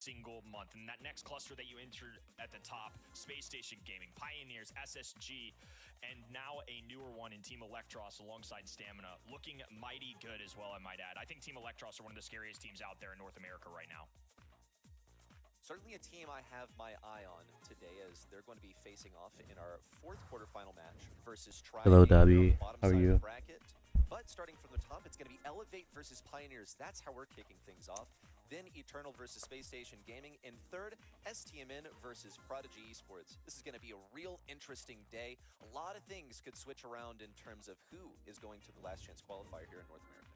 single month. And that next cluster that you entered at the top, Space Station Gaming, Pioneers, SSG, and now a newer one in Team Electros alongside Stamina, looking mighty good as well, I might add. I think Team Electros are one of the scariest teams out there in North America right now. Certainly a team I have my eye on today, as they're going to be facing off in our fourth quarterfinal match versus Tri. Hello, Dobby. How are you? Bracket. But starting from the top, it's going to be Elevate versus Pioneers. That's how we're kicking things off. Then Eternal versus Space Station Gaming. And third, STMN versus Prodigy Esports. This is going to be a real interesting day. A lot of things could switch around in terms of who is going to the last chance qualifier here in North America.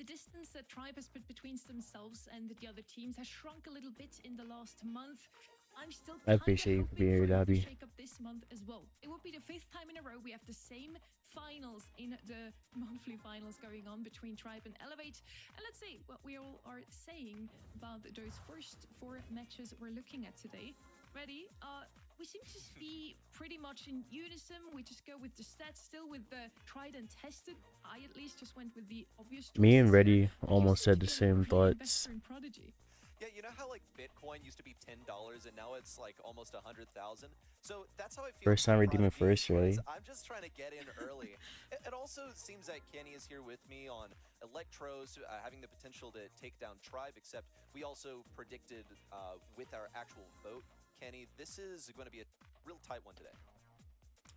The distance that Tribe has put between themselves and the other teams has shrunk a little bit in the last month. I'm still I appreciate you being here, Dobby. shake up this month as well. It will be the 5th time in a row we have the same finals in the monthly finals going on between Tribe and Elevate. And let's see what we all are saying about those first 4 matches we're looking at today. Ready? We seem to be pretty much in unison. We just go with the stats, still with the tried and tested. I at least just went with the obvious. Me and Reddy almost said the same thoughts. Yeah, you know how like Bitcoin used to be $10 and now it's like almost 100,000. So that's how I feel. First time redeeming first, really. I'm just trying to get in early. It also seems that Kenny is here with me on Electros, having the potential to take down Tribe. Except we also predicted with our actual vote, Kenny, this is going to be a real tight one today.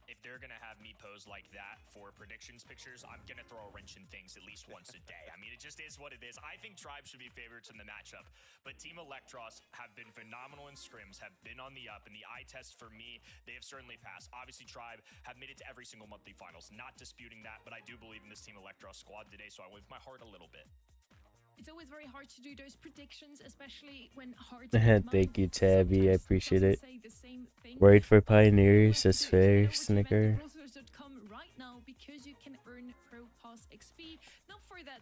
If they're going to have me pose like that for predictions pictures, I'm going to throw a wrench in things at least once a day. I mean, it just is what it is. I think Tribe should be favorites in the matchup, but Team Electros have been phenomenal in scrims, have been on the up, and the eye test for me, they have certainly passed. Obviously, Tribe have made it to every single monthly finals, not disputing that, but I do believe in this Team Electros squad today, so I went with my heart a little bit. It's always very hard to do those predictions, especially when hard. Thank you, Tabby. I appreciate it. Worried for Pioneers. That's fair, Snicker. Right now, because you can earn Pro Pass XP, not for that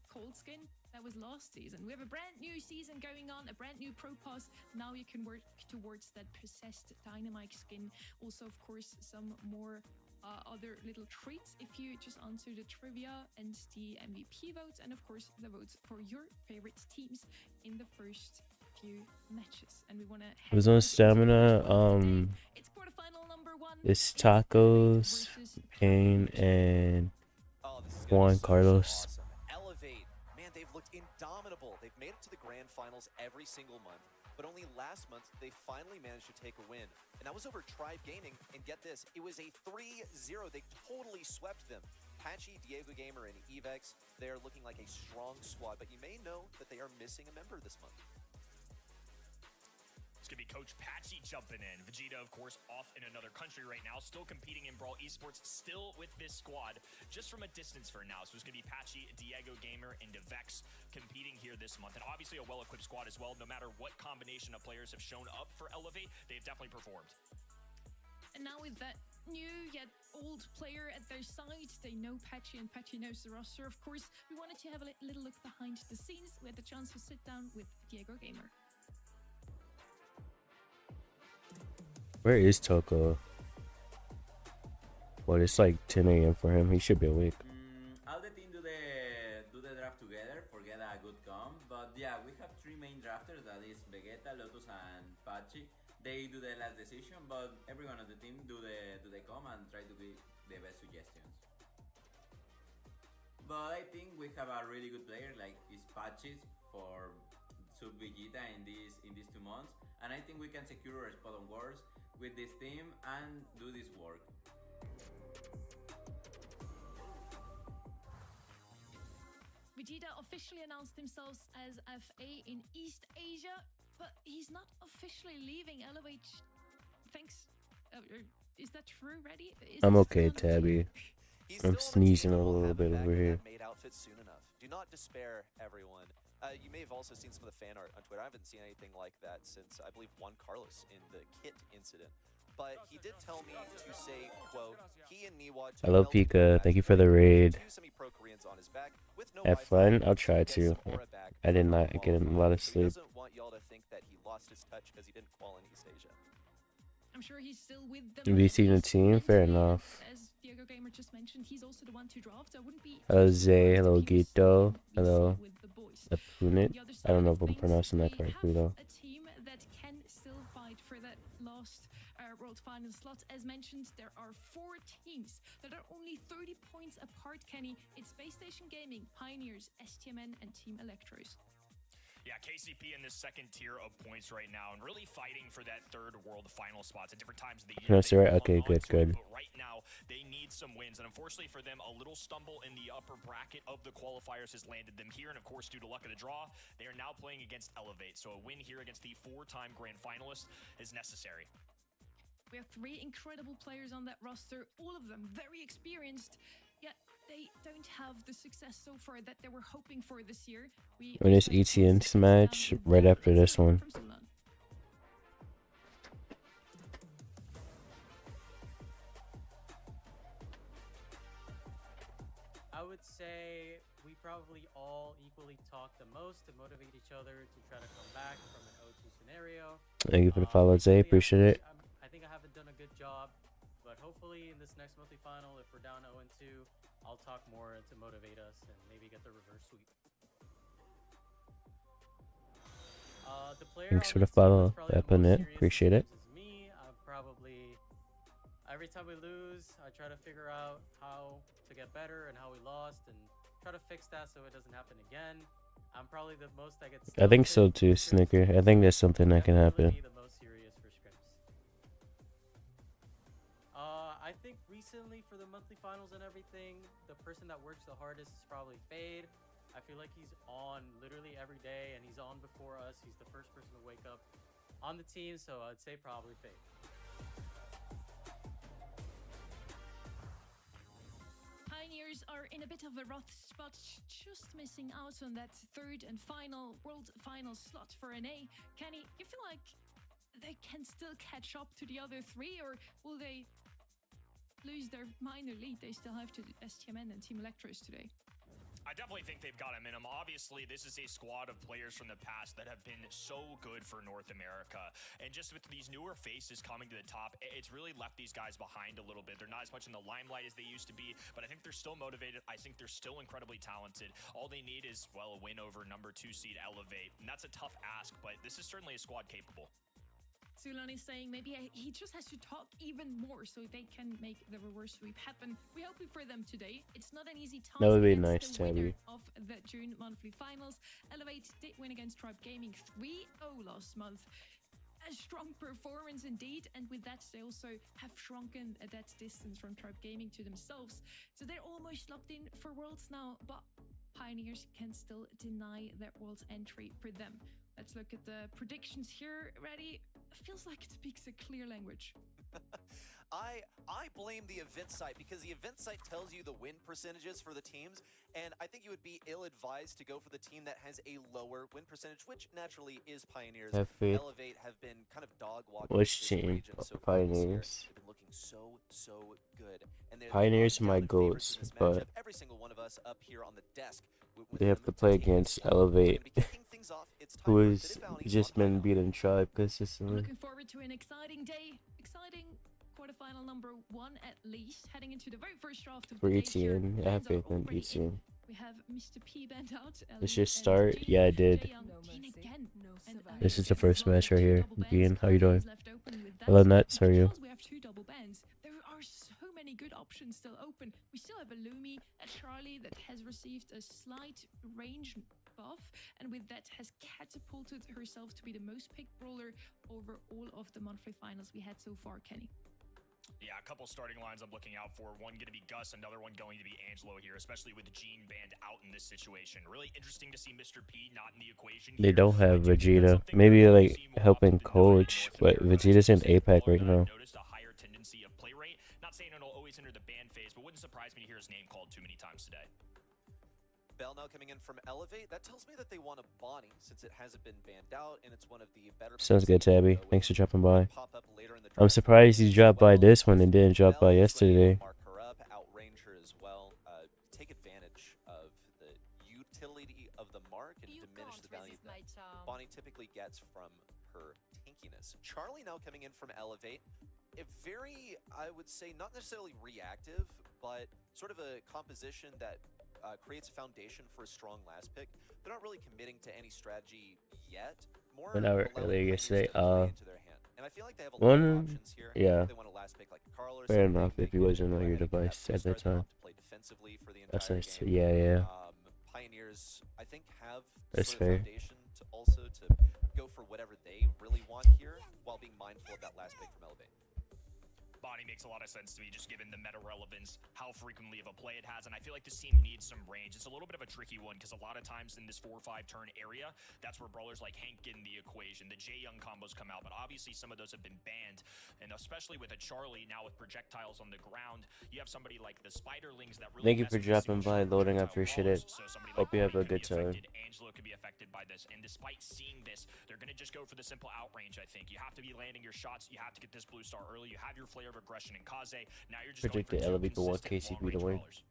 cold skin that was last season. We have a brand new season going on, a brand new Pro Pass. Now you can work towards that possessed Dynamite skin. Also, of course, some more other little treats if you just answer the trivia and the MVP votes, and of course the votes for your favorite teams in the first few matches. And we want to Who's on Stamina? it's quarterfinal number 1. It's Tacos, Pain, and Juan Carlos. Awesome. Elevate, man, they've looked indomitable. They've made it to the grand finals every single month. But only last month, they finally managed to take a win. And that was over Tribe Gaming. And get this, it was a 3-0. They totally swept them. Patchy, Diego Gamer, and Evex, they are looking like a strong squad. But you may know that they are missing a member this month. It's going to be Coach Patchy jumping in. Vegeta, of course, off in another country right now, still competing in Brawl Esports, still with this squad, just from a distance for now. So it's going to be Patchy, Diego Gamer, and Vex competing here this month. And obviously a well-equipped squad as well. No matter what combination of players have shown up for Elevate, they've definitely performed. And now with that new yet old player at their side, they know Patchy and Patchy knows the roster. Of course, we wanted to have a little look behind the scenes. We had the chance to sit down with Diego Gamer. Where is Toko? Well, it's like 10 a.m. for him. He should be awake. All the team do the draft together, forget a good comp. But yeah, we have 3 main drafters. That is Vegeta, Lotus, and Patchy. They do the last decision, but everyone on the team do the comp and try to be the best suggestions. But I think we have a really good player like is Patchy for Sub Vegeta in these 2 months, and I think we can secure our spot on Wars with this team and do this work. Vegeta officially announced himself as FA in East Asia, but he's not officially leaving Elevate. Thanks. Is that true, Reddy? I'm okay, Tabby. I'm sneezing a little bit over here. Made outfit soon enough. Do not despair, everyone. You may have also seen some of the fan art on Twitter. I haven't seen anything like that since, I believe, Juan Carlos in the kit incident. But he did tell me to say, quote, he and Niwa... Hello, Pika. Thank you for the raid. Have fun. I'll try to. I did not get a lot of sleep. He doesn't want y'all to think that he lost his touch because he didn't qual in East Asia. I'm sure he's still with them. VC in the team? Fair enough. As Diego Gamer just mentioned, he's also the one to draft. I wouldn't be Jose, hello surprised if he was Guito, we see hello with the boys. Apunit. The other I don't side know of if I'm things, pronouncing that we correctly have though. a team that can still fight for that last World Final slot. As mentioned, there are 4 teams that are only 30 points apart, Kenny. It's Space Station Gaming, Pioneers, STMN, and Team Electros. Yeah, KCP in this second tier of points right now and really fighting for that third world final spots at different times of the year. Pronounce it right? They've Okay, hung on good, to it, good. But right now, they need some wins. And unfortunately for them, a little stumble in the upper bracket of the qualifiers has landed them here. And of course, due to luck of the draw, they are now playing against Elevate. So a win here against the 4-time grand finalist is necessary. We have 3 incredible players on that roster, all of them very experienced, yet they don't have the success so far that they were hoping for this year. When is ETN's match? Right after this one. I would say we probably all equally talk the most to motivate each other to try to come back from an O2 scenario. Thank you for the follow, Zay. Appreciate it. I think I haven't done a good job, but hopefully in this next multi-final, if we're down 0-2, I'll talk more to motivate us and maybe get the reverse sweep. The player Thanks for on the this team follow, that's probably the most Eponet. serious Appreciate it. is me. I'm probably every time we lose, I try to figure out how to get better and how we lost and try to fix that so it doesn't happen again. I'm probably the most I get. I think so too, Snicker. I think there's something that can happen. The most serious for scrims. I think recently for the monthly finals and everything, the person that works the hardest is probably Fade. I feel like he's on literally every day and he's on before us. He's the first person to wake up on the team, so I'd say probably Fade. Pioneers are in a bit of a rough spot, just missing out on that third and final world final slot for an A. Kenny, you feel like they can still catch up to the other 3, or will they lose their minor lead they still have to STMN and Team Electros today? I definitely think they've got a minimum. Obviously, this is a squad of players from the past that have been so good for North America. And just with these newer faces coming to the top, it's really left these guys behind a little bit. They're not as much in the limelight as they used to be, but I think they're still motivated. I think they're still incredibly talented. All they need is, well, a win over number 2 seed Elevate. And that's a tough ask, but this is certainly a squad capable. Sulan is saying maybe he just has to talk even more so they can make the reverse sweep happen. We're hoping for them today. It's not an easy task. That would be against nice, the winner Tabby. of the June monthly finals. Elevate did win against Tribe Gaming 3-0 last month. A strong performance indeed, and with that they also have shrunken that distance from Tribe Gaming to themselves. So they're almost locked in for Worlds now, but Pioneers can still deny that Worlds entry for them. Let's look at the predictions here. Ready? Feels like it speaks a clear language. I blame the event site because the event site tells you the win percentages for the teams, and I think you would be ill-advised to go for the team that has a lower win percentage, which naturally is Pioneers. Have faith. Elevate have been kind of dog walking. Which this team? region so far this year. Pioneers. They've been looking so good. And they're Pioneers are my undoubted favorites goats, in this but matchup. Every single one of us up here on the desk. they have to play against Elevate, who has just been beating Tribe consistently. Looking forward to an exciting day. Exciting quarterfinal number 1 at least. Heading into the very first draft of For the day here. ETN, I have Fans are faith in already ETN. We have Mr. P bent out. Let's just start. Yeah, I did. This is the first match right here. Bean, how you doing? Hello, Nuts. How are you? We have 2 double bans. There are so many good options still open. We still have a Lumi, a Charlie that has received a slight range buff, and with that has catapulted herself to be the most picked brawler over all of the monthly finals we had so far, Kenny. Yeah, a couple starting lines I'm looking out for. One going to be Gus, another one going to be Angelo here, especially with Gene banned out in this situation. Really interesting to see Mr. P not in the equation. They here. don't have I do think that's Vegeta. something Maybe we're gonna like see more helping often than not in coach, North but America. Vegeta's in Just saying, APAC Paul right Gunn now. noticed a higher tendency of play rate. Not saying it'll always enter the ban phase, but wouldn't surprise me to hear his name called too many times today. Bell now coming in from Elevate. That tells me that they want a Bonnie since it hasn't been banned out and it's one of the better. Sounds good, Tabby. Thanks for dropping by. Pop up later in the I'm draft. surprised he dropped by this one and didn't drop by Bell is ready to yesterday. Mark her up, outrange her as well. Take advantage of the utility of the mark and diminish the value that Bonnie typically gets from her tankiness. Charlie now coming in from Elevate. a very, I would say, not necessarily reactive, but sort of a composition that creates a foundation for a strong last pick. They're not really committing to any strategy yet. More When I was allowing earlier players yesterday, to play into their hand. And I feel like they have a lot of one, options here. yeah, They want a last pick like Carl or fair something. enough They if he can wasn't go on ahead your and get that device blue at star. the They don't time. have to play defensively for the That's entire nice. game. Yeah, yeah. Pioneers, I think, have That's sort of fair. foundation to also to go for whatever they really want here, while being mindful of that last pick from Elevate. Bonnie makes a lot of sense to me, just given the meta relevance, how frequently of a play it has, and I feel like this team needs some range. It's a little bit of a tricky one, because a lot of times in this 4-5 turn area, that's where brawlers like Hank get in the equation. The Jae Young combos come out, but obviously some of those have been banned, and especially with a Charlie now with projectiles on the ground, you have somebody like the Spiderlings that really Thank you for dropping by, loading. I appreciate it. Hope you have a good time. Angelo could be affected by this, and despite seeing this, they're going to just go for the simple outrange, I think. You have to be landing your shots, you have to get this blue star early, you have your flared aggression in Kaze. Now you're just Predict the going for Elevate to 1 consistent KCP to long-range win. brawlers.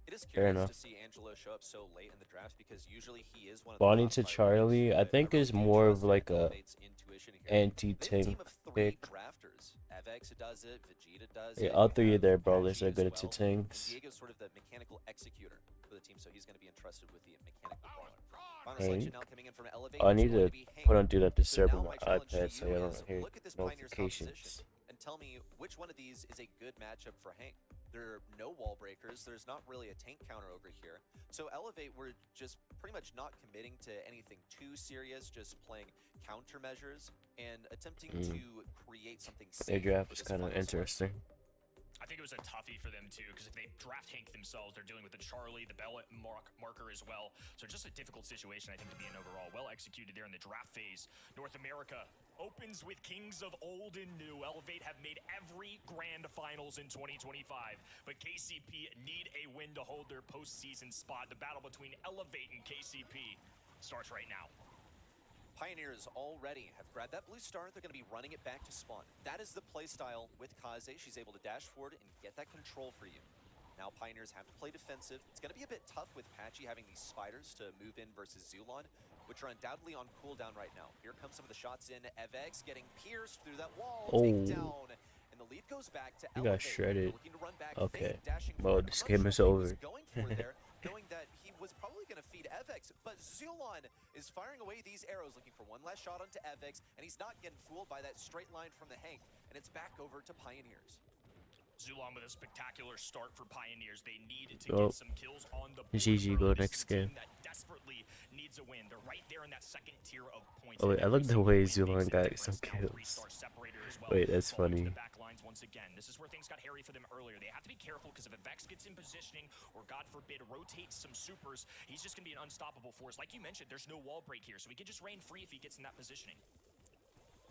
It is Fair curious enough. to see Angelo show up so late in the draft, because usually he is one of Bonnie the to Charlie, I think is more of like a They have a anti-tank team of 3 pick. drafters. Avex does it, Vegeta does Yeah, it. all you three have of their brawlers Patchy are as good to well. tanks. Diego's sort of the mechanical executor for the team, so he's going to be entrusted with the mechanical brawler. Final Hank. selection now coming in from Elevate. I It's need going to be Hank. put on Do Not Disturb So on now my challenge to iPad so I you don't is hear look at this Pioneers notifications. composition and tell me which one of these is a good matchup for Hank. There are no wall breakers. There's not really a tank counter over here. So Elevate, we're just pretty much not committing to anything too serious, just playing countermeasures and attempting to create something Their safe. draft for was this kind of final slate. interesting. I think it was a toughie for them too, because if they draft Hank themselves, they're dealing with the Charlie, the Bell marker as well. So just a difficult situation, I think, to be in overall. Well executed there in the draft phase. North America opens with Kings of Old and New. Elevate have made every grand finals in 2025, but KCP need a win to hold their postseason spot. The battle between Elevate and KCP starts right now. Pioneers already have grabbed that blue star. They're going to be running it back to spawn. That is the play style with Kaze. She's able to dash forward and get that control for you. Now Pioneers have to play defensive. It's going to be a bit tough with Patchy having these spiders to move in versus Zulon, which are undoubtedly on cooldown right now. Here come some of the shots in. Evex getting pierced through that wall. Takedown. And the lead goes back to You got Elevate. shredded. Looking to run back. Okay. Fade, dashing Well, forward. this I'm not game is sure what he was over. going for there, knowing that he was probably going to feed Evex, but Zulon is firing away these arrows, looking for one last shot onto Evex, and he's not getting fooled by that straight line from the Hank, and it's back over to Pioneers. Zulon with a spectacular start for Pioneers. They needed to Oh. get some kills on the board. GG, go early. This next is a team game. that desperately needs a win. They're right there in that second tier of points. Oh, wait, I Every love the single way win Zulon makes a got difference. some Now kills. 3-star separator as well. Wait, that's Falling to funny. the back lines once again. This is where things got hairy for them earlier. They have to be careful, because if Vex gets in positioning, or God forbid, rotates some supers, he's just going to be an unstoppable force. Like you mentioned, there's no wall break here, so he can just reign free if he gets in that positioning.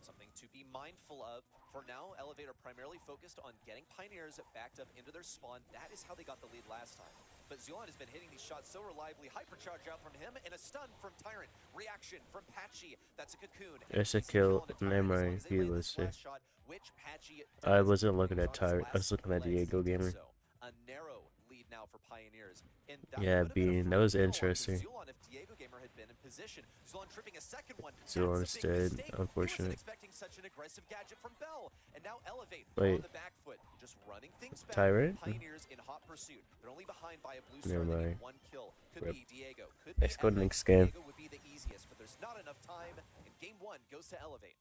Something to be mindful of. For now, Elevate are primarily focused on getting Pioneers backed up into their spawn. That is how they got the lead last time. But Zulon has been hitting these shots so reliably. Hypercharge out from him, and a stun from Tyrant. Reaction from Patchy. That's a cocoon. There's a Easy kill. on to Tyrant Never as long mind, as they he land was this there. last shot, which Patchy I does. wasn't looking at He's on his Tyrant. I was last looking at legs. Diego He did Gamer. so. A narrow lead now for Pioneers. And that Yeah, would have been a Bean, that was free kill onto interesting. Zulon if Diego Gamer had been in position. Zulon tripping a second one. Zulon That's is a big dead, mistake. He unfortunate. wasn't expecting such an aggressive gadget from Bell. And now Elevate Wait. on the back foot, just running things back. Tyrant? Pioneers in hot pursuit. They're only behind by a blue Never star. They need mind. one kill. Could Rip. be Diego. Could be Let's go to Evex. next game. Diego would be the easiest, but there's not enough time. And game one goes to Elevate.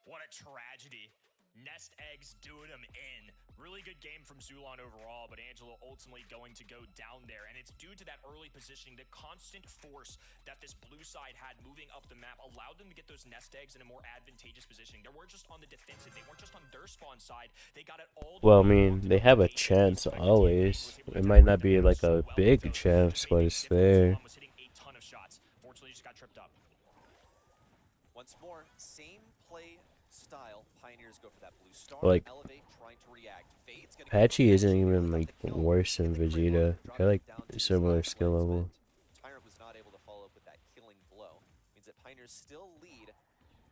What a tragedy. Nest eggs doing them in. Really good game from Zulon overall, but Angelo ultimately going to go down there. And it's due to that early positioning, the constant force that this blue side had moving up the map allowed them to get those nest eggs in a more advantageous positioning. They weren't just on the defensive, they weren't just on their spawn side, they got it all. Well, I mean, they have a chance always. It might not be like a big chance, but it's there. Was hitting a ton of shots. Fortunately, just got tripped up. Once more, same play style. Pioneers go for that blue star. Like, Elevate trying to react. Fade's gonna go Patchy for isn't Patchy. even Got like the kill. worse than In the gray Vegeta. line, They're dropping like down to his similar left skill legs, level. but Tyrant was not able to follow up with that killing blow. Means that Pioneers still lead,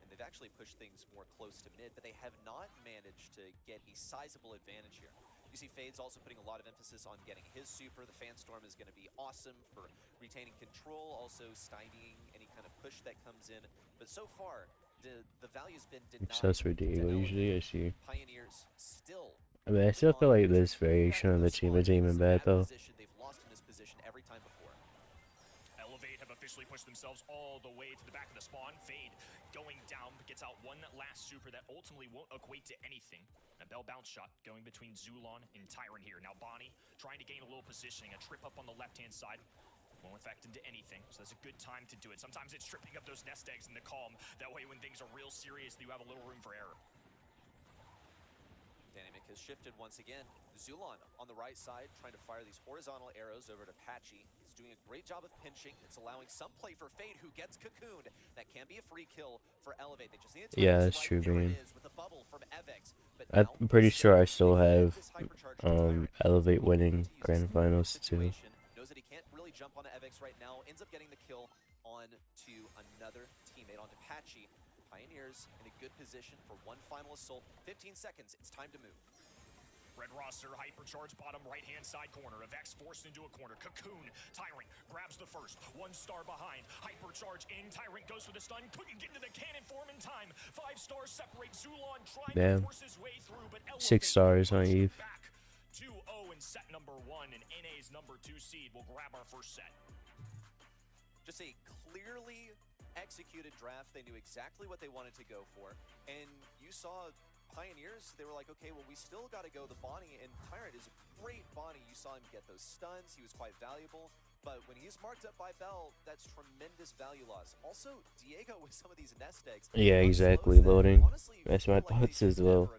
and they've actually pushed things more close to mid, but they have not managed to get a sizable advantage here. You see Fade's also putting a lot of emphasis on getting his super. The Fan Storm is going to be awesome for retaining control, also stymieing any kind of push that comes in. But so far, the value has been denied. Success for to Diego Elevate. usually, I see. Pioneers I mean, I still feel like this variation of the team isn't even bad though. They've lost in this position every time before. Elevate have officially pushed themselves all the way to the back of the spawn. Fade going down, but gets out one last super that ultimately won't equate to anything. A Bell bounce shot going between Zulon and Tyrant here. Now Bonnie trying to gain a little positioning. A trip up on the left-hand side won't affect into anything, so that's a good time to do it. Sometimes it's tripping up those nest eggs in the calm. That way when things are real serious, you have a little room for error. Dynamic has shifted once again. Zulon on the right side, trying to fire these horizontal arrows over to Patchy. He's doing a great job of pinching. It's allowing some play for Fade, who gets cocooned. That can be a free kill for Elevate. They just need to Yeah, that's true, man. with the bubble from Evex. But I'm pretty sure I still have Elevate winning grand finals too. Knows that he can't really jump onto Evex right now. Ends up getting the kill on to another teammate, onto Patchy. Pioneers in a good position for one final assault. 15 seconds. It's time to move. Red roster, hypercharge bottom right-hand side corner. Evex forced into a corner. Cocoon, Tyrant grabs the first. 1 star behind. Hypercharge in. Tyrant goes for the stun. Couldn't get into the cannon form in time. 5 stars separate. Zulon trying to force his way through, but 6 stars on Eve. Back 2-0 in set number 1, and NA's number 2 seed will grab our first set. Just a clearly executed draft. They knew exactly what they wanted to go for, and you saw Pioneers, they were like, okay, well, we still got to go the Bonnie, and Tyrant is a great Bonnie. You saw him get those stuns. He was quite valuable, but when he's marked up by Bell, that's tremendous value loss. Also, Diego with some of these nest eggs. Yeah, exactly, loading. That's my thoughts as well.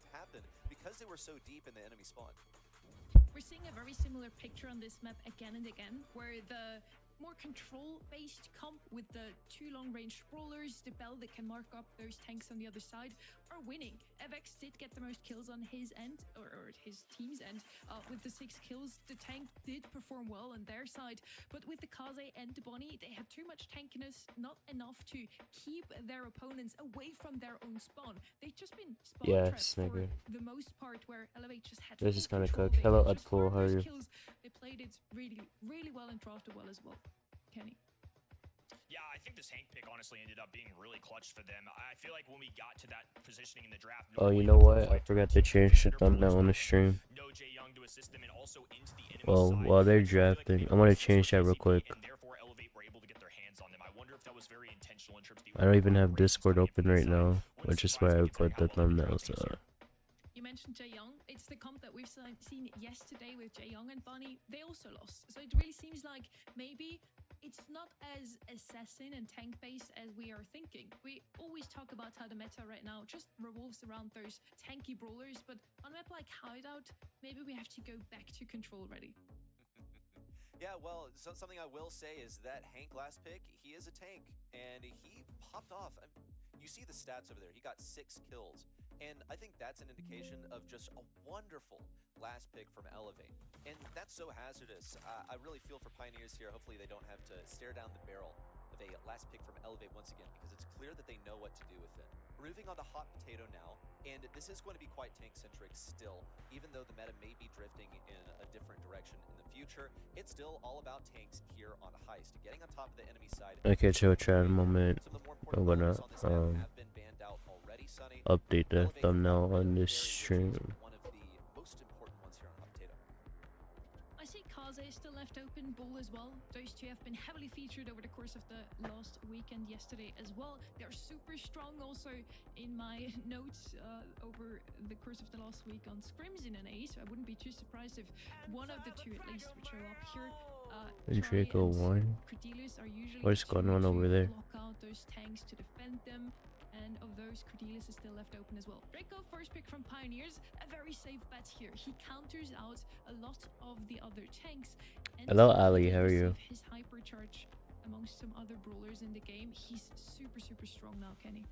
Because they were so deep in the enemy spawn. We're seeing a very similar picture on this map again and again, where the more control-based comp with the 2 long-range brawlers, the Bell that can mark up those tanks on the other side, are winning. Evex did get the most kills on his end, or his team's end, with the 6 kills. The tank did perform well on their side, but with the Kaze and the Bonnie, they had too much tankiness, not enough to keep their opponents away from their own spawn. They've just been spawn trapped for the most part, where Elevate just had this is kind of cooked. Hello, Utful, how are you? They played it really, really well and drafted well as well. Kenny. Yeah, I think this Hank pick honestly ended up being really clutch for them. I feel like when we got to that positioning in the draft. Oh, you know what? I forgot to change the thumbnail on the stream. No Jay Young to assist them, and also into the enemy Well, side. while they're drafting, I want to change that real quick. And therefore Elevate were able to get their hands on them. I wonder if that was very intentional in terms of the I don't even have Discord open right now, which is why I put the thumbnails up. You mentioned Jay Young. It's the comp that we've seen yesterday with Jay Young and Bonnie. They also lost. So it really seems like maybe it's not as assassin and tank based as we are thinking. We always talk about how the meta right now just revolves around those tanky brawlers, but on a map like Hideout, maybe we have to go back to control already. Yeah, well, something I will say is that Hank last pick, he is a tank, and he popped off. You see the stats over there. He got 6 kills, and I think that's an indication of just a wonderful last pick from Elevate. And that's so hazardous. I really feel for Pioneers here. Hopefully they don't have to stare down the barrel of a last pick from Elevate once again, because it's clear that they know what to do with it. We're moving on to Hot Potato now, and this is going to be quite tank-centric still. Even though the meta may be drifting in a different direction in the future, it's still all about tanks here on Heist. Getting on top of the enemy side. Okay, chill chat a moment. I'm gonna update the thumbnail on this stream. I see Kaze is still left open, Bull as well. Those two have been heavily featured over the course of the last weekend, yesterday as well. They're super strong also in my notes over the course of the last week on scrims in NA, so I wouldn't be too surprised if one of the two at least would show up here. Draco 1. What's going on over there? Block out those tanks to defend them. And of those, Cordelius is still left open as well. Draco, first pick from Pioneers, a very safe bet here. He counters out a lot of the other tanks. And hello, Ali. How are you? His hypercharge amongst some other brawlers in the game. He's super, super strong now, Kenny.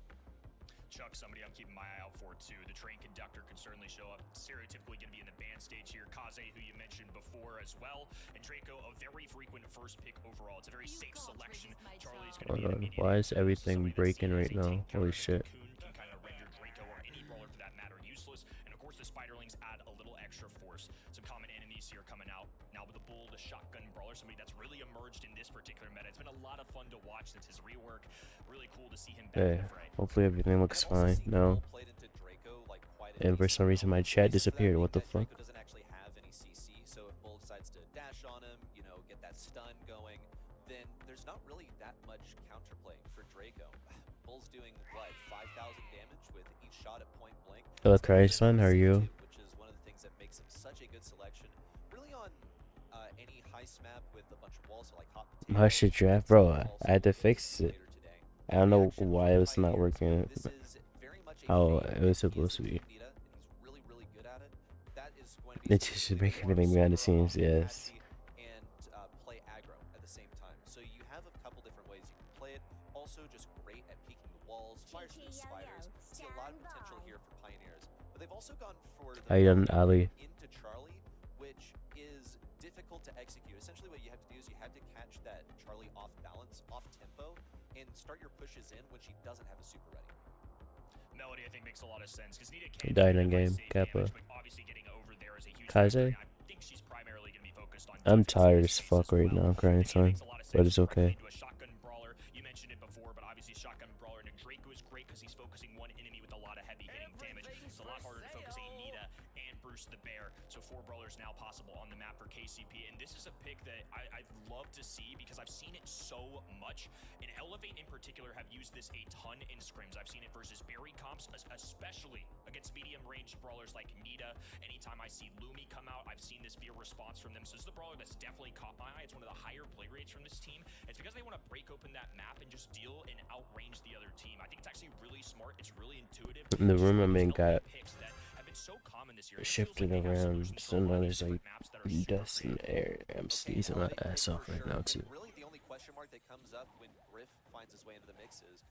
Chuck, somebody I'm keeping my eye out for too. The train conductor could certainly show up. Stereotypically going to be in the band stage here. Kaze, who you mentioned before as well. And Draco, a very frequent first pick overall. It's a very safe selection. Charlie's going to be Why is everything breaking right now? Holy shit. Can kind of render Draco or any brawler for that matter useless. And of course the Spiderlings add a little extra force. Some common enemies here coming out. Now with the Bull, the shotgun brawler, somebody that's really emerged in this particular meta. It's been a lot of fun to watch since his rework. Really cool to see him back in the fray. Hopefully everything looks fine. No. Played into Draco like quite And for some reason my chat disappeared. What the fuck? Draco doesn't actually have any CC, so if Bull decides to dash on him, you know, get that stun going, then there's not really that much counterplay for Draco. Bull's doing what, 5,000 damage with each shot at point blank. Hello, It's gonna be Cryson, how are easy to you? do, which is one of the things that makes him such a good selection. Really on any heist map with a bunch of walls, so like hot potato. My shit draft, bro. I had to fix it. I don't know why it was not working This is very much a how fade. it was He is supposed to the be. good Nita, and he's really, really good at it. That is going to be It just should make everything behind the scenes, yes. and play aggro at the same time. So you have a couple different ways you can play it. Also, just great at peeking the walls, fires through the spiders. See a lot of potential here for Pioneers, but they've also gone for the How you done, Ali? into Charlie, which is difficult to execute. Essentially, what you have to do is you have to catch that Charlie off balance, off tempo, and start your pushes in when she doesn't have a super ready. Melody, I think, makes a lot of sense because Nita He can died in a minimize game, safe Kappa. damage, but obviously getting over there is a huge Kaiser? factor, and I think she's primarily going to be focused on I'm defense tired in as this fuck space right well. now, crying Nita son. makes a lot of But sense it's directly okay. into a shotgun brawler. You mentioned it before, but obviously shotgun brawler into Draco is great because he's focusing one enemy with a lot of heavy hitting damage. It's a lot harder to focus a Nita and Bruce the Bear. So 4 brawlers now possible on the map for KCP, and this is a pick that I'd love to see because I've seen it so much. And Elevate in particular have used this a ton in scrims. I've seen it versus Barry comps, especially against medium range brawlers like Nita. Anytime I see Lumi come out, I've seen this be a response from them. So this is the brawler that's definitely caught my eye. It's one of the higher play rates from this team. It's because they want to break open that map and just deal and outrange the other team. I think it's actually really smart. It's really intuitive. And the It's just room one I'm of in these Elevate got picks that have been so common this year. It feels shifted like they have around, solutions so for a now lot of there's these like different maps that are super dust in the air. I'm Okay, sneezing my Elevate ass for off right sure. now And too. really, the only question mark that comes up when Griff finds his way into the mix is,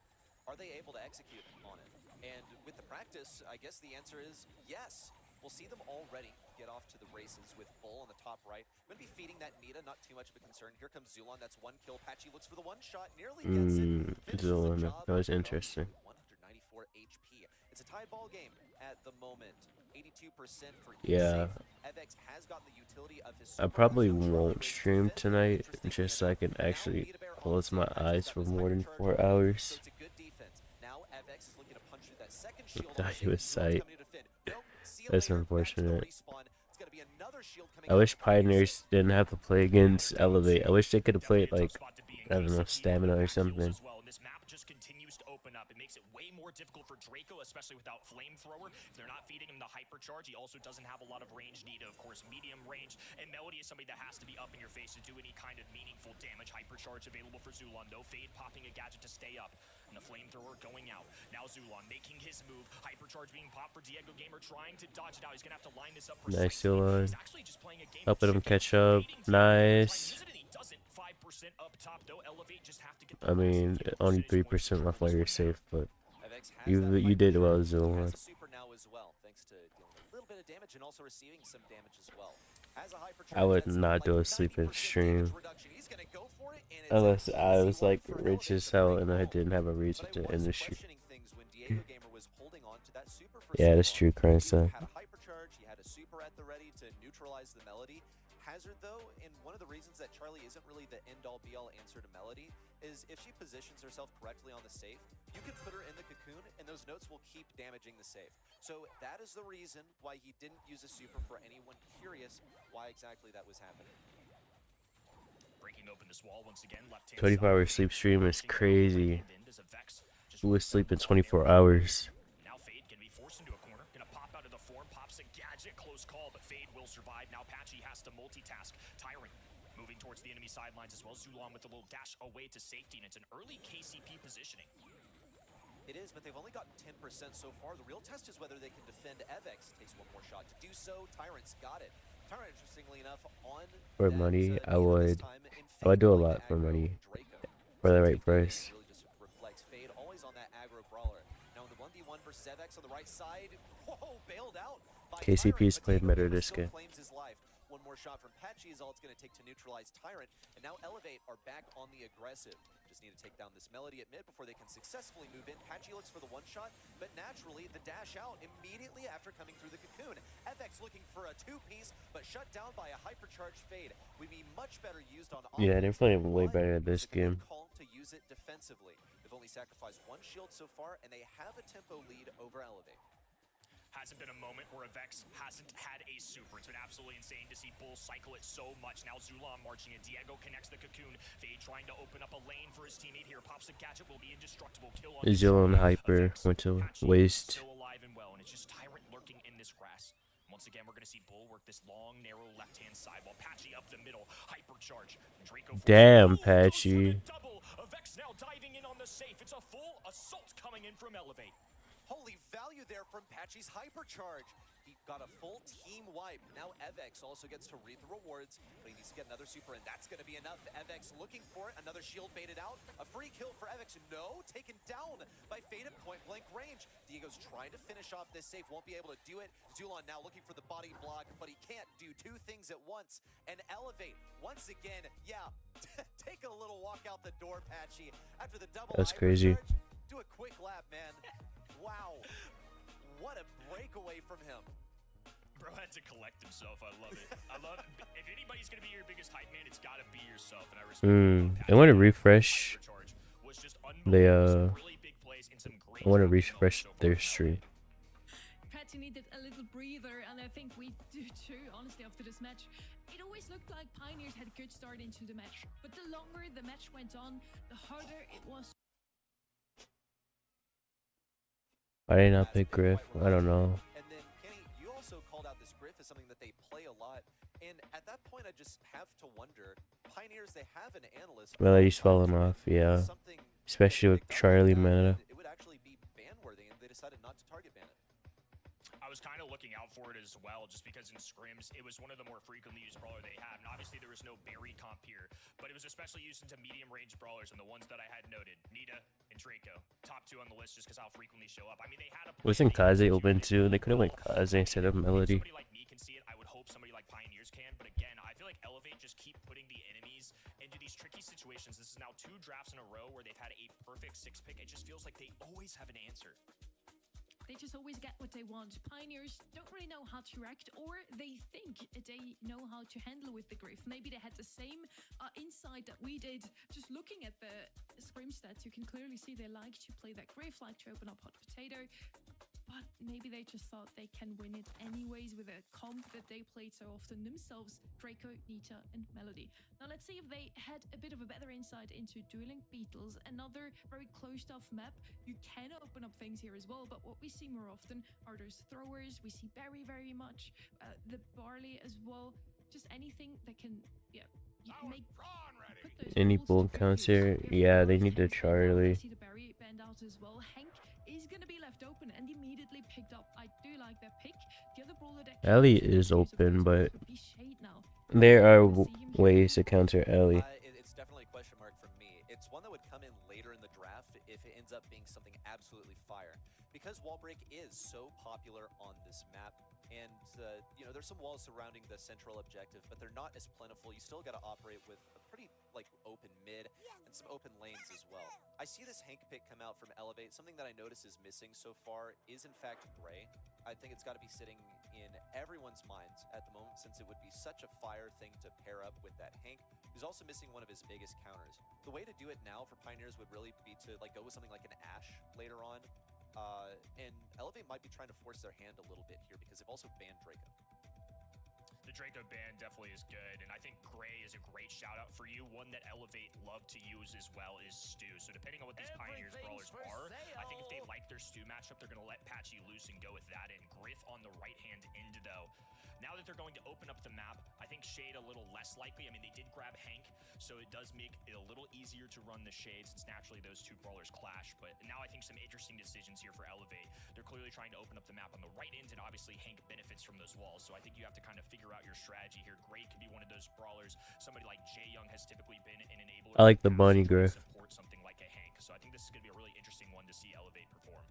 are they able to execute on it? And with the practice, I guess the answer is yes. We'll see them already get off to the races with Bull on the top right. I'm going to be feeding that Nita, not too much of a concern. Here comes Zulon, that's 1 kill. Patchy looks for the 1 shot, nearly gets it. Finishes the Zulon, job that was with interesting. 194 HP. It's a tied ball game at the moment. 82% for Yeah. Evex has gotten the utility of his I super probably rifle. Charlie won't brings stream defense, tonight interestingly just so I enough. can Now actually Nita Bear close also my catches eyes up for his more than hypercharge 4 early, hours. so it's a good defense. Now Evex is looking to punch through that second shield. Thought on he the was safety. Zulon's sight. coming to defend. Nope, see you That's later. Back to the unfortunate. respawn. It's gonna be another shield coming I out wish from Pioneers. Pioneers didn't have to play against Elevate. I wish they could have Definitely played a like, tough spot to be in. I don't know, KCP stamina or back heals something. as well, and this map just continues to open up. It makes it way more difficult for Draco, especially without Flamethrower. If they're not feeding him the hypercharge, he also doesn't have a lot of range. Nita, of course, medium range. And Melody is somebody that has to be up in your face to do any kind of meaningful damage. Hypercharge available for Zulon. No Fade popping a gadget to stay up. And the Flamethrower going out. Now Zulon making his move. Hypercharge being popped for Diego Gamer, trying to dodge it out. He's going to have to line this up for Nice, precisely. Zulon. He's actually just playing a game Helping of him chicken, catch up. waiting for Elevate to try and Nice. use it, and he doesn't. 5% up top, though. Elevate just have to get the I last mean, few only percentage 3% points to my turn this player one safe, but Evex has you that you did hypercharge. well, He has Zulon. a super now as well, thanks to dealing with a little bit of damage and also receiving some damage as well. Has a hypercharge, I would that's not like do a sleeping 90% stream damage reduction. He's gonna go for it, and it's unless an I easy was one like for rich Elevate as to hell bring and I home. didn't have a reason But to I end the was stream. questioning things when Diego Gamer was holding on to that super for Yeah, so that's long. true, He Cryson. had a hypercharge, he had a super at the ready to neutralize the Melody. Hazard though, and one of the reasons that Charlie isn't really the end-all be-all answer to Melody is if she positions herself correctly on the safe, you can put her in the cocoon and those notes will keep damaging the safe. So that is the reason why he didn't use a super, for anyone curious why exactly that was happening. Breaking open this wall once again. Left-hand 24-hour side. sleep stream is Pushing crazy. forward, and as Evex just Who was runs down sleeping the 24 wall. hours? Now Fade can be forced into a corner. Gonna pop out of the form, pops a gadget, close call, but Fade will survive. Now Patchy has to multitask. Tyrant moving towards the enemy sidelines as well. Zulon with a little dash away to safety, and it's an early KCP positioning. It is, but they've only gotten 10% so far. The real test is whether they can defend. Evex takes one more shot to do so. Tyrant's got it. Tyrant, interestingly enough, on For that, money, I Nita this would. time, and I would Fade do a going lot to for aggro money. Draco. For the So right Draco price. really just reflects Fade, always on that aggro brawler. Now in the 1v1 versus Evex on the right side, whoa, bailed out by KCP's Tyrant, but played Diego better Gamer this still game. claims his life. One more shot from Patchy is all it's going to take to neutralize Tyrant, and now Elevate are back on the aggressive. Just need to take down this Melody at mid before they can successfully move in. Patchy looks for the one shot, but naturally the dash out immediately after coming through the cocoon. Evex looking for a two-piece, but shut down by a hypercharged Fade. We'd be much better used on offense. Yeah, they're playing way but better it this was a good game. call to use it defensively. They've only sacrificed one shield so far, and they have a tempo lead over Elevate. hasn't been a moment where Avex hasn't had a super. It's been absolutely insane to see Bull cycle it so much. Now Zulon marching in. Diego connects the cocoon. Fade trying to open up a lane for his teammate here. Pops the gadget, will be indestructible. Kill on Zulon Hyper Avex, went to Patchy waste. still alive and well, and it's just Tyrant lurking in this grass. Once again, we're going to see Bull work this long, narrow left-hand side while Patchy up the middle. Hypercharge. Draco Damn, goes for the Patchy. double. Avex now diving in on the safe. It's a full assault coming in from Elevate. Holy value there from Patchy's hypercharge. He got a full team wipe. Now Evex also gets to reap the rewards, but he needs to get another super, and that's going to be enough. Evex looking for it. Another shield baited out. A free kill for Evex. No, taken down by Fade at point blank range. Diego's trying to finish off this safe. Won't be able to do it. Zulon now looking for the body block, but he can't do two things at once. And Elevate, once again, yeah, take a little walk out the door, Patchy. After the double That's crazy. do a quick lap, man. Wow. What a breakaway from him. Bro had to collect himself. I love it. I love it. If anybody's going to be your biggest hype man, it's got to be yourself. And I respect I want to refresh I want to refresh their stream. Patchy needed a little breather, and I think we do too, honestly, after this match. It always looked like Pioneers had a good start into the match, but the longer the match went on, the harder it was. Why did I not pick Griff? I don't know. And then, Kenny, you also called out this Griff as something that they play a lot. And at that point, I just have to wonder, Pioneers, they have an analyst. Well, he's fallen off, yeah. Especially with Charlie meta. It would actually be ban-worthy, and they decided not to target ban it. I was kind of looking out for it as well, just because in scrims, it was one of the more frequently used brawler they have. And obviously, there was no Barry comp here, but it was especially used into medium-range brawlers, and the ones that I had noted, Nita and Draco, top two on the list just because how frequently show up. I mean, they had a... Wasn't Kaze open too? They could have went Kaze instead of Melody. Somebody like me can see it. I would hope somebody like Pioneers can, but again, I feel like Elevate just keep putting the enemies into these tricky situations. This is now 2 drafts in a row where they've had a perfect 6-pick. It just feels like they always have an answer. They just always get what they want. Pioneers don't really know how to react, or they think they know how to handle with the Griff. Maybe they had the same insight that we did. Just looking at the scrim stats, you can clearly see they like to play that Griff, like to open up hot potato. But maybe they just thought they can win it anyways with a comp that they played so often themselves, Draco, Nita, and Melody. Now let's see if they had a bit of a better insight into Duel Link Beatles, another very closed-off map. You can open up things here as well, but what we see more often are those throwers. We see Barry very much, the Barley as well. Just anything that can, make... Any bull counts here? Yeah, they need the Charlie. See the Barry banned out as well. Hank is going to be left open and immediately picked up. I do like that pick. The other brawler that Ellie is open, but there are ways to counter Ellie. It's definitely a question mark for me. It's one that would come in later in the draft if it ends up being something absolutely fire. Because wall break is so popular on this map, and there's some walls surrounding the central objective, but they're not as plentiful. You still got to operate with a pretty open mid and some open lanes as well. I see this Hank pick come out from Elevate. Something that I notice is missing so far is in fact Gray. I think it's got to be sitting in everyone's minds at the moment, since it would be such a fire thing to pair up with that Hank, who's also missing one of his biggest counters. The way to do it now for Pioneers would really be to go with something like an Ashe later on. And Elevate might be trying to force their hand a little bit here because they've also banned Draco. The Draco ban definitely is good, and I think Gray is a great shout-out for you. One that Elevate love to use as well is Stu. So depending on what these Pioneers brawlers are, I think if they like their Stu matchup, they're going to let Patchy loose and go with that. And Griff on the right-hand end, though. Now that they're going to open up the map, I think Shade a little less likely. I mean, they did grab Hank, so it does make it a little easier to run the Shade since naturally those two brawlers clash. But now I think some interesting decisions here for Elevate. They're clearly trying to open up the map on the right end, and obviously Hank benefits from those walls. So I think you have to kind of figure out your strategy here. Gray could be one of those brawlers. Somebody like Jay Young has typically been an enabler. I like the Bunny Griff. Support something like a Hank. So I think this is going to be a really interesting one to see Elevate perform.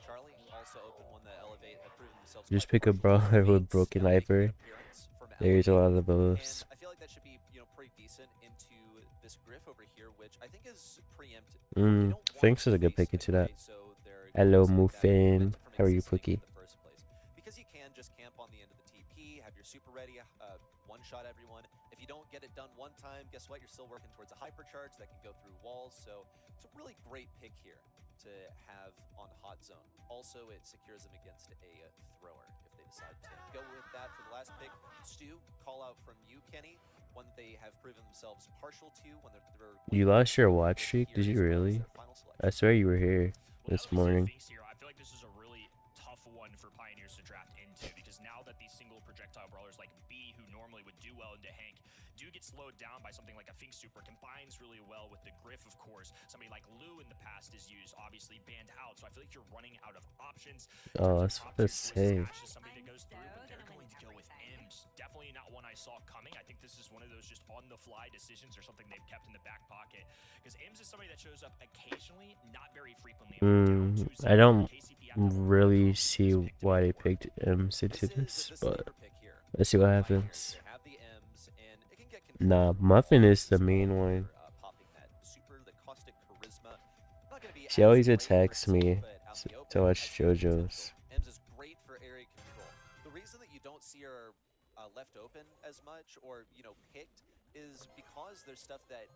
Charlie also opened one that Elevate have proven themselves. Just pick a brawler with broken hyper. There's a lot of those. And I feel like that should be, pretty decent into this Griff over here, which I think is preempted. Thanks is a good pick into that. Hello, Muffin. How are you, Pookie? Because you can just camp on the end of the TP, have your super ready, one-shot everyone. If you don't get it done one time, guess what? You're still working towards a hypercharge that can go through walls. So it's a really great pick here to have on hot zone. Also, it secures them against a thrower if they decide to go with that for the last pick. Stu, call out from you, Kenny. One that they have proven themselves partial to when they're You lost your watch streak? Did you really? I swear you were here this morning. I feel like this is a really tough one for Pioneers to draft into, because now that these single projectile brawlers like B, who normally would do well into Hank, do get slowed down by something like a Fink Super, combines really well with the Griff, of course. Somebody like Lou in the past is used, obviously banned out, so I feel like you're running out of options. Oh, that's what to say. Somebody that goes through, but they're going to go with Ems. Definitely not one I saw coming. I think this is one of those just on-the-fly decisions or something they've kept in the back pocket, because Ems is somebody that shows up occasionally, not very frequently. I don't really see why they picked Ems into this, but let's see what happens. Nah, Muffin is the main one. She always attacks me to watch JoJo's. Ems is great for area control. The reason that you don't see her left open as much, or picked, is because there's stuff that,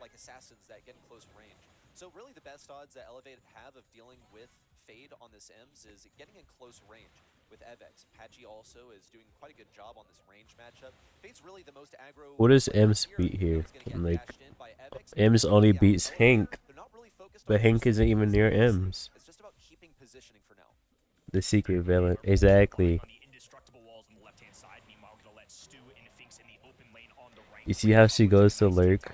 like assassins, that get in close range. So really the best odds that Elevate have of dealing with Fade on this Ems is getting in close range with Evex. Patchy also is doing quite a good job on this range matchup. Fade's really the most aggro. What does Ems beat here? Like, Ems only beats Hank, but Hank isn't even near Ems. It's just about keeping positioning for now. The secret villain, exactly. You see how she goes to lurk?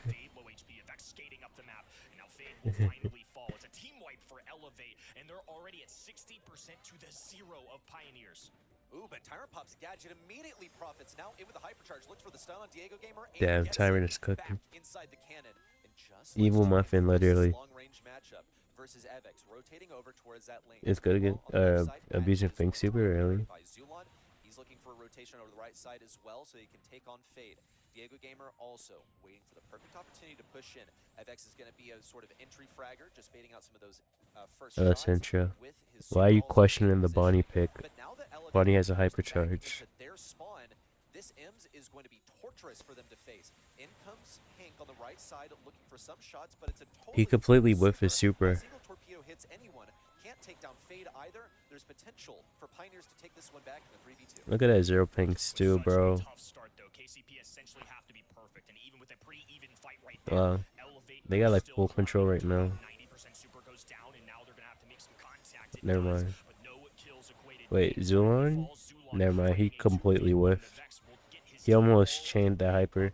It's a team wipe for Elevate, and they're already at 60% to the 0 of Pioneers. Ooh, but Tyrant Pop's gadget immediately profits. Now in with the hypercharge, looks for the stun on Diego Gamer. Damn, Tyrant is cooking. Inside the cannon, and just Evil Muffin, literally. Long range matchup versus Evex, rotating over towards that lane. It's good again. Abusing Fink Super, really. He's looking for a rotation over the right side as well, so he can take on Fade. Diego Gamer also waiting for the perfect opportunity to push in. Evex is going to be a sort of entry fragger, just baiting out some of those first shots. Intro. Why are you questioning the Bonnie pick? Bonnie has a hypercharge. Their spawn, this Ems is going to be torturous for them to face. In comes Hank on the right side, looking for some shots, but it's a totally He completely whiffed his super. A single torpedo hits anyone. Can't take down Fade either. There's potential for Pioneers to take this one back in the 3v2. Look at that 0 ping Stu, bro. Wow. They got like full control right now. Never mind. Wait, Zulon? Never mind, he completely whiffed. He almost chained the hyper.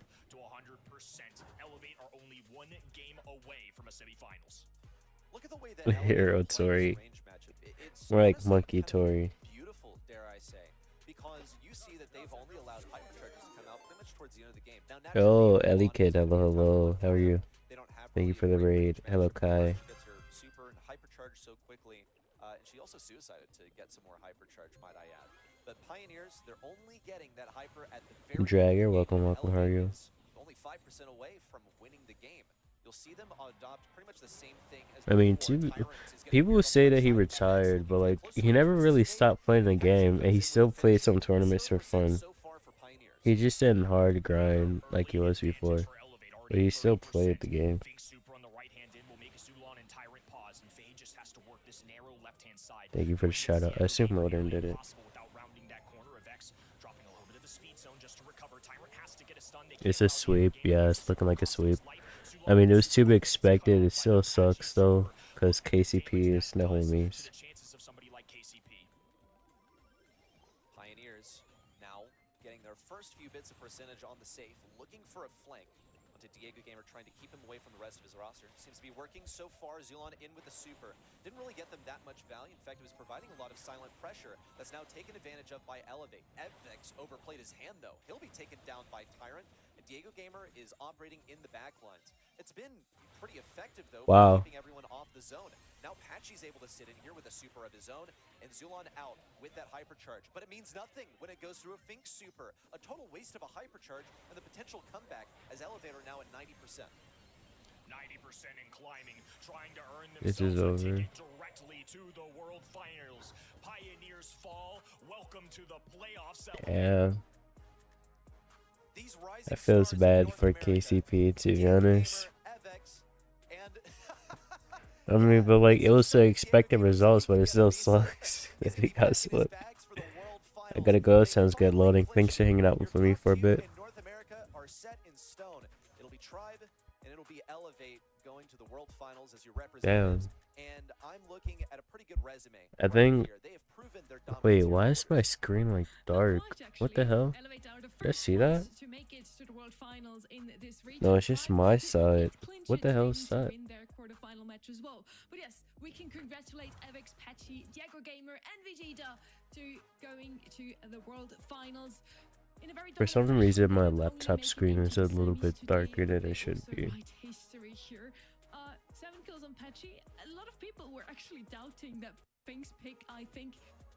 Hero Tori. More like Monkey Tori. Beautiful, dare I say, because you see that they've only allowed hypercharges to come out pretty much towards the end of the game. Now, Oh, Ellie Kid, hello. How are you? Thank you for the raid. Hello, Kai. Gets her super and hypercharge so quickly, and she also suicided to get some more hypercharge, might I add. But Pioneers, they're only getting that hyper at the very Dragger, welcome. How are you? Only 5% away from winning the game. You'll see them adopt pretty much the same thing as I mean, people will say that he retired, but like he never really stopped playing the game, and he still played some tournaments for fun. He just didn't hard grind like he was before, but he still played the game. Thank you for the shout out. I assume Modern did it. It's a sweep, yeah, it's looking like a sweep. I mean, it was to be expected. It still sucks though, because KCP is no homies. Pioneers now getting their first few bits of percentage on the safe, looking for a flank onto Diego Gamer, trying to keep him away from the rest of his roster. Seems to be working so far. Zulon in with the super. Didn't really get them that much value. In fact, it was providing a lot of silent pressure that's now taken advantage of by Elevate. Evex overplayed his hand though. He'll be taken down by Tyrant. And Diego Gamer is operating in the back lines. It's been pretty effective though, wow, keeping everyone off the zone. Now Patchy's able to sit in here with a super of his own, and Zulon out with that hypercharge. But it means nothing when it goes through a Fink super. A total waste of a hypercharge and the potential comeback as Elevator now at 90%. 90% and climbing, trying to earn this is over. Directly to the World Finals. Pioneers fall. Welcome to the playoffs. Yeah. That feels bad for KCP, to be honest. I mean, but like it was the expected results, but it still sucks that he got swept. I gotta go. Sounds good. Loading. Thanks for hanging out with me for a bit. North America are set in stone. It'll be Tribe and it'll be Elevate going to the World Finals as your representatives. And I'm looking at a pretty good resume. I think. They have proven their dominance Wait, here. why is my screen like dark? What the hell? Did I see that? No, it's just my side. What the hell is that? Quarterfinal match as well. But yes, we can congratulate Avex, Patchy, Diego Gamer, and Vegeta to going to the World Finals. In a very For some dominant reason, fashion, my not only laptop making screen it is to a the little semis bit today, darker than but it should also be. write history here. 7 kills on Patchy. A lot of people were actually doubting that Fink's pick. I think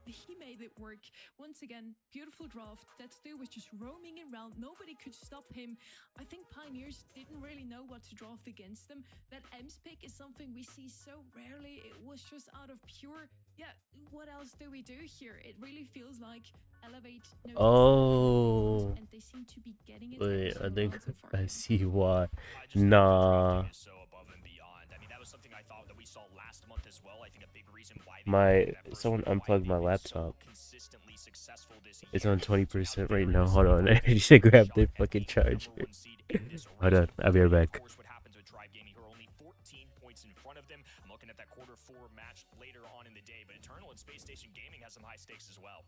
he made it work. Once again, beautiful draft. That Stu was just roaming around. Nobody could stop him. I think Pioneers didn't really know what to draft against them. That Ems pick is something we see so rarely. It was just out of pure, yeah, what else do we do here? It really feels like Elevate knows Oh. and they seem to be getting it. Wait, so I think well so far. I see why. I just think Nah. drafting is so above and beyond. I mean, that was something I thought that we saw last month as well. I think a big reason why they My made that first someone round, why unplugged my they've been so laptop. consistently successful this It's year. on So 20% now right they're now. in Hold on, such I need to grab the shot at fucking being the charger. number 1 seed in this Hold race. on, I'll be right And of back. course, what happens with Tribe Gaming, who are only 14 points in front of them. I'm looking at that quarter 4 match later on in the day, but Eternal and Space Station Gaming has some high stakes as well.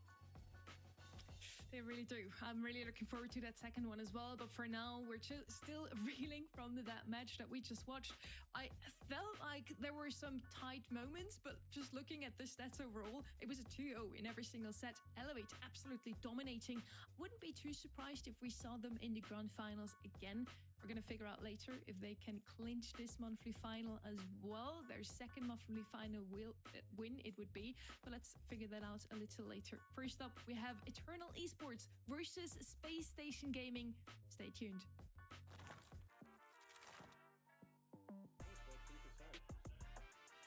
They really do. I'm really looking forward to that second one as well. But for now, we're still reeling from that match that we just watched. I felt like there were some tight moments, but just looking at the stats overall, it was a 2-0 in every single set. Elevate absolutely dominating. Wouldn't be too surprised if we saw them in the grand finals again. We're going to figure out later if they can clinch this monthly final as well. Their second monthly final win it would be, but let's figure that out a little later. First up, we have Eternal Esports versus Space Station Gaming. Stay tuned.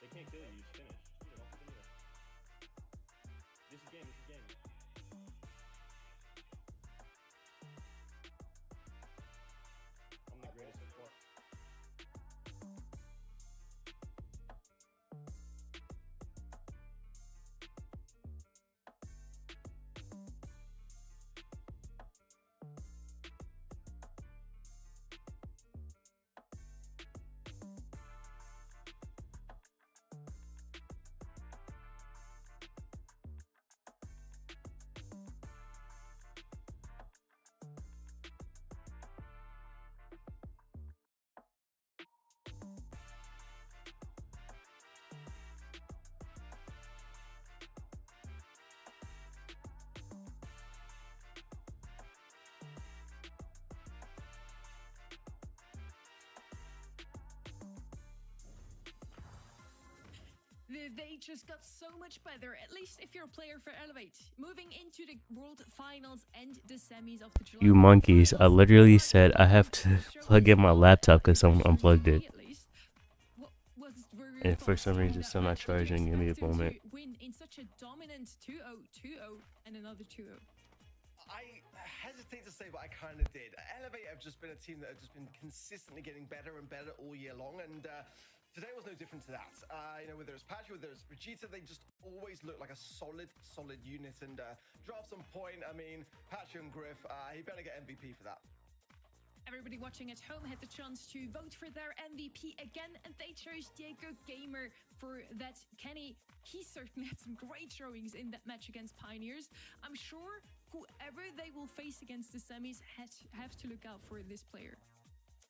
They can't kill you, you just finished. Yeah, don't fucking do that. This is game, this is game. I'm the greatest of fuck. They just got so much better, at least if you're a player for Elevate. Moving into the World Finals and the semis of the July You monkeys, I Finals. literally said I have to plug in my laptop because someone unplugged it. And for some reason, it's still not charging. Give me a moment. Win in such a dominant 2-0, 2-0, and another 2-0. I hesitate to say, but I kind of did. Elevate have just been a team that have just been consistently getting better and better all year long, and today was no different to that. Whether it's Patchy, whether it's Vegeta, they just always look like a solid unit. And drafts on point. I mean, Patchy and Griff, he better get MVP for that. Everybody watching at home had the chance to vote for their MVP again, and they chose Diego Gamer for that. Kenny, he certainly had some great showings in that match against Pioneers. I'm sure whoever they will face against the semis have to look out for this player.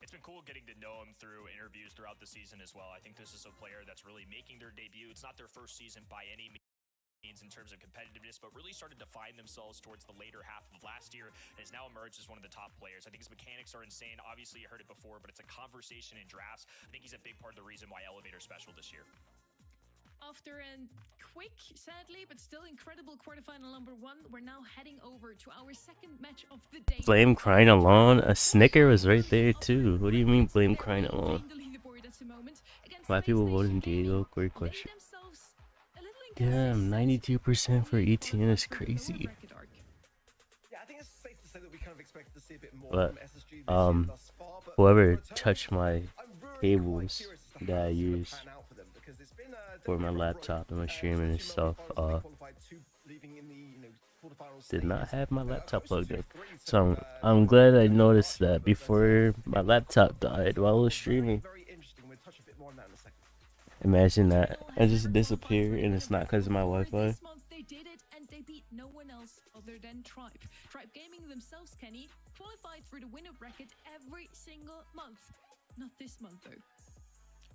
It's been cool getting to know him through interviews throughout the season as well. I think this is a player that's really making their debut. It's not their first season by any means in terms of competitiveness, but really started to find themselves towards the later half of last year and has now emerged as one of the top players. I think his mechanics are insane. Obviously, you heard it before, but it's a conversation in drafts. I think he's a big part of the reason why Elevator's special this year. After a quick, sadly, but still incredible quarterfinal number 1, we're now heading over to our second match of the day. Blame crying alone. A Snicker was right there too. What do you mean blame crying alone? Why people voting Diego? Great question. Damn, 92% for ETN is crazy. Yeah, I think it's safe to say that we kind of expected to see a bit more But from SSG this year thus far, but whoever for Eternal, touched my I'm really quite cables curious as to that how I it's gonna use pan out for them, because for my laptop and my streaming and stuff. Did not have my laptop plugged in, so I'm glad I noticed that before my laptop died while I was streaming. Imagine that I just disappear and it's not because of my Wi-Fi. This month they did it and they beat no one else other than Tribe. Tribe Gaming themselves, Kenny, qualified for the winner bracket every single month. Not this month though.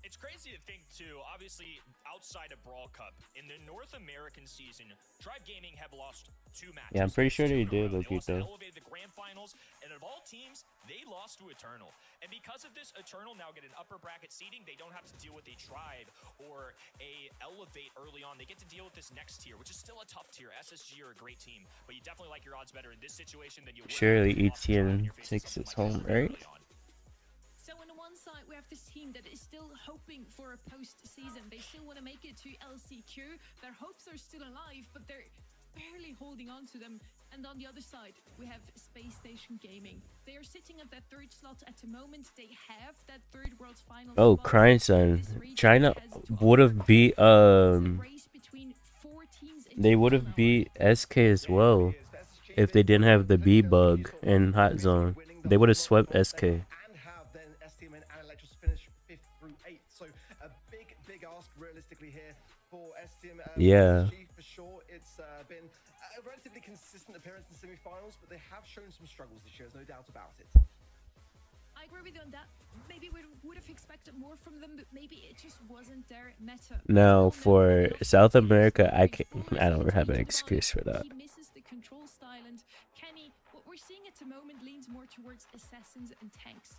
It's crazy to think too, obviously outside of Brawl Cup, in the North American season, Tribe Gaming have lost 2 matches. Yeah, I'm pretty sure they did, They Loki, lost to though. Elevated the grand finals, and of all teams, they lost to Eternal. And because of this, Eternal now get an upper bracket seeding. They don't have to deal with a Tribe or a Elevate early on. They get to deal with this next tier, which is still a tough tier. SSG are a great team, but you definitely like your odds better in this situation than you would Surely if you lost to Tribe and ETN you're facing takes someone its like home, Elevate right? early on. So on the one side, we have this team that is still hoping for a postseason. They still want to make it to LCQ. Their hopes are still alive, but they're barely holding on to them. And on the other side, we have Space Station Gaming. They are sitting at that 3rd slot at the moment. They have that 3rd World Finals. Oh, spot. Crying Sun. This region China has to would have beat It's a race between 4 teams in they would total have now. beat SK as well if they didn't have the B bug in Hot Zone. They would have swept SK. And have then STM and Electros finish 5th through 8th. So a big ask realistically here for STM and Yeah. SSG for sure. It's been a relatively consistent appearance in semi-finals, but they have shown some struggles this year. There's no doubt about it. I agree with you on that. Maybe we would have expected more from them, but maybe it just wasn't their meta. Now for South America, I don't have an excuse for that. He misses the control style, and Kenny, what we're seeing at the moment leans more towards assassins and tanks.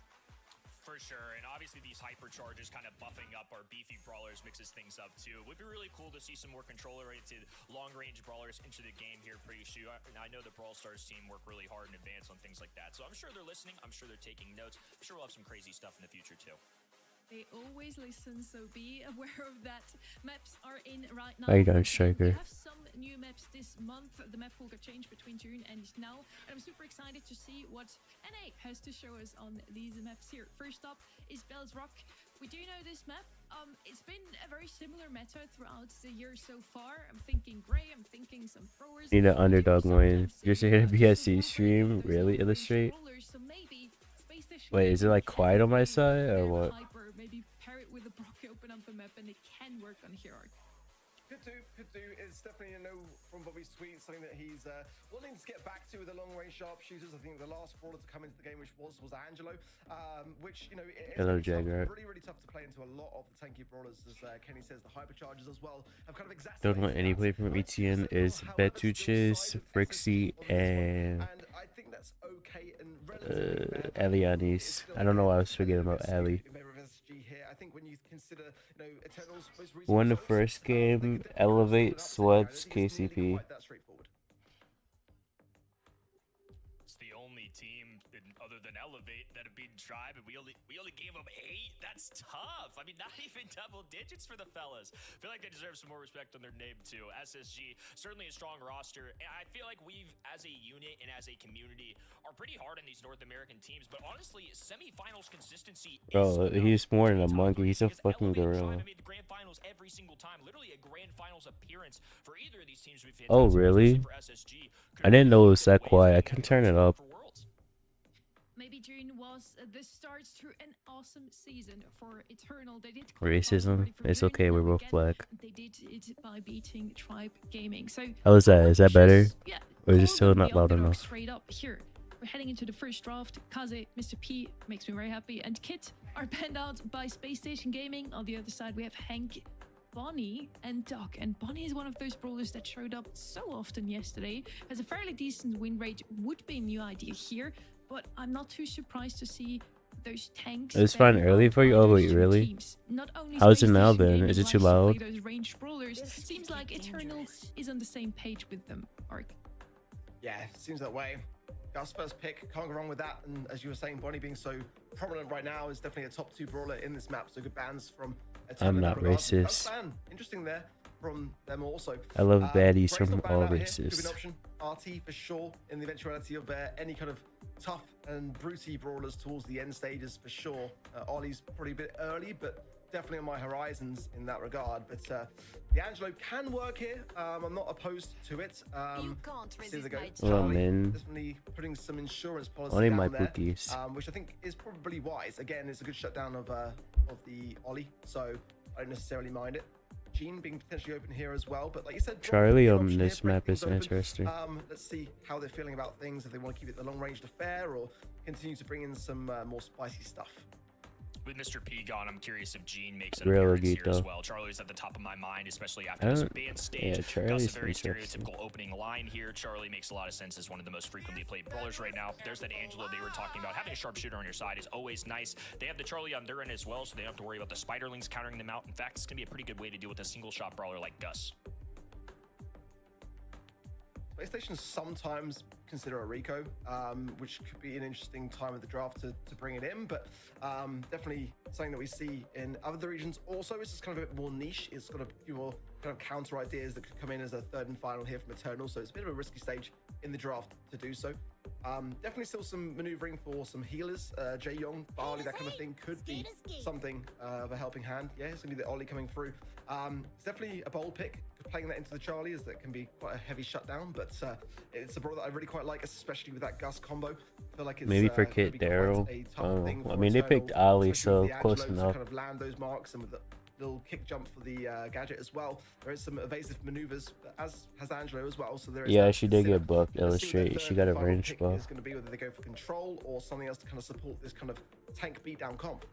For sure, and obviously these hypercharges kind of buffing up our beefy brawlers mixes things up too. It would be really cool to see some more controller-oriented, long-range brawlers into the game here pretty soon. I know the Brawl Stars team work really hard in advance on things like that, so I'm sure they're listening. I'm sure they're taking notes. I'm sure we'll have some crazy stuff in the future too. They always listen, so be aware of that. Maps are in right now. How you doing, We Striker? have some new maps this month. The map will get changed between June and now, and I'm super excited to see what NA has to show us on these maps here. First up is Bell's Rock. We do know this map. It's been a very similar meta throughout the year so far. I'm thinking Gray, I'm thinking some throwers. Need an underdog win. Sometimes You're see saying a brawlers, BSC so stream? those Really, long-range Illustrate? brawlers, so maybe Space Station Wait, is it like can quiet on my play side or their what? hyper, maybe pair it with a Brock, open up the map, and it can work on Hierarch. Could do. It's definitely a no from Bobby's tweet, something that he's wanting to get back to with the long-range sharpshooters. I think the last brawler to come into the game, which was Angelo, which, you know, it's Hello, really tough, Jagger. really tough to play into a lot of the tanky brawlers, as Kenny says. The hyperchargers as well have kind of exacerbated Don't know any that. play from ETN is Betuches, Frixie, and I think that's okay and relatively fair, but Elianis. it's still I don't know why I was a forgetting bit about risky Ali. in favor of SSG here. I think when you consider, you know, Eternal's most recent Won the results, first they game, could definitely Elevate, have stood up. I swept don't think it's nearly KCP. quite that straightforward. It's the only team other than Elevate that have beaten Tribe, and we only gave them 8. That's tough. I mean, not even double digits for the fellas. I feel like they deserve some more respect on their name too. SSG, certainly a strong roster, and I feel like we've, as a unit and as a community, are pretty hard on these North American teams. But honestly, semifinals consistency. Bro, he's more than a monkey. He's a fucking gorilla. Made the grand finals every single time. Literally a grand finals appearance for either of these teams. We've had Oh, really? for SSG. I didn't know it was that quiet. I can turn it up. For Worlds. Maybe June was the start to an awesome season for Eternal. They did Racism? qualify for It's winning okay, we're now both again. black. They did it by beating Tribe Gaming. So How is that? Is that better? Yeah, Or is it call still them not the loud underdog enough? Straight up here. We're heading into the first draft. Kaze, Mr. P makes me very happy, and Kit are penned out by Space Station Gaming. On the other side, we have Hank, Bonnie, and Doc. And Bonnie is one of those brawlers that showed up so often yesterday. Has a fairly decent win rate. Would be a new idea here, but I'm not too surprised to see those tanks. It's fine being early out for you? by Oh, those wait, two really? teams. Not only How is Space it now Station then? Gaming Is it likes too to play loud? Those ranged brawlers. Seems like Eternal is on the same page with them. Ark. Yeah, it seems that way. Gus first pick, can't go wrong with that. And as you were saying, Bonnie being so prominent right now is definitely a top 2 brawler in this map. So good bans from Eternal I'm in that not regard. racist. Dust ban, interesting there from them also. I love baddies Grace from not banned all out here. Could be an races. option. RT for sure in the eventuality of any kind of tough and brutey brawlers towards the end stages for sure. Ollie's probably a bit early, but definitely on my horizons in that regard. But D'Angelo can work here. I'm not opposed to it. You can't See the resist go. my Well, Charlie man. definitely putting some insurance policy Only down my there, bookies. which I think is probably wise. Again, it's a good shutdown of the Ollie, so I don't necessarily mind it. Gene being potentially open here as well, but like you said, Charlie an on option this here, break map things is open. interesting. Let's see how they're feeling about things, if they want to keep it the long range affair or continue to bring in some more spicy stuff. With Mr. P gone, I'm curious if Gene makes an Real appearance here as Gito. well. Charlie's at the top of my mind, especially I after his don't- advanced stage. yeah, Gus, Charlie's a very interesting. stereotypical opening line here. Charlie makes a lot of sense as one of the most frequently played brawlers right now. There's that Angelo they were talking about. Having a sharpshooter on your side is always nice. They have the Charlie on their end as well, so they don't have to worry about the Spiderlings countering them out. In fact, it's going to be a pretty good way to deal with a single shot brawler like Gus. PlayStation sometimes consider a Rico, which could be an interesting time of the draft to bring it in, but definitely something that we see in other regions. Also, it's just kind of a bit more niche. It's got a few more kind of counter ideas that could come in as a third and final here from Eternal, so it's a bit of a risky stage in the draft to do so. Definitely still some maneuvering for some healers. Jae-Young, Barley, that kind of thing could be something of a helping hand. Yeah, it's going to be the Ollie coming through. It's definitely a bold pick. Playing that into the Charlie is that can be quite a heavy shutdown, but it's a brawl that I really quite like, especially with that Gus combo. I feel like it's Maybe for gonna Kit be quite Daryl. a tough Oh, thing I for mean, they Eternal, picked Ali, especially with so the close Angelo to enough. kind of land those marks, and with the little kick jump for the gadget as well. There is some evasive maneuvers, as has Angelo as well. So there is Yeah, that she did consider. get buffed. Let's see what their Illustrate. She third got a and final range pick buff. is going to be whether they go for control or something else to kind of support this kind of tank beatdown comp.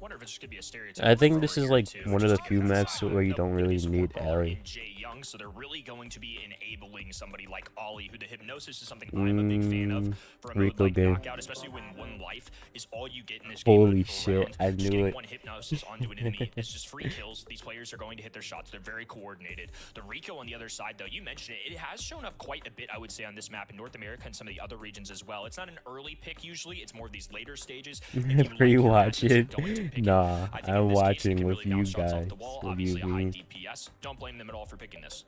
Wonder if it's just gonna be a stereotype. I think this is like one of the few maps where you don't really need Ali. Jae-Young, so they're really going to be enabling somebody like Ollie, who the hypnosis is something I'm a big fan of for a mode Rico like game. knockout, especially when one life is all you get in this game. Holy per shit, round. I Just knew getting it. one hypnosis onto an enemy is just free kills. These players are going to hit their shots. They're very coordinated. The Rico on the other side, though, you mentioned it. It has shown up quite a bit, I would say, on this map in North America and some of the other regions as well. It's not an early pick usually. It's more of these later stages. If you like Pre your watch matches, you're it. going to pick it. Nah, I think in I'm this case, it watching can with really you bounce shots off guys. the wall. What do Obviously, you a high mean? DPS. Don't blame them at all for picking this.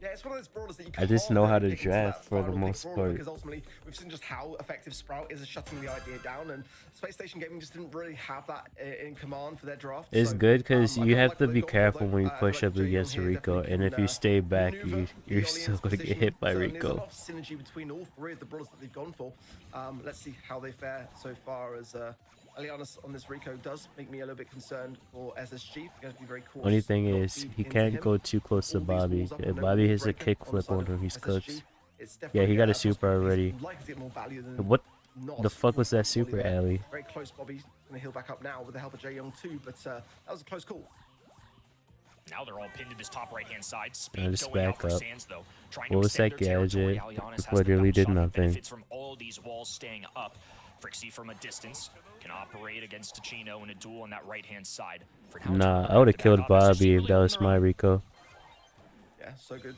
Yeah, it's one of those brawlers that you I just can't know how really to pick into that draft for the final pick most brawler, part. because ultimately we've seen just how effective Sprout is at shutting the idea down, and Space Station Gaming just didn't really have that in command for their draft. It's So, good because I you don't have like to what be they've gone for, careful though. when you I feel push like up Jae-Young against here Rico, definitely and if can, you stay back, maneuver you're the Ollie still into gonna get position. hit by Certainly there's a Rico. lot of synergy between all three of the brawlers that they've gone for. Let's see how they fare so far, as Alianas on this Rico does make me a little bit concerned for SSG. They're going to be very cautious. Only thing not is, feed he into can't him. go too close to All these Bobby. walls up If and no Bobby hits a breaker on the kickflip side on of him, he's SSG. cooked. It's Yeah, definitely he got a a super possibility. already. He'd like to get more value than What not. the fuck was that Bobby super, there. Ali? Very close. Bobby's going to heal back up now with the help of Jae-Young too, but that was a close call. Now they're all pinned to this top right-hand side. Now Speed just going out back for up. Sands, though. Trying What to was extend that their territory. gadget? Alianas It has the literally bounce did shot that nothing. benefits from all these walls staying up. Frixie from a distance can operate against Tachino in a duel on that right-hand side. For now, Nah, Eternal I would have back to killed back off. SSG Bobby if really that was holding my their own. Rico. Yeah, so good.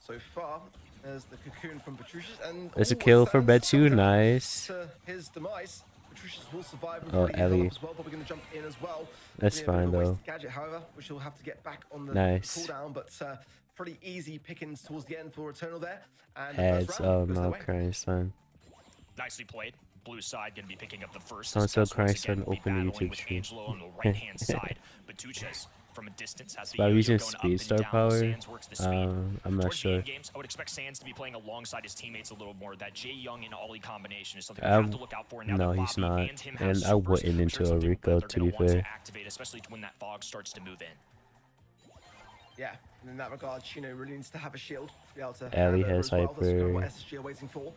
So far, there's the cocoon from Petrucius, and There's a all kill the for Sands Betu, comes out nice. to his demise. Petrucius will survive and Oh, probably heal Ellie. up as well. Probably going to jump in as well. That's Be a bit of a fine, though. wasted Gadget, however, which he'll have to get back on the Nice. cooldown, but pretty easy pickings towards the end for Eternal there. And the Ads. first Oh round goes their no, way. crying son. Nicely played. Blue side going to be picking up the first. Someone as said Gus once Christ again said will be open the battling YouTube with stream. Angelo on the right-hand side. Batuches from a distance has the Bobby yo-yo using going up speed and star down. power. Sands works the speed. I'm not Towards the end sure. games, I would expect Sands to be playing alongside his teammates a little more. That Jae-Young and Ollie combination is something we have to look out for now. No, that he's Bobby not. and him have And I supers, wouldn't I'm into sure it's a something Rico, that to they're be gonna want fair. to activate, especially when that fog starts to move in. Yeah, and in that regard, Chino really needs to have a shield to be able to Ali hand over has as well. That's kind of what hyper. SSG are waiting for.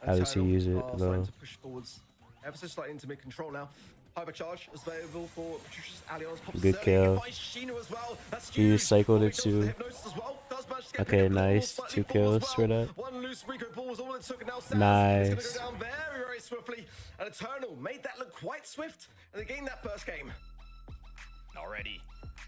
How does he Eternal use it, are starting though? to push forwards ever so slightly into mid-control now. Hypercharge is available for Petrucius. Alianas pops Good early, kill. finds Chino as well. That's He huge. cycled Bobby it goes for the too. hypnosis as well. Does manage to get Okay, picked up, but nice. slightly 2 full as kills for well. that. One loose Rico ball was all it took, and now Sands Nice. is going to go down very, very swiftly. And Eternal made that look quite swift, and they gained that first game. Already.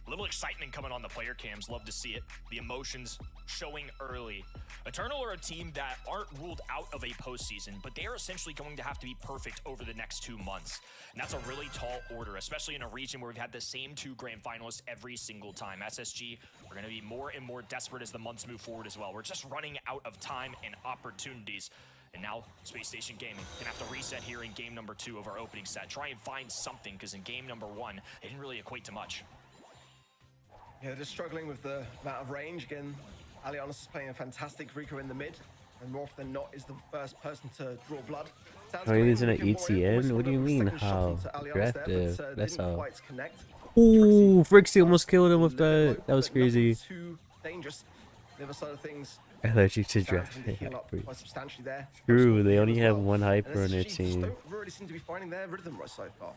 A little excitement coming on the player cams. Love to see it. The emotions showing early. Eternal are a team that aren't ruled out of a postseason, but they are essentially going to have to be perfect over the next 2 months. And that's a really tall order, especially in a region where we've had the same 2 grand finalists every single time. SSG are going to be more and more desperate as the months move forward as well. We're just running out of time and opportunities. And now, Space Station Gaming gonna have to reset here in game number 2 of our opening set. Try and find something, because in game number 1, it didn't really equate to much. Yeah, they're just struggling with the amount of range. Again, Alianos is playing a fantastic Rico in the mid, and more often than not is the first person to draw blood. Sounds Oh, he great was in for an Rico Warrior, ETN? What do you almost mean, second shot how? onto Alianos Aggressive. there, but, That's didn't how. quite connect. Ooh, Frixie almost killed him with A little that. low, That was but nothing crazy. Too dangerous. The other side of things, Allergic to Sounds draft having to heal up hyper. quite substantially there. True, they As only have well. one hyper And on their SSG just team. don't really seem to be finding their rhythm right so far.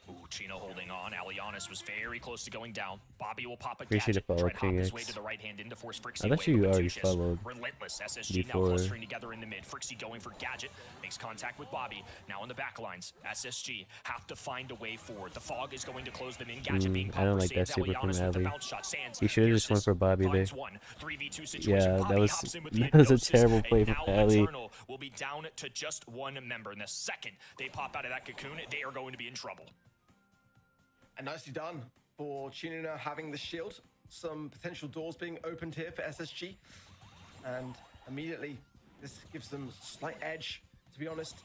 Ooh, Chino holding on. Alianos was very close to going down. Bobby will pop a Appreciate gadget, the follow, try and hop his King way X. to the right hand into force Frixie I thought away, you but already Tuchis, followed relentless. SSG now before. clustering together in the mid. Frixie going for gadget, makes contact with Bobby. Now in the back lines, SSG have to find a way forward. The fog is going to close them in. Gadget being I don't popped, like that saves super from Alianos with the Ali. bounce shot. Sands He should have just went pierces, for Bobby there. finds one. 3v2 situation. Yeah, that Bobby was hops in with the that was a hypnosis, terrible play and from now Ali. Eternal will be down to just one member. And the second they pop out of that cocoon, they are going to be in trouble. And nicely done for Chino now having the shield. Some potential doors being opened here for SSG. And immediately, this gives them slight edge, to be honest.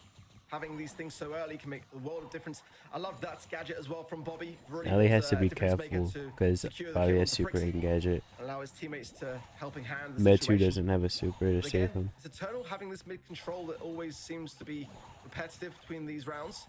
Having these things so early can make a world of difference. I love that gadget as well from Bobby. Really Ali was has to a be difference maker careful to because secure the Bobby kill has onto super Frixie in gadget. and allow his teammates to helping hand the Metu situation. doesn't have a super to But save again, him. it's Eternal having this mid control that always seems to be repetitive between these rounds.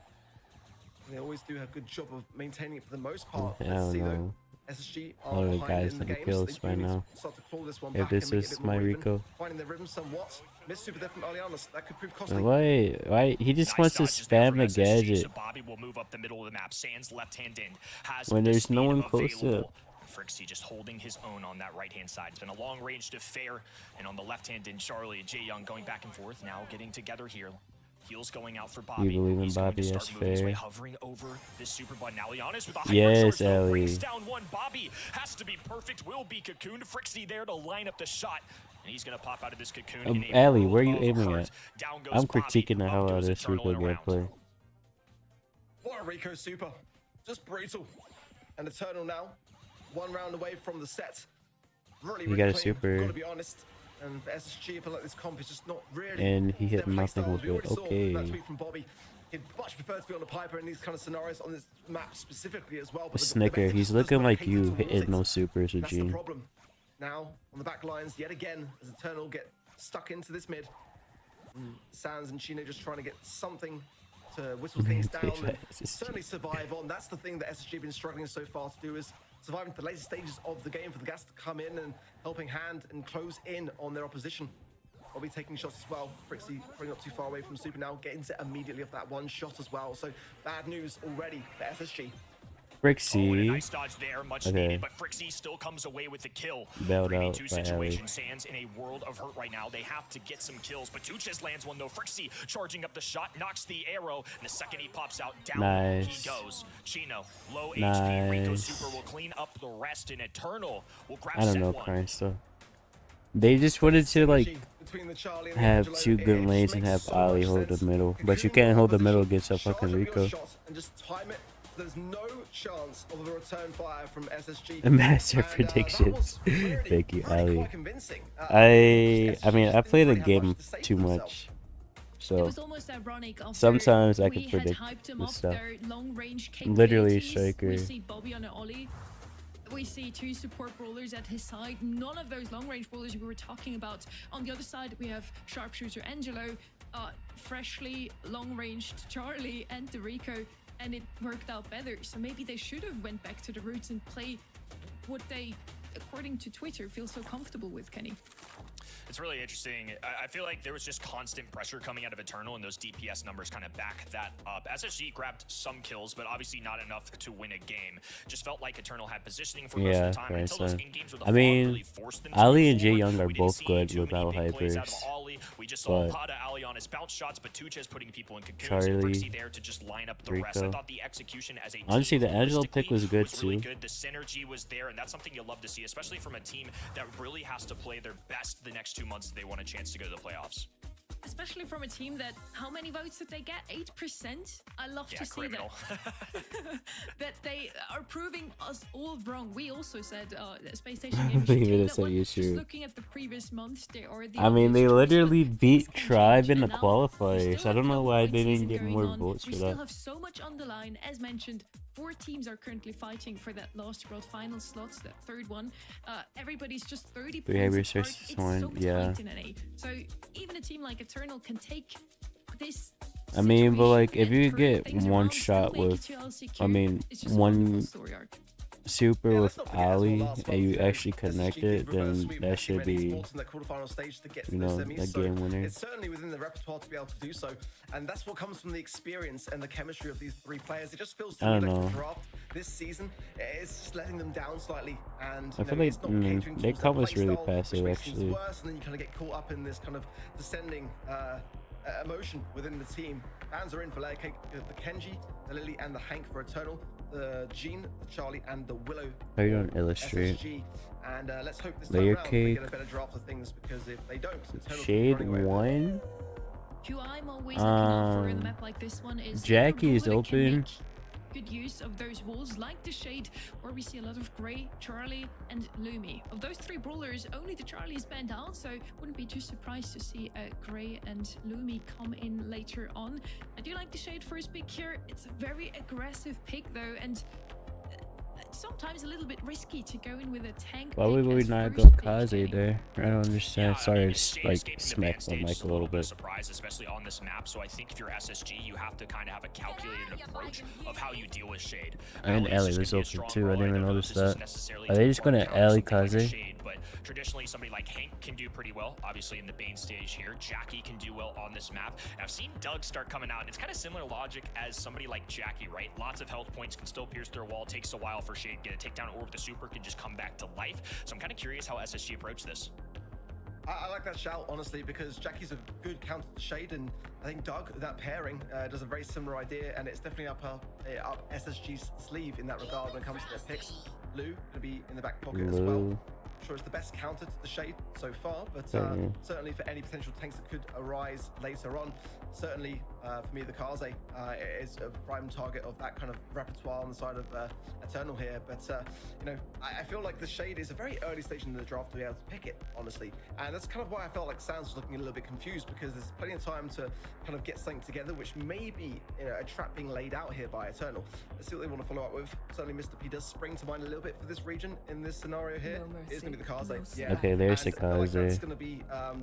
And they always do a good job of maintaining it for the most part. I Let's don't see though. know. SSG A are lot of behind guys in the have game, kills so they by do need to now. start to claw this one If back this and make it a is bit my more even. Rico. Finding their rhythm somewhat. Missed super there from Alianos. That could prove costly. Why? He just Nice wants to dodges there spam from the SSG, gadget. So Bobby will move up the middle of the map. Sands left hand in has When the there's no speed one close available. up. Frixie just holding his own on that right hand side. It's been a long range to Fair, and on the left hand in Charlie and Jay Young going back and forth. Now getting together here. Heels going out for Bobby. believe in He's going Bobby, to that's start moving his way, fair. hovering over this super button. Alianos with a hyper Yes, charge, though, Ali. brings down one. Bobby has to be perfect. Will be cocooned. Frixie there to line up the shot. And he's going to pop out of this cocoon. in a Ali, world where are you of aiming hurt. at? Down goes I'm Bobby, critiquing the up hell out of goes this Eternal Rico in a round. gameplay. What a Rico super. Just brutal. And Eternal now. One round away from the set. Really, He really got a clean, super. gotta be honest. And for SSG, I feel like this comp is just not really And he hit their play nothing styles. with We it. already saw Okay. that tweet from Bobby. He'd much prefer to be on the Piper in these kind of scenarios on this map specifically as well. But the Snicker, message he's just looking like catered you towards hitting it. no supers with That's the Gene. problem. Now, on the back lines, yet again, as Eternal get stuck into this mid. Sands and Chino just trying to get something to whistle things down and certainly survive on. That's the thing that SSG have been struggling so far to do, is surviving to the later stages of the game for the gas to come in and helping hand and close in on their opposition. Bobby taking shots as well. Frixie bringing up too far away from Super now, getting set immediately off that one shot as well. So bad news already for SSG. Oh, and a Frixie. nice dodge there, much Okay. needed, but Frixie still comes away with the kill. Bailed 3v2 out by situation. Ali. Sands in a world of hurt right now. They have to get some kills, but Tuches lands one though. Frixie charging up the shot, knocks the arrow, and the second he pops out, down Nice. he goes. Chino, low HP, Rico Nice. Super will clean up the rest, and Eternal will grab I don't set know, one. Christ though. They just wanted to like Between the Charlie and the have Angelo, two it good just lanes and makes have so Ali much hold the sense. middle, but you Cocoon can't hold the opposition, middle against a charge fucking up your Rico. shot and just time it. There's no chance of a return fire from SSG. The master And, that predictions. was really, Thank you, really Ali. quite convincing. I SSG mean, I just play the didn't really have game much to say too for themselves. much, It so was almost ironic after sometimes I we can had predict hyped them this up, stuff. their long-range Literally, capabilities. Striker. We see Bobby on an ollie. We see two support brawlers at his side. None of those long-range brawlers we were talking about. On the other side, we have sharpshooter Angelo, freshly long-ranged Charlie, and the Rico, and it worked out better. So maybe they should have went back to the roots and play what they, according to Twitter, feel so comfortable with, Kenny. It's really interesting. I feel like there was just constant pressure coming out of Eternal, and those DPS numbers kind of back that up. SSG grabbed some kills, but obviously not enough to win a game. Just felt like Eternal had positioning for most Yeah, of the time right, until those so- in-games with the I fog mean, really forced them to Ali move and Jay forward. Young are We didn't both see good too many without big plays out of hypers, Ollie. We just saw a but lot of Ali on his bounce shots, but Tuches putting people in cocoons and Charlie, Frixie there to just line up the rest. I Rico. thought the execution as a Honestly, team the Angelo pick holistically was good really too. good. The synergy was there, and that's something you love to see, especially from a team that really has to play their best the next 2 months if they want a chance to go to the playoffs. especially from a team that, how many votes did they get? 8%? I love Yeah, to see criminal. that they are proving us all wrong. We also said that Space Station Gaming should Believe it, take it's that a one. YouTube. Just looking at the previous months, they are the I mean, obvious they choice, literally but beat this can Tribe change, in the and now we qualifiers. still I don't have know the why point they didn't season get going more on. votes We for still that. have so much on the line. As mentioned, 4 teams are currently fighting for that last World Final slots, that third one. Everybody's just 30 Three points Hybrids apart. versus It's one, so yeah. tight in NA. So even a team like Eternal can take this. I mean, but like, if situation you and turn get things one around, still shot make it with, to LCQ. I mean, It's just a wonderful one story arc. super Yeah, with let's not forget as well, Ali, last and month, you you know, actually SSG connect did it, reverse then sweep that should Team be, Esports in the quarterfinal stage to get to you the know, semis. a So game winner. it's certainly within the repertoire to be able to do so, and that's what comes from the experience and the chemistry of these 3 players. It just feels to I me don't like know. the draft this season is just letting them down slightly, and I feel like, it's not catering their towards their combo's play really style, passive, which makes things actually. worse, and then you kind of get caught up in this kind of descending emotion within the team. Bans are in for the Kenji, the Lily, and the Hank for Eternal, the Jean, the Charlie, and the Willow. How you doing, for Illustrate? SSG. And let's hope this Layer time around they Cake. get a better draft of things, because if they don't, Eternal Shade running away with it. 1? Who I'm always looking out for in a Um, map like this one is Jackie is Liverpool that can open. make good use of those walls, like the Shade, where we see a lot of Grey, Charlie, and Lumi. Of those 3 brawlers, only the Charlie is banned out, so wouldn't be too surprised to see Grey and Lumi come in later on. I do like the Shade first pick here. It's a very aggressive pick though, and sometimes a little bit risky to go in with a tank. Why would pick we as not first go pick Kaze getting- there? I don't understand. Yeah, Sorry, I mean, just Shade like escaping the smacked ban the mic stage a little bit. Surprise, especially on this map. So I think if you're SSG, you have to kind of have a calculated approach of how you deal with Shade. And Ellie's Ellie just was gonna be a open strong too, I brawler. didn't even don't know notice if this is that. necessarily Are they too just far gonna down Ellie something like a Kaze? Shade, but traditionally somebody like Hank can do pretty well, obviously in the Bane stage here. Jackie can do well on this map. And I've seen Doug start coming out, and it's kind of similar logic as somebody like Jackie, right? Lots of health points, can still pierce through a wall, takes a while for Shade to get a takedown, or with the super can just come back to life. So I'm kind of curious how SSG approach this. I like that shout, honestly, because Jackie's a good counter to Shade, and I think Doug, that pairing, does a very similar idea, and it's definitely up SSG's sleeve in that regard when it comes to their picks. Lou going to be in the back pocket as well. Lou. I'm sure it's the best counter to the Shade so far, but Mhm. certainly for any potential tanks that could arise later on, certainly for me, the Kaze is a prime target of that kind of repertoire on the side of Eternal here. But you know, I feel like the Shade is a very early stage in the draft to be able to pick it, honestly, and that's kind of why I felt like Sans was looking a little bit confused, because there's plenty of time to kind of get something together, which may be, you know, a trap being laid out here by Eternal. Let's see what they want to follow up with. Certainly, Mr. P does spring to mind a little bit for this region in this scenario here. It's going to be the Kaze. Yeah. Okay, there's the And I feel like that's Kaze. gonna be,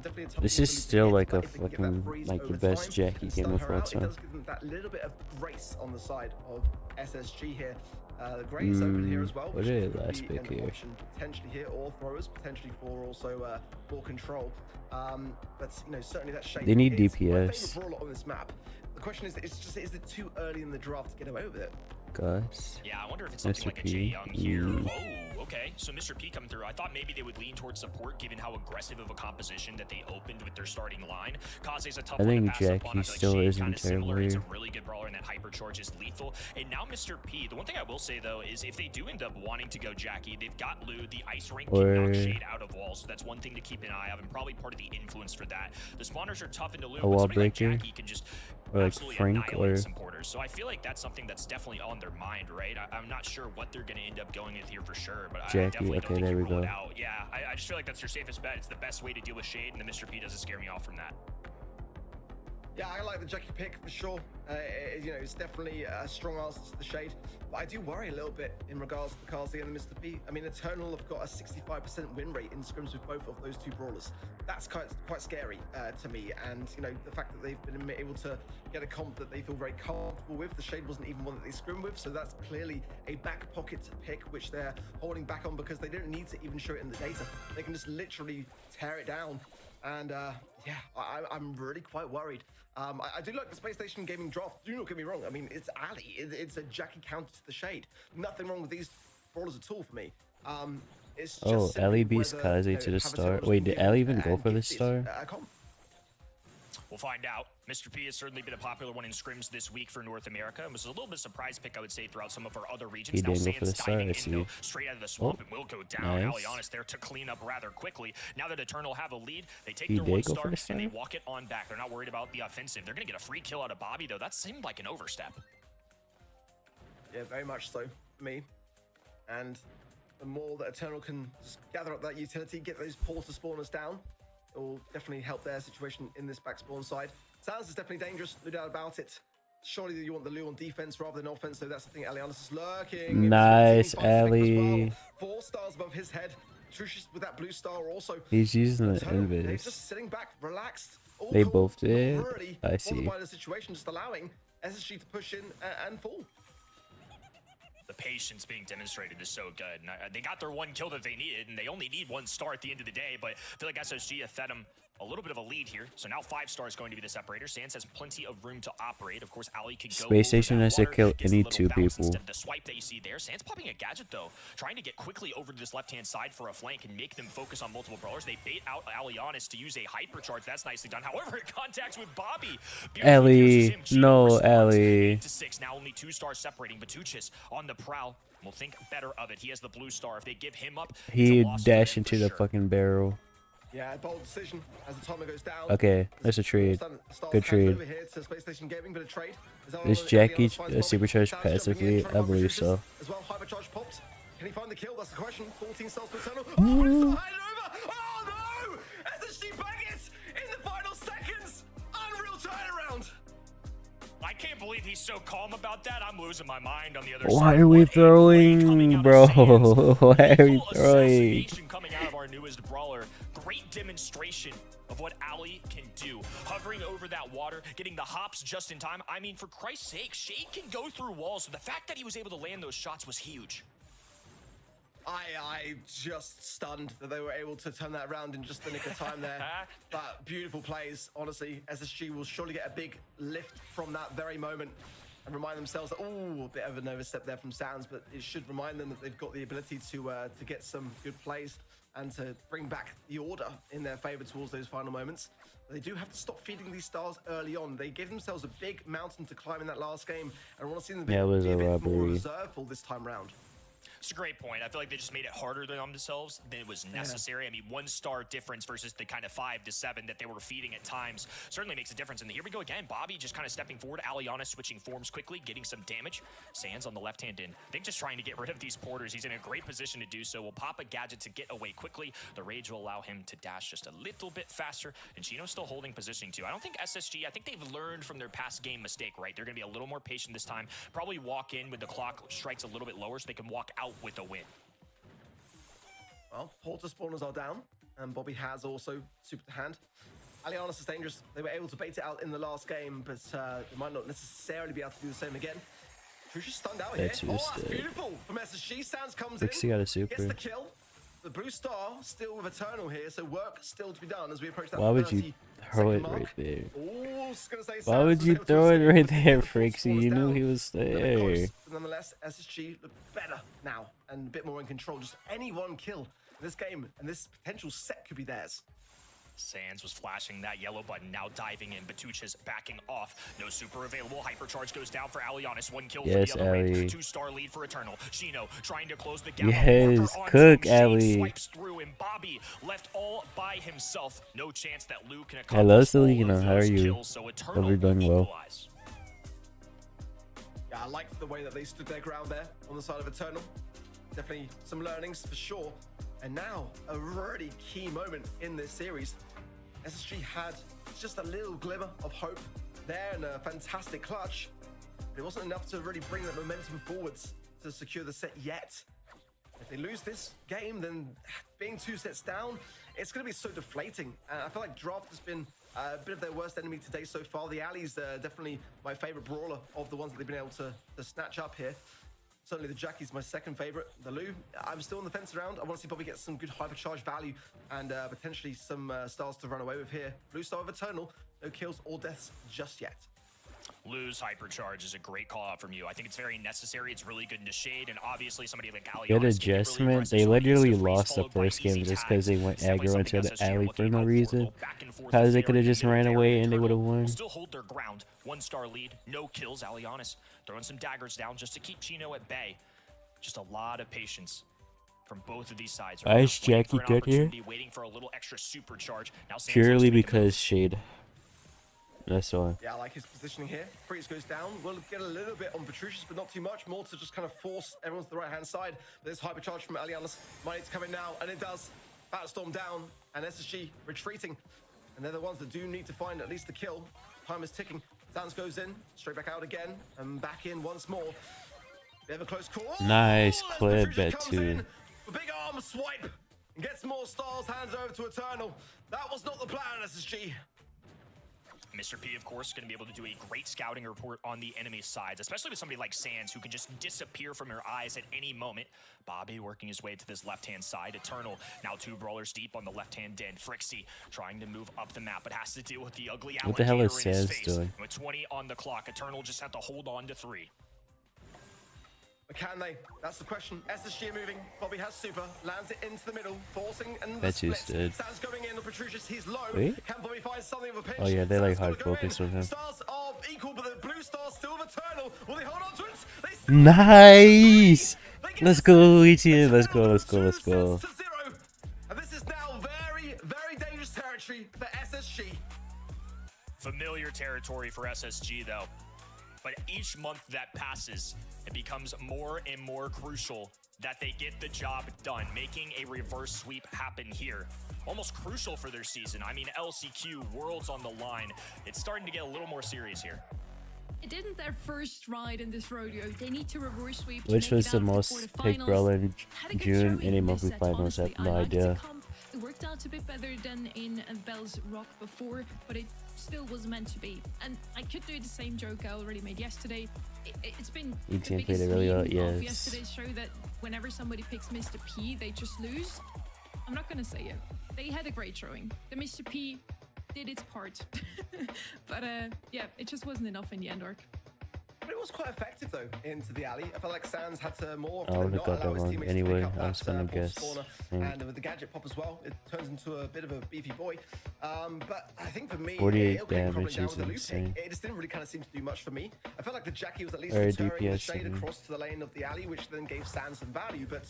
definitely a tough This one is for them to still hit, like but a if they can get that fucking, freeze like the over best time Jackie and game stun of her all out, it time. does give them that little bit of grace on the side of SSG here. The Grey is open here as well, what which did could last be pick an here? option potentially here, or throwers potentially for also ball control. But you know, certainly that Shade. They need is my DPS. favorite brawler on this map. The question is it too early in the draft to get away with it? Gus. Yeah, I wonder if it's something Mr. like a P. Jay Young here. Mm. Oh, okay. So Mr. P coming through. I thought maybe they would lean towards support, given how aggressive of a composition that they opened with their starting line. Kaze's a tough I one think to pass up on. Jackie I feel like still Shade isn't kinda similar. He's a terrible. really good brawler, and that hypercharge is lethal. And now Mr. P. The one thing I will say though is if they do end up wanting to go Jackie, they've got Lou. The ice ring can knock Or- Shade out of walls, so that's one thing to keep an eye of, and probably part of the influence for that. The spawners are tough into Lou, A but wall somebody like breaker? Jackie can just Or like absolutely Frank, annihilate or some porters. So I feel like that's something that's definitely on their mind, right? I'm not sure what they're going to end up going with here for sure, but I Jackie, definitely okay, don't think there you we rule it go. out. Yeah, I just feel like that's your safest bet. It's the best way to deal with Shade, and the Mr. P doesn't scare me off from that. Yeah, I like the Jackie pick for sure. You know, it's definitely a strong answer to the Shade, but I do worry a little bit in regards to the Kaze and the Mr. P. I mean, Eternal have got a 65% win rate in scrims with both of those two brawlers. That's quite scary to me, and you know, the fact that they've been able to get a comp that they feel very comfortable with. The Shade wasn't even one that they scrim with, so that's clearly a back pocket pick which they're holding back on, because they don't need to even show it in the data. They can just literally tear it down. And yeah, I'm really quite worried. I do like the Space Station Gaming draft. Do not get me wrong. I mean, it's Ali. It's a Jackie counter to the Shade. Nothing wrong with these brawlers at all for me. It's just Oh, simply Ellie beats whether, Kaze you know, to the have star. Eternals Wait, can did give Ellie even go and for the gift it star? a comp. We'll find out. Mr. P has certainly been a popular one in scrims this week for North America, and was a little bit surprise pick, I would say, throughout some of our other regions. He Now didn't go for Sands the star, diving I in, see. though, straight out of the swamp, and will go down. nice. Alianis there to clean up rather quickly. Now that Eternal have a lead, they take He their did one go for star, the and they star? walk it on back. They're not worried about the offensive. They're going to get a free kill out of Bobby, though. That seemed like an overstep. Yeah, very much so for me. And the more that Eternal can just gather up that utility, get those porter spawners down, it will definitely help their situation in this back spawn side. Sounds is definitely dangerous, no doubt about it. Surely you want the Lou on defense rather than offense, so that's the thing. Alianis is lurking. Nice, He finds Nick as well. Ali. 4 stars above his head. Trucius with that blue star also. He's using the Eternal, yeah, he's invis. just sitting back, relaxed. All They cool, both did? not really I bothered see. by the situation, just allowing SSG to push in and fall. The patience being demonstrated is so good. And they got their one kill that they needed, and they only need 1 star at the end of the day, but I feel like SSG have fed them a little bit of a lead here. So now 5 stars going to be the separator. Sands has plenty of room to operate. Of course, Ali could go Space Station over that has to water, kill gets a any little 2 bounce people. instead of the swipe that you see there. Sands popping a gadget, though, trying to get quickly over to this left-hand side for a flank and make them focus on multiple brawlers. They bait out Alianis to use a hypercharge. That's nicely done. However, it contacts with Bobby. Ellie, Pierces him. no, Chino responds. Ellie. 8-6. Now only 2 stars separating. Batuchis on the prowl. Will think better of it. He has the blue star. If they give him up, it's a He'd loss to dash them into for the sure. fucking barrel. Yeah, bold decision as the timer goes down. Okay, that's a trade. Good trade. Over here to Space Station Gaming, but a trade. Is Jackie supercharged passively? I believe so. As well, hypercharge popped. Can he find the kill? That's the question. 14 stars for Eternal. Oh, it's still hiding over. Oh no! SSG Baggett in the final seconds. Unreal turnaround. I can't believe he's so calm about that. I'm losing my mind on the other Why side. are we What a play coming throwing, out of bro? Sands. Why are we Full throwing? assassination coming out of our newest brawler. Great demonstration of what Ali can do. Hovering over that water, getting the hops just in time. I mean, for Christ's sake, Shade can go through walls. So the fact that he was able to land those shots was huge. I just stunned that they were able to turn that around in just the nick of time there. But beautiful plays, honestly. SSG will surely get a big lift from that very moment and remind themselves that, oh, a bit of an overstep there from Sounds, but it should remind them that they've got the ability to get some good plays and to bring back the order in their favor towards those final moments. They do have to stop feeding these stars early on. They gave themselves a big mountain to climb in that last game, and I want to see them Yeah, it was be a a bit more robbery. reserveful this time round. It's a great point. I feel like they just made it harder on themselves than it was necessary. I mean, 1 star difference versus the kind of 5 to 7 that they were feeding at times certainly makes a difference. And here we go again. Bobby just kind of stepping forward. Alianis switching forms quickly, getting some damage. Sands on the left-hand in. I think just trying to get rid of these porters. He's in a great position to do so. Will pop a gadget to get away quickly. The rage will allow him to dash just a little bit faster. And Chino's still holding positioning too. I don't think SSG, I think they've learned from their past game mistake, right? They're going to be a little more patient this time. Probably walk in when the clock strikes a little bit lower so they can walk out with a win. Well, porter spawners are down, and Bobby has also super to hand. Alianis is dangerous. They were able to bait it out in the last game, but they might not necessarily be able to do the same again. Trucius stunned out here. That's Oh, that's just, beautiful from SSG. Sounds comes Looks in, got a gets super. the kill. The blue star still with Eternal here, so work still to be done as we approach that Why would you 30 throw it second mark. right there? Oh, just gonna say Why Sounds would was you able to throw it escape right with the there, full Frixie? spawners You knew down. he was But of there. course, nonetheless, SSG look better now and a bit more in control. Just any one kill in this game, and this potential set could be theirs. Sands was flashing that yellow button, now diving in. Batuchis backing off. No super available. Hypercharge goes down for Alianis. 1 kill Yes, for the other Ali. range. 2-star lead for Eternal. Chino trying to close the gap. Yes, Walker on cook, team. Shade Ali. swipes through, and Bobby left all by himself. No chance that Lou can Hello, accomplish all Selena. of How are those you? kills, so Eternal Hope you're doing well. equalize. Yeah, I liked the way that they stood their ground there on the side of Eternal. Definitely some learnings for sure. And now, a really key moment in this series. SSG had just a little glimmer of hope there and a fantastic clutch. But it wasn't enough to really bring that momentum forwards to secure the set yet. If they lose this game, then being 2 sets down, it's going to be so deflating. And I feel like Draft has been a bit of their worst enemy today so far. The Ali's definitely my favorite brawler of the ones that they've been able to snatch up here. Certainly the Jackie's my second favorite. The Lou, I'm still on the fence around. I want to see Bobby get some good hypercharge value and potentially some stars to run away with here. Blue star of Eternal, no kills or deaths just yet. lose Hypercharge is a great call out from you. I think it's very necessary. It's really good into Shade, and obviously somebody like Ali. Good adjustment. They literally lost the first game just because they went aggro into the alley for no reason. Because they could have just ran away and they would have won. Still hold their ground. 1-star lead, no kills. Alianis throwing some daggers down just to keep Chino at bay. Just a lot of patience from both of these sides. Why is Jackie good here? Waiting for a little extra supercharge. Now Purely because Shade. That's why. Yeah, I like his positioning here. Freeze goes down. We'll get a little bit on Petrucius, but not too much. More to just kind of force everyone to the right-hand side. There's Hypercharge from Alianis. Might need to come in now, and it does. Batstorm down, and SSG retreating. And they're the ones that do need to find at least the kill. Time is ticking. Sans goes in, straight back out again, and back in once more. They have a close call. Nice as clip, Petrucius bet comes too. in, a big arm swipe, and gets more stars, hands over to Eternal. That was not the plan, SSG. Mr. P, of course, going to be able to do a great scouting report on the enemy sides, especially with somebody like Sans, who can just disappear from your eyes at any moment. Bobby working his way to this left-hand side. Eternal now 2 brawlers deep on the left-hand den. Frixie trying to move up the map, but has to deal with the ugly What the hell is alligator in his Sans face. doing? With 20 on the clock, Eternal just have to hold on to 3. But can they? That's the question. SSG are moving. Bobby has super. Lands it into the middle. Forcing and the Bet you split. did. Sans going in. Petrucius, he's low. Wait? Can Bobby find something of a pinch? Oh yeah, they like Sans hard gotta go focus in. on him. Stars are equal, but the blue star still Eternal. Will they hold on to it? They still Nice! They get Let's the go, steal. ETN. Let's go, Eternal let's go, let's 2 go. sets to 0. And this is now very, very dangerous territory for SSG. Familiar territory for SSG, though. But each month that passes, it becomes more and more crucial that they get the job done, making a reverse sweep happen here. Almost crucial for their season. I mean, LCQ, Worlds on the line. It's starting to get a little more serious here. It didn't their first ride in this rodeo. They need to reverse sweep. Which was the most picked brawler in June in a monthly finals? I have no idea. It worked out a bit better than in Bell's Rock before, but it still was meant to be. And I could do the same joke I already made yesterday. It's been the ETN played biggest it really well, meme of yes. yesterday's show that whenever somebody picks Mr. P, they just lose. I'm not gonna say it. They had a great showing. The Mr. P did its part. But yeah, it just wasn't enough in the end arc. But it was quite effective though into the alley. I felt like Sans had to more I often than would've not got that allow his wrong teammates anyway. to pick up I was that gonna portal guess. spawner. Mm. And with the gadget pop as well, it turns into a bit of a beefy boy. But I think for me, 48 it'll be probably damage down is with the loop insane. pick. It just didn't really kind of seem to do much for me. I felt like the Jackie was at least Or deterring the DPS, shade mhm. across to the lane of the alley, which then gave Sans some value. But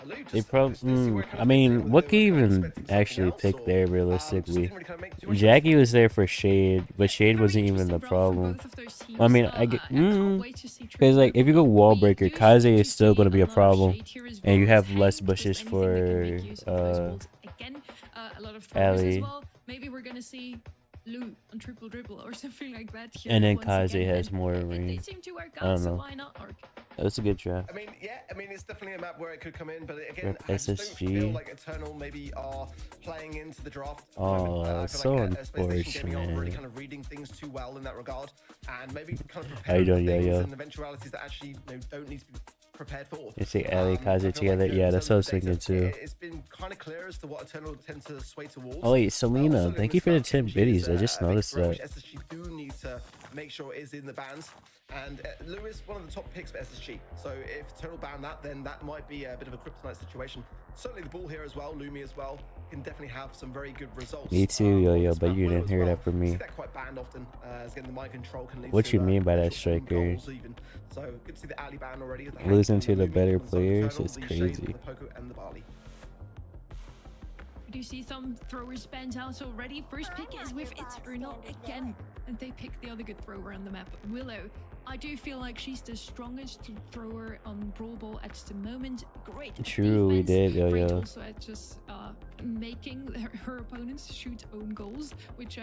Lou just They probably. I mean, what could even actually pick there realistically? Jackie was there for Shade, but Shade wasn't even the problem. I mean, I get because like if you go wall breaker, Kaze is still going to be a problem, and you have less bushes for Ali. Maybe we're gonna see Lou on triple dribble or something like that. here And then once Kaze again, has and more they range. seem to work I out, don't so know. why not arc? That's a good draft. I mean, yeah, I mean, it's definitely a map where it could come in, but again, Rip I just don't SSG. feel like Eternal maybe are playing into the draft. Oh, I feel so like, Space Station Gaming aren't really unfortunate. kind of reading things too well in that regard, and maybe kind of How you preparing doing, things Yo-Yo? and eventualities that actually don't need to be prepared for. You see Ali, I Kaze feel together? like, Yeah, in that's terms what I of was thinking data, too. It's been kind of clear as to what Eternal tend to sway towards. Oh wait, Selena, Also, thank you for the Miss 10 Falcon, biddies. she's, I just a big noticed throw, that. which SSG do need to make sure is in the bans. And Lou is one of the top picks for SSG. So if Eternal ban that, then that might be a bit of a kryptonite situation. Certainly the ball here as well, Lumi as well, can definitely have some very good results. Me too, Yo-Yo, on this but map you window didn't as hear well. that from See me. that quite banned often, as again the mind control can lead What to, you mean by that, short-term striker? goals even. So good to see the alley ban already. The Losing Hank and to the Lumi better on the side of players Eternal, is the Shade, crazy. the Poco and the Barley. Do you see some throwers banned out already? First pick is with Eternal again, and they pick the other good thrower on the map, Willow. I do feel like she's the strongest thrower on Brawl Ball at the moment. Great True, we defense, did, great Yo-Yo. also at just making her opponents shoot own goals, which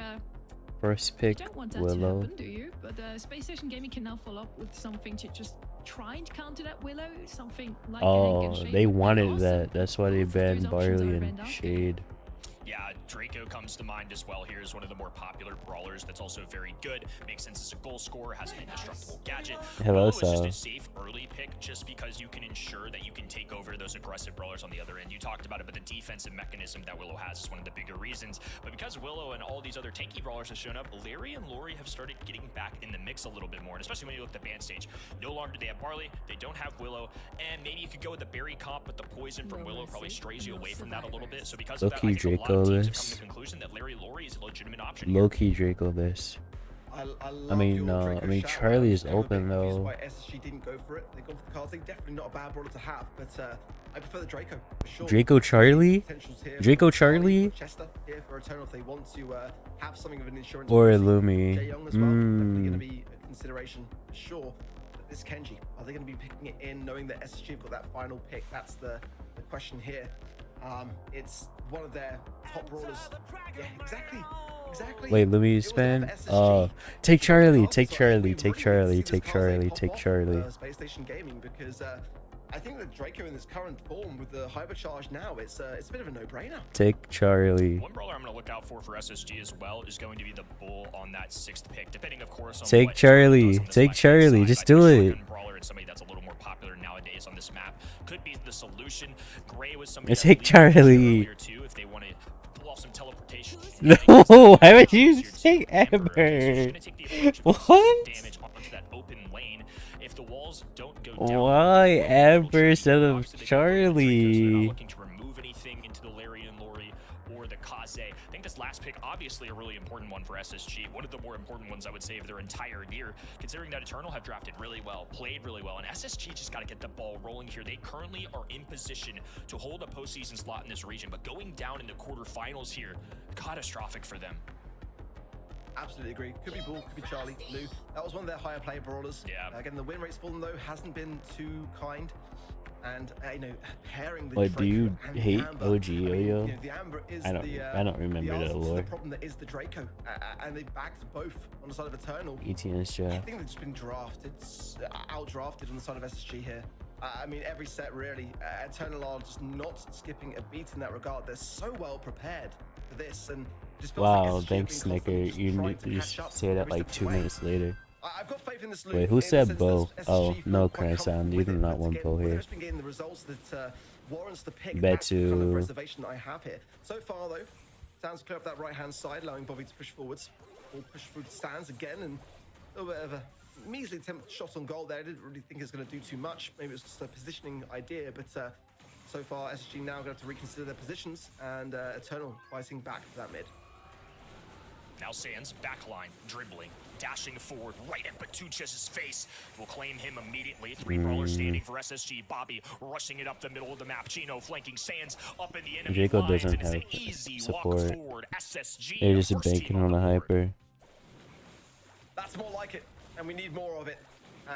First you pick, don't want that to Willow. happen, do you? But Space Station Gaming can now follow up with something to just try and counter that Willow, something like a Hank Oh, and Shade they would be wanted awesome. that. That's why they Both of those banned options Barley are and banned out. Shade. Yeah, Draco comes to mind as well here as one of the more popular brawlers that's also very good. Makes sense as a goal scorer, has an indestructible gadget. Hello, Willow is just Sal. a safe early pick just because you can ensure that you can take over those aggressive brawlers on the other end. You talked about it, but the defensive mechanism that Willow has is one of the bigger reasons. But because Willow and all these other tanky brawlers have shown up, Larry and Lori have started getting back in the mix a little bit more, and especially when you look at the ban stage. No longer do they have Barley, they don't have Willow, and maybe you could go with the berry comp, but the poison from Willow probably strays you away from that a little bit. So because of that, I Low-key think a lot of Draco teams have come to this. the conclusion that Larry Lori is a legitimate option here. Low-key Draco this. I mean, Charlie is open though. Why SSG didn't go for it? They gone for the Karthik. Definitely not a bad brawler to have, but I prefer the Draco for sure. Draco Charlie? Potential's here Draco for Charlie, Charlie? for Chester here for Eternal if they want to have something of an insurance. Or policy. Illumi. Jay Young as well. Definitely going to be a consideration for sure. But this Kenji, are they going to be picking it in, knowing that SSG have got that final pick? That's the question here. It's one of their top brawlers. Yeah, exactly. Wait, let me spin. Take Charlie, take Charlie, take Charlie, take Charlie, take Charlie. Space Station Gaming, because I think that Draco in this current form with the hypercharge now, it's a bit of a no-brainer. Take Charlie. One brawler I'm going to look out for SSG as well is going to be the Bull on that 6th pick, depending, of course, on Take what Charlie, does on this take left-hand Charlie, side. just I think do a it. shotgun brawler is somebody that's a little more popular nowadays on this map. Could be the solution. Gray was somebody Take that we mentioned Charlie. earlier too, if they want to pull off some teleportation. No, why would you take Amber? What? Damage onto that open lane. If the walls don't go down, Why Amber Amber instead of Charlie? looking to remove anything into the Larry and Lori or the Kaze. I think this last pick, obviously a really important one for SSG. One of the more important ones, I would say, of their entire year, considering that Eternal have drafted really well, played really well, and SSG just got to get the ball rolling here. They currently are in position to hold a postseason slot in this region, but going down in the quarterfinals here, catastrophic for them. Absolutely agree. Could be Bull, could be Charlie, Lou. That was one of their higher player brawlers. Yeah. Again, the win rate's fallen though, hasn't been too kind. And pairing the What, do you Draco and hate Amber, OG Yo-Yo? the Amber is I don't remember the that answer to lore. the problem that is the Draco, and they backed both on the side of Eternal. ETN's I job. think they've just been drafted, out-drafted on the side of SSG here. I mean, every set really. Eternal are just not skipping a beat in that regard. They're so well prepared for this, and it just feels Wow, like SSG thanks, have been Snicker. constantly just You trying need to to catch just up say that every like step 2 of the way. minutes later. I've got faith in this Wait, who in the said sense Bo? that Oh, SSG no, feel quite Chris, comfortable you with do it, not but want again, Bo whether here. it's been getting the results that warrants the pick. Bet That's the kind of to- reservation that I have here. So far, though, Sands clear up that right-hand side, allowing Bobby to push forwards. Or push through to Sands again, and a little bit of a measly attempt shot on goal there. I didn't really think it was going to do too much. Maybe it was just a positioning idea, but so far, SSG now going to have to reconsider their positions, and Eternal fighting back for that mid. Now Sands, backline, dribbling, dashing forward right at Batuchas' face. Will claim him immediately. 3 brawlers standing for SSG. Bobby rushing it up the middle of the map. Chino flanking Sands up in the enemy Draco lines. doesn't And it's an have easy support. walk forward. SSG. They're just first team banking on the board. hyper. That's more like it, and we need more of it.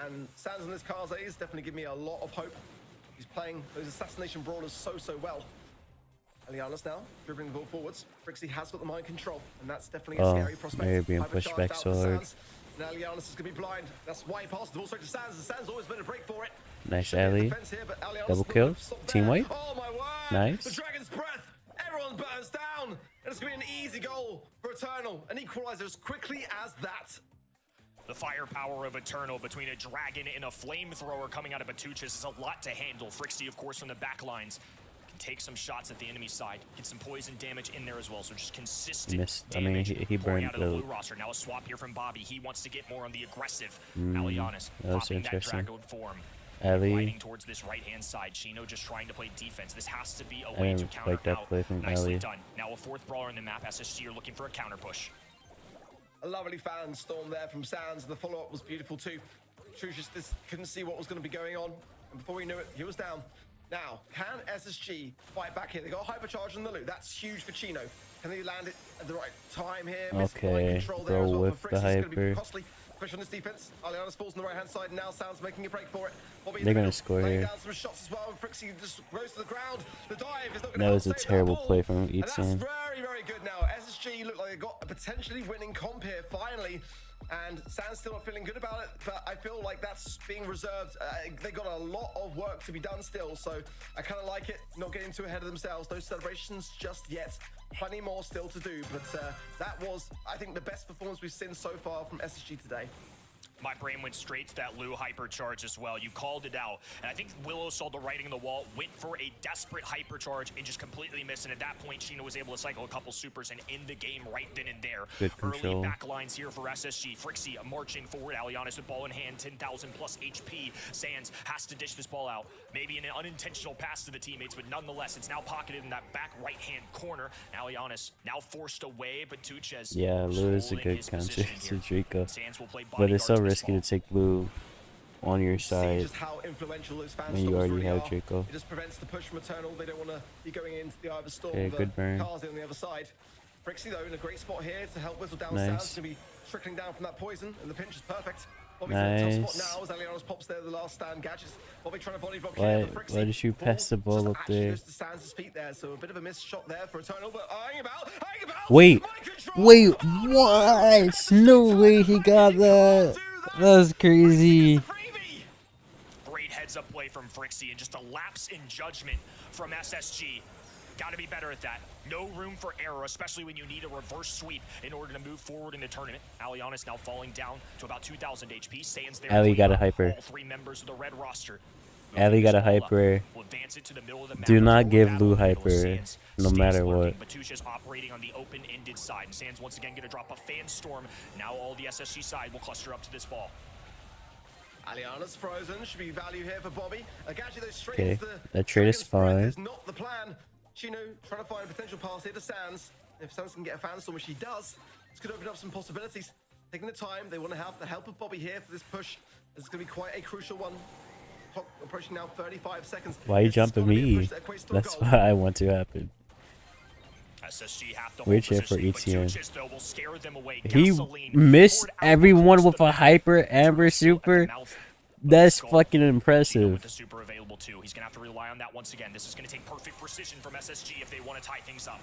And Sands on this Kaze is definitely giving me a lot of hope. He's playing those assassination brawlers so well. Elianos now dribbling the ball forwards. Frixie has got the mind control, and that's definitely a scary prospect. Maybe being pushed Hypercharged back out so for hard. Sands. Now Elianos is going to be blind. That's why he passed the ball straight to Sands, and Sands always been a break for it. Nice Should be a alley. defense here, but Elianos Double not kill. gonna stop Team there. wipe. Oh my word! Nice. The Dragon's Breath. Everyone burns down, and it's going to be an easy goal for Eternal. An equalizer as quickly as that. The firepower of Eternal between a dragon and a flamethrower coming out of Batuchas is a lot to handle. Frixie, of course, from the back lines. Can take some shots at the enemy side. Get some poison damage in there as well. So just consistent Missed. I mean, damage he pouring burned out of the the- blue roster. Now a swap here from Bobby. He wants to get more on the aggressive. Alianis that was popping that interesting. dragon form. Ali. Gliding towards this right-hand side. Chino just trying to play defense. This has to be a I way to didn't counter like that out. play from Nicely Ali. done. Now a 4th brawler in the map. SSG are looking for a counter push. A lovely fan storm there from Sands. The follow-up was beautiful too. Trucius just couldn't see what was going to be going on, and before we knew it, he was down. Now, can SSG fight back here? They got hypercharge on the loot. That's huge for Chino. Can they land it at the right time here? Missed the mind Okay, control there go as well with for the Frixie. It's going to be hyper. costly, especially on this defense. Alianos falls on the right-hand side. Now Sands making a break for it. Bobby in They're the gonna middle, score laying here. down some shots as well, and Frixie just goes to the ground. The dive is not going That to was a terrible play from And that's Ethan. very good now. SSG look like they got a potentially winning comp here finally, and Sands still not feeling good about it, but I feel like that's being reserved. They got a lot of work to be done still, so I kind of like it, not getting too ahead of themselves. No celebrations just yet. plenty more still to do, but that was, I think, the best performance we've seen so far from SSG today. My brain went straight to that Lou hypercharge as well. You called it out. And I think Willow saw the writing on the wall, went for a desperate hypercharge, and just completely missed. And at that point, Sheena was able to cycle a couple supers and end the game right then and there. Good control. Early back lines here for SSG. Frixie marching forward. Alianis with ball in hand, 10,000 plus HP. Sands has to dish this ball out. Maybe an unintentional pass to the teammates, but nonetheless, it's now pocketed in that back right-hand corner. Alianis now forced away, but Tuches. Yeah, Lou is a good counter to Draco. Sands will play But it's so bodyguards risky to take Blue on your See side just how influential those fans when you already have Draco. It just prevents the push from Eternal. They don't want to be going into the Eye of the Storm. Okay, good burn. Karzi on the other side. Frixie, though, in a great spot here to help whistle down Nice. Sands. Going to be trickling down from that poison, and the pinch is perfect. Bobby's in a tough Nice. spot now as Alianos pops there, the last stand. Gadgets. Bobby trying to body block here for Frixie. Why did you pass the ball just up actually there? goes to Sands' feet there, so a bit of a missed shot there for Eternal, but eyeing about. Wait, Mind control. wait, what? No way he got that. That's crazy. Great heads-up play from Frixie and just a lapse in judgment from SSG. Got to be better at that. No room for error, especially when you need a reverse sweep in order to move forward in the tournament. Alianis now falling down to about 2,000 HP. Sands there. Ali got a clean up hyper. All three members of the red roster. Ali got a hyper. Will advance it to the middle of the Do map. not Forward give battle Lou in the middle. hyper, Sands no stays matter lurking, what. but Tuche's operating on the open-ended side. And Sands once again going to drop a fan storm. Now all the SSG side will cluster up to this ball. Aliana's frozen. Should be value here for Bobby. Gadget though straight Okay, into the that trade is second spread fine. is not the plan. Chino trying to find a potential pass here to Sands. If Sands can get a fan storm, which he does, it's going to open up some possibilities. Taking the time, they want to have the help of Bobby here for this push. It's going to be quite a crucial one. Clock approaching now 35 seconds. Why you This is jumping gonna be a me? push that equates to a That's goal. what I want to happen. SSG have to We're hold cheering for position, but ETN. Tuches, though, will scare them away. He Gasoline missed poured out everyone across with the a map. hyper Amber Still at the super. mouth of That's Skull. fucking Chino impressive. with the super available too. He's gonna have to rely on that once again. This is gonna take perfect precision from SSG if they want to tie things up.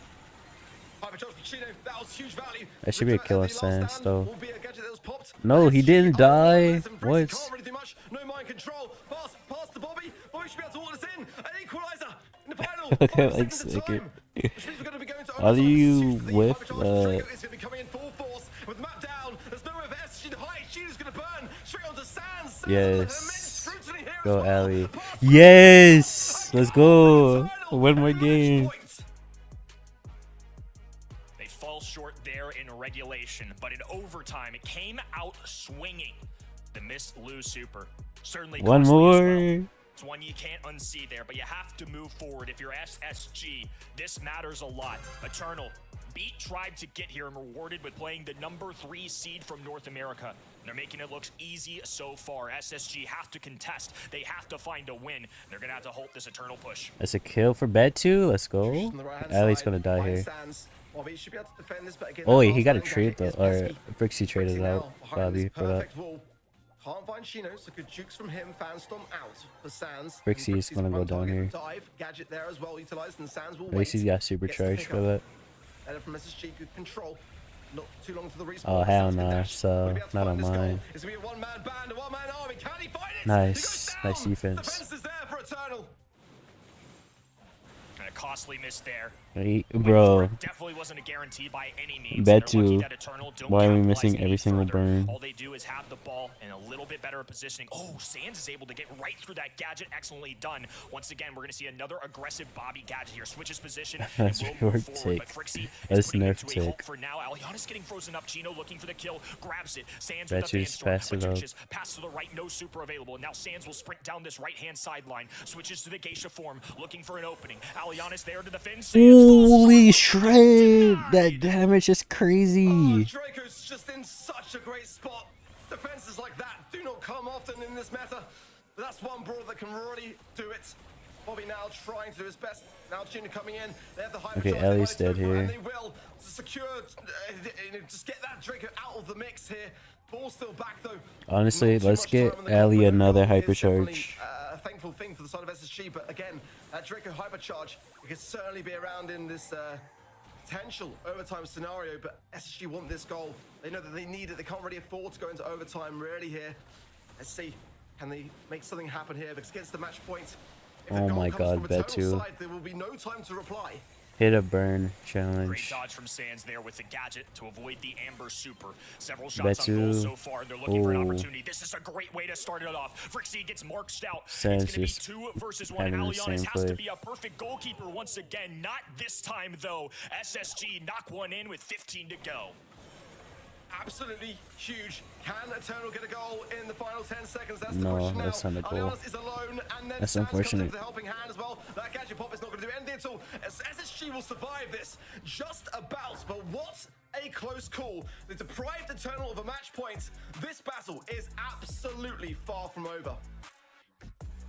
Hypercharge for Chino. That was huge value. That should be a The kill on last Sands, stand though. will be a gadget that was popped. No, he SSG didn't are die. less than Frixie, What? can't really do much. No mind control. Pass to Bobby. Bobby should be able to hold this in. An equalizer in the final. Look at 5 like seconds of second. time. Which means we're going to be going to Are overtime. you The with, hypercharge for Draco is going to be coming in full force with the map down. There's nowhere for SSG to hide. Chino's going to burn straight onto Sands. Sands under immense Yes. scrutiny here Go, as well. Ali. Pass Yes. Let's go. Eternal. One more Match game. point. They fall short there in regulation, but in overtime, it came out swinging. The missed lose super. Certainly One costly as well. more. It's one you can't unsee there, but you have to move forward. If you're SSG, this matters a lot. Eternal beat Tribe to get here and rewarded with playing the number 3 seed from North America. And they're making it look easy so far. SSG have to contest. They have to find a win. They're going to have to halt this Eternal push. That's a kill for Betu. Let's go. On the right-hand Ali's side, gonna die behind here. Sands. Bobby should be able to defend this, but again, Oh, that wait, he got a last trade though. stand gadget Or is pesky. Frixie traded Frixie out now behind Bobby this for that. perfect wall. Can't find Chino, so good jukes from him. Fanstorm out for Sands. Frixie is Frixie's gonna go front down target here. Dive, gadget there as well utilized, and Sands will Frixie's wait. got Gets the supercharged pick for up. that. Header from SSG, good control. Not too long for the respawn. Oh, hell Sands can nah, dash. so Will he be able to not find on this goal? mine. It's gonna be a one-man band, a one-man army. Can he find it? Nice. He goes Nice down. defense. Defense is there for Eternal. And a costly miss there. Bro, Definitely wasn't a guarantee by any means. Bet They're lucky you. that Eternal don't Why are we capitalize missing any every single further. burn? All they do is have the ball in a little bit better positioning. Oh, Sands is able to get right through that gadget. Excellently done. Once again, we're going to see another aggressive Bobby gadget here. Switches position and That's will your move forward. take. But Frixie That's is putting it nerf to a halt take. for now. Aliana's getting frozen up. Gino looking for the kill. Grabs it. Sands Bet with the you fan just storm. pass it But up. Tuches pass to the right. No super available. Now Sands will sprint down this right-hand sideline. Switches to the geisha form. Looking for an opening. Aliana's there to defend. Sands falls holy short. shred! That damage is Oh, crazy. Draco's just in such a great spot. Defenses like that do not come often in this meta. But that's one brawler that can really do it. Bobby now trying to do his best. Now Chino coming in. They have the hyper Okay, charge, Ellie's they want dead it to, here. And they will secure, just get that Draco out of the mix here. Ball still back though. Honestly, Not too let's much get time on the clock, Ellie but another overall, it is definitely, hypercharge. a thankful thing for the side of SSG, but again, that Draco hypercharge, it could certainly be around in this potential overtime scenario, but SSG want this goal. They know that they need it. They can't really afford to go into overtime really here. Let's see, can they make something happen here? Because against the match point, if the Oh goal my comes God, from Eternal's Betu. side, there will be no time to reply. Hit a burn Great challenge. dodge from Sands there with the gadget to avoid the Amber Super. Several shots on Betsu. goal so far. They're looking for an Oh. opportunity. This is a great way to start it off. Frixie gets marched out. Sands It's going to be just 2 versus 1. having the Alionis same has to play. be a perfect goalkeeper once again. Not this time, though. SSG knock one in with 15 to go. Absolutely huge. Can Eternal get a goal in the final 10 seconds? That's No, the question now. that's not a goal. Alionis is alone, and then That's Sands comes in unfortunate. for the helping hand as well. That gadget pop is not going to do anything at all. SSG will survive this just about, but what a close call. They deprived Eternal of a match point. This battle is absolutely far from over.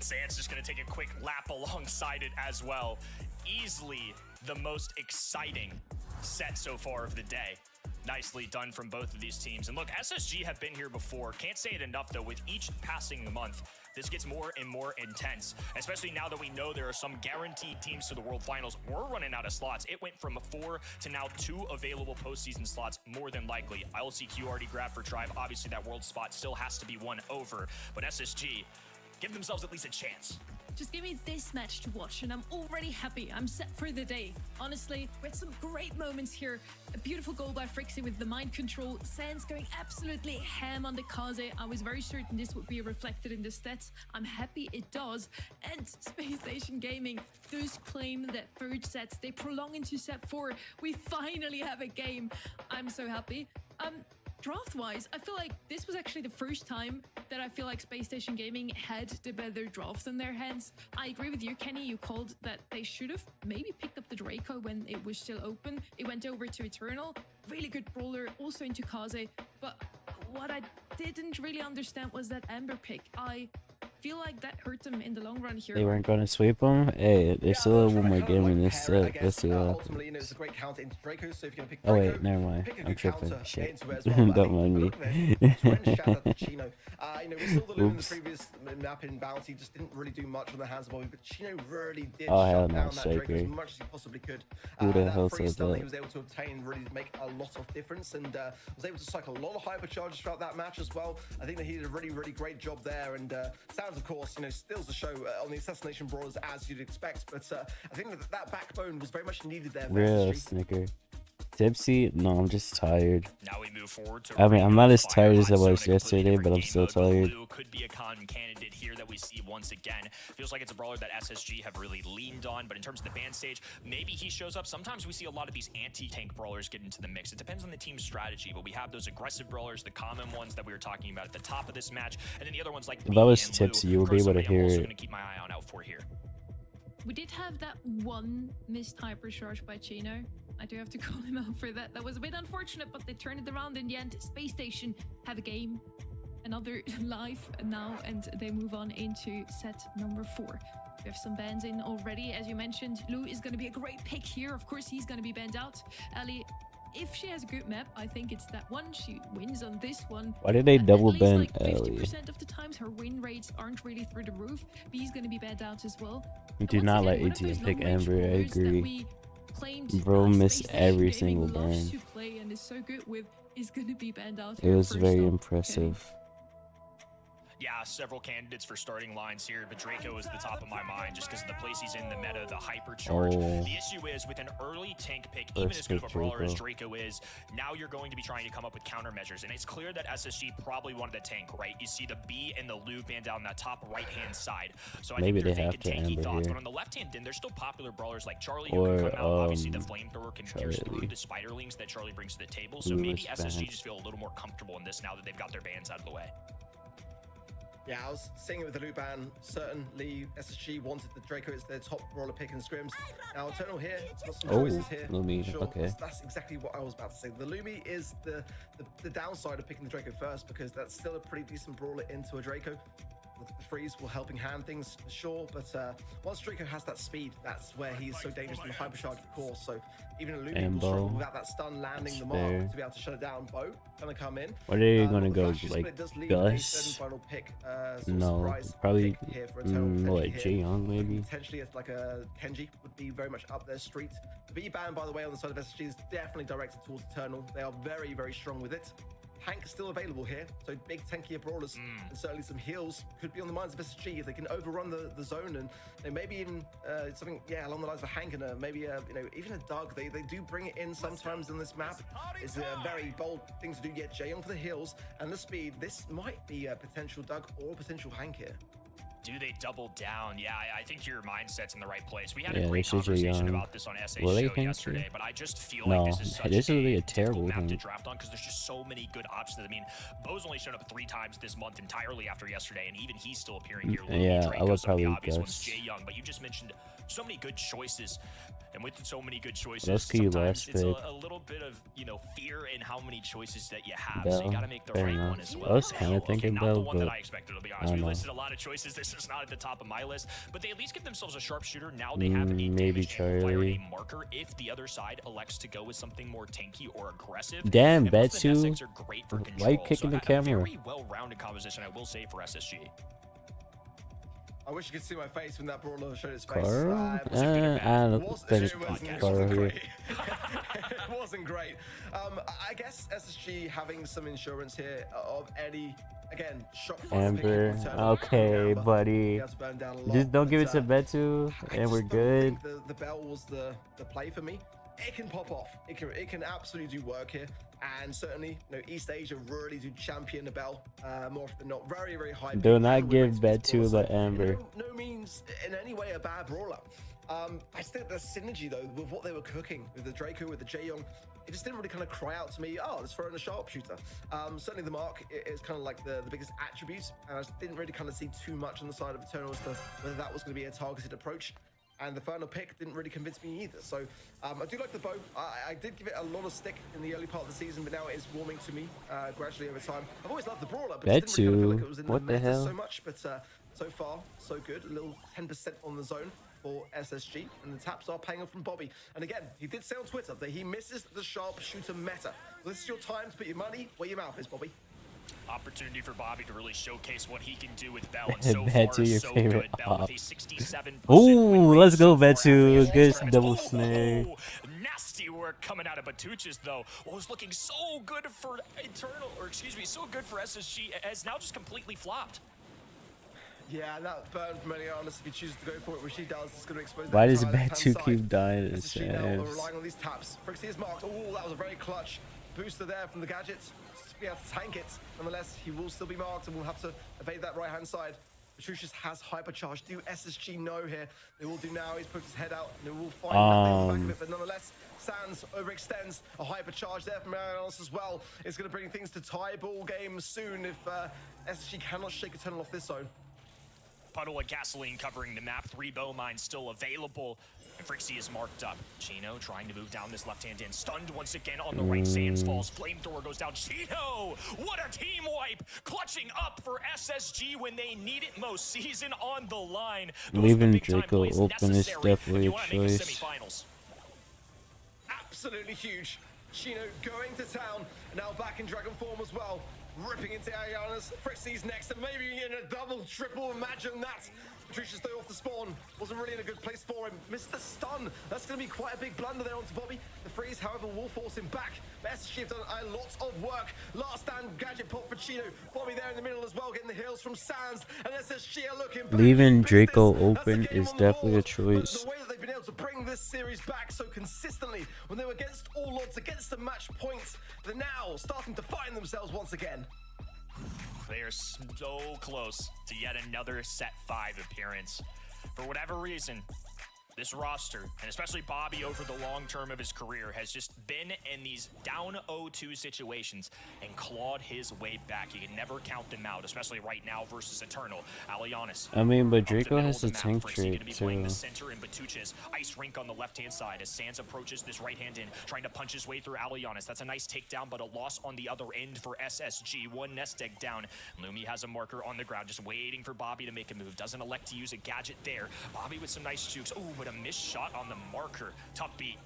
Sands just going to take a quick lap alongside it as well. Easily the most exciting set so far of the day. Nicely done from both of these teams. And look, SSG have been here before. Can't say it enough, though. With each passing month, this gets more and more intense, especially now that we know there are some guaranteed teams to the World Finals. We're running out of slots. It went from 4 to now 2 available postseason slots, more than likely. ILCQ already grabbed for Tribe. Obviously, that world spot still has to be won over, but SSG give themselves at least a chance. Just give me this match to watch and I'm already happy. I'm set for the day. Honestly, we had some great moments here. A beautiful goal by Frixie with the mind control. Sands going absolutely ham on the Kaze. I was very certain this would be reflected in the stats. I'm happy it does. And Space Station Gaming does claim that third sets. They prolong into set 4. We finally have a game. I'm so happy. Draft-wise, I feel like this was actually the first time that I feel like Space Station Gaming had the better draft in their hands. I agree with you, Kenny. You called that they should have maybe picked up the Draco when it was still open. It went over to Eternal. Really good brawler, also into Kaze. But what I didn't really understand was that Amber pick. I feel like that hurt them in the long run here. They weren't going to sweep him. Hey, there's still one more game in this set. Let's see what happens. Ultimately, it's a great counter into Draco, so if you're going to pick Oh Draco, wait, never mind. pick a I'm good tripping. counter Shit. into it as well. Don't mind me. Look there, twin shout out to Chino. We saw the Loom in the Oops. previous map in Bounty, just didn't really do much on the hands of Bobby, but Chino really did Oh, hell shut no, down that Draco as Shaker. much as he possibly could. Who the hell that free said stun that? he was able to obtain really did make a lot of difference, and was able to cycle a lot of hypercharges throughout that match as well. I think that he did a really, really great job there, and Sands, of course, steals the show on the Assassination Brawlers as you'd expect, but I think that backbone was very much needed there. for Real SSG. snicker. Tipsy? No, I'm just tired. Now we move forward to I mean, I'm not as Fire tired as I Hot was Zone, a completely yesterday, different but I'm game still mode, but tired. Lulu could be a con candidate here that we see once again. Feels like it's a brawler that SSG have really leaned on, but in terms of the ban stage, maybe he shows up. Sometimes we see a lot of these anti-tank brawlers get into the mix. It depends on the team's strategy, but we have those aggressive brawlers, the common ones that we were talking about at the top of this match, and then the other ones like If I was and Tipsy, Lou. you would be able to Personally, I'm hear also it. going to keep my eye out for here. We did have that one missed hypercharge by Chino. I do have to call him out for that. That was a bit unfortunate, but they turned it around in the end. Space Station have a game, another life now, and they move on into set number 4. We have some bans in already. As you mentioned, Lou is going to be a great pick here. Of course, he's going to be banned out. Ali, if she has a good map, I think it's that one. She wins on this one. Why did they At double least, ban like Ellie? 50% of the times her win rates aren't really through the roof. B's going to be banned out as well. You do Once not again, let one of ATM those pick long-range Amber, I brawlers that agree. we claimed Bro missed Space Station every Gaming single loves burn. to play and is so good with is going to be banned out. It here was first very off. impressive. Yeah, several candidates for starting lines here, but Draco is the top of my mind just because of the place he's in the meta, the hypercharge. Oh. The issue is with an early tank pick, even First as good of a pick brawler as Draco. Draco is, now you're going to be trying to come up with countermeasures. And it's clear that SSG probably wanted the tank, right? You see the B and the Lou band down that top right-hand side. So I Maybe think they're they thinking have to tanky Amber thoughts. here. But on the left-hand, then there's still popular brawlers like Charlie who Or, can come out. Obviously, the flamethrower can pierce Charlie. through the spiderlings that Charlie brings to the table. So Lou maybe is SSG banned. just feel a little more comfortable in this now that they've got their bans out of the way. Yeah, I was seeing it with the loot ban. Certainly, SSG wanted the Draco as their top brawler pick in scrims. Now, Eternal here, got some Oh, choices here. Lumi, Sure, okay. that's exactly what I was about to say. The Lumi is the downside of picking the Draco first because that's still a pretty decent brawler into a Draco. The freeze will helping hand things, sure, but once Draco has that speed, that's where he's so dangerous in the hypercharge, of course. So even a Lumi And will struggle Bo. without that stun landing the Fair. mark to be able to shut it down. Bo gonna come in. What are you gonna the go, flashy like, split does leave a certain Gus? final pick, so No, surprise probably, pick here for Eternal, what, potentially here. Jaeyoung maybe? Potentially it's like a Kenji would be very much up their street. The B ban, by the way, on the side of SSG is definitely directed towards Eternal. They are very, very strong with it. Hank is still available here, so big tankier brawlers and certainly some heals could be on the minds of SSG if they can overrun the zone and maybe even something, yeah, along the lines of Hank and maybe you know, even a Doug. They do bring it in sometimes on this map. It's a very bold thing to do. Yet Jaeyoung for the heals and the speed. This might be a potential Doug or potential Hank here. Do they double down? Yeah, I think your mindset's in the right place. We had Yeah, a great this is a conversation young- about this on SA Will they show think yesterday, so? but I just feel No, like this is such this would be a difficult terrible map to thing. draft on because there's just so many good options. I mean, Bo's only showed up 3 times this month entirely after yesterday, and even he's still appearing here. Yeah, I would Draco's are the probably obvious ones, guess. Jaeyoung, but you just mentioned so many good choices. And with so many good choices, Let's keep sometimes last it's pick. a little bit of, you know, fear in how many choices that you have. Bell, So you got to make the fair right enough. one as well. I was kinda Okay, thinking not the Bell, one that but I expected, to be I honest. don't We know. listed a lot of choices. This is not at the top of my list, but they at least give themselves a sharpshooter. Now they have a Maybe damage player and Charlie. a marker if the other side elects to go with something more tanky or aggressive. Damn, And both the Betsu. Nestix are great for Why control. you kicking the A camera? very well-rounded composition, I will say, for SSG. I wish you could see my face when that brawler showed its face. Carl? It wasn't good. I don't Was- think it wasn't- it Carl wasn't here. great. It wasn't great. I guess SSG having some insurance here of any, again, shot from Amber. picking return. Okay, Amber. buddy. He has to burn down a lot, Just don't give it to but, Betsu, I and we're just don't good. think the bell was the play for me. It can pop off. It can absolutely do work here. And certainly, you know, East Asia really do champion the bell more often than not. Very, very high. Do peak not win give rates bet for to this the brawler. So, Amber. no means in any way a bad brawler. I just think the synergy though with what they were cooking with the Draco, with the Jaeyoung, it just didn't really kind of cry out to me, oh, let's throw in a sharpshooter. Certainly the mark is kind of like the biggest attribute, and I just didn't really kind of see too much on the side of Eternal as to whether that was going to be a targeted approach. And the final pick didn't really convince me either. So I do like the bow. I did give it a lot of stick in the early part of the season, but now it is warming to me gradually over time. I've always loved the brawler, but it didn't really kind of feel like it was in What the meta hell? so much. But so far, so good. A little 10% on the zone for SSG, and the taps are paying off from Bobby. And again, he did say on Twitter that he misses the sharpshooter meta. Well, this is your time to put your money where your mouth is, Bobby. Opportunity for Bobby to really showcase what he can do with Bell, and so far Betsu, your so favorite good. Bell with op. a 67% Ooh, win rate let's go, so far Betsu. after Good his double tournaments. snake. Oh, nasty work coming out of Batuchas, though. What was looking so good for Eternal, or excuse me, so good for SSG, has now just completely flopped. Yeah, that burn from Elianis, if he chooses to go for it, which he does, it's going to expose Why that does entire Betsu left-hand keep side. dying in his SSG now are abs? relying on these taps. Frixie is marked. Oh, that was a very clutch booster there from the gadgets. To be able to tank it. Nonetheless, he will still be marked and will have to evade that right-hand side. Petrucius has hypercharge. Do SSG know here? They will do now. He's put his head out and they will find that back of it. But nonetheless, Sands overextends a hypercharge there from Marianos as well. It's going to bring things to tie ball game soon if SSG cannot shake Eternal off this zone. Puddle of gasoline covering the map. 3 bow mines still available. And Frixie is marked up. Chino trying to move down this left-hand end. Stunned once again on the right. Sands falls. Flamethrower goes down. Chino! What a team wipe! Clutching up for SSG when they need it most. Season on the line. Those are the Leaving big-time Draco plays open is necessary if definitely you a wanna make the choice. semifinals. Absolutely huge. Chino going to town, now back in Dragon form as well. Ripping into Ariana's. Frixie's next, and maybe in a double, triple. Imagine that. Patricia's though off the spawn. Wasn't really in a good place for him. Missed the stun. That's going to be quite a big blunder there onto Bobby. The freeze, however, will force him back. But SSG have done a lot of work. Last stand gadget pop for Chino. Bobby there in the middle as well, getting the heals from Sands. And SSG are looking back. Leaving Business. Draco That's the open game is on the definitely a board. But choice. the way that they've been able to bring this series back so consistently when they were against all odds, against the match points, they're now starting to find themselves once again. They are so close to yet another set 5 appearance. For whatever reason, this roster, and especially Bobby over the long term of his career, has just been in these down 0-2 situations and clawed his way back. You can never count them out, especially right now versus Eternal. Alianis. I mean, but up the Draco middle has of the map. tank Frixie gonna trait be playing the too. center in Batuchas. Ice Rink on the left-hand side as Sands approaches this right-hand in, trying to punch his way through Alianis. That's a nice takedown, but a loss on the other end for SSG. One nest egg down. Lumi has a marker on the ground, just waiting for Bobby to make a move. Doesn't elect to use a gadget there. Bobby with some nice jukes. Oh, but a missed shot on the marker. Tough beat.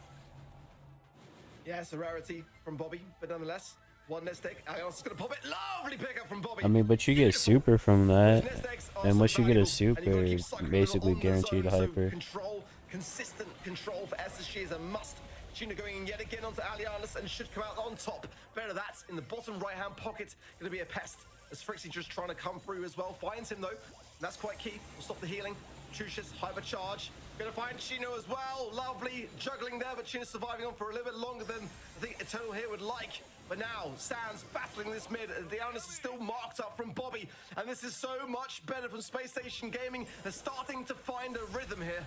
Yeah, it's a rarity from Bobby, but nonetheless, one nest egg. Alianis is going to pop it. Lovely pickup from Bobby. I mean, but you get Beautiful. super from that. Nest eggs are And so once you get a valuable, and you've gotta keep super, cycling them basically on the guaranteed zone, so hyper. Control, consistent control for SSG is a must Chino going in yet again onto Alianis and should come out on top. Better that in the bottom right-hand pocket. Going to be a pest as Frixie just trying to come through as well. Finds him though. And that's quite key. Will stop the healing. Trucius hypercharge. Gonna find Chino as well. Lovely juggling there, but Chino surviving on for a little bit longer than I think Eternal here would like. But now, Sans battling this mid. The Alianis is still marked up from Bobby. And this is so much better from Space Station Gaming. They're starting to find a rhythm here.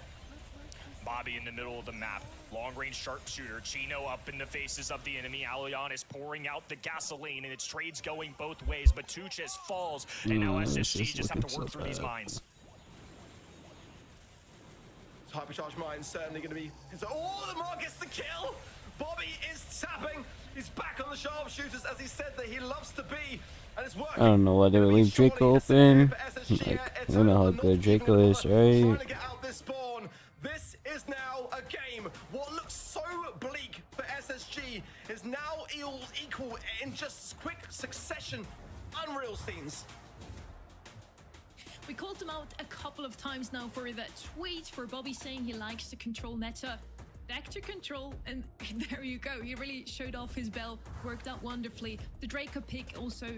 Bobby in the middle of the map, long-range sharpshooter, Chino up in the faces of the enemy, Alianis pouring out the gasoline, and its trades going both ways, but Tuchis falls, and now SSG just have to work through these mines. Hypercharge mine certainly going to be... Oh, the Mark gets the kill! Bobby is tapping. He's back on the sharpshooters as he said that he loves to be, and it's working. I don't know why they would leave Draco open. Like, we know how good Draco is, right? Trying to get out this spawn. This is now a game. What looks so bleak for SSG is now equal in just quick succession. Unreal scenes. We called them out a couple of times now for that tweet for Bobby saying he likes to control meta. Back to control, and there you go. He really showed off his bell, worked out wonderfully. The Draco pick also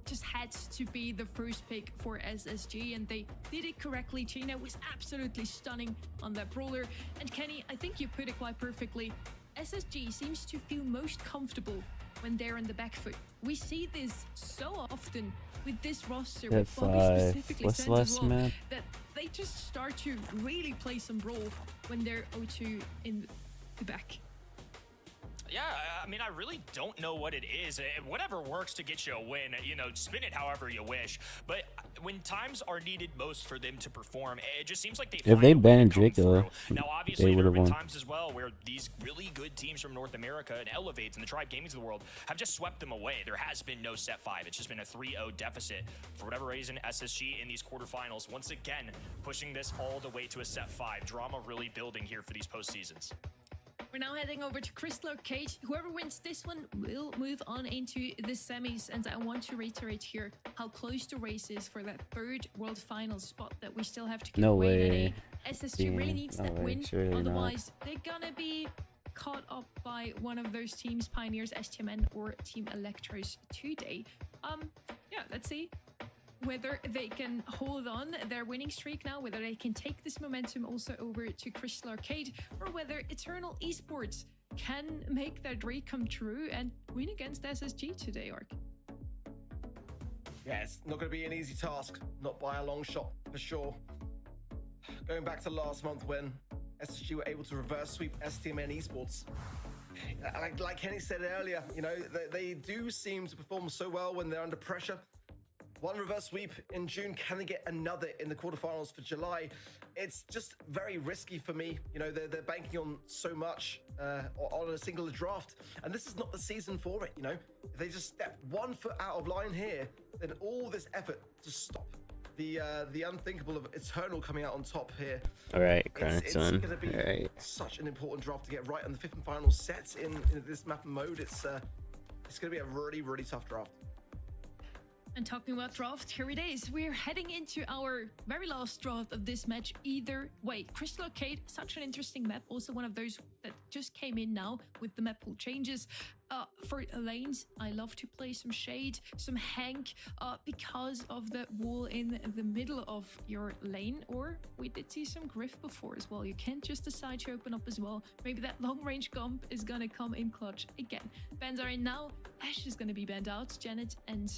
just had to be the first pick for SSG, and they did it correctly. Chino was absolutely stunning on that brawler. And Kenny, I think you put it quite perfectly. SSG seems to feel most comfortable when they're on the back foot. We see this so often with this roster, with Bobby specifically, what's the last map? that they just start to really play some brawl when they're 0-2 in the back. Yeah, I mean, I really don't know what it is. Whatever works to get you a win, you know, spin it however you wish. But when times are needed most for them to perform, it just seems like they If they find a way to banned come Draco, through. Now, obviously, they there have would've been won. times as well where these really good teams from North America and Elevates and the Tribe Gamings of the world have just swept them away. There has been no set 5. It's just been a 3-0 deficit. For whatever reason, SSG in these quarterfinals, once again, pushing this all the way to a set 5. Drama really building here for these postseasons. We're now heading over to Crystal Arcade. Whoever wins this one will move on into the semis. And I want to reiterate here how close the race is for that third World Finals spot that we still have to give No away way. today. SSG really needs that win. Surely not. Otherwise, they're gonna be caught up by one of those teams, Pioneers, STMN, or Team Electros today. Yeah, let's see whether they can hold on their winning streak now, whether they can take this momentum also over to Crystal Arcade, or whether Eternal Esports can make their dream come true and win against SSG today, Ark. Yeah, it's not going to be an easy task, not by a long shot for sure. Going back to last month when SSG were able to reverse sweep STMN Esports. Like Kenny said earlier, you know, they do seem to perform so well when they're under pressure. One reverse sweep in June, can they get another in the quarterfinals for July? It's just very risky for me. You know, they're banking on so much on a single draft, and this is not the season for it, you know? If they just step 1 foot out of line here, then all this effort to stop the unthinkable of Eternal coming out on top here. All right, It's son. going to be All right. such an important draft to get right on the 5th and final set in this map and mode. It's going to be a really, really tough draft. And talking about draft, here it is. We're heading into our very last draft of this match either way. Crystal Arcade, such an interesting map. Also one of those that just came in now with the map pool changes. For lanes, I love to play some Shade, some Hank, because of the wall in the middle of your lane. Or we did see some Griff before as well. You can't just decide to open up as well. Maybe that long-range Gump is gonna come in clutch again. Bans are in now. Ash is gonna be banned out. Janet and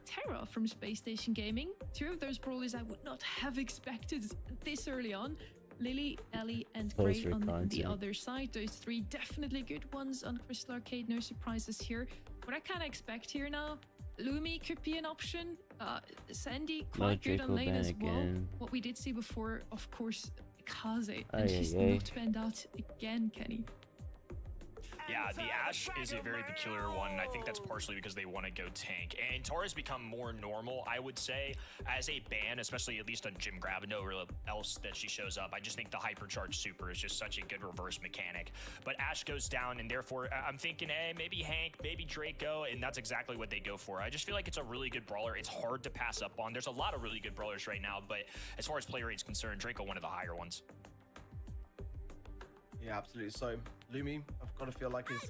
Terra from Space Station Gaming. 2 of those brawlers I would not have expected this early on. Lily, Ellie, and Close Gray for on the content. other side. Those 3 definitely good ones on Crystal Arcade. No surprises here. What I kind of expect here now, Lumi could be an option. Sandy, quite good Draco on lane ban as well. again. What we did see before, of course, Kaze. Ay, And she's ay, ay. not banned out again, Kenny. Yeah, the Ashe is a very peculiar one, and I think that's partially because they want to go tank. And Tara's become more normal, I would say, as a ban, especially at least on Jim Grab, nowhere else that she shows up. I just think the Hypercharge Super is just such a good reverse mechanic. But Ashe goes down, and therefore I'm thinking, hey, maybe Hank, maybe Draco, and that's exactly what they go for. I just feel like it's a really good brawler. It's hard to pass up on. There's a lot of really good brawlers right now, but as far as play rate's concerned, Draco one of the higher ones. Yeah, absolutely. So Lumi, I've got to feel like is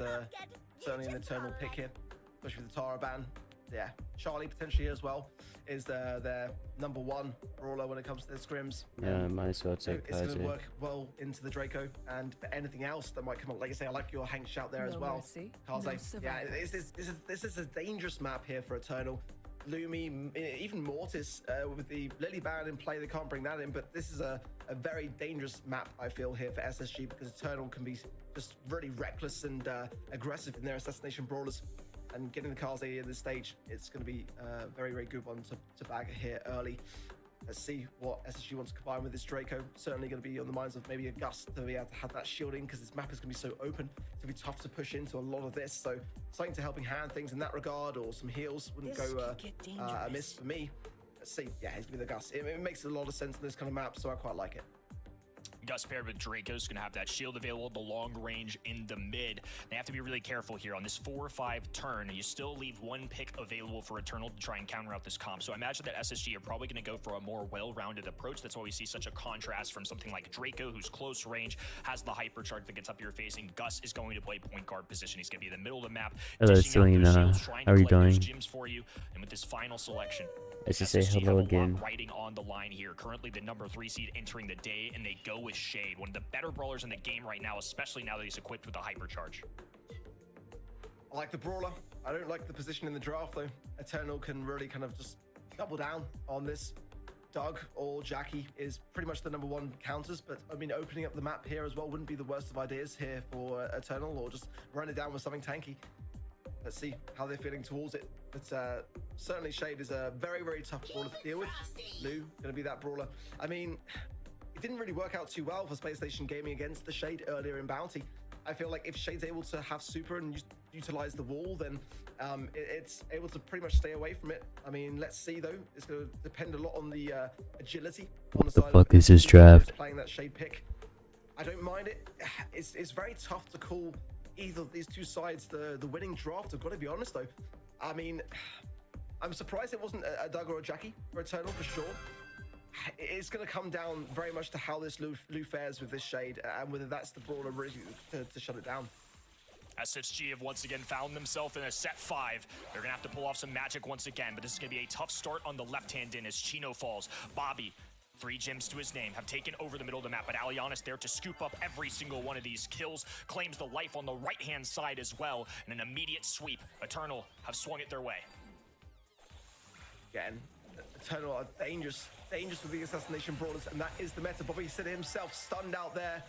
certainly an eternal pick here, especially with the Tara ban. Yeah, Charlie potentially as well is their #1 brawler when it comes to their scrims. Yeah, might as well So take it's going to Kaze. work well into the Draco, and for anything else that might come up. Like I say, I like your Hank shout there as well. Kaze. Yeah, this is a dangerous map here for Eternal. Lumi, even Mortis with the Lily ban in play, they can't bring that in, but this is a very dangerous map, I feel, here for SSG, because Eternal can be just really reckless and aggressive in their assassination brawlers. And getting the Kaze in this stage, it's going to be a very, very good one to bag here early. Let's see what SSG wants to combine with this Draco. Certainly going to be on the minds of maybe a Gus to be able to have that shielding, because this map is going to be so open. It's going to be tough to push into a lot of this. So something to helping hand things in that regard, or some heals wouldn't go amiss for me. Let's see. Yeah, he's going to be the Gus. It makes a lot of sense in this kind of map, so I quite like it. Gus paired with Draco's going to have that shield available, the long range in the mid. They have to be really careful here on this 4-5 turn. You still leave one pick available for Eternal to try and counter out this comp. So I imagine that SSG are probably going to go for a more well-rounded approach. That's why we see such a contrast from something like Draco, who's close range, has the hypercharge that gets up your facing. Gus is going to play point guard position. He's going to be in the middle of the map. Hello, dishing out those Selena. shields, trying to How are you collect those doing? gems for you. And with this final selection, Let's just say SSG hello have a lot again. writing on the line here. Currently the #3 seed entering the day, and they go with Shade, one of the better brawlers in the game right now, especially now that he's equipped with a hypercharge. I like the brawler. I don't like the position in the draft though. Eternal can really kind of just double down on this. Doug or Jackie is pretty much the #1 counters, but I mean, opening up the map here as well wouldn't be the worst of ideas here for Eternal, or just run it down with something tanky. Let's see how they're feeling towards it. But certainly Shade is a very, very tough brawler to deal with. Lou, going to be that brawler. I mean, it didn't really work out too well for Space Station Gaming against the Shade earlier in Bounty. I feel like if Shade's able to have super and utilize the wall, then it's able to pretty much stay away from it. I mean, let's see though. It's going to depend a lot on the agility on the side. The fuck is this who's draft? playing that Shade pick. I don't mind it. It's very tough to call either of these two sides the winning draft. I've got to be honest though. I mean, I'm surprised it wasn't a Doug or a Jackie for Eternal for sure. It's going to come down very much to how this Lou fares with this Shade, and whether that's the brawler really to shut it down. SSG have once again found themselves in a set 5. They're going to have to pull off some magic once again, but this is going to be a tough start on the left-hand in as Chino falls. Bobby, 3 gems to his name, have taken over the middle of the map, but Alianis there to scoop up every single one of these kills, claims the life on the right-hand side as well, and an immediate sweep. Eternal have swung it their way. Again, Eternal are dangerous with the assassination brawlers, and that is the meta. Bobby said it himself, stunned out there,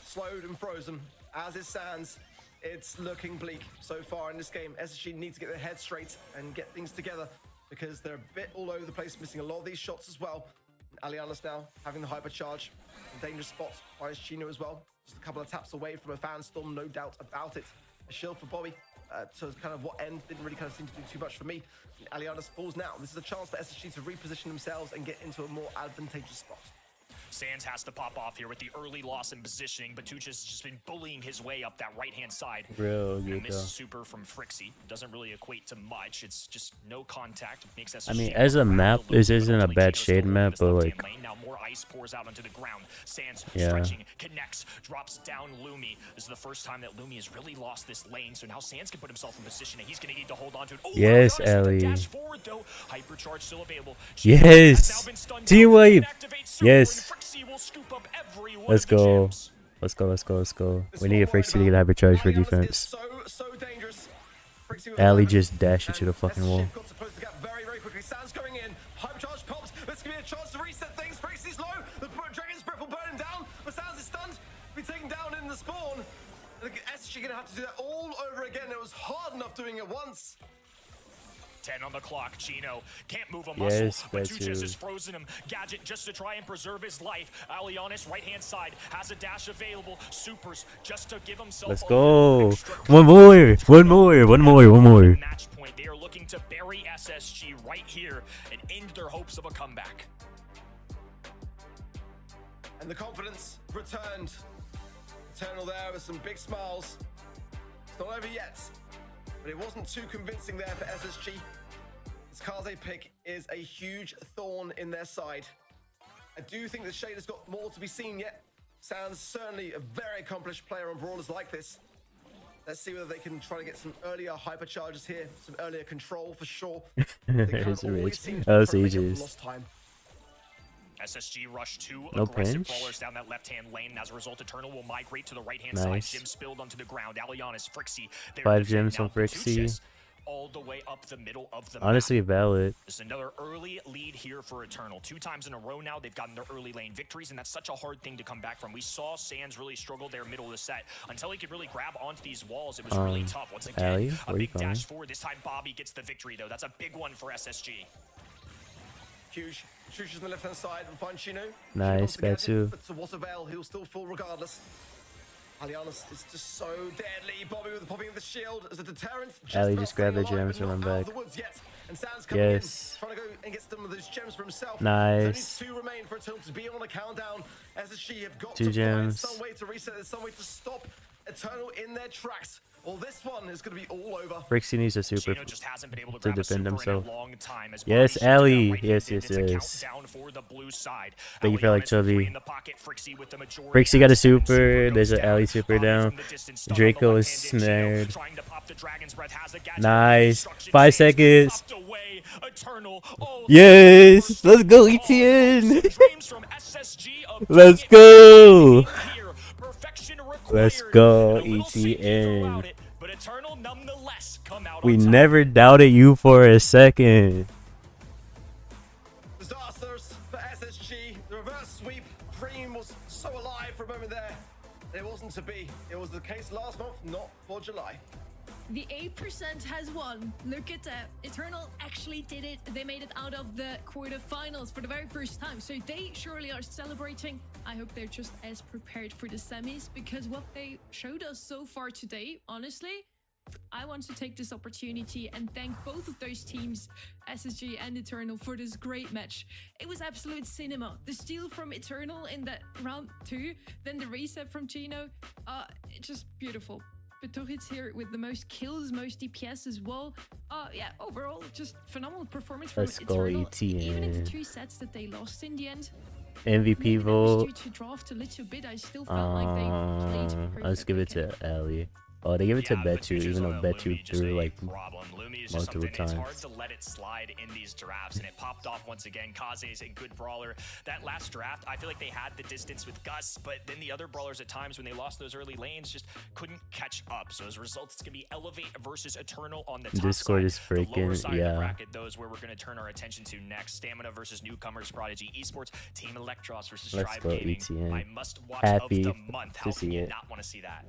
slowed and frozen. As it stands, it's looking bleak so far in this game. SSG need to get their head straight and get things together, because they're a bit all over the place, missing a lot of these shots as well. Alianis now having the hypercharge, a dangerous spot by Chino as well. Just a couple of taps away from a fan storm, no doubt about it. A shield for Bobby. To kind of what end didn't really kind of seem to do too much for me. Alianis falls now. This is a chance for SSG to reposition themselves and get into a more advantageous spot. Sands has to pop off here with the early loss in positioning. Batuchas has just been bullying his way up that right-hand side. Real And a good miss though. super from Frixie. Doesn't really equate to much. It's just no contact. Makes SSG I mean, as a map, this isn't a bad Shade map, but like, now more ice pours out onto the ground. Sands Yeah. stretching, connects, drops down Lumi. This is the first time that Lumi has really lost this lane. So now Sands can put himself in position, and he's going to need to hold on to it. Oh, Yes, Alianis with the Ellie. dash forward, though. Hypercharge still available. Yes. Has now been stunned Team down. wave. Inactivates super, Yes. and Frixie will scoop up every one Let's of the go. gems. Let's go. This We is need a what I'm Frixie to worried get about. hypercharge for Alianis is defense. so dangerous. Frixie with Ali the just moment, dashed it to the and fucking SSG wall. got to close the gap very quickly. Sands going in. Hypercharge pops. This could be a chance to reset things. Frixie's low. The Dragon's Breath will burn him down. But Sands is stunned. Be taken down in the spawn. And SSG gonna have to do that all over again. It was hard enough doing it once. 10 on the clock. Chino can't move a Yes, muscle. that's Batuchas it. has frozen him. Gadget just to try and preserve his life. Alianis, right-hand side, has a dash available. Supers just to give himself Let's a go. extra One more. match point. They are looking to bury SSG right here and end their hopes of a comeback. And the confidence returned. Eternal there with some big smiles. It's not over yet, but it wasn't too convincing there for SSG. This Kaze pick is a huge thorn in their side. I do think the Shade has got more to be seen yet. Sounds certainly a very accomplished player on brawlers like this. Let's see whether they can try to get some earlier hypercharges here, some earlier control for sure. It's rich. That was ages. Lost time. SSG rush 2 No aggressive pinch. brawlers down that left-hand lane. As a result, Eternal will migrate to the right-hand Nice. side. Jim spilled onto the ground. Alianis, Frixie. they're 5 defending gems now on Frixie. Tuchus all the way up the middle of the Honestly, map. valid. There's another early lead here for Eternal. 2 times in a row now, they've gotten their early lane victories, and that's such a hard thing to come back from. We saw Sands really struggle there middle of the set. Until he could really grab onto these walls, it was really tough. Once again, Allie, a where you big dash going? forward. This time, Bobby gets the victory, though. That's a big one for SSG. Huge. Shoots on the left hand side and finds Chino. Nice, Batu. But to what avail? He'll still fall regardless. Alianis is just so deadly. Bobby with the popping of the shield as a deterrent. Ali about just grabbed the staying alive, gems but and not run out of back. the woods yet. And Sands coming Yes. in, trying to go and get some of those gems for himself. Nice. There's only 2 remain for Eternal to be on a countdown. SSG have got 2 to gems. find some way to reset it, some way to stop Eternal in their tracks. Well, this one is going to be all over. Frixie needs a super Chino just hasn't been able to to grab a defend super himself. in a long time as Yes, Bobby shoots Ali. down right-handed. Yes, It's a yes. countdown for the blue side. Thank you for like Alianis with 3 Chubby. in the pocket. Frixie with the majority. Frixie got a As the super. goes There's an down. Ali super Bobby down. from the distance, stun on Draco the is left-handed. Chino snared. trying to pop the Dragon's Breath, has the gadget. Nice. Destruction 5 Sands seconds. popped away. Eternal. Oh, Yes. first Let's go, oh, ETN. some dreams from SSG of Let's doing it go. here. Perfection Let's required. go, And a little sneaky ETN. throughout it, but Eternal nonetheless come out We on top. never doubted you for a second. Disasters for SSG. The reverse sweep. Dream was so alive for a moment there. It wasn't to be. It was the case last month, not for July. The 8% has won. Look at that. Eternal actually did it. They made it out of the quarterfinals for the very first time. So they surely are celebrating. I hope they're just as prepared for the semis, because what they showed us so far today, honestly, I want to take this opportunity and thank both of those teams, SSG and Eternal, for this great match. It was absolute cinema. The steal from Eternal in that round 2, then the reset from Chino, just beautiful. Betoric here with the most kills, most DPS as well. Yeah, overall, just phenomenal performance from Let's go, Eternal. Even in the ETN. 2 sets that they lost in the end. MVP Maybe that was vote. due to draft a little bit. I still felt like they played Let's give it perfectly. to Ali. Oh, they give it to Yeah, Betu, Betu's even though a Betu Lumi just threw a like problem. Lumi is just multiple something, it's hard times. to let it slide in these drafts, and it popped off once again. Kaze is a good brawler. That last draft, I feel like they had the distance with Gus, but then the other brawlers at times when they lost those early lanes just couldn't catch up. So as a result, it's gonna be Elevate versus Eternal on the top Discord side. is The lower freaking- side of yeah. the bracket, those where we're gonna turn our attention to next. Stamina versus Newcomers, Prodigy Esports, Team Electros versus Let's Tribe go, Gaming. ETN. My must-watch Happy of the month. How to can see you it. not want to see that?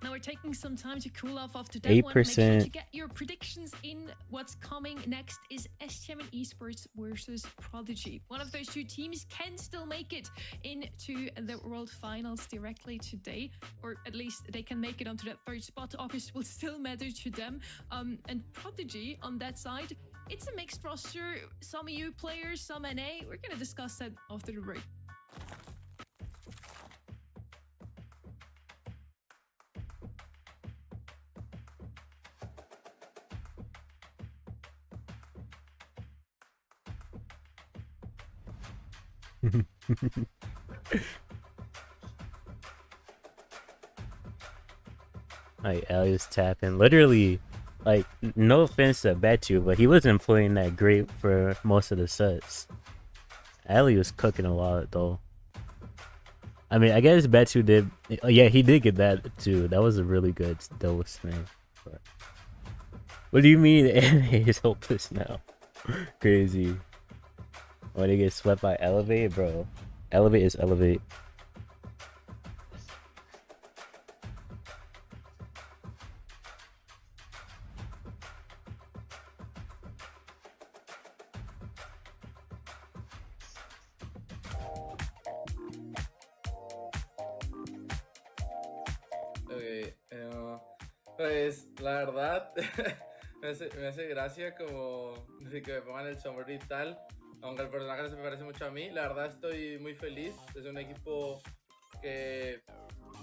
Now we're taking some time to cool off after that one. Make sure 8%. to get your predictions in. What's coming next is STM and Esports versus Prodigy. One of those 2 teams can still make it into the World Finals directly today, or at least they can make it onto that 3rd spot. August will still matter to them. And Prodigy on that side, it's a mixed roster. Some EU players, some NA. We're gonna discuss that after the break. Like Ali was tapping. Literally, like no offense to Betu, but he wasn't playing that great for most of the sets. Ali was cooking a lot though. I mean, I guess Betu did. Yeah, he did get that too. That was a really good double snare. But what do you mean NA is hopeless now? Crazy. When they get swept by Elevate, bro. Elevate is Elevate. Ok, pues la verdad me hace gracia como de que me pongan el sombrero y tal, aunque el personaje no se me parece mucho a mí. La verdad estoy muy feliz, es un equipo que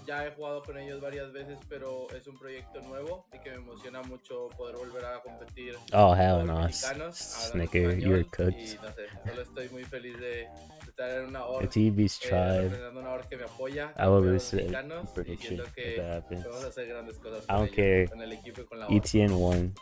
ya he jugado con ellos varias veces, pero es un proyecto nuevo y que me emociona mucho poder volver a competir Oh, hell con no. mexicanos hablando Snicker, you're español. cooked. Y no sé, solo estoy muy feliz de estar en una org, If he beats Tribe, representando una org que me apoya, I will apoya a lose los the mexicanos, y prediction siento if que that happens. podemos hacer grandes cosas I don't con care. ellos, con el equipo y con la org. ETN won.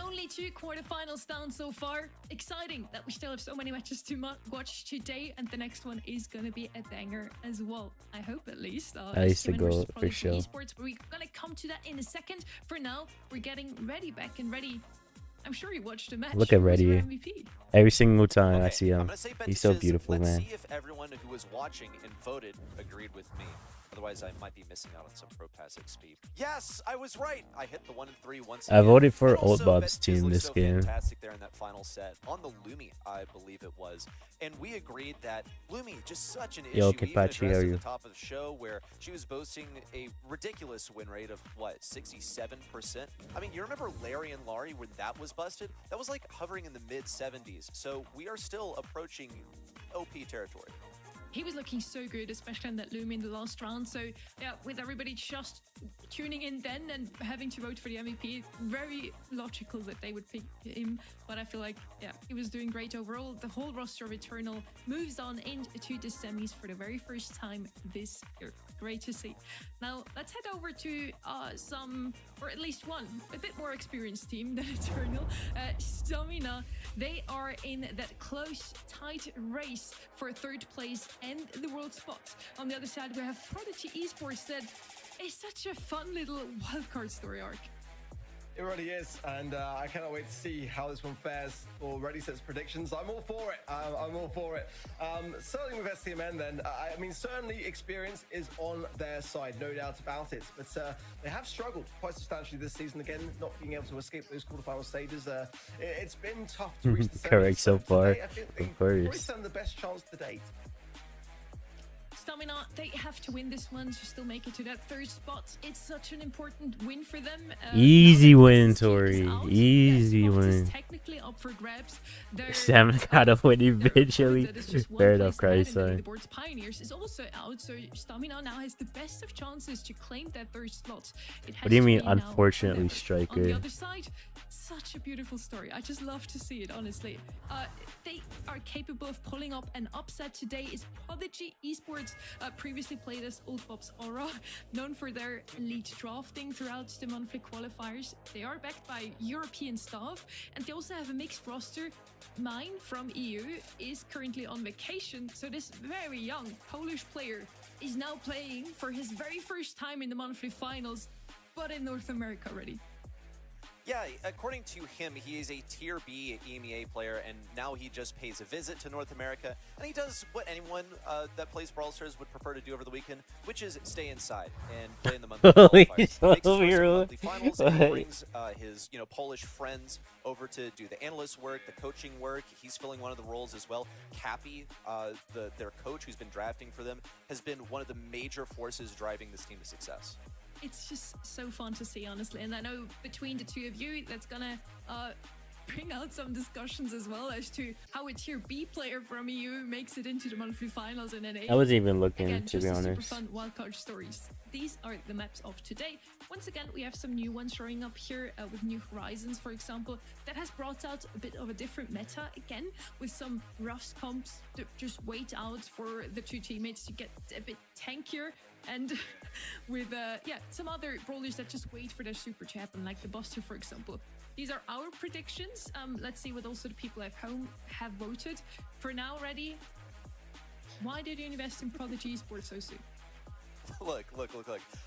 Only 2 quarterfinals down so far. Exciting that we still have so many matches to watch today, and the next one is gonna be a banger as well. I hope at least. I used to STMN go versus for Prodigy sure. Esports, but we're gonna come to that in a second. For now, we're getting ready, back and ready. I'm sure you watched the match. Look at Who's your Reddy. MVP? Every single time I Okay, see I'm him. gonna say He's so Bentishes. beautiful, Let's man. see if everyone who was watching and voted agreed with me. Otherwise, I might be missing out on some pro pass XP. Yes, I was right. I hit the 1 and 3 once I again. voted for And Old also, Bob's Bentishes team looked this so game. Fantastic there in that final set on the Lumi, I believe it was, and we agreed that Lumi just such an Yo, issue. We even Kipachi, how addressed are at you? the top of the show where she was boasting a ridiculous win rate of what 67%. I mean, you remember Larry and Laurie when that was busted? That was like hovering in the mid 70s. So we are still approaching OP territory. He was looking so good, especially in that Lumi in the last round. So yeah, with everybody just tuning in then and having to vote for the MVP, very logical that they would pick him. But I feel like, yeah, he was doing great overall. The whole roster of Eternal moves on into the semis for the very first time this year. Great to see. Now let's head over to some, or at least one, a bit more experienced team than Eternal. Stamina. They are in that close, tight race for 3rd place and the world spot. On the other side, we have Prodigy Esports that is such a fun little wildcard story arc. It really is, and I cannot wait to see how this one fares for Ready Set's predictions. I'm all for it. I'm all for it. Starting with STMN then, I mean, certainly experience is on their side, no doubt about it. But they have struggled quite substantially this season, again, not being able to escape those quarterfinal stages. It's been tough to reach the semis. Correct so far, Today, I think they of course. probably stand the best chance to date. Stamina, they have to win this one to still make it to that 3rd spot. It's such an important win for them. Easy now that win, this team is Tori. out, Easy that spot is win. technically up for grabs. Sam gotta win eventually. That is just one Fair place enough, ahead, and Christ. the board's Pioneers is also out, so Stamina now has the best of chances to claim that 3rd slot. It has What do you to mean, be now or unfortunately, never. On Striker? the other side, such a beautiful story. I just love to see it, honestly. They are capable of pulling up an upset today. Is Prodigy Esports, previously played as Old Bob's Aura, known for their elite drafting throughout the monthly qualifiers. They are backed by European staff, and they also have a mixed roster. Mine from EU is currently on vacation, so this very young Polish player is now playing for his very first time in the monthly finals, but in North America already. Yeah, according to him, he is a Tier B EMEA player, and now he just pays a visit to North America, and he does what anyone that plays Brawl Stars would prefer to do over the weekend, which is stay inside and play in the monthly Holy qualifiers. He makes his first hero. monthly finals, and he What? brings his Polish friends over to do the analyst work, the coaching work. He's filling one of the roles as well. Cappy, their coach who's been drafting for them, has been one of the major forces driving this team to success. It's just so fun to see, honestly. And I know between the two of you, that's gonna bring out some discussions as well as to how a Tier B player from EU makes it into the monthly finals in NA. I wasn't even looking, Again, to just be a super honest. fun wildcard stories. These are the maps of today. Once again, we have some new ones showing up here with New Horizons, for example. That has brought out a bit of a different meta again, with some Rust comps to just wait out for the two teammates to get a bit tankier, and with some other brawlers that just wait for their super to happen, like the Buster, for example. These are our predictions. Let's see what also the people at home have voted. For now, Ready? Why did you invest in Prodigy Esports so soon? Look.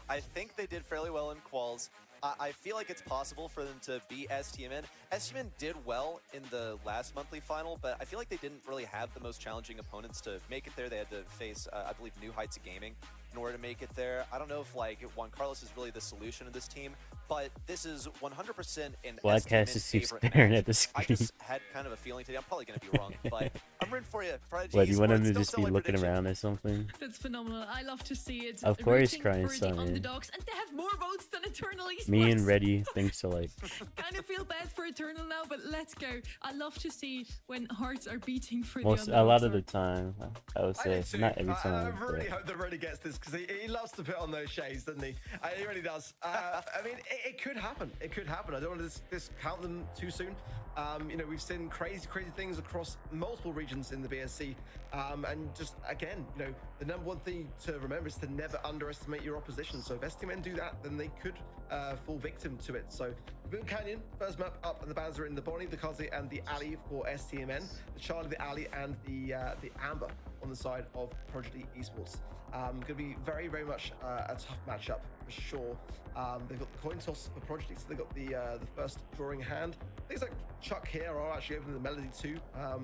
I think they did fairly well in quals. I feel like it's possible for them to beat STMN. STMN did well in the last monthly final, but I feel like they didn't really have the most challenging opponents to make it there. They had to face, I believe, New Heights of Gaming. in order to make it there. I don't know if like Juan Carlos is really the solution of this team, but this is 100% an Black STMN has to keep favorite staring match. at the I screen. just had kind of a feeling today. I'm probably going to be wrong, but I'm rooting for you. Prodigy What, you want him Esports, to don't just sell be my looking predictions. around or something? That's phenomenal. I love to see it. Of course, Rooting Crying for the Sun, yeah. underdogs, and they have more votes than Eternal Esports. Me and Reddy think so, like. Kind of feel bad for Eternal now, but let's go. I love to see when hearts are beating for Most, the a lot underdogs. of the time, I would I say. did too. Not every I time. really but- hope that Reddy gets this because he loves to put on those shades, doesn't he? He really does. I mean, it could happen. It could happen. I don't want to discount them too soon. You know, we've seen crazy things across multiple regions in the BSC. And just, again, you know, the number one thing to remember is to never underestimate your opposition. So if STMN do that, then they could fall victim to it. So Boom Canyon, first map up, and the bans are in the Bonnie, the Kazi, and the Ali for STMN. The Charlie, the Ali, and the Amber on the side of Prodigy Esports. Going to be very much a tough matchup for sure. They've got the coin toss for Prodigy, so they've got the first drawing hand. Things like Chuck here are actually opening the Melody too,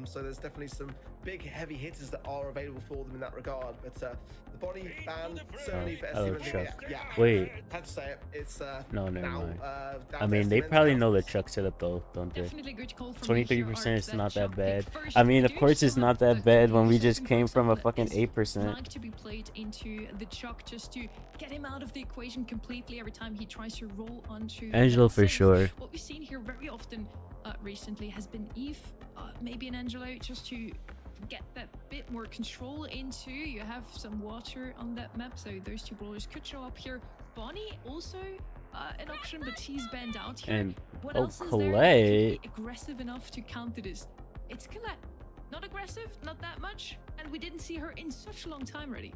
so there's definitely some big heavy hitters that are available for them in that regard. But the Bonnie ban certainly for Oh, STMN. Chuck. Yeah, Wait. had to say it. It's No, never now, mind. down I to mean, they STMN's probably hands. know that Chuck set up though, don't they? Definitely good call from me 23% here, is Art, not Chuck that bad. pick first. I mean, We of do course still it's have not the that bad when we communication just came from a fucking is 8%. like to be played into the Chuck just to get him out of the equation completely every time he tries to roll onto Angelo that for safe. sure. What we've seen here very often recently has been Eve, maybe an Angelo, just to get that bit more control into. You have some water on that map, so those two brawlers could show up here. Bonnie also an option, but she's banned out here. And What oh, else is there that could Colette. be aggressive enough to counter this? It's Colette. Not aggressive, not that much, and we didn't see her in such a long time already.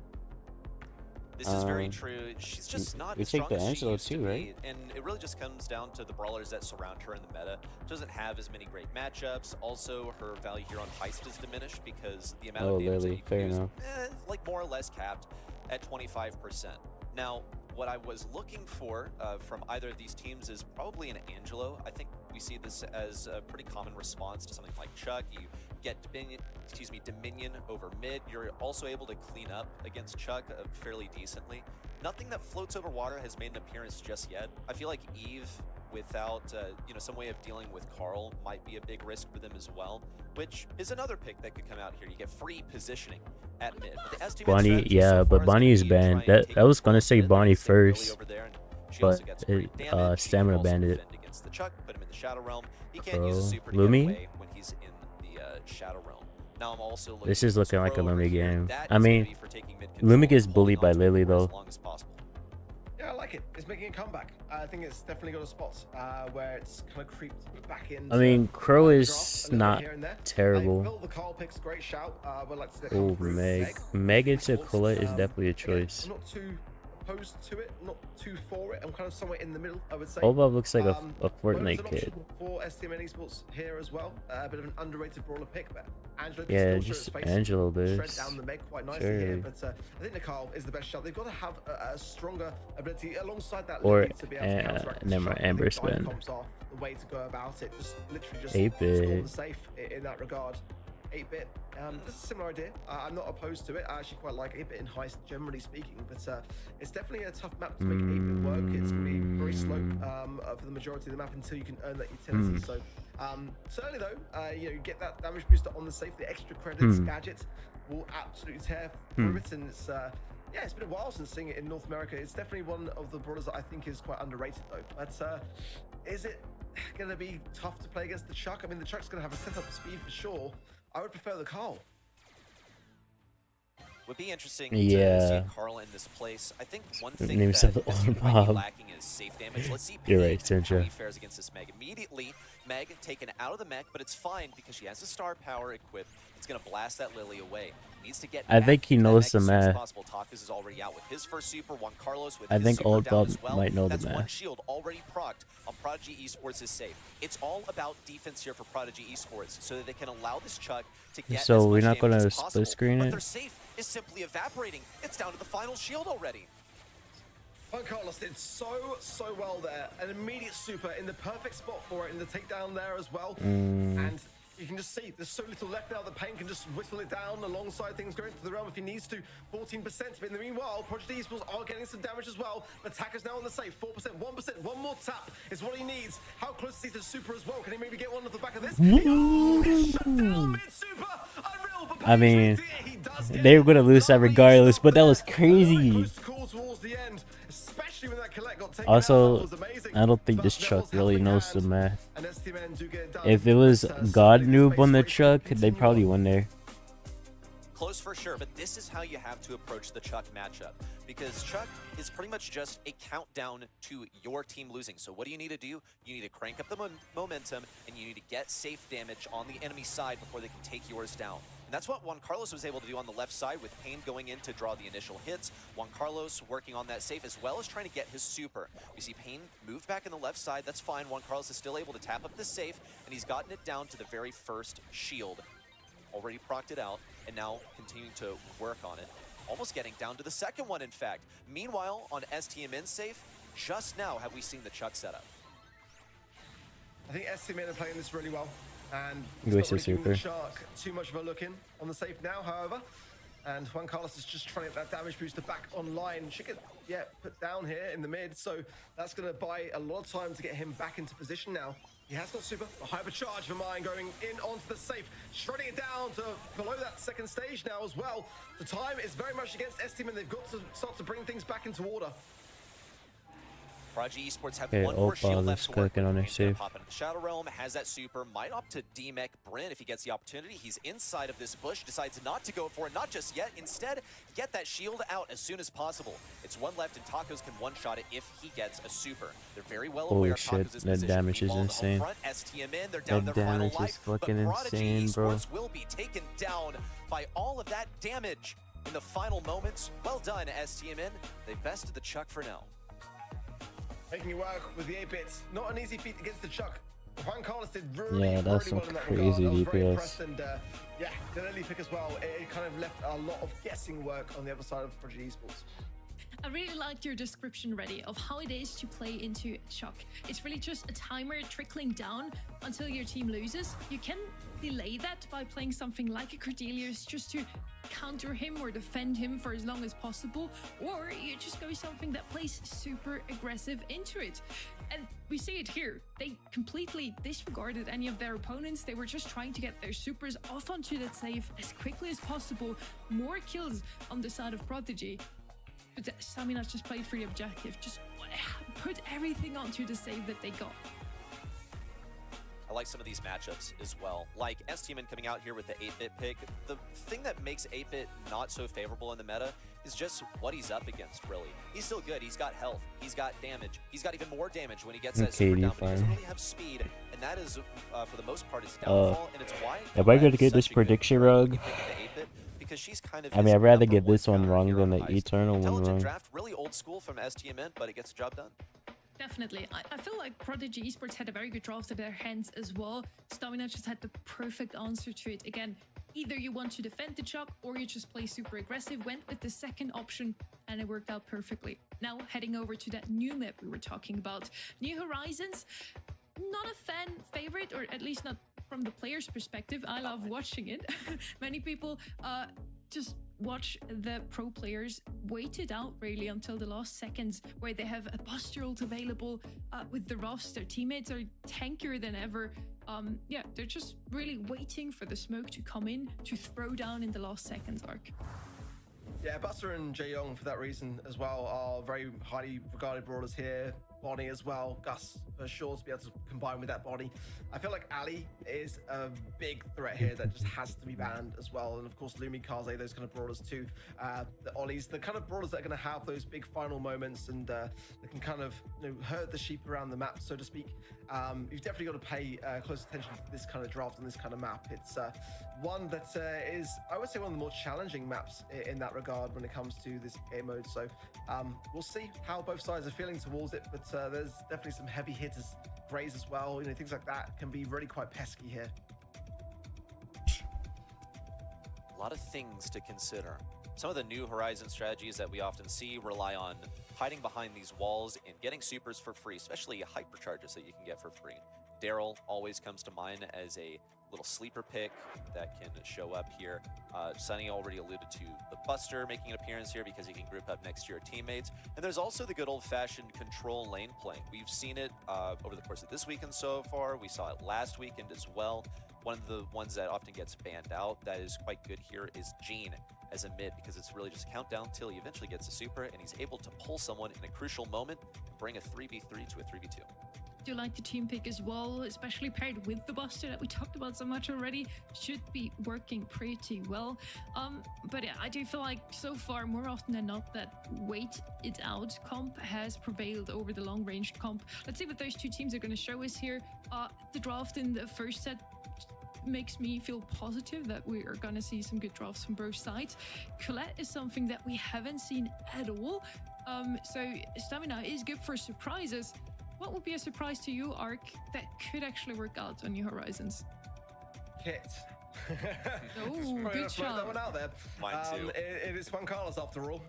This is very true. She's just not we as take strong the as she Angelo used to too, be, right? and it really just comes down to the brawlers that surround her in the meta. She doesn't have as many great matchups. Also, her value here on Heist is diminished because the amount Oh, of damage that Lily, you can fair use, enough. like more or less capped at 25%. Now, what I was looking for from either of these teams is probably an Angelo. I think we see this as a pretty common response to something like Chuck. You get Dominion over mid. You're also able to clean up against Chuck fairly decently. Nothing that floats over water has made an appearance just yet. I feel like Eve, without some way of dealing with Carl, might be a big risk for them as well, which is another pick that could come out here. You get free positioning at mid. But the STMN Bonnie, strategy yeah, so but far Bonnie is is gonna be banned. try and That take I was gonna control say of mid, Bonnie stay really first, over there, and she but also gets great damage. She can Stamina also Bandit. defend against the Chuck, put him in the Shadow Realm. He can't use a Bro, super to Lumi? get away when he's in the Shadow Realm. Now I'm also looking This is at looking like a Pro over Lumi here. game. That I is gonna mean, be for taking mid Lumi control gets and bullied by holding on to Lily it for though. as long as possible. Yeah, I like it. It's making a comeback. I think it's definitely got a spot where it's kind of creeped back in. I mean, Crow the is draft a little not bit here and there. terrible. Phil, the Carl picks, great shout. Would like to see that Oh, come through. Meg. Mega to Thoughts? Colette is definitely a Again, choice. I'm not too opposed to it, not too for it. I'm kind of somewhere in the middle, I would say. Obab looks like a Bone's Fortnite an kid. option for STMN Esports here as well. A bit of an underrated brawler pick, but Angelo can Yeah, still show just his face, Angelo shred this. down the Meg quite nicely here. Sure. But I think Nicole is the best shot. They've got to have a stronger ability alongside that Or, Lily to be able to counteract this never shot. mind, I Amber think dive Spin. comps are the way to go about it. Just literally just 8-bit. score the safe in that regard. 8-bit. That's a similar idea. I'm not opposed to it. I actually quite like 8-bit in Heist, generally speaking, but it's definitely a tough map to make 8-bit work. It's going to be very slow for the majority of the map until you can earn that utility. So certainly though, you get that damage booster on the safe, the extra credits gadget will absolutely tear through it, and it's yeah, it's been a while since seeing it in North America. It's definitely one of the brawlers that I think is quite underrated though. But is it going to be tough to play against the Chuck? I mean, the Chuck's going to have a setup speed for sure. I would prefer the Carl. Would be interesting Yeah. to see Carl in this place. I think one thing Name that yourself this Old team might be Bob. lacking is safe damage. Let's see You're P, right, how Sinja. he fares against this Meg. Immediately, Meg taken out of the mech, but it's fine because she has the star power equipped. It's going to blast that Lily away. Needs to get I back think he to that knows mech the as soon as math. possible. Takas is already out with his first super. Juan Carlos with I his think super Old down Bob as well. might know the That's one math. shield already procced on Prodigy Esports is safe. It's all about defense here for Prodigy Esports so that they can allow this Chuck to get So as we're much not damage gonna as split possible. screen But it? their safe is simply evaporating. It's down to the final shield already. Juan Carlos did so well there. An immediate super in the perfect spot for it, in the takedown there as well. And You can just see there's so little left now that Pain can just whistle it down alongside things going to the realm if he needs to. 14%, but in the meanwhile, Prodigy Esports are getting some damage as well. Attacker's now on the safe, 4%, 1%, one more tap is what he needs. How close is he to super as well? Can he maybe get one off the back of this? Shut down mid-super. Unreal, but I mean, he does get they were gonna lose that regardless, but that was very crazy. close call towards the end, especially when that collect got taken out. Also, That was amazing. I don't think But this there Chuck was really helping knows the hand, math. and STMN do get it done. If it was But, God certainly Noob on the space race will Chuck, they'd continue probably on. win there. Close for sure, but this is how you have to approach the Chuck matchup, because Chuck is pretty much just a countdown to your team losing. So what do you need to do? You need to crank up the momentum, and you need to get safe damage on the enemy side before they can take yours down. And that's what Juan Carlos was able to do on the left side with Pain going in to draw the initial hits. Juan Carlos working on that safe as well as trying to get his super. We see Pain moved back in the left side. That's fine. Juan Carlos is still able to tap up the safe, and he's gotten it down to the very first shield. Already procced it out, and now continuing to work on it. Almost getting down to the second one, in fact. Meanwhile, on STMN safe, just now have we seen the Chuck setup. I think STMN are playing this really well, and You it's wasted not really giving the super. Shark too much of a look in on the safe now, however. And Juan Carlos is just trying to get that damage booster back online. Should get, yeah, put down here in the mid, so that's going to buy a lot of time to get him back into position now. He has got super, a hypercharge for mine going in onto the safe, shredding it down to below that second stage now as well. The time is very much against STMN. They've got to start to bring things back into order. Prodigy Esports have Okay, one more Opal shield is left to work cooking with. on their He's gonna safe. pop into the Shadow Realm, has that super, might opt to demech Bryn if he gets the opportunity. He's inside of this bush, decides not to go for it, not just yet. Instead, get that shield out as soon as possible. It's one left, and Tacos can one-shot it if he gets a super. They're very well Holy aware of shit, Tacos' that position. damage is Meanwhile, on the home insane. front, STMN, they're down That their final damage is life, fucking but Prodigy insane, bro. Esports will be taken down by all of that damage in the final moments. Well done, STMN. They bested the Chuck for now. Making it work with the 8-bits. Not an easy feat against the Chuck. Juan Carlos did really, Yeah, that's really some well in that crazy regard. I was very DPS. impressed, and yeah, the early pick as well. It kind of left a lot of guessing work on the other side of Prodigy Esports. I really liked your description, Reddy, of how it is to play into Chuck. It's really just a timer trickling down until your team loses. You can delay that by playing something like a Cordelius just to counter him or defend him for as long as possible, or you just go something that plays super aggressive into it. And we see it here. They completely disregarded any of their opponents. They were just trying to get their supers off onto that safe as quickly as possible. More kills on the side of Prodigy. But Stamina's just played for the objective. Just put everything onto the save that they got. I like some of these matchups as well. Like STMN coming out here with the 8-bit pick. The thing that makes 8-bit not so favorable in the meta is just what he's up against, really. He's still good. He's got health. He's got damage. He's got even more damage when he gets that super KD down, but he doesn't fine. really have speed. And that is, for the most part, his downfall. And it's why Am I gonna Colette get is this such a good prediction pick wrong? with the 8-bit, because she's kind of I mean, his I'd rather number get this one counter wrong hero than the in Heist. Eternal one Intelligent wrong. draft, really old school from STMN, but it gets the job done. Definitely. I feel like Prodigy Esports had a very good draft in their hands as well. Stamina just had the perfect answer to it. Again, either you want to defend the Chuck or you just play super aggressive, went with the second option, and it worked out perfectly. Now, heading over to that new map we were talking about. New Horizons, not a fan favorite, or at least not from the player's perspective. I love watching it. Many people just watch the pro players wait it out really until the last seconds, where they have a postural available with the Ruffs. Their teammates are tankier than ever. Yeah, they're just really waiting for the smoke to come in to throw down in the last seconds arc. Yeah, Buster and Jae-Young, for that reason as well, are very highly regarded brawlers here. Bonnie as well, Gus for sure to be able to combine with that body. I feel like Ali is a big threat here that just has to be banned as well. And of course, Lumi, Kaze, those kind of brawlers too. The Ollies, the kind of brawlers that are going to have those big final moments, and they can kind of herd the sheep around the map, so to speak. You've definitely got to pay close attention to this kind of draft and this kind of map. It's one that is, I would say, one of the more challenging maps in that regard when it comes to this game mode. So we'll see how both sides are feeling towards it, but there's definitely some heavy hitters, Grays as well, things like that can be really quite pesky here. A lot of things to consider. Some of the new Horizon strategies that we often see rely on hiding behind these walls and getting supers for free, especially hypercharges that you can get for free. Daryl always comes to mind as a little sleeper pick that can show up here. Sunny already alluded to the Buster making an appearance here because he can group up next to your teammates. And there's also the good old-fashioned control lane playing. We've seen it over the course of this weekend so far. We saw it last weekend as well. One of the ones that often gets banned out that is quite good here is Gene as a mid, because it's really just a countdown till he eventually gets a super and he's able to pull someone in a crucial moment and bring a 3v3 to a 3v2. Do like the team pick as well, especially paired with the Buster that we talked about so much already. Should be working pretty well. But yeah, I do feel like so far, more often than not, that wait it out comp has prevailed over the long range comp. Let's see what those two teams are going to show us here. The draft in the first set makes me feel positive that we are going to see some good drafts from both sides. Colette is something that we haven't seen at all. So Stamina is good for surprises. What would be a surprise to you, Ark, that could actually work out on New Horizons? Kit. Oh, good Throw that one job. out there. Mine too. It is Juan Carlos after all.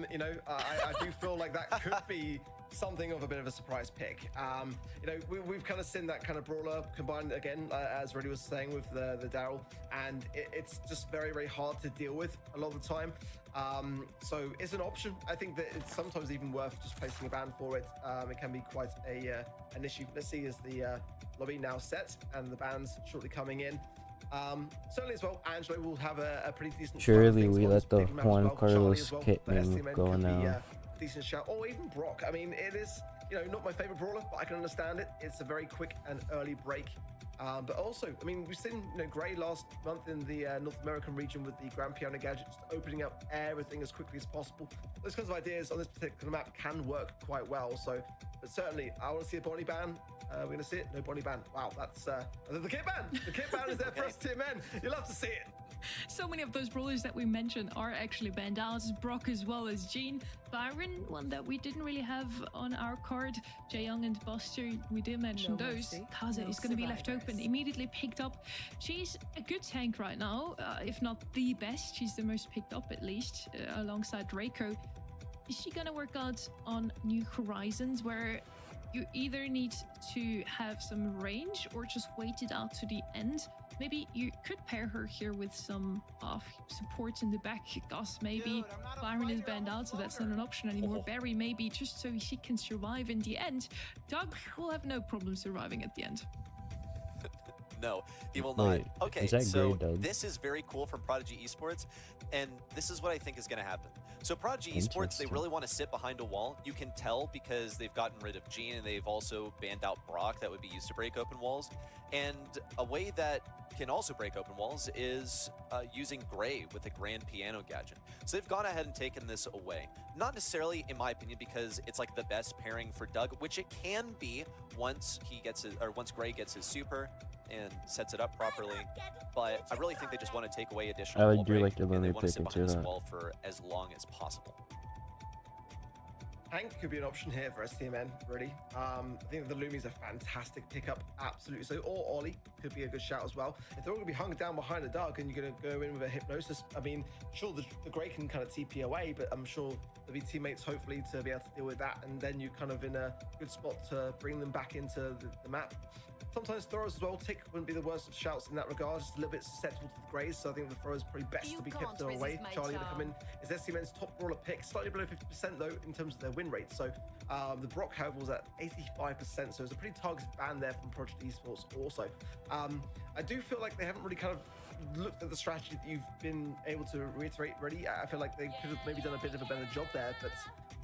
You know, I do feel like that could be something of a bit of a surprise pick. You know, we've kind of seen that kind of brawler combined again, as Reddy was saying with the Daryl, and it's just very, very hard to deal with a lot of the time. So it's an option. I think that it's sometimes even worth just placing a ban for it. It can be quite an issue. Let's see as the lobby now set and the bans shortly coming in. Certainly as well, Angelo will have a pretty decent. Surely things we on let this the big map as Juan well. Charlie Carlos as well, kit the name STMN go could be, now. decent shout, or even Brock. I mean, it is, you know, not my favorite brawler, but I can understand it. It's a very quick and early break. But also, I mean, we've seen, you know, Gray last month in the North American region with the Grand Piano Gadget, just opening up everything as quickly as possible. Those kinds of ideas on this particular map can work quite well. So, but certainly, I want to see a Bonnie ban. We're going to see it. No Bonnie ban. Wow, that's the kit ban. The kit ban is there for us, Team Men. You'll love to see it. So many of those brawlers that we mentioned are actually banned out. Brock as well as Gene. Byron, one that we didn't really have on our card. Jaeyoung and Buster, we did mention No those. mercy, Kaza no is going to be left survivors. open. Immediately picked up. She's a good tank right now, if not the best. She's the most picked up at least, alongside Draco. Is she going to work out on New Horizons, where you either need to have some range or just wait it out to the end? Maybe you could pair her here with some support in the back. Gus, maybe. Byron is banned out, so that's not an option anymore. Barry, maybe, just so she can survive in the end. Doug will have no problem surviving at the end. No, he will not. Wait, Okay, is that so Grey Doug? this is very cool from Prodigy Esports, and this is what I think is going to happen. So Prodigy Esports, they Interesting. really want to sit behind a wall. You can tell because they've gotten rid of Gene, and they've also banned out Brock that would be used to break open walls. And a way that can also break open walls is using Gray with the Grand Piano Gadget. So they've gone ahead and taken this away. Not necessarily, in my opinion, because it's like the best pairing for Doug, which it can be once he gets his, or once Gray gets his super and sets it up properly. But I really think they just want to take away additional I would wall do break, like the and they Lumi want to pick sit and behind do this that. wall for as long as possible. Hank could be an option here for STMN, really. I think the Lumi's a fantastic pickup, absolutely. So, or Ollie could be a good shout as well. If they're all going to be hung down behind a Doug and you're going to go in with a Hypnosis, I mean, sure, the Grey can kind of TP away, but I'm sure there'll be teammates, hopefully, to be able to deal with that. And then you're kind of in a good spot to bring them back into the map. Sometimes throwers as well. Tick wouldn't be the worst of shouts in that regard. Just a little bit susceptible to the Greys, so I think the throwers probably best to be kept away. Charlie to come in is STMN's top brawler pick, slightly below 50% though in terms of their win rate. So the Brock, however, was at 85%, so it's a pretty targeted ban there from Project Esports also. I do feel like they haven't really kind of looked at the strategy that you've been able to reiterate already. I feel like they could have maybe done a bit of a better job there, but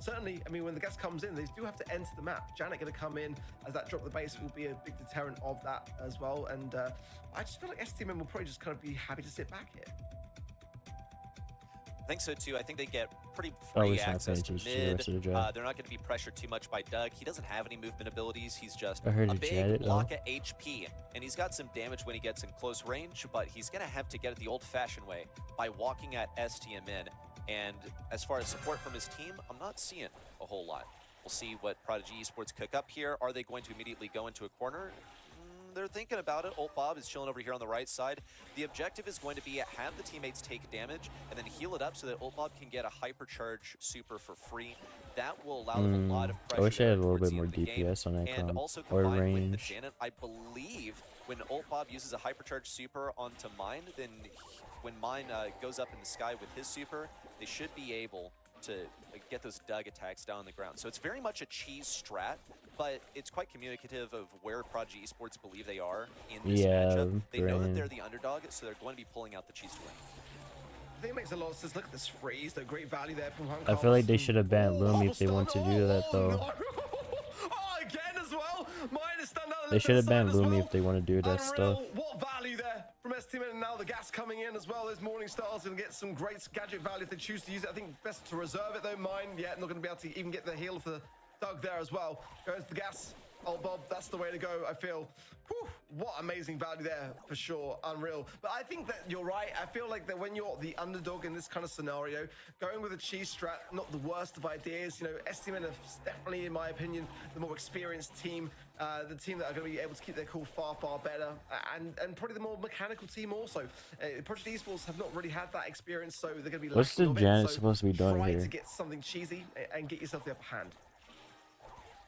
certainly, I mean, when the guest comes in, they do have to enter the map. Janet going to come in as that drop the base will be a big deterrent of that as well. And I just feel like STMN will probably just kind of be happy to sit back here. I think so too. I think they get pretty Always free have access to advantage to the mid. rest of the draft. They're not going to be pressured too much by Doug. He doesn't have any movement abilities. He's just I heard a a big Janet, though. block of HP, and he's got some damage when he gets in close range, but he's going to have to get it the old-fashioned way by walking at STMN. And as far as support from his team, I'm not seeing a whole lot. We'll see what Prodigy Esports cook up here. Are they going to immediately go into a corner? they're thinking about it. Ult Bob is chilling over here on the right side. The objective is going to be have the teammates take damage and then heal it up so that Ult Bob can get a hypercharge super for free. That will allow them a lot of pressure. I wish I had a little towards bit the more end of the game. DPS on And Icon also or combined with the range. Janet, I believe when Ult Bob uses a hypercharge super onto Mine, then when Mine goes up in the sky with his super, they should be able to get those Doug attacks down on the ground. So it's very much a cheese strat, but it's quite communicative of where Prodigy Esports believe they are in this matchup. They know that they're the underdog, so they're going to be pulling out the cheese to win. I think it makes a lot of sense. Look at this freeze. The great value there from Juan I feel like they Carlos. should have banned Lumi if they want to do that, though. No. Oh, again as well. Mine is stunned out on They the should have side banned as Lumi well. if they want to do that stuff. Unreal. What value there from STM, and now the gas coming in as well. There's Morning Star's going to get some great gadget value if they choose to use it. I think best to reserve it though. Mine, yeah, not going to be able to even get the heal for Doug there as well. Goes the gas. Oh, Bob, that's the way to go, I feel. Whew, what amazing value there, for sure. Unreal. But I think that you're right. I feel like that when you're the underdog in this kind of scenario, going with a cheese strat, not the worst of ideas. You know, STM are definitely, in my opinion, the more experienced team. The team that are going to be able to keep their cool far, far better. And probably the more mechanical team also. Project Esports have not really had that experience, so they're going to be What's the lacking of it. Janet So supposed to be doing try here? to get something cheesy and get yourself the upper hand.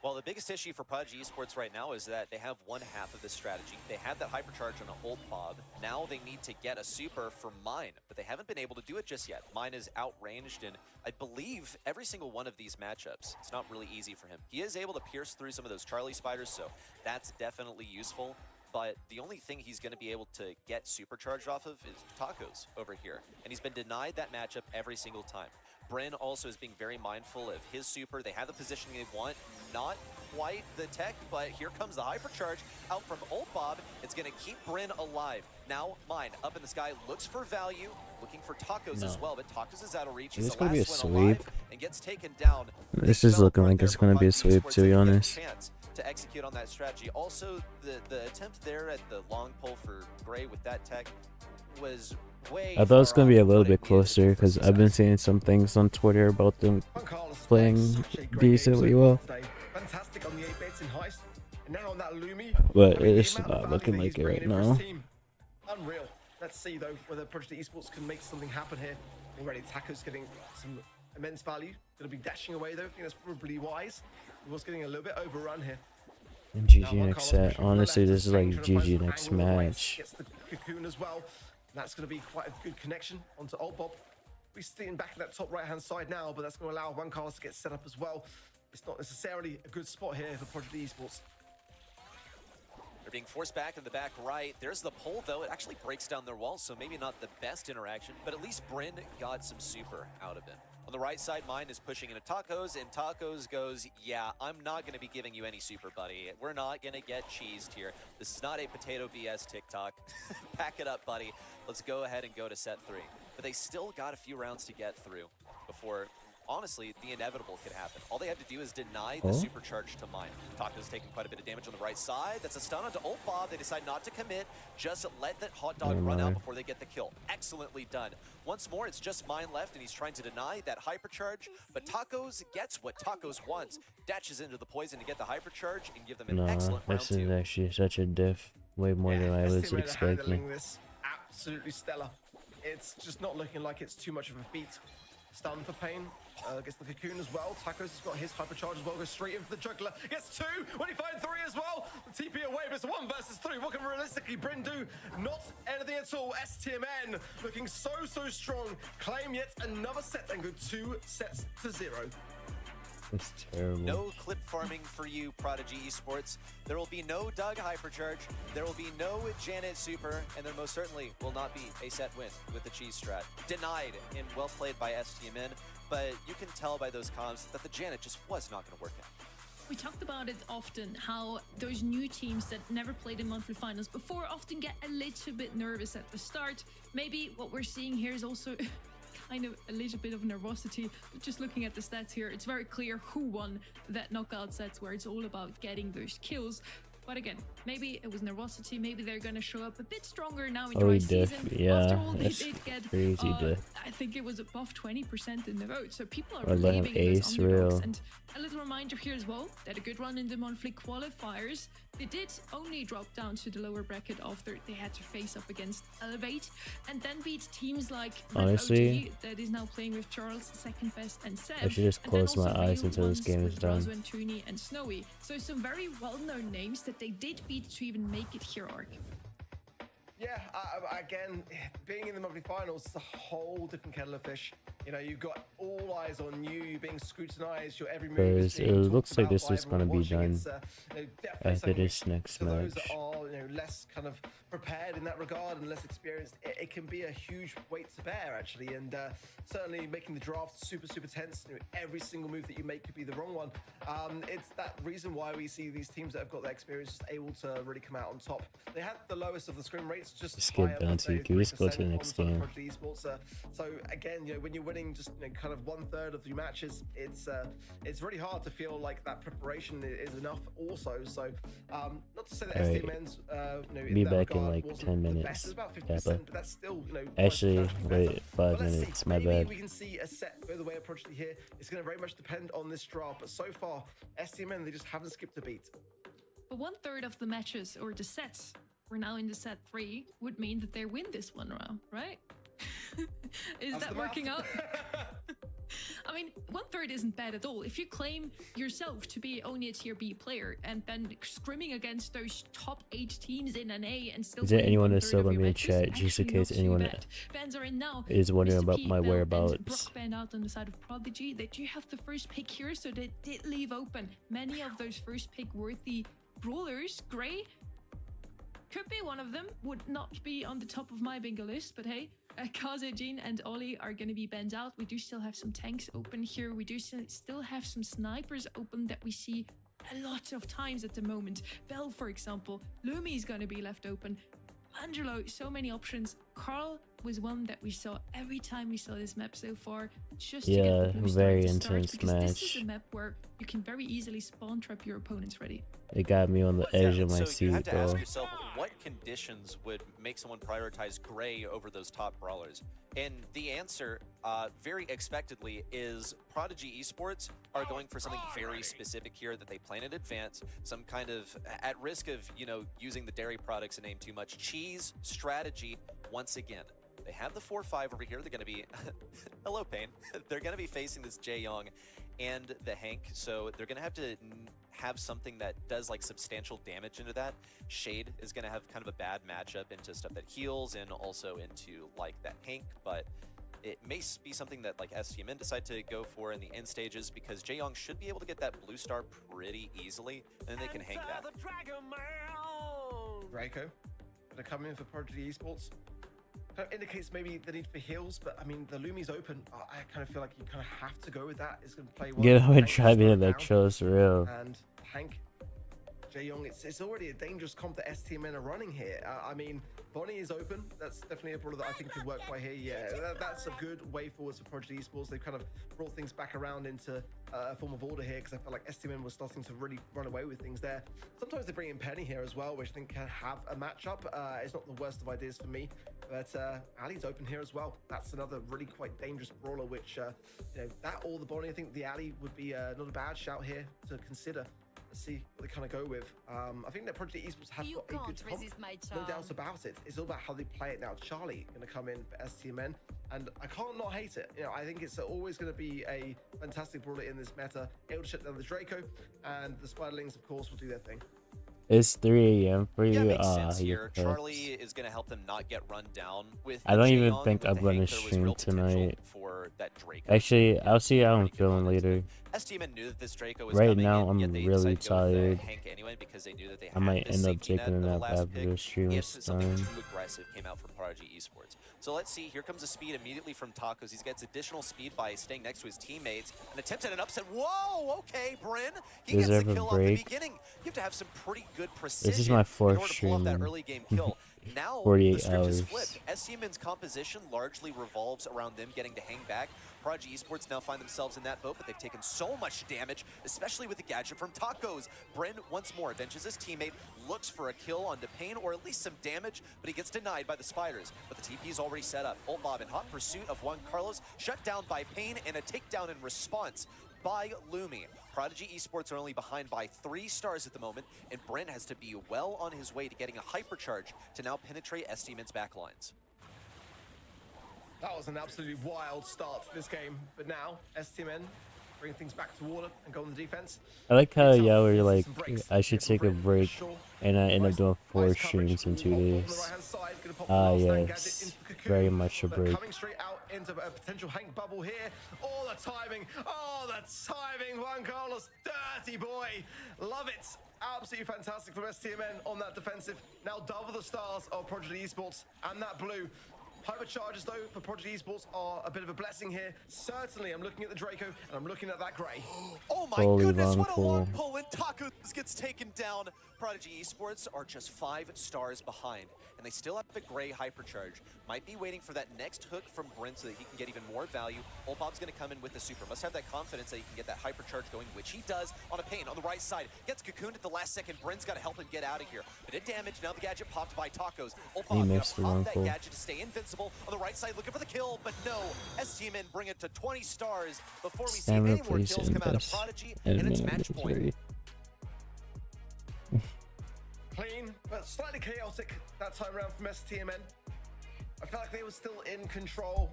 Well, the biggest issue for Prodigy Esports right now is that they have one half of this strategy. They had that hypercharge on a Ult Bob. Now they need to get a super for Mine, but they haven't been able to do it just yet. Mine is outranged in, I believe, every single one of these matchups. It's not really easy for him. He is able to pierce through some of those Charlie spiders, so that's definitely useful. But the only thing he's going to be able to get supercharged off of is Tacos over here. And he's been denied that matchup every single time. Brynn also is being very mindful of his super. They have the positioning they want. Not quite the tech, but here comes the hypercharge out from Ult Bob. It's going to keep Brynn alive. Now, Mine up in the sky, looks for value, looking for Tacos as well, but Tacos is out of reach. Is He's this the gonna be a last one alive sweep? and gets taken down. This They is fell looking apart like there it's for gonna be a Prodigy sweep, Esports. to be They didn't get a honest. chance to execute on that strategy. Also, the attempt there at the long pull for Gray with that tech was way I thought it was far gonna be a off little what it bit needed to closer be for because I've been success. seeing some things on Twitter about them Juan Carlos playing such a great game decently so well. far today. Fantastic on the 8 bits in Heist. And now on that Lumi. But I mean, the it's amount of not value looking that like he's it right bringing in for his now. team, unreal. Let's see though whether Project Esports can make something happen here. Already Taco's getting some immense value. Gonna be dashing away though. I think that's probably wise. He was getting a little bit overrun here. And Now GG Juan next Carlos set. pushing from the Honestly, left, this is like trying to find GG some next angle on the right, match. Gets the cocoon as well. That's going to be quite a good connection onto Ult Bob. We're sitting back in that top right-hand side now, but that's going to allow Juan Carlos to get set up as well. It's not necessarily a good spot here for Project Esports. They're being forced back in the back right. There's the pull, though. It actually breaks down their wall, so maybe not the best interaction, but at least Brynn got some super out of it. On the right side, Mine is pushing into Tacos, and Tacos goes, yeah, I'm not going to be giving you any super, buddy. We're not going to get cheesed here. This is not a Potato VS TikTok. Pack it up, buddy. Let's go ahead and go to set 3. But they still got a few rounds to get through before, honestly, the inevitable could happen. All they had to do is deny the supercharge to Mine. Tacos taking quite a bit of damage on the right side. That's a stun onto Ult Bob. They decide not to commit. Just let that hot dog run out before they get the kill. Excellently done. Once more, it's just Mine left, and he's trying to deny that hypercharge. But Tacos gets what Tacos wants. Dashes into the poison to get the hypercharge and give them an Nah, excellent round this is 2. actually such a diff. Way more than I was STM are expecting. handling this absolutely stellar. It's just not looking like it's too much of a feat. Stun for Pain. Gets the cocoon as well. Tacos has got his hypercharge as well. Goes straight in for the juggler. Gets 2. When he finds 3 as well. The TP away, but it's 1 versus 3. What can realistically Brynn do? Not anything at all. STMN looking so strong. Claim yet another set and go 2 sets to 0. It's terrible. No clip farming for you, Prodigy Esports. There will be no Doug Hypercharge, there will be no Janet Super, and there most certainly will not be a set win with the cheese strat. Denied and well played by STMN, but you can tell by those comms that the Janet just was not going to work out. We talked about it often, how those new teams that never played in monthly finals before often get a little bit nervous at the start. Maybe what we're seeing here is also kind of a little bit of nervosity, but just looking at the stats here, it's very clear who won that knockout sets where it's all about getting those kills. But again, maybe it was nervosity. Maybe they're gonna show up a bit stronger now in Oh, dry he diff. season. Yeah, After all, they that's did get crazy diff. I think it was above 20% in the vote. So people are Or let him believing in those ace underdogs. real. And a little reminder here as well that a good run in the monthly qualifiers. They did only drop down to the lower bracket after they had to face up against Elevate and then beat teams like Red Honestly, OG that is now playing with Charles, Second Best, and Seb. I should just and then close my also eyes real until this ones game is with done. Razvan, Tooney, and Snowy. So some very well-known names that they did beat to even make it here, Ark. Yeah, again, being in the monthly finals is a whole different kettle of fish. You know, you've got all eyes on you, you're being scrutinized, your every move is Because it being talked looks like about this by is gonna everyone be watching. done It's, definitely after something this next to those match. that are, less kind of prepared in that regard and less experienced, it can be a huge weight to bear, actually. And certainly making the draft super, super tense. Every single move that you make could be the wrong one. It's that reason why we see these teams that have got that experience just able to really come out on top. They had the lowest of the scrim rates, just Skip higher, down I'd to say, can we just go 3% to the next on game? Prodigy Esports. So again, when you're winning just kind of 1/3 of your matches, it's really hard to feel like that preparation is enough. Also, so not to say that Alright. SDMN's Be that back in regard like wasn't 10 the minutes, best. It's about 50%, Kappa. but that's still quite Actually, substantially wait, better. 5 But let's see, minutes. My maybe bad. we can see a set go the way of Prodigy here. It's going to very much depend on this draft, but so far SDMN, they just haven't skipped a beat. But 1/3 of the matches or the sets, we're now in the set 3, would mean that they win this one round, right? Is That's that the working math. out? I mean, 1/3 isn't bad at all. If you claim yourself to be only a tier B player and then scrimming against those top 8 teams in NA and still Is there winning anyone 1/3 to sub of on your me in matches, chat just in actually case not too anyone bad. Bans are in now. is wondering Mr. about P, my Bell, and whereabouts? Brock banned out on the side of Prodigy. They do have the first pick here, so they did leave open many of those first pick worthy brawlers. Gray could be one of them, would not be on the top of my bingo list, but hey, Kaze, Jean, and Ollie are going to be banned out. We do still have some tanks open here. We do still have some snipers open that we see a lot of times at the moment. Bell, for example. Lumi is going to be left open. Angelo, so many options. Carl was one that we saw every time we saw this map so far, just to Yeah, get the blue star very to start, intense because this is match. a map where you can very easily spawn trap your opponents ready. It got me on the edge of my So you have seat, to ask bro. yourself, what conditions would make someone prioritize Gray over those top brawlers? And the answer, very expectedly, is Prodigy Esports are going for something very specific here that they plan in advance. Some kind of, at risk of, using the dairy products and name too much, cheese strategy once again. They have the 4-5 over here. They're going to be, hello, Pain. They're going to be facing this Jae Young and the Hank, so they're going to have to have something that does like substantial damage into that. Shade is going to have kind of a bad matchup into stuff that heals and also into like that Hank, but it may be something that like STMN decide to go for in the end stages because Jae Young should be able to get that blue star pretty easily, and then they can hang that. Draco gonna come in for Prodigy Esports. Kind of indicates maybe the need for heals, but I mean the Lumi's open. I kind of feel like you kind of have to go with that. It's gonna play well. Get him and Hank try is me in going that down, trust real. And Hank, Jae Young, it's already a dangerous comp that STMN are running here. I mean, Bonnie is open. That's definitely a brawler that I think could work right here. Yeah, that's a good way forward for Prodigy Esports. They've kind of brought things back around into a form of order here because I felt like STMN was starting to really run away with things there. Sometimes they bring in Penny here as well, which I think can have a matchup. It's not the worst of ideas for me, but Ali's open here as well. That's another really quite dangerous brawler, which, that or the Bonnie, I think the Ali would be not a bad shout here to consider. Let's see what they kind of go with. I think that Prodigy Esports have got a good comp, no doubt about it. It's all about how they play it now. Charlie going to come in for STMN, and I can't not hate it. I think it's always going to be a fantastic brawler in this meta, able to shut down the Draco, and the Spiderlings, of course, will do their thing. It's 3 a.m. for Yeah, you. makes sense You here. Charlie is going to help them not get run down with. I don't Jae even Young, think with I'm the gonna Hank, there was stream real potential tonight. For that Draco. Actually, I'll see how I'm Pretty good feeling run into later. it. STMN knew that this Draco was Right coming now, in, yet I'm they really decided to go with the tired. Hank anyway because they knew that they I had might this end up safety net taking of a the nap last after pick the stream if is something done. too aggressive came out from Prodigy Esports. So let's see. Here comes the speed immediately from Tacos. He gets additional speed by staying next to his teammates and attempts at an upset. Whoa, okay, Bryn. He gets the Deserve a kill off the break. beginning. You have to have some pretty good precision This is my in fourth order to pull off that stream. early game kill. Now 48 the script is hours. flipped. STMN's composition largely revolves around them getting to hang back. Prodigy Esports now find themselves in that boat, but they've taken so much damage, especially with the gadget from Tacos. Bryn once more avenges his teammate, looks for a kill onto Pain, or at least some damage, but he gets denied by the Spiders. But the TP is already set up. Ultbob in hot pursuit of Juan Carlos, shut down by Pain, and a takedown in response by Lumi. Prodigy Esports are only behind by 3 stars at the moment, and Bryn has to be well on his way to getting a hypercharge to now penetrate STMN's backlines. That was an absolutely wild start to this game, but now STMN bring things back to order and go on the defense. I like how y'all were like, I should take a break, and I end up doing 4 streams in 2 days. Yes, very much a break. Coming straight out into a potential Hank bubble here. Oh, the timing! Oh, the timing! Juan Carlos, dirty boy, love it. Absolutely fantastic from STMN on that defensive. Now double the stars of Prodigy Esports and that blue. Hypercharges, though, for Prodigy Esports are a bit of a blessing here. Certainly, I'm looking at the Draco, and I'm looking at that Grey. Oh my Holy goodness, long what a pull. long pull, and Tacos gets taken down. Prodigy Esports are just 5 stars behind, and they still have the Grey hypercharge. Might be waiting for that next hook from Bryn so that he can get even more value. Ultbob's going to come in with the super. Must have that confidence that he can get that hypercharge going, which he does on a Pain on the right side. Gets cocooned at the last second. Bryn's got to help him get out of here. But it damage. Now the gadget popped by Tacos. Ultbob going missed to the pop long that pull. gadget to stay invincible. On the right side, looking for the kill, but no. STMN bring it to 20 stars before we see Stamina any more plays kills in come out of best Prodigy, and it's match point. Clean, but slightly chaotic that time around from STMN. I felt like they were still in control.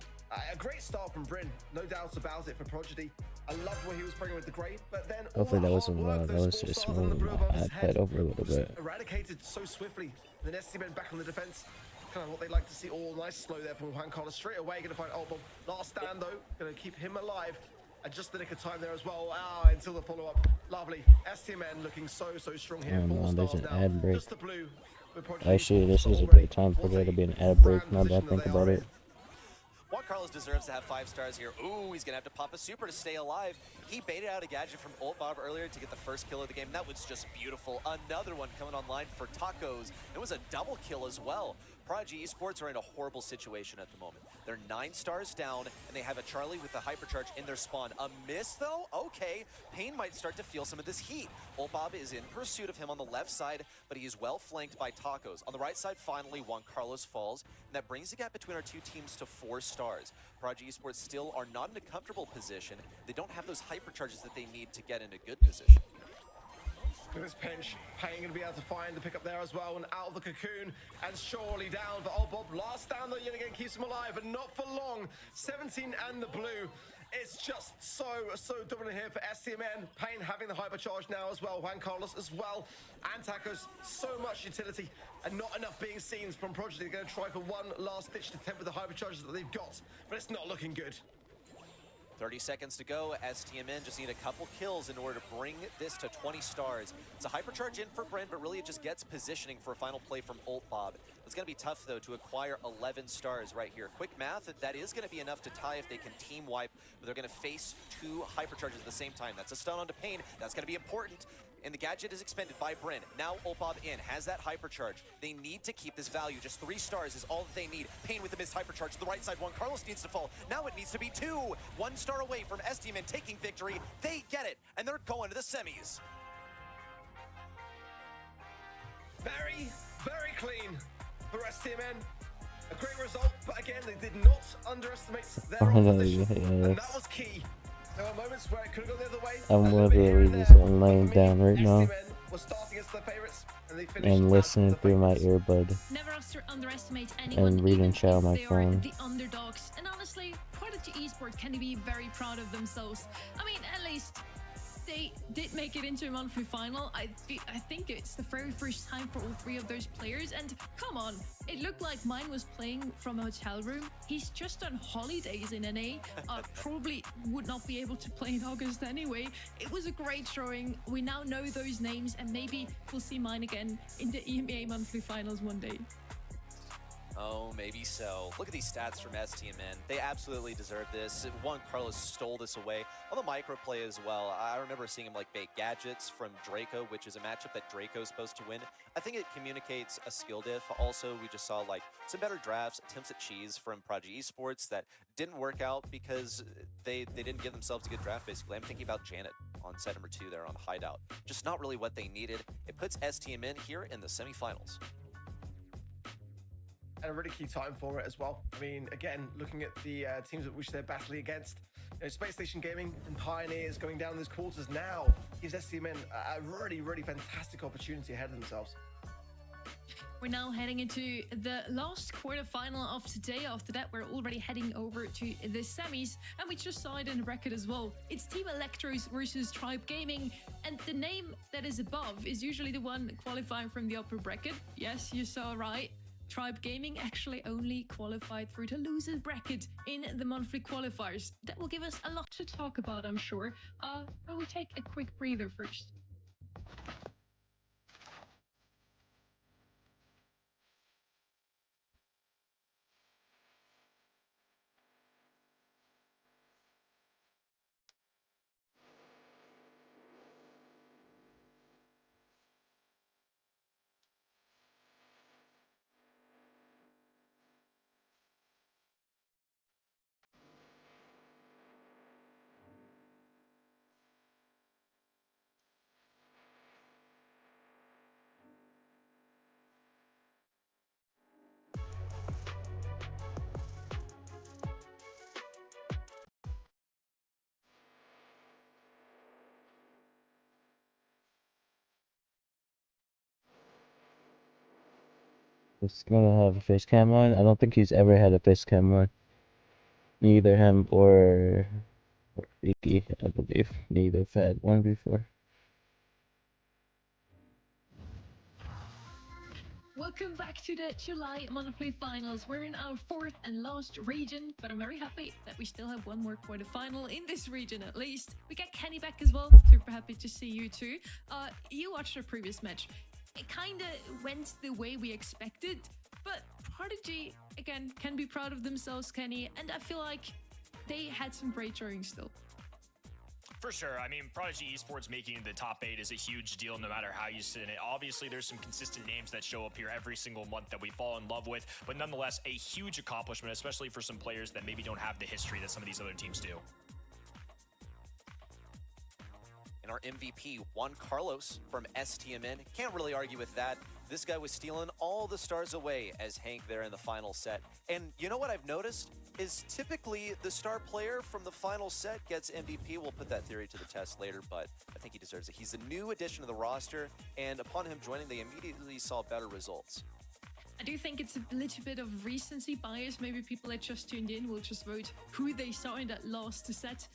A great start from Bryn, no doubt about it for Prodigy. I loved what he was bringing with the Grey, but then all Hopefully that that wasn't hard work, loud. That those was 4 just stars on the moving blue my above his iPad head over a little was bit. eradicated so swiftly. Then STMN back on the defense. Kind of what they'd like to see. All nice slow there from Juan Carlos. Straight away going to find Ultbob. Last stand though, going to keep him alive. And just the nick of time there as well. Until the follow-up. Lovely. STMN looking so strong here. Oh, 4 no, there's stars an now. ad break. Just the blue. with Prodigy Actually, this is a already. great time for What there a to be an ad break now that I grand think position about they are it. in. Juan Carlos deserves to have 5 stars here. Ooh, he's gonna have to pop a super to stay alive. He baited out a gadget from Ultbob earlier to get the first kill of the game. That was just beautiful. Another one coming online for Tacos. It was a double kill as well. Prodigy Esports are in a horrible situation at the moment. They're 9 stars down, and they have a Charlie with the hypercharge in their spawn. A miss, though? Okay. Pain might start to feel some of this heat. Ultbob is in pursuit of him on the left side, but he is well flanked by Tacos. On the right side, finally, Juan Carlos falls, and that brings the gap between our 2 teams to 4 stars. Prodigy Esports still are not in a comfortable position. They don't have those hypercharges that they need to get in a good position. With this pinch, Pain going to be able to find the pickup there as well, and out of the cocoon, and surely down. But Ultbob, last stand though, yet again keeps him alive, but not for long. 17 and the blue. It's just so dominant here for STMN. Pain having the hypercharge now as well. Juan Carlos as well. And Tacos, so much utility and not enough being seen from Prodigy. They're going to try for one last ditch attempt with the hypercharges that they've got, but it's not looking good. 30 seconds to go. STMN just need a couple kills in order to bring this to 20 stars. It's a hypercharge in for Bryn, but really it just gets positioning for a final play from Ultbob. It's going to be tough, though, to acquire 11 stars right here. Quick math, that is going to be enough to tie if they can team wipe, but they're going to face 2 hypercharges at the same time. That's a stun onto Pain. That's going to be important. And the gadget is expended by Bryn. Now Ultbob in, has that hypercharge. They need to keep this value. Just 3 stars is all that they need. Pain with the missed hypercharge to the right side. Juan Carlos needs to fall. Now it needs to be 2. 1 star away from STMN taking victory. They get it, and they're going to the semis. Very clean for STMN. A great result, but again, they did not underestimate their opposition. And that was key. There were moments where it could have gone the other way. I'm A little bit here literally and just there. laying For me, down right now STMN was starting as the favorites, and they finished and as listening the through my favorites. earbud. Never underestimate anyone, And reading even chat on if my they are phone. the underdogs. And honestly, Prodigy Esports can be very proud of themselves. I mean, at least they did make it into a monthly final. I think it's the very first time for all 3 of those players. And come on, it looked like mine was playing from a hotel room. He's just on holidays in NA. Probably would not be able to play in August anyway. It was a great showing. We now know those names, and maybe we'll see mine again in the EMEA monthly finals one day. Oh, maybe so. Look at these stats from STMN. They absolutely deserve this. One, Carlos stole this away. On the microplay as well, I remember seeing him like bait gadgets from Draco, which is a matchup that Draco's supposed to win. I think it communicates a skill diff. Also, we just saw like some better drafts, attempts at cheese from Prodigy Esports that didn't work out because they didn't give themselves a good draft, basically. I'm thinking about Janet on set number 2 there on Hideout. Just not really what they needed. It puts STMN here in the semifinals. And a really key time for it as well. I mean, again, looking at the teams at which they're battling against, you know, Space Station Gaming and Pioneers going down those quarters now gives STMN a really, really fantastic opportunity ahead of themselves. We're now heading into the last quarterfinal of today. After that, we're already heading over to the semis, and we just saw it in the bracket as well. It's Team Electros versus Tribe Gaming, and the name that is above is usually the one qualifying from the upper bracket. Yes, you saw right. Tribe Gaming actually only qualified through the loser bracket in the monthly qualifiers. That will give us a lot to talk about, I'm sure. But we'll take a quick breather first. He's gonna have a face cam on. I don't think he's ever had a face cam on. Neither him or Vicky, I believe. Neither have had one before. Welcome back to the July monthly finals. We're in our 4th and last region, but I'm very happy that we still have one more quarterfinal in this region at least. We got Kenny back as well. Super happy to see you too. You watched our previous match. It kind of went the way we expected, but Prodigy, again, can be proud of themselves, Kenny, and I feel like they had some great drawing still. For sure. I mean, Prodigy Esports making the top 8 is a huge deal no matter how you sit in it. Obviously, there's some consistent names that show up here every single month that we fall in love with, but nonetheless, a huge accomplishment, especially for some players that maybe don't have the history that some of these other teams do. And our MVP, Juan Carlos from STMN. Can't really argue with that. This guy was stealing all the stars away as Hank there in the final set. And you know what I've noticed is typically the star player from the final set gets MVP. We'll put that theory to the test later, but I think he deserves it. He's a new addition to the roster, and upon him joining, they immediately saw better results. I do think it's a little bit of recency bias. Maybe people that just tuned in will just vote who they saw in that last set.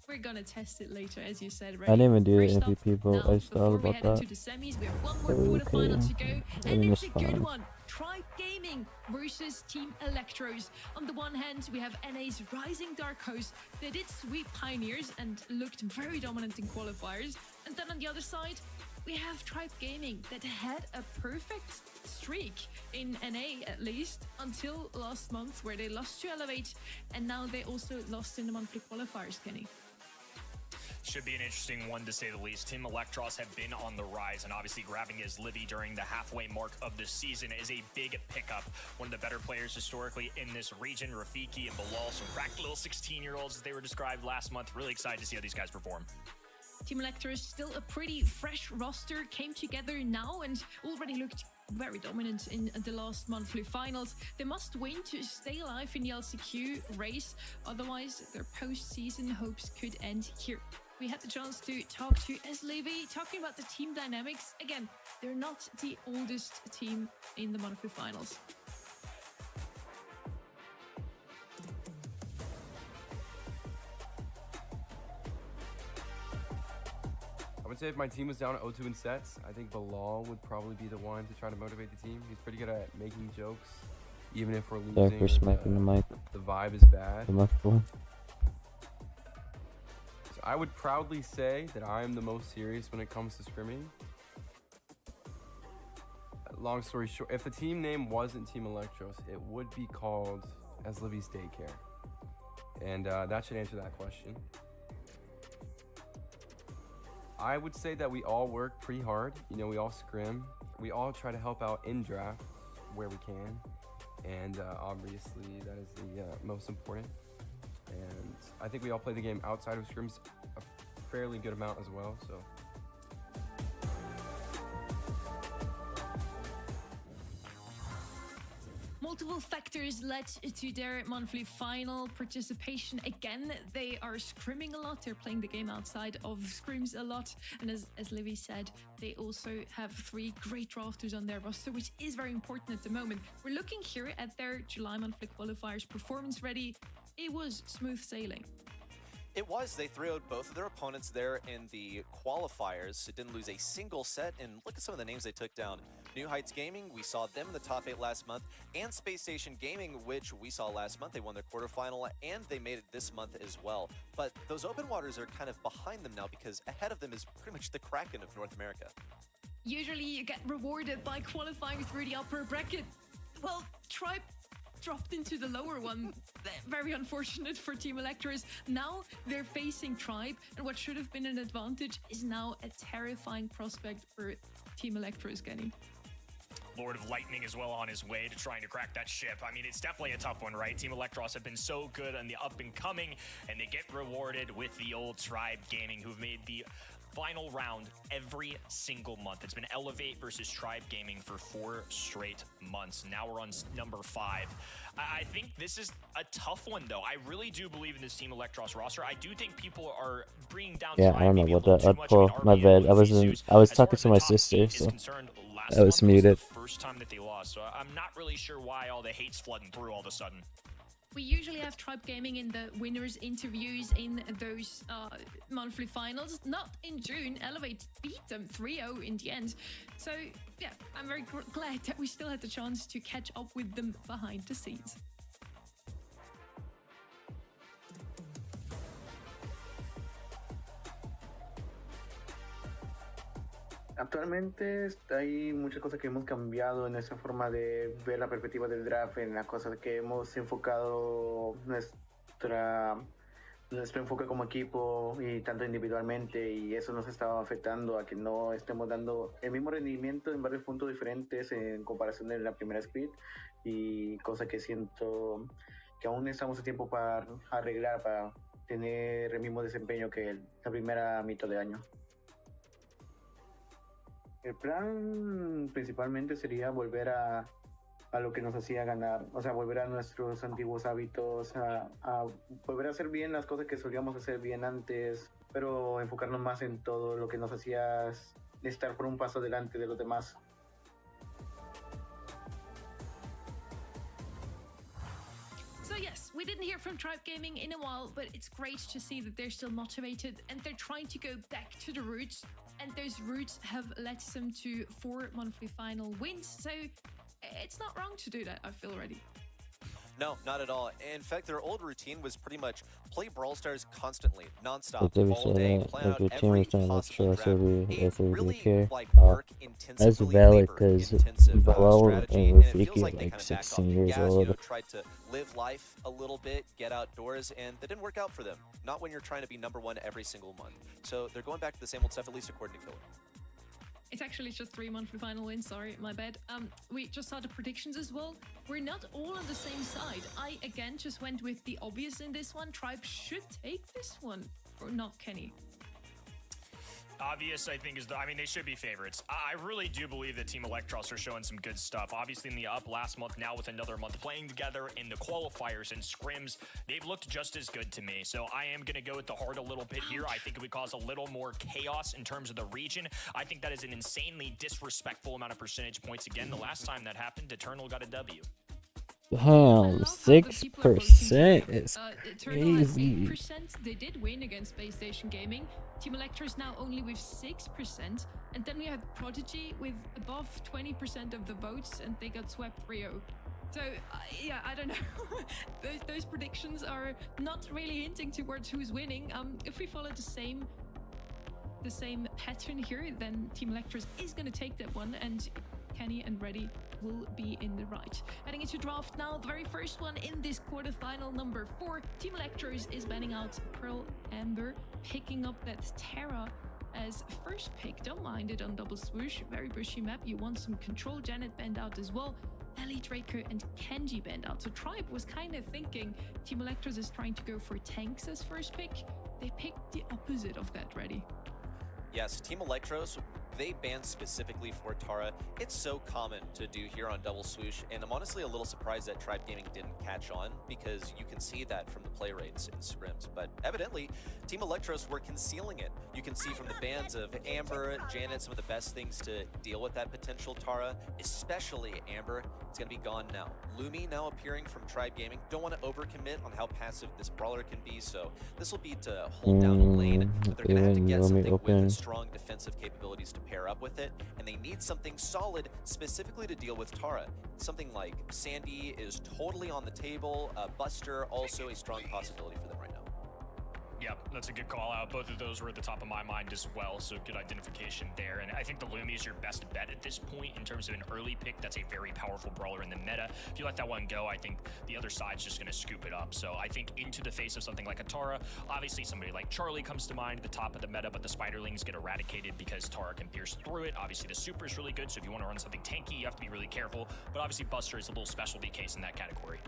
We're gonna test it later, as you said. Right? I didn't even do the First up, MVP vote. I just thought about that. To the semis, we have one more quarterfinal to go, and it's a good one. Tribe Gaming versus Team Electros. On the one hand, we have NA's Rising Dark Host. They did sweep Pioneers and looked very dominant in qualifiers. And then on the other side, we have Tribe Gaming that had a perfect streak in NA, at least, until last month, where they lost to Elevate, and now they also lost in the monthly qualifiers, Kenny. Should be an interesting one to say the least. Team Electros have been on the rise, and obviously grabbing his Livy during the halfway mark of the season is a big pickup. One of the better players historically in this region, Rafiki and Bilal, some cracked little 16-year-olds as they were described last month. Really excited to see how these guys perform. Team Electros, still a pretty fresh roster, came together now and already looked very dominant in the last monthly finals. They must win to stay alive in the LCQ race, otherwise their postseason hopes could end here. We had the chance to talk to SLevy, talking about the team dynamics. Again, they're not the oldest team in the monthly finals. I would say if my team was down 0-2 in sets, I think Bilal would probably be the one to try to motivate the team. He's pretty good at making jokes, even if we're losing. Sorry for smacking the mic. The vibe is bad. I would proudly say that I am the most serious when it comes to scrimming. long story short, if the team name wasn't Team Electros, it would be called As Livy's Daycare. And that should answer that question. I would say that we all work pretty hard. You know, we all scrim. We all try to help out in draft where we can. And obviously that is the most important. And I think we all play the game outside of scrims a fairly good amount as well, so. Multiple factors led to their monthly final participation. Again, they are scrimming a lot. They're playing the game outside of scrims a lot. And as Livy said, they also have 3 great drafters on their roster, which is very important at the moment. We're looking here at their July monthly qualifiers performance ready. It was smooth sailing. It was. They 3-0'd both of their opponents there in the qualifiers. It didn't lose a single set, and look at some of the names they took down. New Heights Gaming, we saw them in the top 8 last month, and Space Station Gaming, which we saw last month. They won their quarterfinal, and they made it this month as well. But those open waters are kind of behind them now, because ahead of them is pretty much the Kraken of North America. Usually you get rewarded by qualifying through the upper bracket. Well, Tribe dropped into the lower one. Very unfortunate for Team Electros. Now they're facing Tribe, and what should have been an advantage is now a terrifying prospect for Team Electros, Kenny. Lord of Lightning as well on his way to trying to crack that ship. I mean, it's definitely a tough one, right? Team Electros have been so good on the up and coming, and they get rewarded with the old Tribe Gaming, who've made the final round every single month. It's been Elevate versus Tribe Gaming for 4 straight months. Now we're on number 5. I think this is a tough one, though. I really do believe in this Team Electros roster. I do think people are bringing down. Yeah, Tribe I don't know maybe a what little that. too much. Oh, my bad. I was talking to my sister, so I was muted. The first time that they lost, so I'm not really sure why all the hate's flooding through all of a sudden. We usually have Tribe Gaming in the winners interviews in those monthly finals. Not in June. Elevate beat them 3-0 in the end. So yeah, I'm very glad that we still had the chance to catch up with them behind the scenes. Actualmente hay muchas cosas que hemos cambiado en esa forma de ver la perspectiva del draft, en las cosas que hemos enfocado nuestro enfoque como equipo y tanto individualmente, y eso nos estaba afectando a que no estemos dando el mismo rendimiento en varios puntos diferentes en comparación de la primera split, y cosa que siento que aún estamos a tiempo para arreglar, para tener el mismo desempeño que la primera mitad de año. El plan principalmente sería volver a lo que nos hacía ganar, o sea, volver a nuestros antiguos hábitos, a volver a hacer bien las cosas que solíamos hacer bien antes, pero enfocarnos más en todo lo que nos hacía estar por un paso delante de los demás. So yes, we didn't hear from Tribe Gaming in a while, but it's great to see that they're still motivated and they're trying to go back to the roots, and those roots have led them to 4 monthly final wins. So it's not wrong to do that, I feel already. No, not at all. In fact, their old routine was pretty much play Brawl Stars constantly, nonstop, all day, plan out every possible draft. Really, like, work-intensive, that's really valid because labor-intensive Balal strategy, and and it feels Rafiki like they like kind of back off 16 the years gas, old. tried to live life a little bit, get outdoors, and that didn't work out for them. Not when you're trying to be #1 every single month. So they're going back to the same old stuff, at least according to Killer. It's actually just 3 monthly final wins, sorry, my bad. We just saw the predictions as well. We're not all on the same side. I, again, just went with the obvious in this one. Tribe should take this one, or not, Kenny? Obvious, I think, is I mean, they should be favorites. I really do believe that Team Electros are showing some good stuff. Obviously, in the up last month, now with another month playing together in the qualifiers and scrims, they've looked just as good to me. So I am going to go with the heart a little bit here. I think it would cause a little more chaos in terms of the region. I think that is an insanely disrespectful amount of percentage points. Again, the last time that happened, Eternal got a W. Damn, 6% is crazy. 8%. They did win against Space Station Gaming. Team Electros now only with 6%. And then we have Prodigy with above 20% of the votes, and they got swept 3-0. So, yeah, I don't know. those predictions are not really hinting towards who's winning. If we follow the same pattern here, then Team Electros is going to take that one. And Kenny and Reddy will be in the right. Heading into draft now, the very first one in this quarterfinal, number 4. Team Electros is banning out Pearl Amber, picking up that Terra as first pick. Don't mind it on Double Swoosh, very bushy map. You want some control. Janet banned out as well. Ellie, Draco, and Kenji banned out. So Tribe was kind of thinking Team Electros is trying to go for tanks as first pick. They picked the opposite of that, Reddy. Yes, Team Electros, they banned specifically for Tara. It's so common to do here on Double Swoosh, and I'm honestly a little surprised that Tribe Gaming didn't catch on, because you can see that from the play rates in scrims. But evidently, Team Electros were concealing it. You can see from the bans of Amber, Janet, some of the best things to deal with that potential Tara, especially Amber. It's going to be gone now. Lumi now appearing from Tribe Gaming. Don't want to overcommit on how passive this brawler can be, so this will be to hold down a lane, but they're going to have to get something with strong defensive capabilities to pair up with it, and they need something solid specifically to deal with Tara. Something like Sandy is totally on the table, Buster also a strong possibility for them right now. Yep, that's a good call out. Both of those were at the top of my mind as well, so good identification there. And I think the Lumi is your best bet at this point in terms of an early pick. That's a very powerful brawler in the meta. If you let that one go, I think the other side's just going to scoop it up. So I think into the face of something like a Tara, obviously somebody like Charlie comes to mind at the top of the meta, but the Spiderlings get eradicated because Tara can pierce through it. Obviously the super is really good, so if you want to run something tanky, you have to be really careful. But obviously Buster is a little specialty case in that category.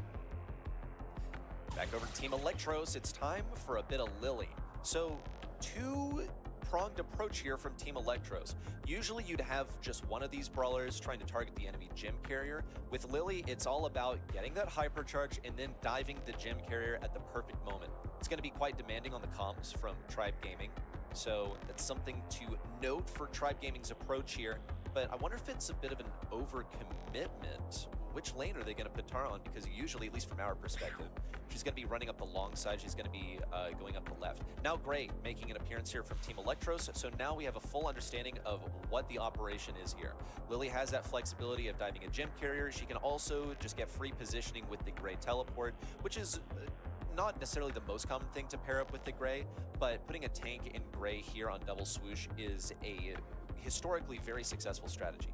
Back over to Team Electros, it's time for a bit of Lily. So, two-pronged approach here from Team Electros. Usually you'd have just one of these brawlers trying to target the enemy gem carrier. With Lily, it's all about getting that hypercharge and then diving the gem carrier at the perfect moment. It's going to be quite demanding on the comms from Tribe Gaming, so that's something to note for Tribe Gaming's approach here. But I wonder if it's a bit of an overcommitment. Which lane are they going to put Tara on? Because usually, at least from our perspective, she's going to be running up the long side. She's going to be going up the left. Now, Gray making an appearance here from Team Electros. So now we have a full understanding of what the operation is here. Lily has that flexibility of diving a gem carrier. She can also just get free positioning with the Gray teleport, which is not necessarily the most common thing to pair up with the Gray, but putting a tank in Gray here on Double Swoosh is a historically very successful strategy.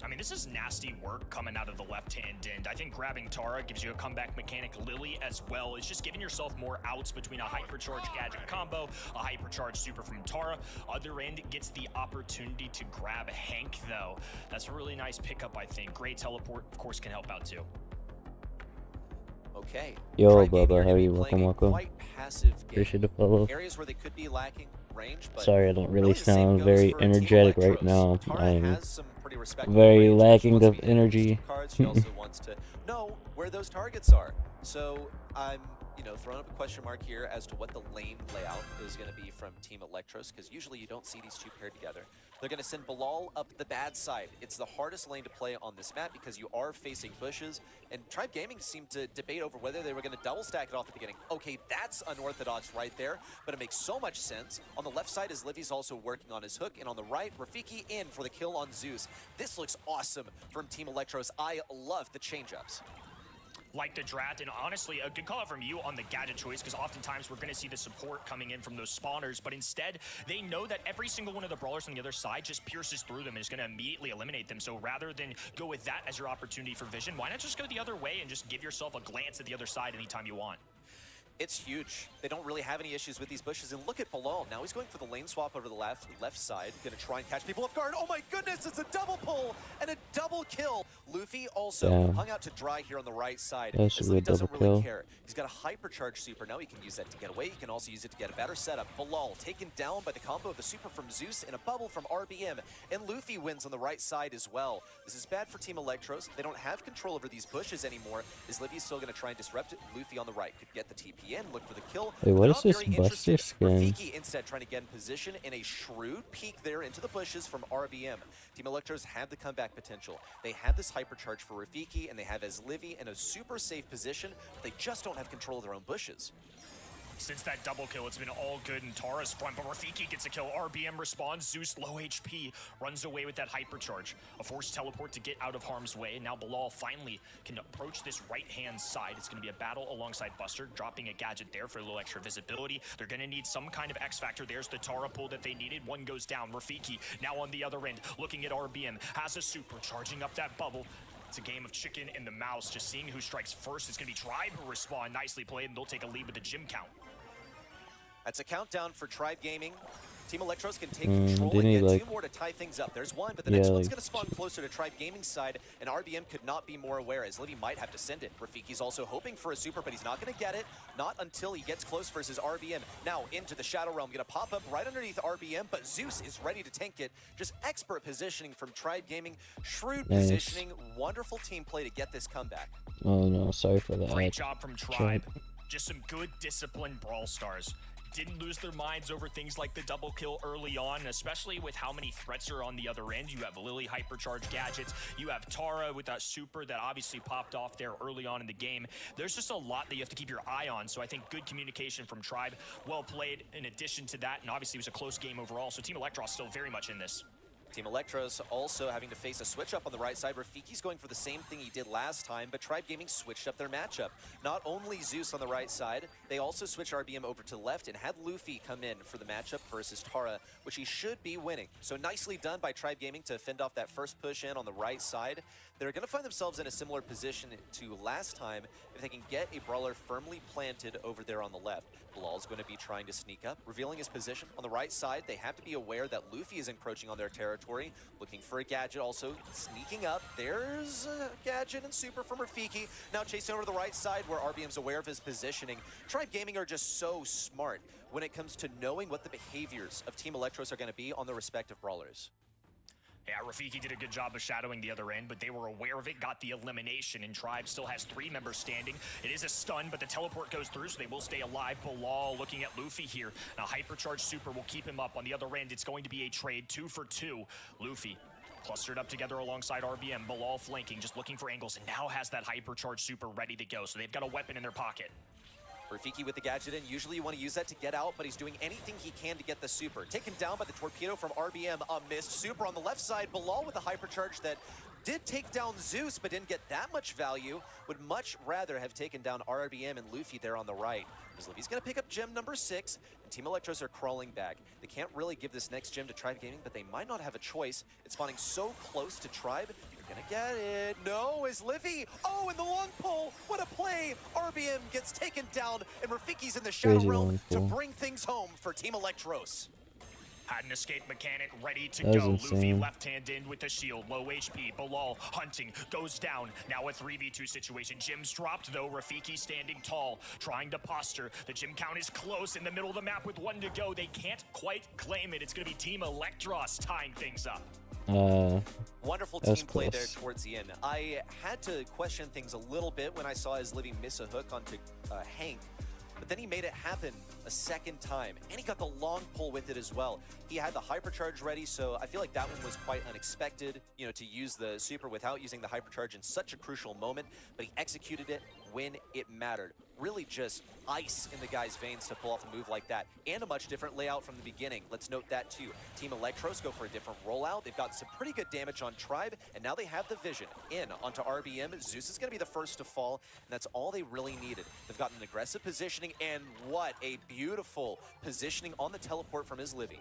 I mean, this is nasty work coming out of the left-hand end. I think grabbing Tara gives you a comeback mechanic. Lily as well. It's just giving yourself more outs between a hypercharge gadget combo, a hypercharge super from Tara. Other end gets the opportunity to grab Hank, though. That's a really nice pickup, I think. Great teleport, of course, can help out, too. Okay. Yo, Bubba, how are you? Welcome. Appreciate the follow. Areas where they could be lacking range, but sorry, I don't really sound very energetic right now. I'm very lacking of energy. She also wants to know where those targets are. So I'm, throwing up a question mark here as to what the lane layout is going to be from Team Electros, because usually you don't see these two paired together. They're going to send Bilal up the bad side. It's the hardest lane to play on this map because you are facing bushes, and Tribe Gaming seemed to debate over whether they were going to double stack it off at the beginning. Okay, that's unorthodox right there, but it makes so much sense. On the left side is Livy's also working on his hook, and on the right, Rafiki in for the kill on Zeus. This looks awesome from Team Electros. I love the change-ups. Like the Drat, and honestly, a good call out from you on the gadget choice, because oftentimes we're going to see the support coming in from those spawners, but instead, they know that every single one of the brawlers on the other side just pierces through them and is going to immediately eliminate them. So rather than go with that as your opportunity for vision, why not just go the other way and just give yourself a glance at the other side anytime you want? It's huge. They don't really have any issues with these bushes. And look at Bilal. Now he's going for the lane swap over the left side. Gonna try and catch people off guard. Oh my goodness, it's a double pull and a double kill. Luffy also hung out to dry here on the right side. He doesn't really care. He's got a hypercharge super. Now he can use that to get away. He can also use it to get a better setup. Bilal taken down by the combo of the super from Zeus and a bubble from RBM. And Luffy wins on the right side as well. This is bad for Team Electros. They don't have control over these bushes anymore. Is Livy still gonna try and disrupt it? Luffy on the right could get the TP in, look for the kill. Wait, what is this Buster skin? Rafiki instead trying to get in position in a shrewd peek there into the bushes from RBM. Team Electros have the comeback potential. They have this hypercharge for Rafiki, and they have as Livy in a super safe position, but they just don't have control of their own bushes. Since that double kill, it's been all good in Tara's front, but Rafiki gets a kill. RBM responds. Zeus, low HP, runs away with that hypercharge. A forced teleport to get out of harm's way. And now Bilal finally can approach this right-hand side. It's going to be a battle alongside Buster, dropping a gadget there for a little extra visibility. They're going to need some kind of X factor. There's the Tara pull that they needed. One goes down. Rafiki now on the other end, looking at RBM, has a super, charging up that bubble. It's a game of chicken and the mouse, just seeing who strikes first. It's going to be Tribe who respond. Nicely played, and they'll take a lead with the gym count. That's a countdown for Tribe Gaming. Team Electros can take control didn't he, and get like- two more to tie things up. There's one, but the next one's like- going to spawn closer to Tribe Gaming's side, and RBM could not be more aware, as Livy might have to send it. Rafiki's also hoping for a super, but he's not going to get it. Not until he gets close versus RBM. Now into the Shadow Realm, going to pop up right underneath RBM, but Zeus is ready to tank it. Just expert positioning from Tribe Gaming. Shrewd Nice. positioning. Wonderful team play to get this comeback. Oh no, sorry for that. Great job from Tribe. Just some good disciplined Brawl Stars. Didn't lose their minds over things like the double kill early on, especially with how many threats are on the other end. You have Lily hypercharge gadgets. You have Tara with that super that obviously popped off there early on in the game. There's just a lot that you have to keep your eye on. So I think good communication from Tribe. Well played in addition to that. And obviously it was a close game overall. So Team Electros still very much in this. Team Electros also having to face a switch up on the right side. Rafiki's going for the same thing he did last time, but Tribe Gaming switched up their matchup. Not only Zeus on the right side, they also switched RBM over to the left and had Luffy come in for the matchup versus Tara, which he should be winning. So nicely done by Tribe Gaming to fend off that first push in on the right side. They're going to find themselves in a similar position to last time if they can get a brawler firmly planted over there on the left. Bilal's going to be trying to sneak up, revealing his position on the right side. They have to be aware that Luffy is encroaching on their territory, looking for a gadget, also sneaking up. There's a gadget and super from Rafiki. Now chasing over to the right side where RBM's aware of his positioning. Tribe Gaming are just so smart when it comes to knowing what the behaviors of Team Electros are going to be on their respective brawlers. Yeah, Rafiki did a good job of shadowing the other end, but they were aware of it, got the elimination, and Tribe still has 3 members standing. It is a stun, but the teleport goes through, so they will stay alive. Bilal looking at Luffy here. Now, hypercharge super will keep him up. On the other end, it's going to be a trade, 2 for 2. Luffy clustered up together alongside RBM. Bilal flanking, just looking for angles, and now has that hypercharge super ready to go, so they've got a weapon in their pocket. Rafiki with the gadget in. Usually you want to use that to get out, but he's doing anything he can to get the super. Taken down by the torpedo from RBM. A missed super on the left side. Bilal with the hypercharge that did take down Zeus, but didn't get that much value. Would much rather have taken down RBM and Luffy there on the right. Because Luffy's going to pick up gem number 6, and Team Electros are crawling back. They can't really give this next gem to Tribe Gaming, but they might not have a choice. It's spawning so close to Tribe. Gonna get it. No, is Livy. Oh, and the long pull. What a play. RBM gets taken down, and Rafiki's in the Shadow Crazy Realm long to pull. bring things home for Team Electros. Had an escape mechanic ready to That was go. Luffy insane. left hand in with the shield. Low HP. Bilal hunting. Goes down. Now a 3v2 situation. Jim's dropped though. Rafiki standing tall. Trying to posture. The gym count is close in the middle of the map with 1 to go. They can't quite claim it. It's going to be Team Electros tying things up. Wonderful That's team play there close. towards the end. I had to question things a little bit when I saw his Livy miss a hook onto Hank. But then he made it happen a second time, and he got the long pull with it as well. He had the hypercharge ready, so I feel like that one was quite unexpected, you know, to use the super without using the hypercharge in such a crucial moment, but he executed it when it mattered. Really just ice in the guy's veins to pull off a move like that, and a much different layout from the beginning. Let's note that too. Team Electros go for a different rollout. They've got some pretty good damage on Tribe, and now they have the vision in onto RBM. Zeus is going to be the first to fall, and that's all they really needed. They've got an aggressive positioning, and what a beautiful positioning on the teleport from his Livy.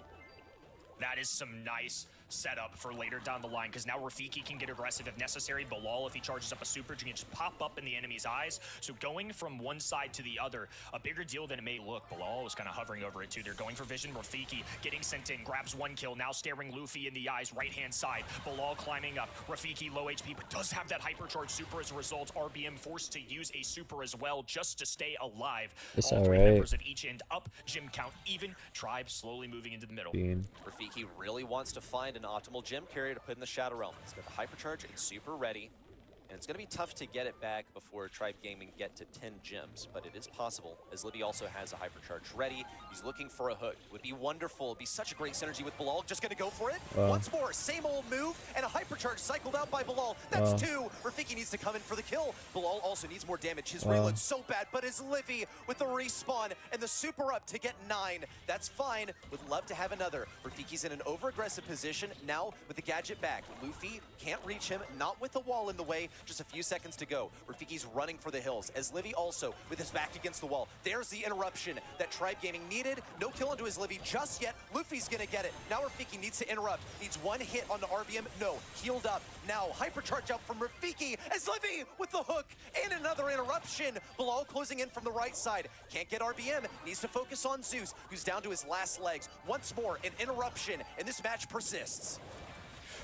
That is some nice setup for later down the line, because now Rafiki can get aggressive if necessary. Bilal, if he charges up a super, can just pop up in the enemy's eyes. So going from one side to the other, a bigger deal than it may look. Bilal was kind of hovering over it too. They're going for vision. Rafiki getting sent in, grabs 1 kill, now staring Luffy in the eyes, right-hand side. Bilal climbing up. Rafiki low HP, but does have that hypercharge super as a result. RBM forced to use a super as well just to stay alive. It's All 3 alright. members of each end up, gym count even. Tribe slowly moving into the middle. Rafiki really wants to find an optimal gem carrier to put in the Shadow Realm. He's got the hypercharge and super ready. And it's going to be tough to get it back before Tribe Gaming get to 10 gems, but it is possible, as Livy also has a hypercharge ready. He's looking for a hook. It would be wonderful. It'd be such a great synergy with Bilal. Just going to go for it. Once more, same old move, and a hypercharge cycled out by Bilal. That's two. Rafiki needs to come in for the kill. Bilal also needs more damage. His reload's so bad, but is Livy with the respawn and the super up to get 9. That's fine. Would love to have another. Rafiki's in an over-aggressive position. Now, with the gadget back, Luffy can't reach him, not with the wall in the way. Just a few seconds to go. Rafiki's running for the hills, as Livy also with his back against the wall. There's the interruption that Tribe Gaming needed. No kill onto his Livy just yet. Luffy's gonna get it. Now Rafiki needs to interrupt. Needs one hit on the RBM. No, healed up. Now hypercharge out from Rafiki as Livy with the hook and another interruption. Bilal closing in from the right side. Can't get RBM. Needs to focus on Zeus, who's down to his last legs. Once more, an interruption, and this match persists.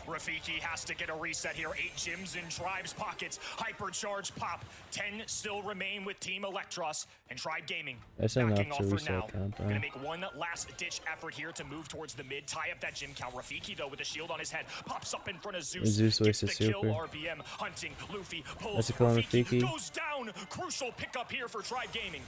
Rafiki has to get a reset here. 8 gems in Tribe's pockets. Hypercharge pop. 10 still remain with Team Electros and Tribe Gaming. That's backing enough off to for reset now. countdown. Gonna make one last ditch effort here to move towards the mid, tie up that gem count. Rafiki though with a shield on his head pops up in front of Zeus. Zeus Gets wastes the kill. super. RBM hunting. Luffy pulls. That's a kill on Rafiki. Goes down. Crucial pickup here for Tribe Gaming.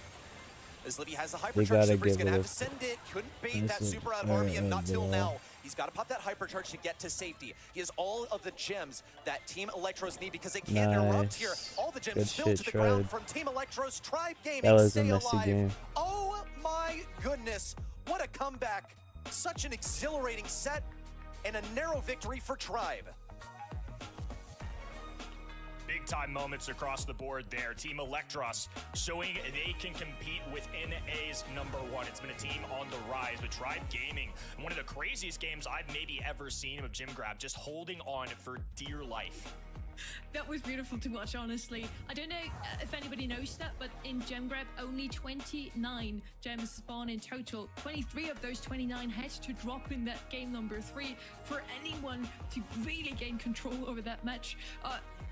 As Livy has the They hypercharge gotta super, he's give gonna it have a- to send it. Couldn't bait that Listen, super out of RBM, not till now. He's got to pop that hypercharge to get to safety. He has all of the gems that Team Electros need because they can't interrupt here. All the gems Good spilled shit, to the ground Tribe. from Team Electros. Tribe Gaming That was a stay messy alive. game. Oh my goodness, what a comeback. Such an exhilarating set and a narrow victory for Tribe. Big time moments across the board there. Team Electros showing they can compete with NA's #1. It's been a team on the rise with Tribe Gaming. One of the craziest games I've maybe ever seen of Jim Grab, just holding on for dear life. That was beautiful to watch, honestly. I don't know if anybody knows that, but in Gem Grab, only 29 gems spawn in total. 23 of those 29 had to drop in that game #3 for anyone to really gain control over that match.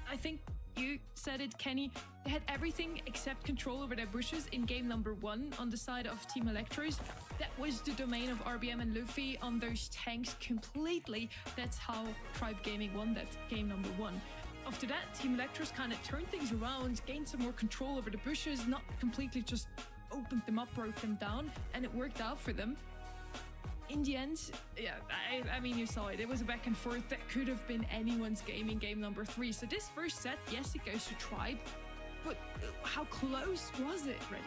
I think you said it, Kenny. They had everything except control over their bushes in game #1 on the side of Team Electros. That was the domain of RBM and Luffy on those tanks completely. That's how Tribe Gaming won that game #1. After that, Team Electros kind of turned things around, gained some more control over the bushes, not completely just opened them up, broke them down, and it worked out for them. In the end, yeah, I mean, you saw it. It was a back and forth that could have been anyone's game in game #3. So this first set, yes, it goes to Tribe, but how close was it, Reddy?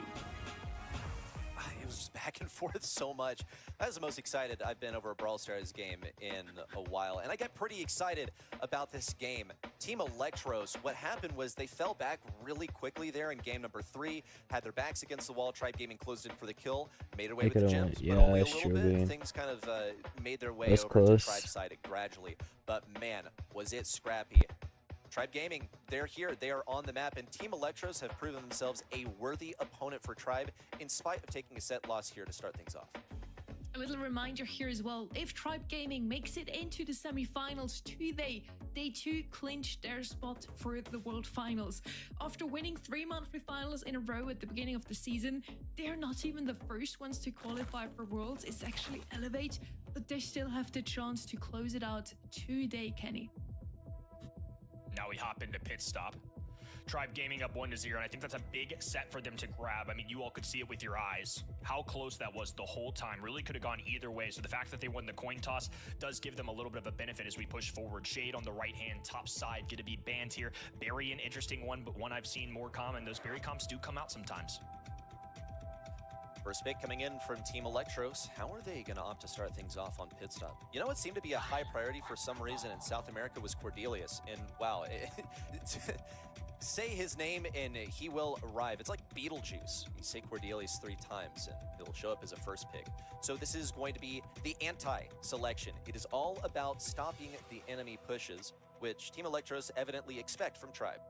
It was just back and forth so much. I was the most excited I've been over a Brawl Stars game in a while, and I got pretty excited about this game. Team Electros, what happened was they fell back really quickly there in game #3, had their backs against the wall. Tribe Gaming closed in for the kill, made away They with the could've gems, won. but only a Yeah, little sure, bit. man. Things kind of made their way That's over close. to Tribe's side gradually. But man, was it scrappy. Tribe Gaming, they're here, they are on the map, and Team Electros have proven themselves a worthy opponent for Tribe in spite of taking a set loss here to start things off. A little reminder here as well, if Tribe Gaming makes it into the semi-finals today, they too clinch their spot for the World Finals. After winning 3 monthly finals in a row at the beginning of the season, they're not even the first ones to qualify for Worlds. It's actually Elevate, but they still have the chance to close it out today, Kenny. Now we hop into pit stop. Tribe Gaming up 1-0, and I think that's a big set for them to grab. I mean, you all could see it with your eyes, how close that was the whole time. Really could have gone either way. So the fact that they won the coin toss does give them a little bit of a benefit as we push forward. Shade on the right-hand top side, going to be banned here. Barry, an interesting one, but one I've seen more common. Those Barry comps do come out sometimes. First pick coming in from Team Electros. How are they going to opt to start things off on pit stop? You know what seemed to be a high priority for some reason in South America was Cordelius. And wow, say his name and he will arrive. It's like Beetlejuice. You say Cordelius 3 times and it'll show up as a first pick. So this is going to be the anti-selection. It is all about stopping the enemy pushes, which Team Electros evidently expect from Tribe.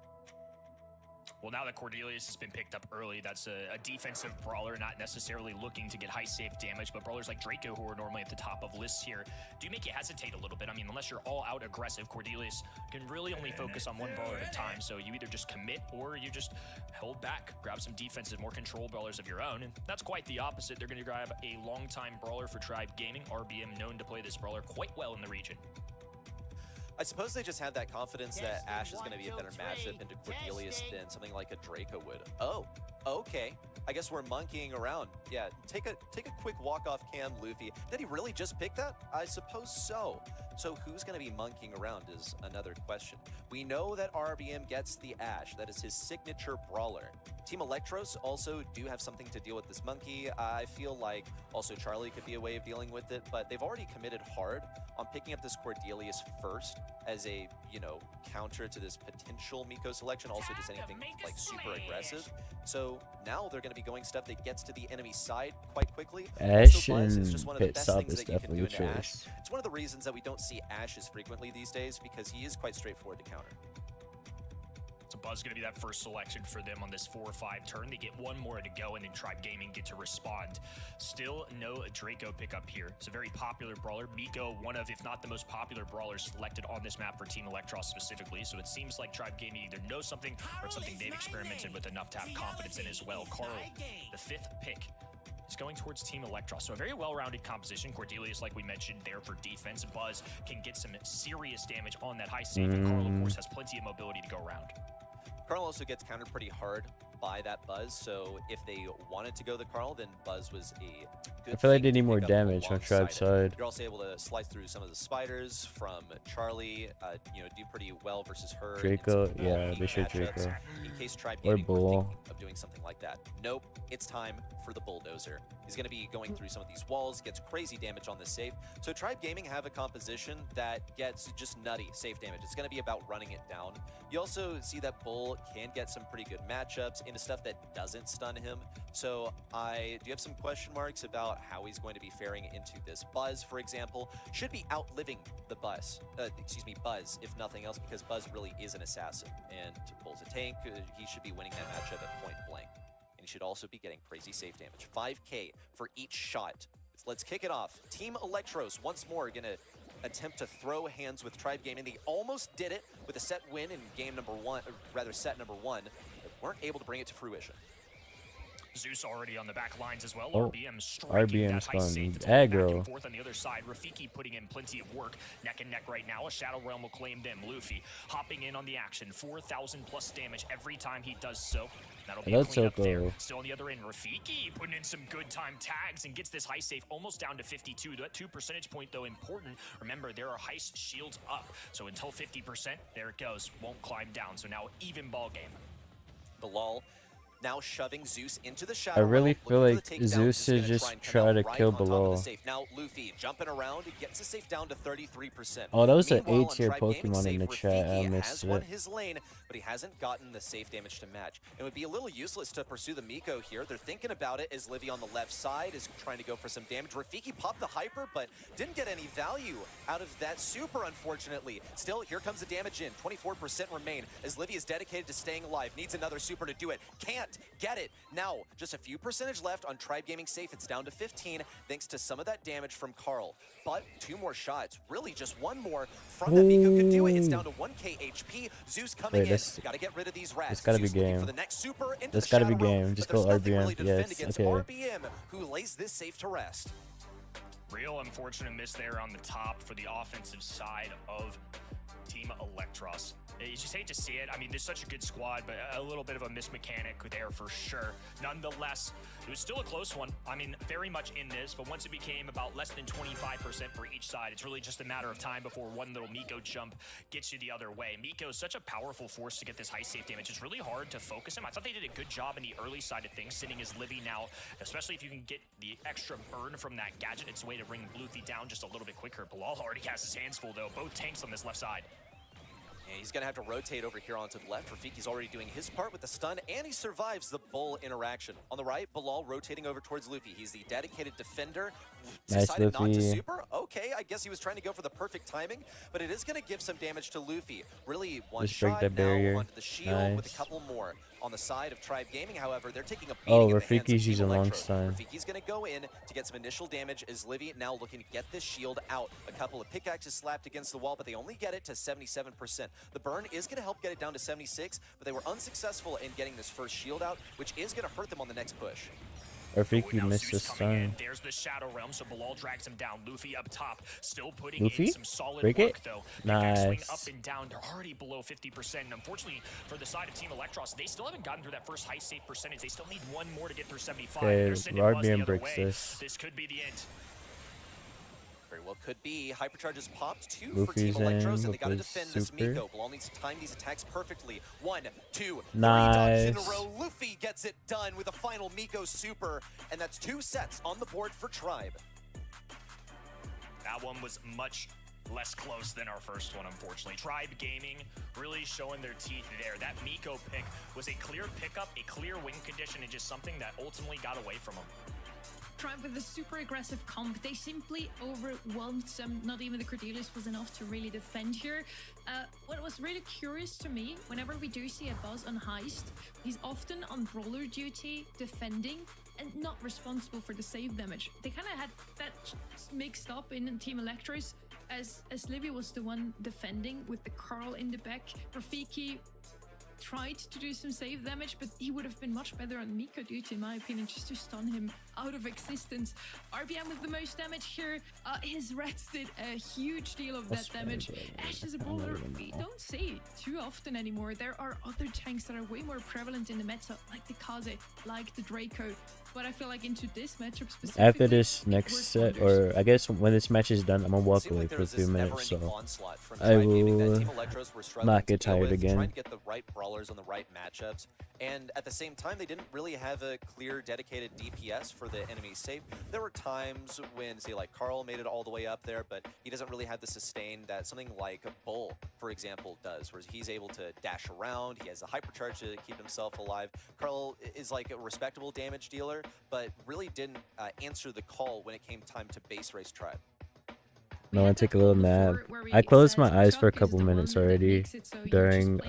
Well, now that Cordelius has been picked up early, that's a defensive brawler, not necessarily looking to get high save damage, but brawlers like Draco, who are normally at the top of lists here, do make you hesitate a little bit. I mean, unless you're all out aggressive, Cordelius can really only focus on one brawler at a time, so you either just commit or you just hold back, grab some defensive, more control brawlers of your own, and that's quite the opposite. They're going to grab a longtime brawler for Tribe Gaming, RBM known to play this brawler quite well in the region. I suppose they just have that confidence that Ashe is going to be a better matchup into Cordelius than something like a Draco would. Oh, okay. I guess we're monkeying around. Yeah, take a quick walk off cam, Luffy. Did he really just pick that? I suppose so. So who's going to be monkeying around is another question. We know that RBM gets the Ashe. That is his signature brawler. Team Electros also do have something to deal with this monkey. I feel like also Charlie could be a way of dealing with it, but they've already committed hard on picking up this Cordelius first as a, you know, counter to this potential Miko selection, also just anything like super aggressive. So now they're going to be going stuff that gets to the enemy side quite quickly. Ashe Also, Buzz and is just one of the Pit best Stop things is that you can do definitely a into Ashe. choice. It's one of the reasons that we don't see Ashe as frequently these days, because he is quite straightforward to counter. So Buzz going to be that first selection for them on this 4-5 turn. They get one more to go, and then Tribe Gaming get to respond. Still no Draco pickup here. It's a very popular brawler. Miko, one of, if not the most popular brawlers selected on this map for Team Electros specifically. So it seems like Tribe Gaming either knows something or it's something they've experimented with enough to have confidence in as well. Carl, the 5th pick. It's going towards Team Electros. So a very well-rounded composition. Cordelius, like we mentioned, there for defense. Buzz can get some serious damage on that high save. And Carl, of course, has plenty of mobility to go around. Carl also gets countered pretty hard by that Buzz, so if they wanted to go the Carl, then Buzz was a good I feel like thing they need to more pick up damage on alongside Tribe it. side. You're also able to slice through some of the spiders from Charlie, you know, do pretty well versus her. in Draco, some yeah, key they should matchups, Draco. In case Tribe Or Gaming were Bull. thinking of doing something like that. Nope, it's time for the Bulldozer. He's going to be going through some of these walls, gets crazy damage on this save. So Tribe Gaming have a composition that gets just nutty safe damage. It's going to be about running it down. You also see that Bull can get some pretty good matchups into stuff that doesn't stun him. So I do have some question marks about how he's going to be faring into this. Buzz, for example, should be outliving the Buzz, if nothing else, because Buzz really is an assassin. And Bull's a tank. He should be winning that matchup at point blank. And he should also be getting crazy safe damage. 5K for each shot. Let's kick it off. Team Electros once more going to attempt to throw hands with Tribe Gaming. They almost did it with a set win in game number one, or rather set number 1, but weren't able to bring it to fruition. Zeus already on the back lines as well. Oh, RBM striking that RBM's high fun. save. It's all back Aggro. and forth on the other side. Rafiki putting in plenty of work. Neck and neck right now. A Shadow Realm will claim them. Luffy hopping in on the action. 4,000 plus damage every time he does so. That'll be a That's so cleanup there. cool. Still on the other end, Rafiki putting in some good time tags and gets this high save almost down to 52. That 2 percentage point, though, important. Remember, there are heist shields up. So until 50%, there it goes. Won't climb down. So now even ball game. Bilal now shoving Zeus into the I shadow. really realm, feel looking like for the takedown. Zeus He's should gonna just and come try out to right kill on top of the Bilal. safe. Now Luffy jumping around, gets the safe down to 33%. Oh, that was an Meanwhile, on A-tier Tribe Gaming's Pokemon in safe, the chat. I Rafiki missed has won it. his lane, but he hasn't gotten the safe damage to match. It would be a little useless to pursue the Miko here. They're thinking about it as Livy on the left side is trying to go for some damage. Rafiki popped the hyper, but didn't get any value out of that super, unfortunately. Still, here comes the damage in. 24% remain as Livy is dedicated to staying alive. Needs another super to do it. Can't get it. Now, just a few percentage left on Tribe Gaming safe. It's down to 15 thanks to some of that damage from Carl. But 2 more shots, really just 1 more from that Miko could do it. It's down to 1k HP. Zeus coming Wait, in. this- Got to get rid of these rats. this gotta be Zeus looking game. for the next super into This the gotta be Shadow Realm, game. Just but there's go nothing really RBM. to defend Yes, against okay. RBM, who lays this safe to rest. Real unfortunate miss there on the top for the offensive side of Team Electros. You just hate to see it. I mean, there's such a good squad, but a little bit of a miss mechanic there for sure. Nonetheless, it was still a close one. I mean, very much in this, but once it became about less than 25% for each side, it's really just a matter of time before one little Miko jump gets you the other way. Miko is such a powerful force to get this high safe damage. It's really hard to focus him. I thought they did a good job in the early side of things, sitting as Livy now, especially if you can get the extra burn from that gadget. It's a way to bring Luffy down just a little bit quicker. Bilal already has his hands full, though. Both tanks on this left side. And he's going to have to rotate over here onto the left. Rafiki's already doing his part with the stun, and he survives the Bull interaction. On the right, Bilal rotating over towards Luffy. He's the dedicated defender. Nice, Decided not to Luffy. super. Okay, I guess he was trying to go for the perfect timing, but it is going to give some damage to Luffy. Really, one Just break shot that now barrier. onto the shield with a Nice. couple more. On the side of Tribe Gaming, however, they're taking a Oh, beating at the hands of Rafiki's Team using long Electro. stun. Rafiki's going to go in to get some initial damage as Livy now looking to get this shield out. A couple of pickaxes slapped against the wall, but they only get it to 77%. The burn is going to help get it down to 76, but they were unsuccessful in getting this first shield out, which is going to hurt them on the next push. Rafiki now missed Zeus the coming in. stun. There's the Shadow Realm, so Bilal drags him down. Luffy up top, still putting Luffy? in some solid Break work, it? though. The backswing Nice. up and down. They're already below 50%. And unfortunately, for the side of Team Electros, they still haven't gotten through that first high save percentage. They still need one more to get through 75. Okay, They're sending Buzz the Rarbian other breaks way. this. This could be the end. Very well could be. Hypercharges popped two for Luffy's Team Electros, in and they with got to his defend this super. Miko. Bilal needs to time these attacks perfectly. 1, 2, 3 Nice. dodges in a row. Luffy gets it done with a final Miko super, and that's 2 sets on the board for Tribe. That one was much less close than our first one, unfortunately. Tribe Gaming really showing their teeth there. That Miko pick was a clear pickup, a clear win condition, and just something that ultimately got away from them. Tribe with a super aggressive comp. They simply overwhelmed them. Not even the Cordelius was enough to really defend here. What was really curious to me, whenever we do see a Buzz on Heist, he's often on brawler duty, defending, and not responsible for the save damage. They kind of had that mixed up in Team Electros, as Livy was the one defending with the Carl in the back. Rafiki tried to do some save damage, but he would have been much better on Miko duty, in my opinion, just to stun him out of existence. RBM with the most damage here. His rats did a huge deal of that damage. Ash is a brawler we don't see too often anymore. There are other tanks that are way more prevalent in the meta, like the Kaze, like the Draco. But I feel like into this matchup specifically, After this it next worked set, wonders. or I guess when this match is done, I'm gonna walk Seemed away like there for a was this few minutes, never-ending so onslaught from I Tribe Gaming that will Team Electros were struggling not get to deal tired with, again. trying to get the right brawlers on the right matchups, and at the same time, they didn't really have a clear, dedicated DPS for the enemy save. There were times when, say, like Carl made it all the way up there, but he doesn't really have the sustain that something like Bull, for example, does, where he's able to dash around, he has a hypercharge to keep himself alive. Carl is like a respectable damage dealer, but really didn't answer the call when it came time to base race Tribe. no, I take a little nap. I closed my eyes for a couple minutes already during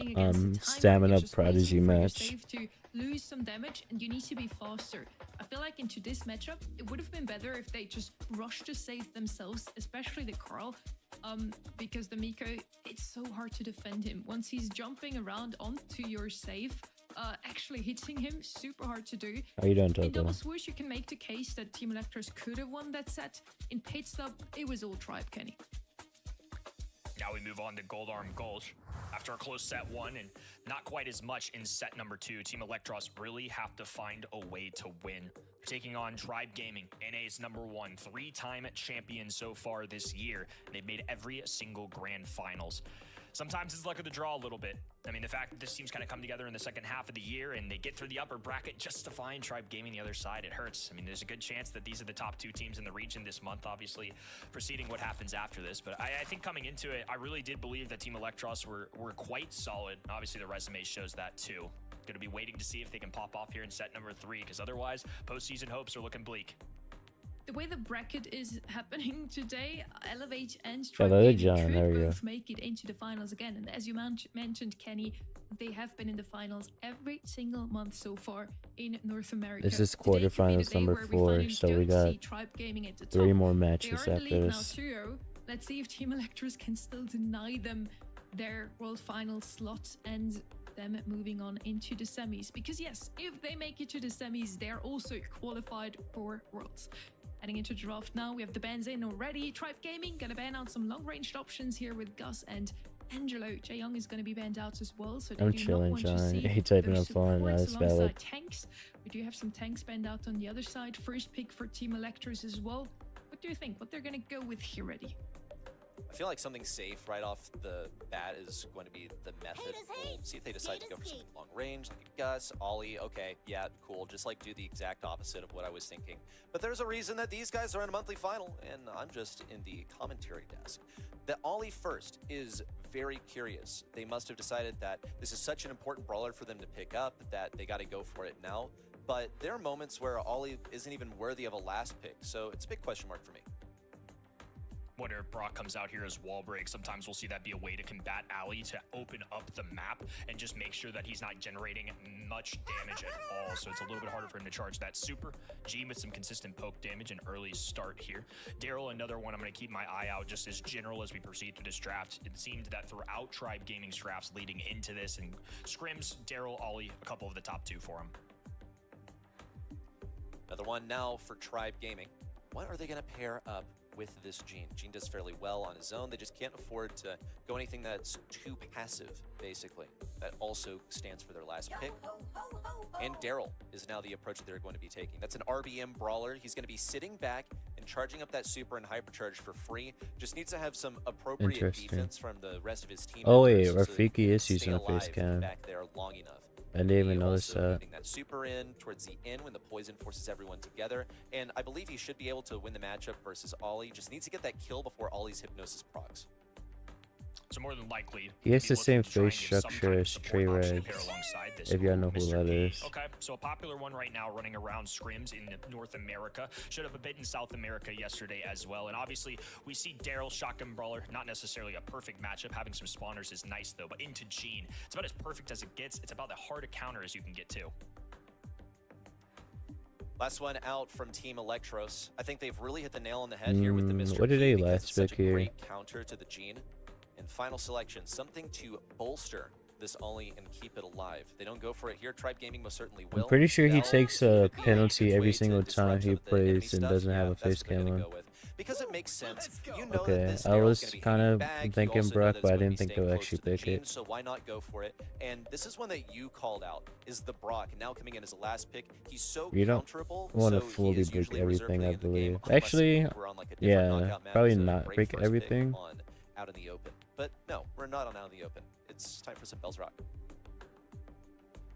Stamina Prodigy match. To lose some damage, and you need to be faster. I feel like into this matchup, it would have been better if they just rushed to save themselves, especially the Carl, because the Miko, it's so hard to defend him. Once he's jumping around onto your save, actually hitting him, super hard to do. How you doing, In Toto? double swoosh, you can make the case that Team Electros could have won that set. In pit stop, it was all Tribe, Kenny. Now we move on to Gold Arm Gulch. After a close set 1 and not quite as much in set number 2, Team Electros really have to find a way to win. Taking on Tribe Gaming, NA's #1, 3-time champion so far this year. And they've made every single grand finals. Sometimes it's luck of the draw a little bit. I mean, the fact that this team's kind of come together in the second half of the year and they get through the upper bracket just to find Tribe Gaming the other side, it hurts. I mean, there's a good chance that these are the top 2 teams in the region this month, obviously preceding what happens after this. But I think coming into it, I really did believe that Team Electros were quite solid. Obviously, the resume shows that too. Going to be waiting to see if they can pop off here in set number 3, because otherwise, postseason hopes are looking bleak. The way the bracket is happening today, Elevate and Tribe Hello, Gaming John. could How are you? both make it into the finals again. And as you mentioned, Kenny, they have been in the finals every single month so far in North America. This is Today could be the quarterfinals day number where we 4, finally so we don't got see Tribe Gaming at the 3 top. more They matches are in the after lead now this. 2-0. Let's see if Team Electros can still deny them their World Final slot and them moving on into the semis. Because yes, if they make it to the semis, they're also qualified for Worlds. Heading into draft now, we have the bans in already. Tribe Gaming gonna ban out some long-ranged options here with Gus and Angelo. Jae-Young is gonna be banned out as well, so they I'm do chilling, not want to John. see He typing those up fine. supports That's alongside valid. tanks. We do have some tanks banned out on the other side. First pick for Team Electros as well. What do you think? What they're gonna go with here, ready? I feel like something safe right off the bat is going to be the method. We'll see if they decide to go for something long range, like a Gus, Ollie. Okay, yeah, cool. Just like do the exact opposite of what I was thinking. But there's a reason that these guys are in a monthly final, and I'm just in the commentary desk. The Ollie first is very curious. They must have decided that this is such an important brawler for them to pick up that they got to go for it now. But there are moments where Ollie isn't even worthy of a last pick, so it's a big question mark for me. Wonder if Brock comes out here as wall break. Sometimes we'll see that be a way to combat Ali, to open up the map and just make sure that he's not generating much damage at all. So it's a little bit harder for him to charge that super. G with some consistent poke damage and early start here. Daryl, another one I'm going to keep my eye out just as general as we proceed through this draft. It seemed that throughout Tribe Gaming's drafts leading into this, and scrims, Daryl, Ollie, a couple of the top 2 for him. Another one now for Tribe Gaming. What are they going to pair up with this Gene? Gene does fairly well on his own. They just can't afford to go anything that's too passive, basically. That also stands for their last pick. And Daryl is now the approach that they're going to be taking. That's an RBM brawler. He's going to be sitting back and charging up that super and hypercharge for free. Just needs to have some appropriate defense from the rest of his team. Oh wait, members so Rafiki is stay using a face alive cam. back there long enough. I didn't even He notice also that. leading that super in towards the end when the poison forces everyone together. And I believe he should be able to win the matchup versus Ollie. Just needs to get that kill before Ollie's hypnosis procs. So more than likely, He has be the looking same to try and face give some structure kind of as support Trey option to Rags, pair alongside this if y'all know who Mr. that P. is. Okay, so a popular one right now running around scrims in North America. Showed up a bit in South America yesterday as well. And obviously, we see Daryl, Shotgun Brawler, not necessarily a perfect matchup. Having some spawners is nice though, but into Gene, it's about as perfect as it gets. It's about the hard to counter as you can get to. Last one out from Team Electros. I think they've really hit the nail on the head here with the Mr. What did P they because last it's such pick a here? great counter to the Gene. And final selection, something to bolster this Ollie and keep it alive. They don't go for it here. Tribe Gaming most certainly will. I'm pretty sure he Bell takes would a be penalty good every way to single disrupt time some he of the enemy plays and stuff. doesn't have Yeah, a that's face what they're cam gonna on. go with. Because it makes sense. You know Okay, that this I Daryl's was gonna be kind hitting of back. You thinking also know Brock, that but I it's gonna didn't be think staying they'll close actually to the pick Gene, it. so why not go for it? And this is one that you called out, is the Brock. Now coming in as the last pick. He's so You don't counterable. want to so he fully is break usually a reserve everything, I play in the game, believe. unless Actually, we're on like a different yeah, knockout map. probably He's a not great break first pick everything. on out in the open. But no, we're not on out in the open. It's time for some Bells Rock.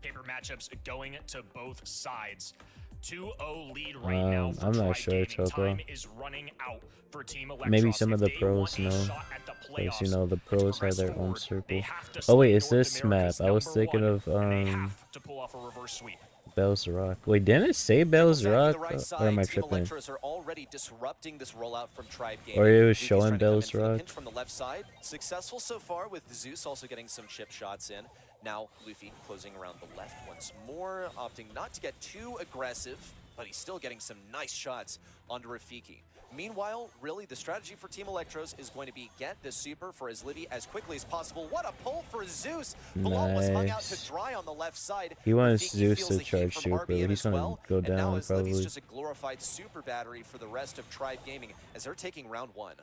Paper matchups going to both sides. 2-0 lead right now for I'm not Tribe sure, Gaming. Choco. Time is running out for Team Electros. Maybe some of the If they pros want a know, shot at the because you playoffs know the to pros have progress their own forward, they circle. have to Oh wait, slay is North this map? America's I was number thinking one, of and they have to pull off a reverse sweep. Bells Rock. Wait, didn't it say Bells Back to Rock? the right Or side, am I Team tripping? Electros are already disrupting this rollout from Tribe Gaming. Or it was Luffy's showing trying to come in Bells for the Rock. pinch from the left side. Successful so far with Zeus also getting some chip shots in. Now Luffy closing around the left once more, opting not to get too aggressive, but he's still getting some nice shots onto Rafiki. Meanwhile, really, the strategy for Team Electros is going to be get the super for his Livy as quickly as possible. What a pull for Zeus! Bilal was hung out to Nice. dry on the left side. He wants Rafiki Zeus feels to the heat charge from super, RBM but he's as gonna well. go And now down his Livy's probably. just a glorified super battery for the rest of Tribe Gaming as they're taking round one.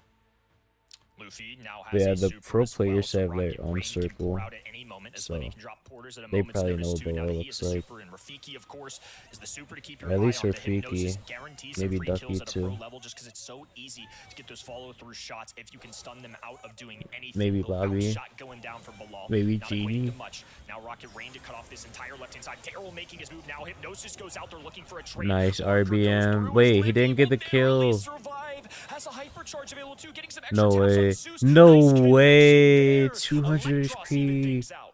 Luffy now has Yeah, a the super pro as well, players so have their Rocket own Rain can circle, pour out at any moment as so Livy can drop porters at a they moment's probably notice know too. what Now it that he looks is a like. super, and Rafiki, of course, is the super to keep your At eye least on. The hypnosis Rafiki, guarantees maybe some free Ducky kills at a pro too. level just because it's so easy to get those follow-through shots if you can stun them out of doing anything. Maybe Little Bobby. outshot going down for Bilal. Maybe Not equating Genie. to much. Now Rocket Rain to cut off this entire left-hand side. Daryl making his move now. Hypnosis goes out there looking for a trade. Nice Walker goes RBM. through. Wait, he Livy didn't get will the barely kill. survive. Has a hypercharge available too. Getting some extra No taps on way. Zeus. No Nice connection way. there. 200 Electros even HP. digs out.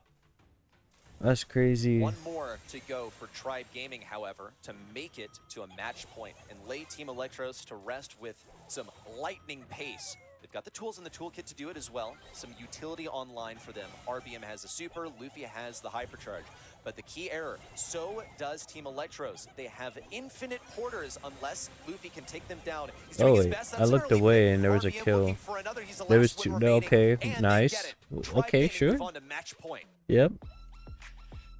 That's crazy. One more to go for Tribe Gaming, however, to make it to a match point and lay Team Electros to rest with some lightning pace. They've got the tools in the toolkit to do it as well. Some utility online for them. RBM has the super, Luffy has the hypercharge. But the key error, so does Team Electros. They have infinite porters unless Luffy can take them down. He's doing Oh his wait, best. I That's an looked early away pick. and there was a RBM kill. looking for another. He's the There was last two. one No, remaining, okay, and they get nice. it. Tribe Okay, Gaming sure. move on to match point. Yep.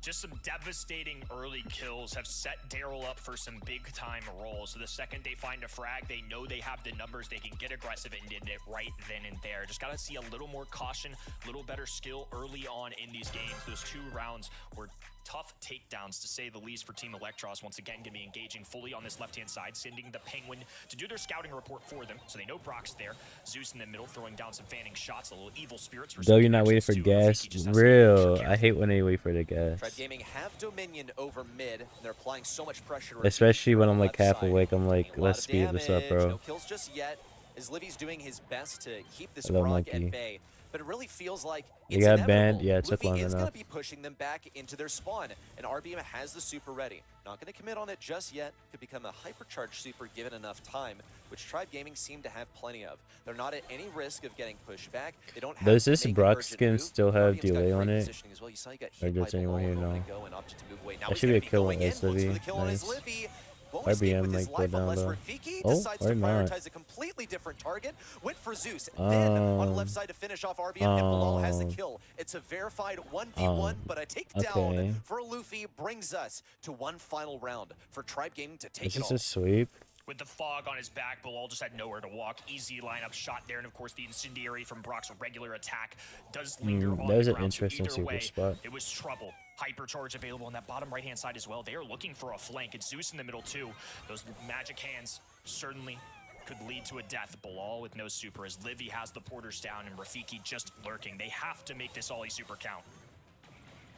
Just some devastating early kills have set Daryl up for some big-time rolls. So the second they find a frag, they know they have the numbers. They can get aggressive and end it right then and there. Just got to see a little more caution, a little better skill early on in these games. Those 2 rounds were tough takedowns, to say the least, for Team Electros. Once again, going to be engaging fully on this left-hand side, sending the Penguin to do their scouting report for them, so they know Brock's there. Zeus in the middle, throwing down some fanning shots, a little evil spirits. For W not waiting for gas. Real. I hate when they wait for the gas. Tribe Gaming have dominion over mid, and they're applying so much pressure. Especially when I'm like left half side. awake. I'm like, Taking a lot let's of speed this up, damage, bro. No kills just yet, as Livy's doing his best to keep this Hello, Brock monkey. at bay. But it really feels like You it's got inevitable. banned? Yeah, it took Luffy long is going enough. to be pushing them back into their spawn, and RBM has the super ready. Not going to commit on it just yet. Could become a hypercharged super given enough time, which Tribe Gaming seem to have plenty of. They're not at any risk of getting pushed back. They don't have Does to this make an Brock urgent skin move. still have RBM's got delay on great it? positioning as well. You saw he got Or hit does by anyone Bilal here a moment know? ago and opted to move away. Now I he's should gonna be killing going in. this Looks for Livy. the kill on his Nice. Livy. Won't escape with RBM his might go life down unless though. Rafiki Oh, decides or to not. prioritize a completely different target. Went for Zeus. Then on the left side to finish off RBM, and Bilal has the kill. It's a verified 1v1, but a takedown okay. for Luffy brings us to one final round for Tribe Gaming to take Is it this all. a sweep? With the fog on his back, Bilal just had nowhere to walk. Easy lineup shot there, and of course the incendiary from Brock's regular attack does linger on That was the an ground. So interesting either super way, spot. it was trouble. Hypercharge available on that bottom right-hand side as well. They are looking for a flank. It's Zeus in the middle too. Those magic hands certainly could lead to a death. Bilal with no super as Livy has the porters down and Rafiki just lurking. They have to make this Ollie super count.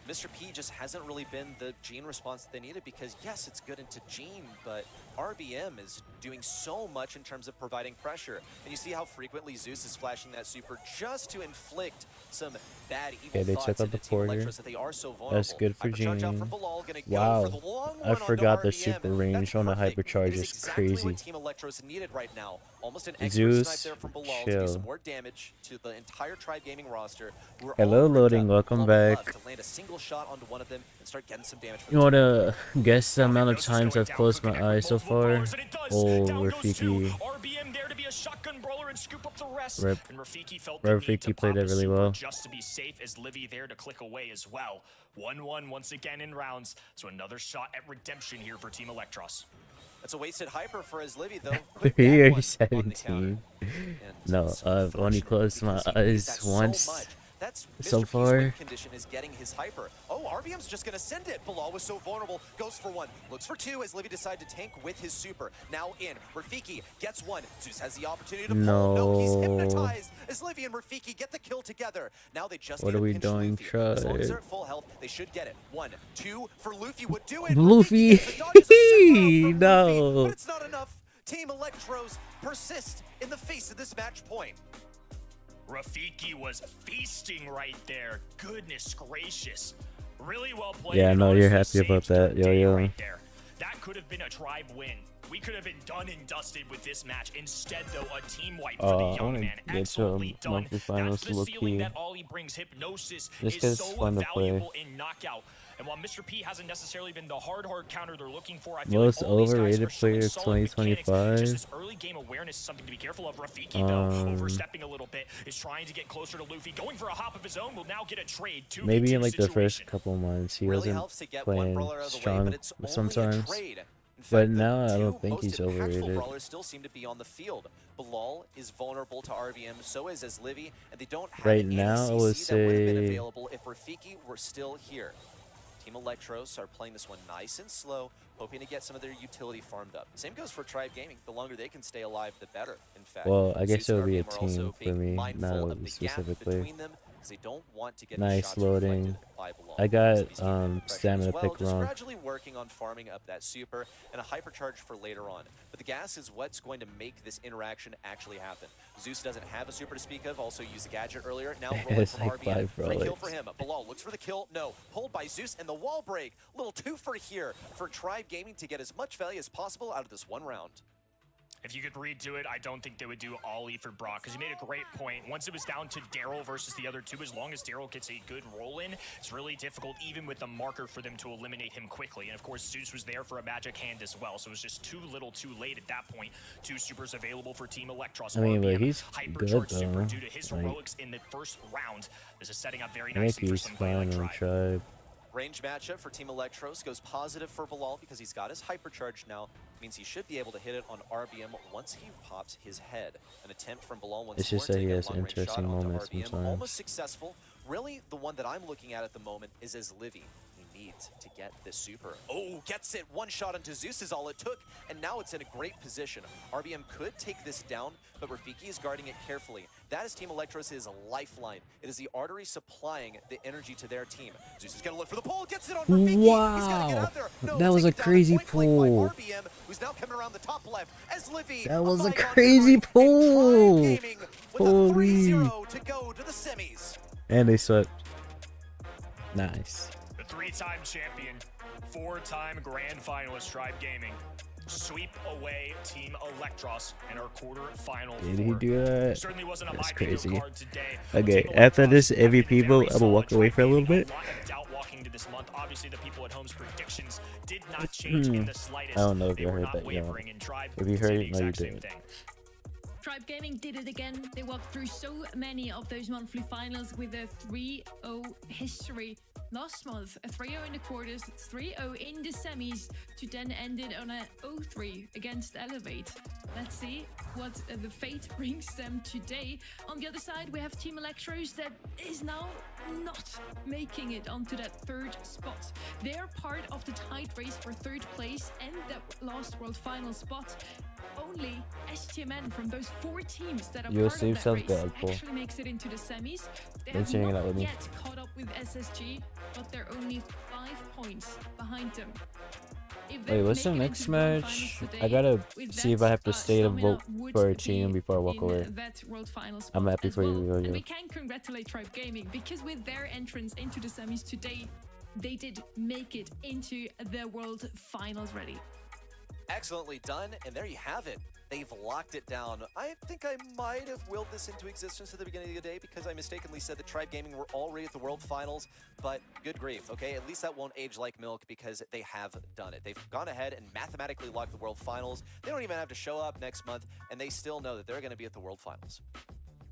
Mr. P just hasn't really been the Gene response that they needed because, yes, it's good into Gene, but RBM is doing so much in terms of providing pressure. And you see how frequently Zeus is flashing that super just to inflict some bad evil Okay, they thoughts took out into the Team porter. Electros that they are so vulnerable. That's good for Hypercharge out Gene. from Bilal, gonna go Wow, for the long I one onto forgot the RBM. super range That's on the perfect. hypercharge It is is exactly crazy. what Team Electros needed right now. Almost an expert Zeus, snipe there from Bilal to do chill. some more damage to the entire Tribe Gaming roster. Who are Hello, all ripped loading, up. welcome Bilal would love back. to land a single shot onto one of them and start getting some damage. You wanna guess the amount of times I've closed my eyes so far? Oh, Rafiki. RBM there to be a shotgun brawler and scoop up the rest. Rip. And Rafiki felt the need Rafiki to played pop it a really super well. just to be safe as Livy there to click away as well. 1-1 once again in rounds. So another shot at redemption here for Team Electros. That's a wasted hyper for his Livy though. Here, Could get one on the 17. counter. No, it's I've only unfortunate closed my because he needs that eyes so once. much. That's So Mr. P's far. win condition is getting his hyper. Oh, RBM's just gonna send it. Bilal was so vulnerable. Goes for one. Looks for two as Livy decided to tank with his super. Now in. Rafiki gets one. Zeus has the opportunity to pull. No, he's No. hypnotized as Livy and Rafiki get the kill together. Now they just What need are to we pinch doing? Luffy. As long as Try. they're at full health, they should get it. 1, 2 for Luffy would do it. Luffy. Rafiki gets the dodges, a super out from No. Luffy, but it's not enough. Team Electros persist in the face of this match point. Rafiki was feasting right there. Goodness gracious. Really well played. Yeah, and no, you're honestly happy about saved the that, Yo day Yo. right there. That could have been a Tribe win. We could have been done and dusted with this match. Instead, though, a team wipe for the I young wanna man. get to Excellently done. monthly finals That's the low ceiling key. that Ollie brings. Hypnosis Just 'cause is it's so fun to play. valuable in knockout. And while Mr. P hasn't necessarily been the hard counter they're looking for, I feel Most like all these guys overrated are showing player of solid mechanics. 2025. Just this early game awareness is something to be careful of. Rafiki, though, overstepping a little bit, is trying to get closer to Luffy. Going for a hop of his own, will now get a trade. Maybe in 2v2 like the first situation. couple months he Really wasn't helps to get one playing brawler out of the way, strong but it's only a sometimes. trade. In But fact, the now I two don't think most he's impactful overrated. brawlers still seem to be on the field. Bilal is vulnerable to RBM, so is as Livy, and they don't have Right any now, I CC would that would have been say- available if Rafiki were still here. Team Electros are playing this one nice and slow, hoping to get some of their utility farmed up. Same goes for Tribe Gaming. The longer they can stay alive, the better, in fact. Well, I guess Zeus it and would be a RBM are also team for being me, mindful not of Livy the gap specifically. between them, because they don't want to get Nice shots loading. reflected by Bilal. I got So he's keeping pressure stamina as well, pick just wrong. gradually working on farming up that super and a hypercharge for later on. But the gas is what's going to make this interaction actually happen. Zeus doesn't have a super to speak of, also used a gadget earlier. Now rolling It's from like RBM. 5 Free kill relics. for him. Bilal looks for the kill. No. Pulled by Zeus and the wall break. Little twofer here for Tribe Gaming to get as much value as possible out of this one round. If you could redo it, I don't think they would do Ollie for Brock, because you made a great point. Once it was down to Daryl versus the other two, as long as Daryl gets a good roll in, it's really difficult, even with the marker, for them to eliminate him quickly. And of course, Zeus was there for a magic hand as well, so it was just too little too late at that point. Two supers available for Team Electros. I mean, but RBM, he's hypercharged good, super though. due to his Like- heroics in the first round. This is setting up very I think nicely for he's somebody like fine on Tribe. Tribe. Range matchup for Team Electros goes positive for Bilal because he's got his hypercharge now. Means he should be able to hit it on RBM once he pops his head. An attempt from Bilal once It's more, just that he taking a has long-range interesting shot onto moments RBM. sometimes. Almost successful. Really, the one that I'm looking at the moment is as Livy. He needs to get this super. Oh, gets it. One shot onto Zeus is all it took, and now it's in a great position. RBM could take this down, but Rafiki is guarding it carefully. That is Team Electros' lifeline. It is the artery supplying the energy to their team. Zeus is going to look for the pull, gets it on Rafiki. He's gotta get out there. No, That was a taken down crazy point blank by pull. RBM, who's now coming around the top left as Livy. That was a fight on crazy the right, and pull. Tribe Gaming with a Holy. 3-0 to go to the semis. And they swept. Nice. The three-time champion, four-time grand finalist Tribe Gaming sweep away Team Electros in our quarterfinal. Did he do that? Certainly wasn't a That's my video crazy. card today. Okay, Team after Electros this having a MVP very vote, I will solid walk away Tribe for a little Gaming, bit. lot of doubt walking tracking to this month. Obviously, the people at home's predictions did not change in the slightest. I don't know if they you were heard not that, Jan. wavering, and Tribe If you did heard the it, no, you exact same didn't. thing. Tribe Gaming did it again. They walked through so many of those monthly finals with a 3-0 history. Last month, a 3-0 in the quarters, 3-0 in the semis, to then end it on a 0-3 against Elevate. Let's see what the fate brings them today. On the other side, we have Team Electros that is now not making it onto that third spot. They're part of the tight race for third place and the last World Final spot. Only STMN from those 4 teams that are Your part save of that sounds race good, Paul. actually makes it into the semis. They Thanks have for hanging out not with me. yet caught up with SSG, but they're only 5 points behind them. If they Wait, what's the make it next into the World match? Finals I today, gotta with see if that, I have to stay to Stamina vote would for a be team before I walk in away. that World Final spot I'm happy as for you, well. Yo-Yo. And we can congratulate Tribe Gaming, because with their entrance into the semis today, they did make it into the World Finals ready. Excellently done, and there you have it. They've locked it down. I think I might have willed this into existence at the beginning of the day because I mistakenly said that Tribe Gaming were already at the World Finals, but good grief, okay? At least that won't age like milk because they have done it. They've gone ahead and mathematically locked the World Finals. They don't even have to show up next month, and they still know that they're going to be at the World Finals.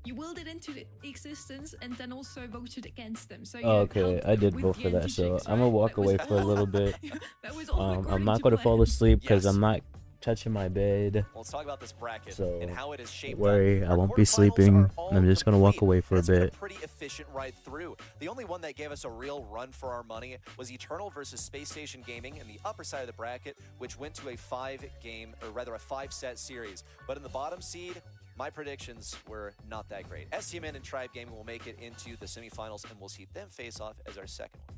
You willed it into existence and then also voted against them. So Oh, you okay, helped I did with vote the for that, so anti-jinx, I'm gonna right? walk That was- away for a little bit. That was all I'm according not to gonna plan. fall asleep because Yes. I'm not touching my bed. Well, let's talk about this bracket So, and how it is shaped don't worry, up. I Our won't be quarterfinals sleeping. are all I'm just gonna walk complete, away for a and it's been bit. pretty efficient ride through. The only one that gave us a real run for our money was Eternal versus Space Station Gaming in the upper side of the bracket, which went to a 5-game, or rather a 5-set series. But in the bottom seed, my predictions were not that great. STMN and Tribe Gaming will make it into the semifinals, and we'll see them face off as our second one.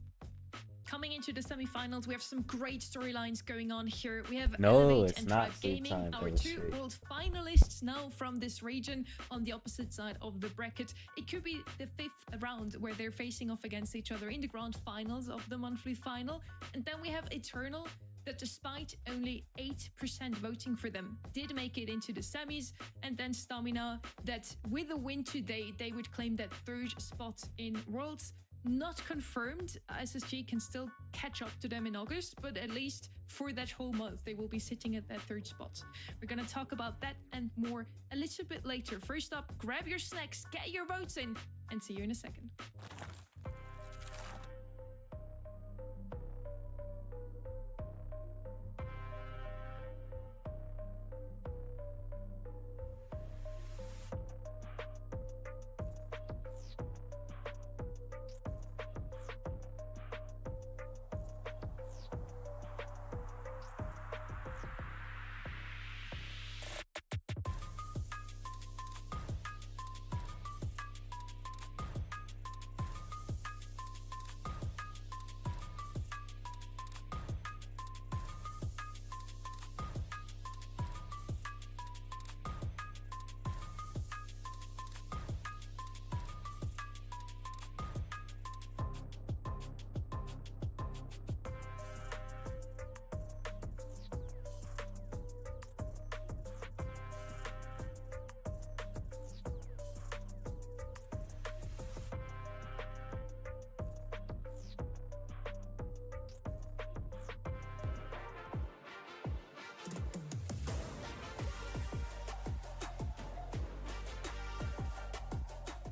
Coming into the semifinals, we have some great storylines going on here. We have No, Elevate it's and not Tribe sleep Gaming, time, our Taylor 2 Swift. world finalists now from this region on the opposite side of the bracket. It could be the 5th round where they're facing off against each other in the grand finals of the monthly final. And then we have Eternal, that despite only 8% voting for them, did make it into the semis. And then Stamina, that with a win today, they would claim that 3rd spot in Worlds. Not confirmed. SSG can still catch up to them in August, but at least for that whole month, they will be sitting at that 3rd spot. We're going to talk about that and more a little bit later. First up, grab your snacks, get your votes in, and see you in a second.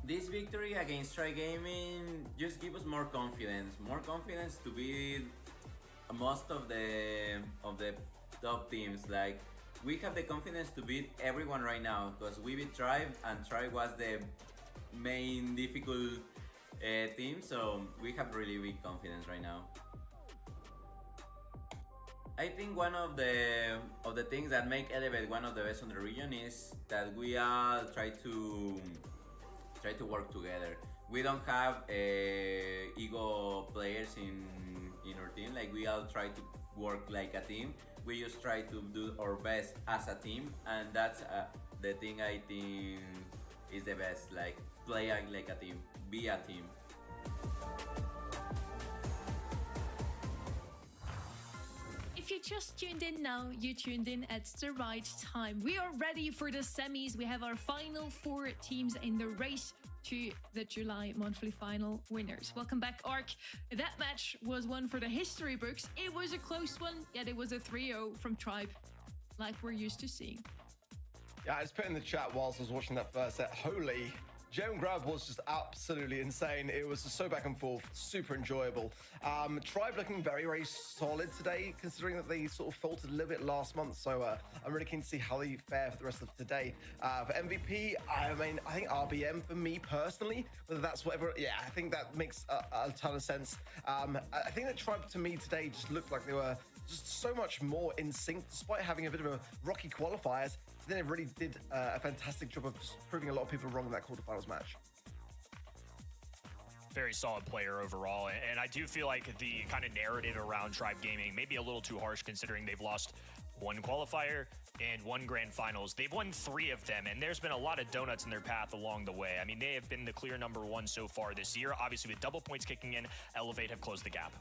This victory against Tribe Gaming just give us more confidence to beat most of the top teams. Like, we have the confidence to beat everyone right now because we beat Tribe, and Tribe was the main difficult team, so we have really big confidence right now. I think one of the things that make Elevate one of the best in the region is that we all try to work together. We don't have ego players in our team. Like, we all try to work like a team. We just try to do our best as a team, and that's the thing I think is the best. Like, play like a team, be a team. If you just tuned in now, you tuned in at the right time. We are ready for the semis. We have our final 4 teams in the race to the July monthly final winners. Welcome back, Ark. That match was one for the history books. It was a close one, yet it was a 3-0 from Tribe, like we're used to seeing. Yeah, I just put in the chat whilst I was watching that first set. Holy, Gem Grab was just absolutely insane. It was just so back and forth, super enjoyable. Tribe looking very, very solid today, considering that they sort of faltered a little bit last month. So I'm really keen to see how they fare for the rest of today. For MVP, I mean, I think RBM for me personally, whether that's whatever, yeah, I think that makes a ton of sense. I think that Tribe to me today just looked like they were just so much more in sync, despite having a bit of a rocky qualifiers. Then it really did a fantastic job of just proving a lot of people wrong in that quarterfinals match. Very solid player overall, and I do feel like the kind of narrative around Tribe Gaming may be a little too harsh considering they've lost one qualifier and one grand finals. They've won 3 of them, and there's been a lot of donuts in their path along the way. I mean, they have been the clear #1 so far this year. Obviously, with double points kicking in, Elevate have closed the gap.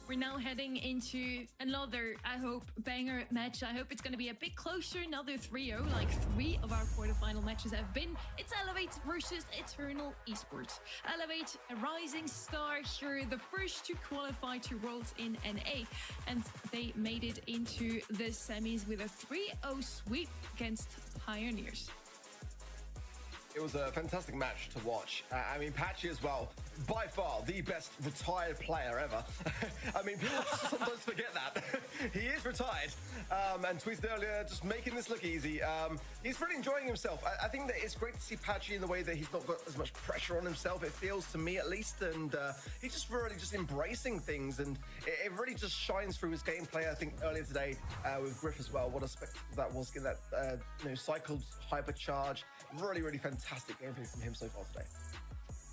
We're now heading into another, I hope, banger match. I hope it's going to be a bit closer, another 3-0, like 3 of our quarterfinal matches have been. It's Elevate versus Eternal Esports. Elevate, a rising star here, the first to qualify to Worlds in NA. And they made it into the semis with a 3-0 sweep against Pioneers. It was a fantastic match to watch. I mean, Patchy as well, by far the best retired player ever. I mean, people sometimes forget that. He is retired, and tweeted earlier, just making this look easy. He's really enjoying himself. I think that it's great to see Patchy in the way that he's not got as much pressure on himself, it feels to me at least, and he's just really just embracing things, and it really just shines through his gameplay. I think earlier today with Griff as well, what a spectacle that was, getting that cycled hypercharge. Really, really fantastic gameplay from him so far today.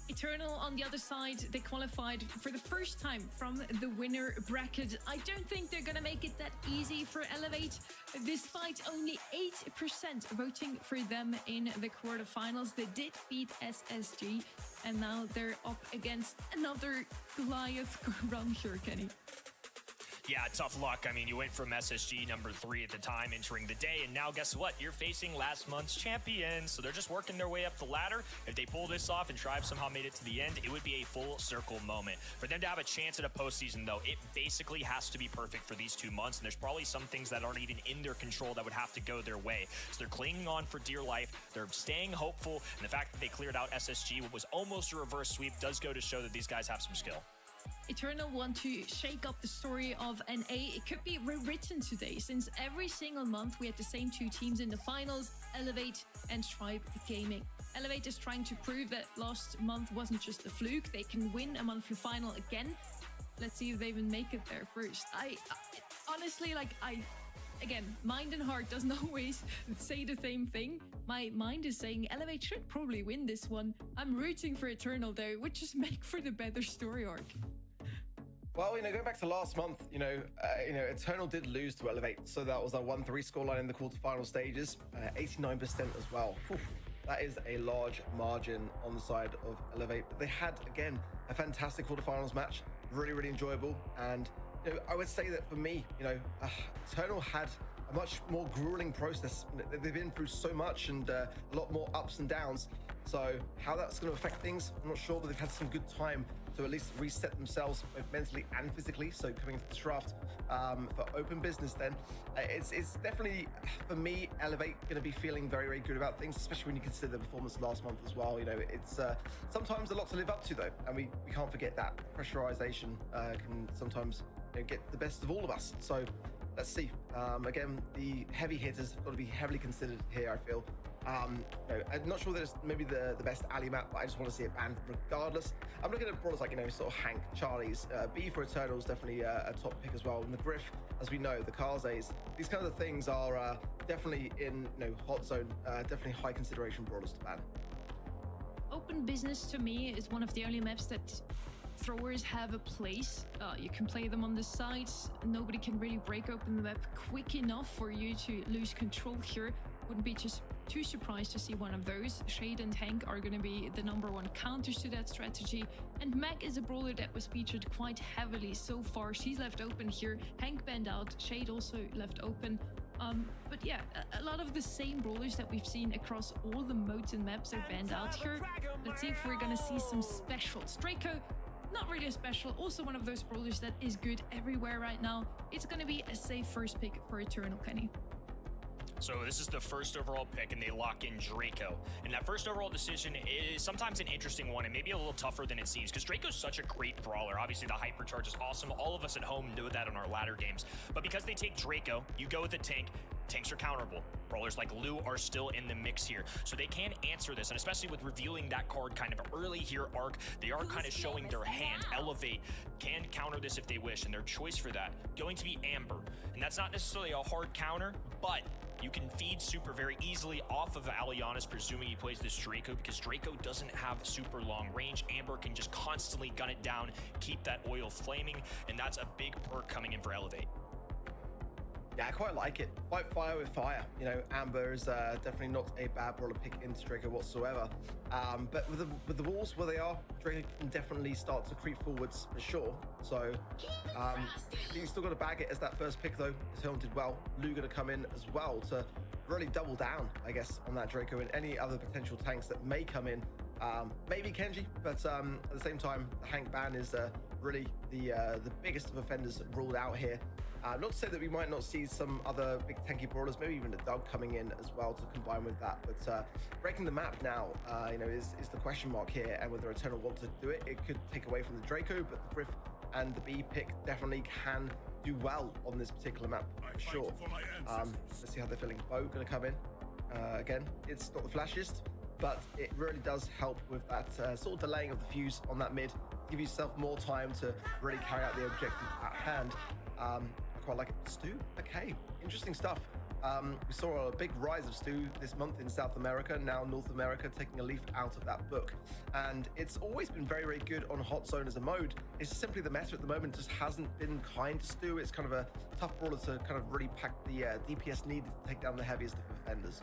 Eternal, on the other side, they qualified for the first time from the winner bracket. I don't think they're going to make it that easy for Elevate, despite only 8% voting for them in the quarterfinals. They did beat SSG, and now they're up against another Goliath run here, Kenny. Yeah, tough luck. I mean, you went from SSG #3 at the time entering the day, and now guess what? You're facing last month's champion, so they're just working their way up the ladder. If they pull this off and Tribe somehow made it to the end, it would be a full circle moment. For them to have a chance at a postseason, though, it basically has to be perfect for these 2 months, and there's probably some things that aren't even in their control that would have to go their way. So they're clinging on for dear life. They're staying hopeful, and the fact that they cleared out SSG, what was almost a reverse sweep, does go to show that these guys have some skill. Eternal want to shake up the story of NA. It could be rewritten today, since every single month we had the same 2 teams in the finals, Elevate and Tribe Gaming. Elevate is trying to prove that last month wasn't just a fluke. They can win a monthly final again. Let's see if they even make it there first. I honestly, again, mind and heart doesn't always say the same thing. My mind is saying Elevate should probably win this one. I'm rooting for Eternal though, which just make for the better story arc. Well, going back to last month, Eternal did lose to Elevate, so that was a 1-3 scoreline in the quarterfinal stages, 89% as well. Whew. That is a large margin on the side of Elevate, but they had, again, a fantastic quarterfinals match, really, really enjoyable, and I would say that for me, Eternal had a much more grueling process. They've been through so much and a lot more ups and downs, so how that's going to affect things, I'm not sure, but they've had some good time to at least reset themselves both mentally and physically. So coming into the draft for open business, then it's definitely, for me, Elevate going to be feeling very, very good about things, especially when you consider the performance last month as well. It's sometimes a lot to live up to though, and we can't forget that pressurization can sometimes get the best of all of us. So let's see. Again, the heavy hitters have got to be heavily considered here, I feel. I'm not sure that it's maybe the best alley map, but I just want to see it banned regardless. I'm looking at brawlers like, sort of Hank, Charlie's. B for Eternal is definitely a top pick as well. And the Griff, as we know, the Kaze's. These kind of things are definitely in hot zone, definitely high consideration brawlers to ban. Open business to me is one of the only maps that throwers have a place. You can play them on the sides. Nobody can really break open the map quick enough for you to lose control here. Wouldn't be just too surprised to see one of those. Shade and Hank are going to be the #1 counters to that strategy. And Mac is a brawler that was featured quite heavily so far. She's left open here. Hank banned out. Shade also left open. But yeah, a lot of the same brawlers that we've seen across all the modes and maps are banned out here. Let's see if we're gonna see some specials. Draco, not really a special, also one of those brawlers that is good everywhere right now. It's gonna be a safe first pick for Eternal, Kenny. So this is the first overall pick, and they lock in Draco. And that first overall decision is sometimes an interesting one, and maybe a little tougher than it seems, because Draco's such a great brawler. Obviously, the hypercharge is awesome. All of us at home know that in our ladder games. But because they take Draco, you go with the tank. Tanks are counterable. Brawlers like Lu are still in the mix here, so they can answer this, and especially with revealing that card kind of early here, Arc, they are kind of showing their hand. Elevate can counter this if they wish, and their choice for that going to be Amber. And that's not necessarily a hard counter, but you can feed Super very easily off of Alianis, presuming he plays this Draco, because Draco doesn't have super long range. Amber can just constantly gun it down, keep that oil flaming, and that's a big perk coming in for Elevate. Yeah, I quite like it. Fight fire with fire. You know, Amber is definitely not a bad brawler pick into Draco whatsoever. But with the walls where they are, Draco can definitely start to creep forwards for sure. So you still got to bag it as that first pick though. Eternal did well. Lu going to come in as well to really double down, I guess, on that Draco and any other potential tanks that may come in. Maybe Kenji, but at the same time, the Hank ban is really the biggest of offenders ruled out here. Not to say that we might not see some other big tanky brawlers, maybe even a Doug coming in as well to combine with that. But breaking the map now, you know, is the question mark here, and whether Eternal want to do it. It could take away from the Draco, but the Griff and the B pick definitely can do well on this particular map for sure. Let's see how they're feeling. Bo going to come in again. It's not the flashiest, but it really does help with that sort of delaying of the fuse on that mid. Give yourself more time to really carry out the objective at hand. I quite like it. Stu, okay, interesting stuff. We saw a big rise of Stu this month in South America, now North America, taking a leaf out of that book. And it's always been very, very good on Hot Zone as a mode. It's just simply the meta at the moment just hasn't been kind to Stu. It's kind of a tough brawler to kind of really pack the DPS needed to take down the heaviest of offenders.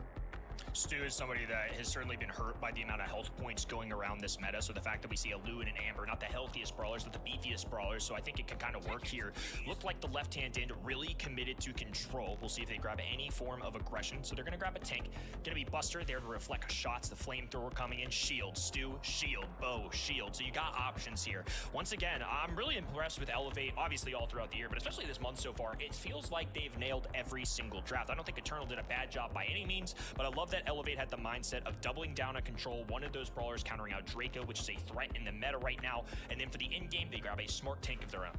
Stu is somebody that has certainly been hurt by the amount of health points going around this meta, so the fact that we see a Lu and an Amber, not the healthiest brawlers, but the beefiest brawlers, so I think it can kind of work here. Looked like the left-hand end really committed to control. We'll see if they grab any form of aggression, so they're going to grab a tank. Going to be Buster there to reflect shots, the flamethrower coming in, shield, Stu, shield, Bo, shield, so you got options here. Once again, I'm really impressed with Elevate, obviously all throughout the year, but especially this month so far. It feels like they've nailed every single draft. I don't think Eternal did a bad job by any means, but I love that Elevate had the mindset of doubling down on control, one of those brawlers countering out Draco, which is a threat in the meta right now, and then for the in-game, they grab a smart tank of their own.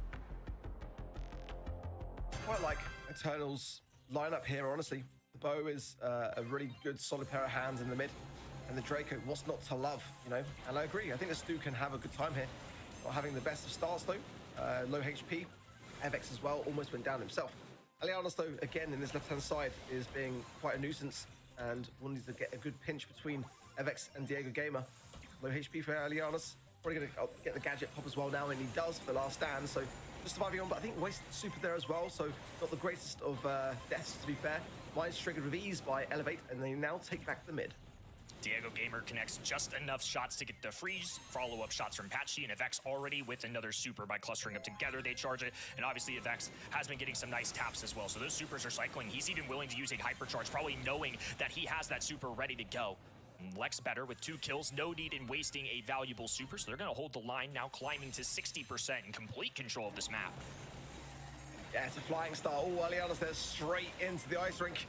Quite like Eternal's lineup here, honestly. The Bow is a really good solid pair of hands in the mid, and the Draco, what's not to love, you know? And I agree, I think the Stu can have a good time here. Not having the best of starts though, low HP. Evex as well, almost went down himself. Alianis though, again, in this left-hand side, is being quite a nuisance, and one needs to get a good pinch between Evex and Diego Gamer. Low HP for Alianis. Probably going to get the gadget pop as well now, and he does for the last stand, so just surviving on, but I think wasted super there as well, so not the greatest of deaths, to be fair. Mine's triggered with ease by Elevate, and they now take back the mid. Diego Gamer connects just enough shots to get the freeze, follow-up shots from Patchy, and Evex already with another super by clustering up together. They charge it, and obviously Evex has been getting some nice taps as well, so those supers are cycling. He's even willing to use a hypercharge, probably knowing that he has that super ready to go. Lex better with 2 kills, no need in wasting a valuable super, so they're going to hold the line, now climbing to 60% in complete control of this map. Yeah, it's a flying star. Oh, Alianis there straight into the ice rink.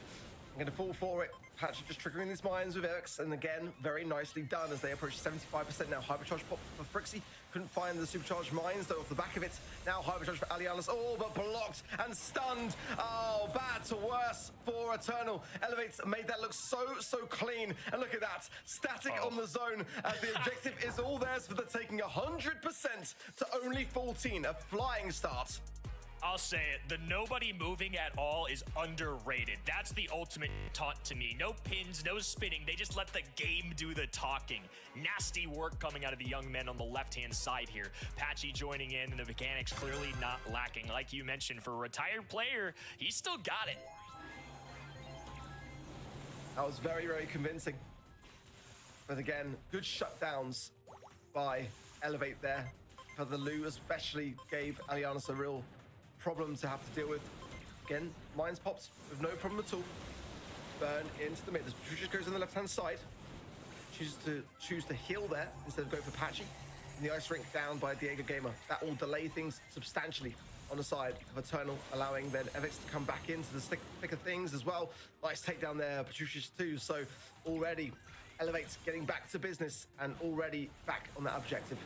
I'm going to fall for it. Patchy just triggering these mines with Evex, and again, very nicely done as they approach 75% now. Hypercharge pop for Frixie. Couldn't find the supercharged mines, though, off the back of it. Now Hypercharge for Alianis. Oh, but blocked and stunned. Oh, bad to worse for Eternal. Elevates made that look so clean. And look at that. Static on the zone as the objective is all theirs for the taking. 100% to only 14. A flying start. I'll say it, the nobody moving at all is underrated. That's the ultimate taunt to me. No pins, no spinning. They just let the game do the talking. Nasty work coming out of the young men on the left-hand side here. Patchy joining in, and the mechanics clearly not lacking. Like you mentioned, for a retired player, he's still got it. That was very convincing. But again, good shutdowns by Elevate there. For the Lu especially gave Alianis a real problem to have to deal with. Again, Mines pops with no problem at all. Burn into the mid. As Petruccius goes on the left-hand side. Choose to heal there instead of go for Patchy. And the Ice Rink down by Diego Gamer. That will delay things substantially on the side of Eternal, allowing then Evix to come back into the thick of things as well. Nice takedown there, Petruccius too. So already Elevate's getting back to business and already back on that objective.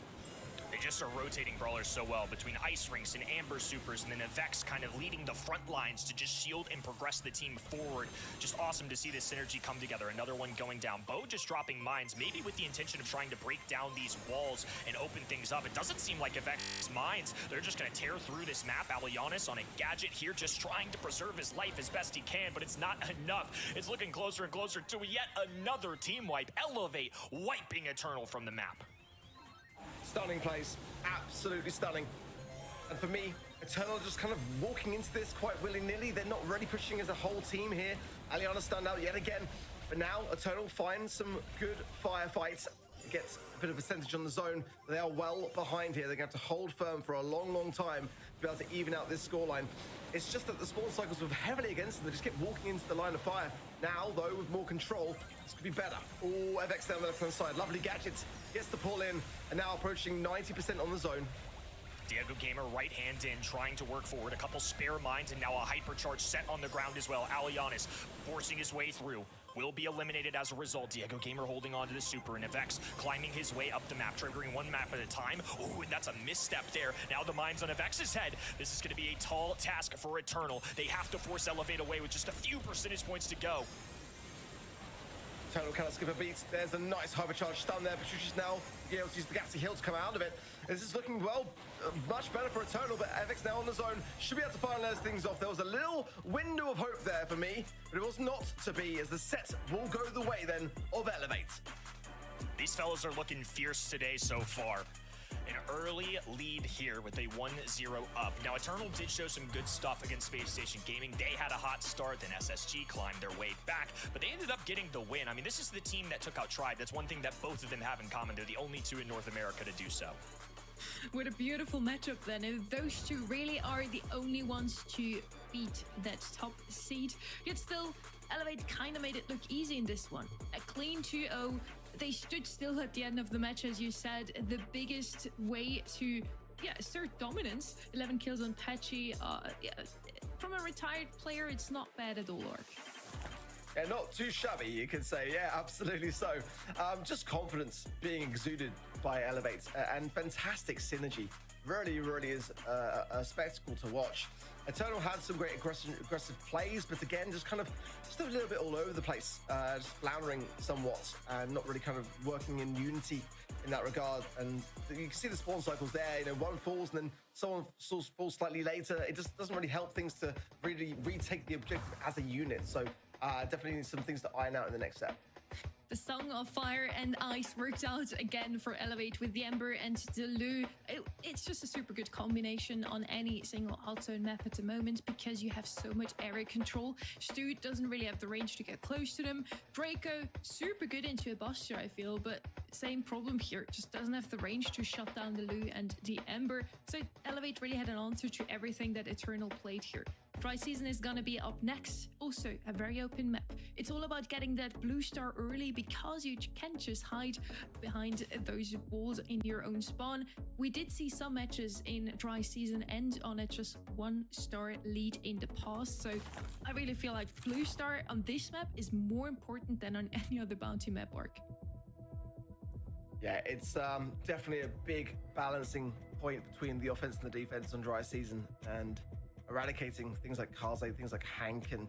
They just are rotating brawlers so well between Ice Rinks and Amber Supers, and then Avex kind of leading the front lines to just shield and progress the team forward. Just awesome to see this synergy come together. Another one going down. Bo just dropping mines, maybe with the intention of trying to break down these walls and open things up. It doesn't seem like Avex's mines. They're just going to tear through this map. Alianis on a gadget here, just trying to preserve his life as best he can, but it's not enough. It's looking closer and closer to yet another team wipe. Elevate wiping Eternal from the map. Stunning plays, absolutely stunning. And for me, Eternal just kind of walking into this quite willy-nilly. They're not really pushing as a whole team here. Aliana stunned out yet again. But now Eternal finds some good firefights. Gets a bit of a percentage on the zone. They are well behind here. They're going to have to hold firm for a long, long time to be able to even out this scoreline. It's just that the spawn cycles were heavily against them. They just kept walking into the line of fire. Now, though, with more control, this could be better. Oh, Evx down the left-hand side. Lovely gadgets. Gets the pull in, and now approaching 90% on the zone. Diego Gamer right hand in, trying to work forward. A couple spare mines, and now a hypercharge set on the ground as well. Alianis forcing his way through. Will be eliminated as a result. Diego Gamer holding on to the super, and Avex climbing his way up the map, triggering one map at a time. Ooh, and that's a misstep there. Now the mines on Avex's head. This is going to be a tall task for Eternal. They have to force Elevate away with just a few percentage points to go. Eternal cannot skip a beat. There's a nice hypercharge stun there. Petruccius now being able to use the Gassy Hill to come out of it. This is looking, well, much better for Eternal, but Evix now on the zone should be able to finalize things off. There was a little window of hope there for me, but it was not to be, as the set will go the way then of Elevate. These fellas are looking fierce today so far. An early lead here with a 1-0 up. Now, Eternal did show some good stuff against Space Station Gaming. They had a hot start, then SSG climbed their way back, but they ended up getting the win. I mean, this is the team that took out Tribe. That's one thing that both of them have in common. They're the only two in North America to do so. What a beautiful matchup then. And those two really are the only ones to beat that top seed. Yet still, Elevate kind of made it look easy in this one. A clean 2-0. They stood still at the end of the match, as you said. The biggest way to assert dominance. 11 kills on Patchy. From a retired player, it's not bad at all, Ark. Yeah, not too shabby, you could say. Yeah, absolutely so. Just confidence being exuded by Elevate and fantastic synergy. Really, really is a spectacle to watch. Eternal had some great aggressive plays, but again, just a little bit all over the place, just floundering somewhat and not really kind of working in unity in that regard. And you can see the spawn cycles there, you know, one falls and then someone falls slightly later. It just doesn't really help things to really retake the objective as a unit. So definitely some things to iron out in the next step. The Song of Fire and Ice worked out again for Elevate with the Ember and the Lu. It's just a super good combination on any single hot zone map at the moment because you have so much area control. Stu doesn't really have the range to get close to them. Draco, super good into a Buster, I feel, but same problem here. Just doesn't have the range to shut down the Lu and the Ember. So Elevate really had an answer to everything that Eternal played here. Dry Season is gonna be up next. Also, a very open map. It's all about getting that blue star early because you can't just hide behind those walls in your own spawn. We did see some matches in Dry Season end on a just 1-star lead in the past. So I really feel like blue star on this map is more important than on any other bounty map, Ark. Yeah, it's definitely a big balancing point between the offense and the defense on Dry Season, and eradicating things like Kaze, things like Hank, and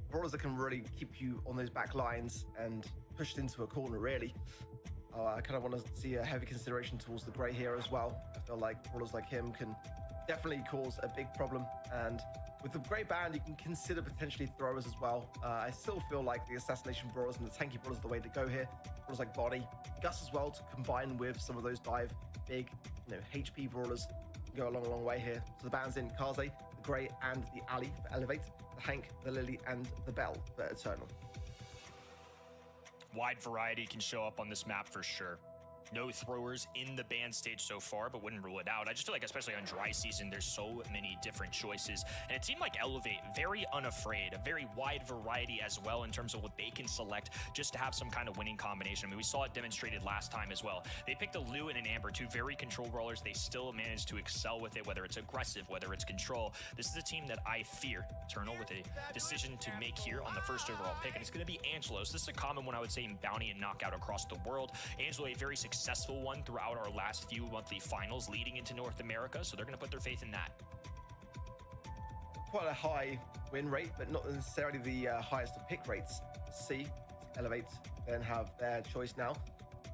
brawlers that can really keep you on those back lines and pushed into a corner, really. I kind of want to see a heavy consideration towards the Grey here as well. I feel like brawlers like him can definitely cause a big problem, and with the Grey band, you can consider potentially throwers as well. I still feel like the assassination brawlers and the tanky brawlers are the way to go here. Brawlers like Body, Gus as well, to combine with some of those dive big, HP brawlers, go a long way here. So the bands in Kaze, the Grey, and the Ali for Elevate, the Hank, the Lily, and the Bell for Eternal. Wide variety can show up on this map for sure. no throwers in the ban stage so far, but wouldn't rule it out. I just feel like, especially on dry season, there's so many different choices. And it seemed like Elevate, very unafraid, a very wide variety as well in terms of what they can select just to have some kind of winning combination. I mean, we saw it demonstrated last time as well. They picked a Lou and an Amber, two very control brawlers. They still managed to excel with it, whether it's aggressive, whether it's control. This is a team that I fear. Eternal with a decision to make here on the first overall pick, and it's going to be Angelo. So this is a common one, I would say, in Bounty and Knockout across the world. Angelo, a very successful one throughout our last few monthly finals leading into North America, so they're going to put their faith in that. Quite a high win rate, but not necessarily the highest of pick rates. C, Elevate, then have their choice now.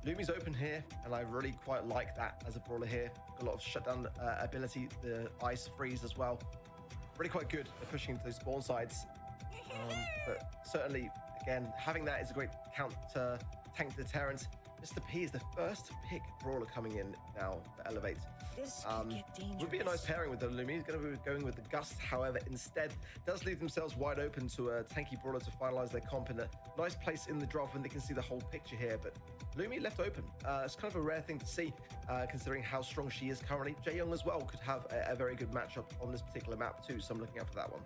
Lumi's open here, and I really quite like that as a brawler here. A lot of shutdown ability, the ice freeze as well. Really quite good at pushing into those spawn sides. But certainly, again, having that is a great counter tank deterrent. Mr. P is the first pick brawler coming in now for Elevate. Would be a nice pairing with the Lumi. He's going to be going with the Gust, however, instead does leave themselves wide open to a tanky brawler to finalize their comp in a nice place in the drop when they can see the whole picture here. But Lumi left open. It's kind of a rare thing to see, considering how strong she is currently. Jaeyoung as well could have a very good matchup on this particular map too, so I'm looking out for that one.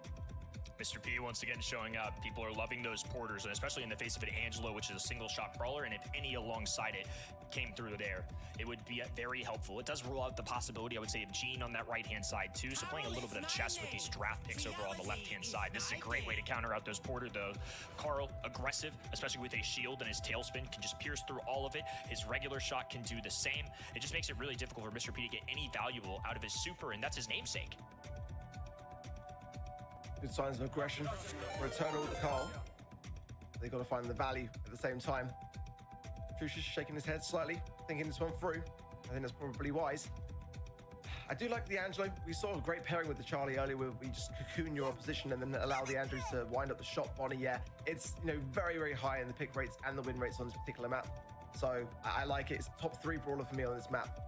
Mr. P once again showing up. People are loving those porters, and especially in the face of an Angelo, which is a single shot brawler, and if any alongside it came through there, it would be very helpful. It does rule out the possibility, I would say, of Gene on that right-hand side too, so playing a little bit of chess with these draft picks over on the left-hand side. This is a great way to counter out those porter, though. Carl, aggressive, especially with a shield, and his tailspin can just pierce through all of it. His regular shot can do the same. It just makes it really difficult for Mr. P to get any valuable out of his super, and that's his namesake. Good signs of aggression for Eternal Carl. They've got to find the value at the same time. Trushi's shaking his head slightly, thinking this one through. I think that's probably wise. I do like the Angelo. We saw a great pairing with the Charlie earlier where we just cocoon your opposition and then allow the Andrews to wind up the shot. Bonnie, yeah, it's very, very high in the pick rates and the win rates on this particular map. So I like it. It's top 3 brawler for me on this map.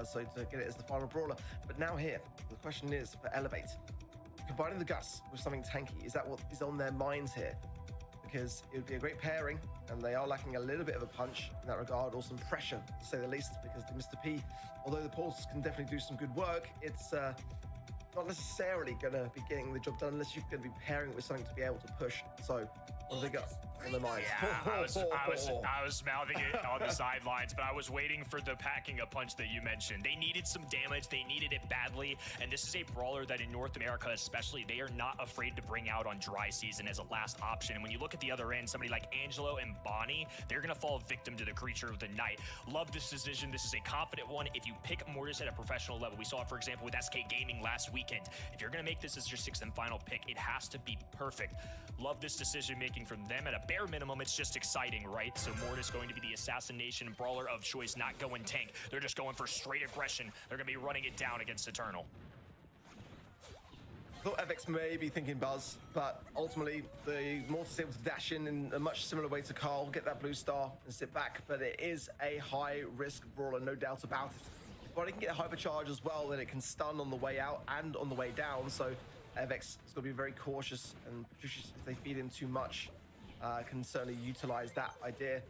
So to get it as the final brawler. But now here, the question is for Elevate. Combining the Gus with something tanky, is that what is on their minds here? Because it would be a great pairing, and they are lacking a little bit of a punch in that regard, or some pressure, to say the least, because the Mr. P, although the Pulse can definitely do some good work, it's not necessarily going to be getting the job done unless you're going to be pairing it with something to be able to push. So, what have they got on their minds? Yeah, I was mouthing it on the sidelines, but I was waiting for the packing a punch that you mentioned. They needed some damage. They needed it badly, and this is a brawler that in North America especially, they are not afraid to bring out on dry season as a last option. And when you look at the other end, somebody like Angelo and Bonnie, they're going to fall victim to the creature of the night. Love this decision. This is a confident one. If you pick Mortis at a professional level, we saw it, for example, with SK Gaming last weekend. If you're going to make this as your 6th and final pick, it has to be perfect. Love this decision making from them. At a bare minimum, it's just exciting, right? So Mortis going to be the assassination brawler of choice, not going tank. They're just going for straight aggression. They're going to be running it down against Eternal. I thought FX may be thinking Buzz, but ultimately the Mortis able to dash in a much similar way to Carl, get that blue star and sit back, but it is a high-risk brawler, no doubt about it. But it can get a hypercharge as well, then it can stun on the way out and on the way down, so FX is going to be very cautious, and Patricius, if they feed him too much, can certainly utilize that idea.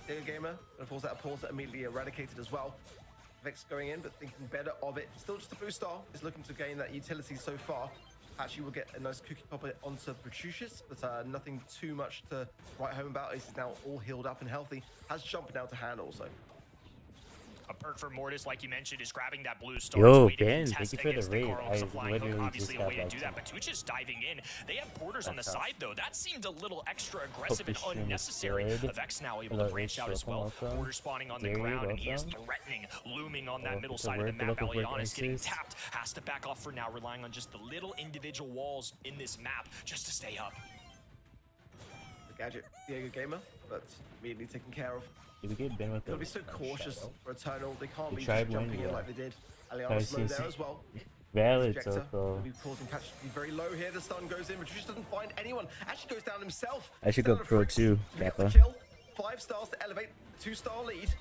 Diego Gamer, and of course that Porter immediately eradicated as well. FX going in, but thinking better of it. Still just a blue star, is looking to gain that utility so far. Actually, we'll get a nice cookie popper onto Patricius, but nothing too much to write home about. He's now all healed up and healthy. Has jump now to hand also. A perk for Mortis, like you mentioned, is grabbing that blue star. Yo, Ben, thank you for the raid. I literally obviously just a way to got do that, but Tuch's diving in. They have porters on the That's side, though. That seemed a little extra aggressive Hope and the stream is unnecessary. good. Vex now able Hello, to branch out as welcome, well. welcome. Porter spawning on the Gary, ground, and he is welcome. threatening, looming on that Welcome middle to side of the work, map. welcome to Alianis getting Aces. tapped. Has to back off for now, relying on just the little individual walls in this map just to stay up. The gadget, Diego Gamer, but immediately taken care of. Did we get Ben with They'll the be so cautious for Eternal. They can't The be tribe just jumping win, in yeah. like they did. Alianis low there as well. Valid, Projector so will be pausing catch. Be very low here. The stun goes in, but just doesn't find anyone. Actually goes down himself. I should go Down to pro Fricks. too, We get the Kappa. kill. 5 stars to elevate. 2-star lead.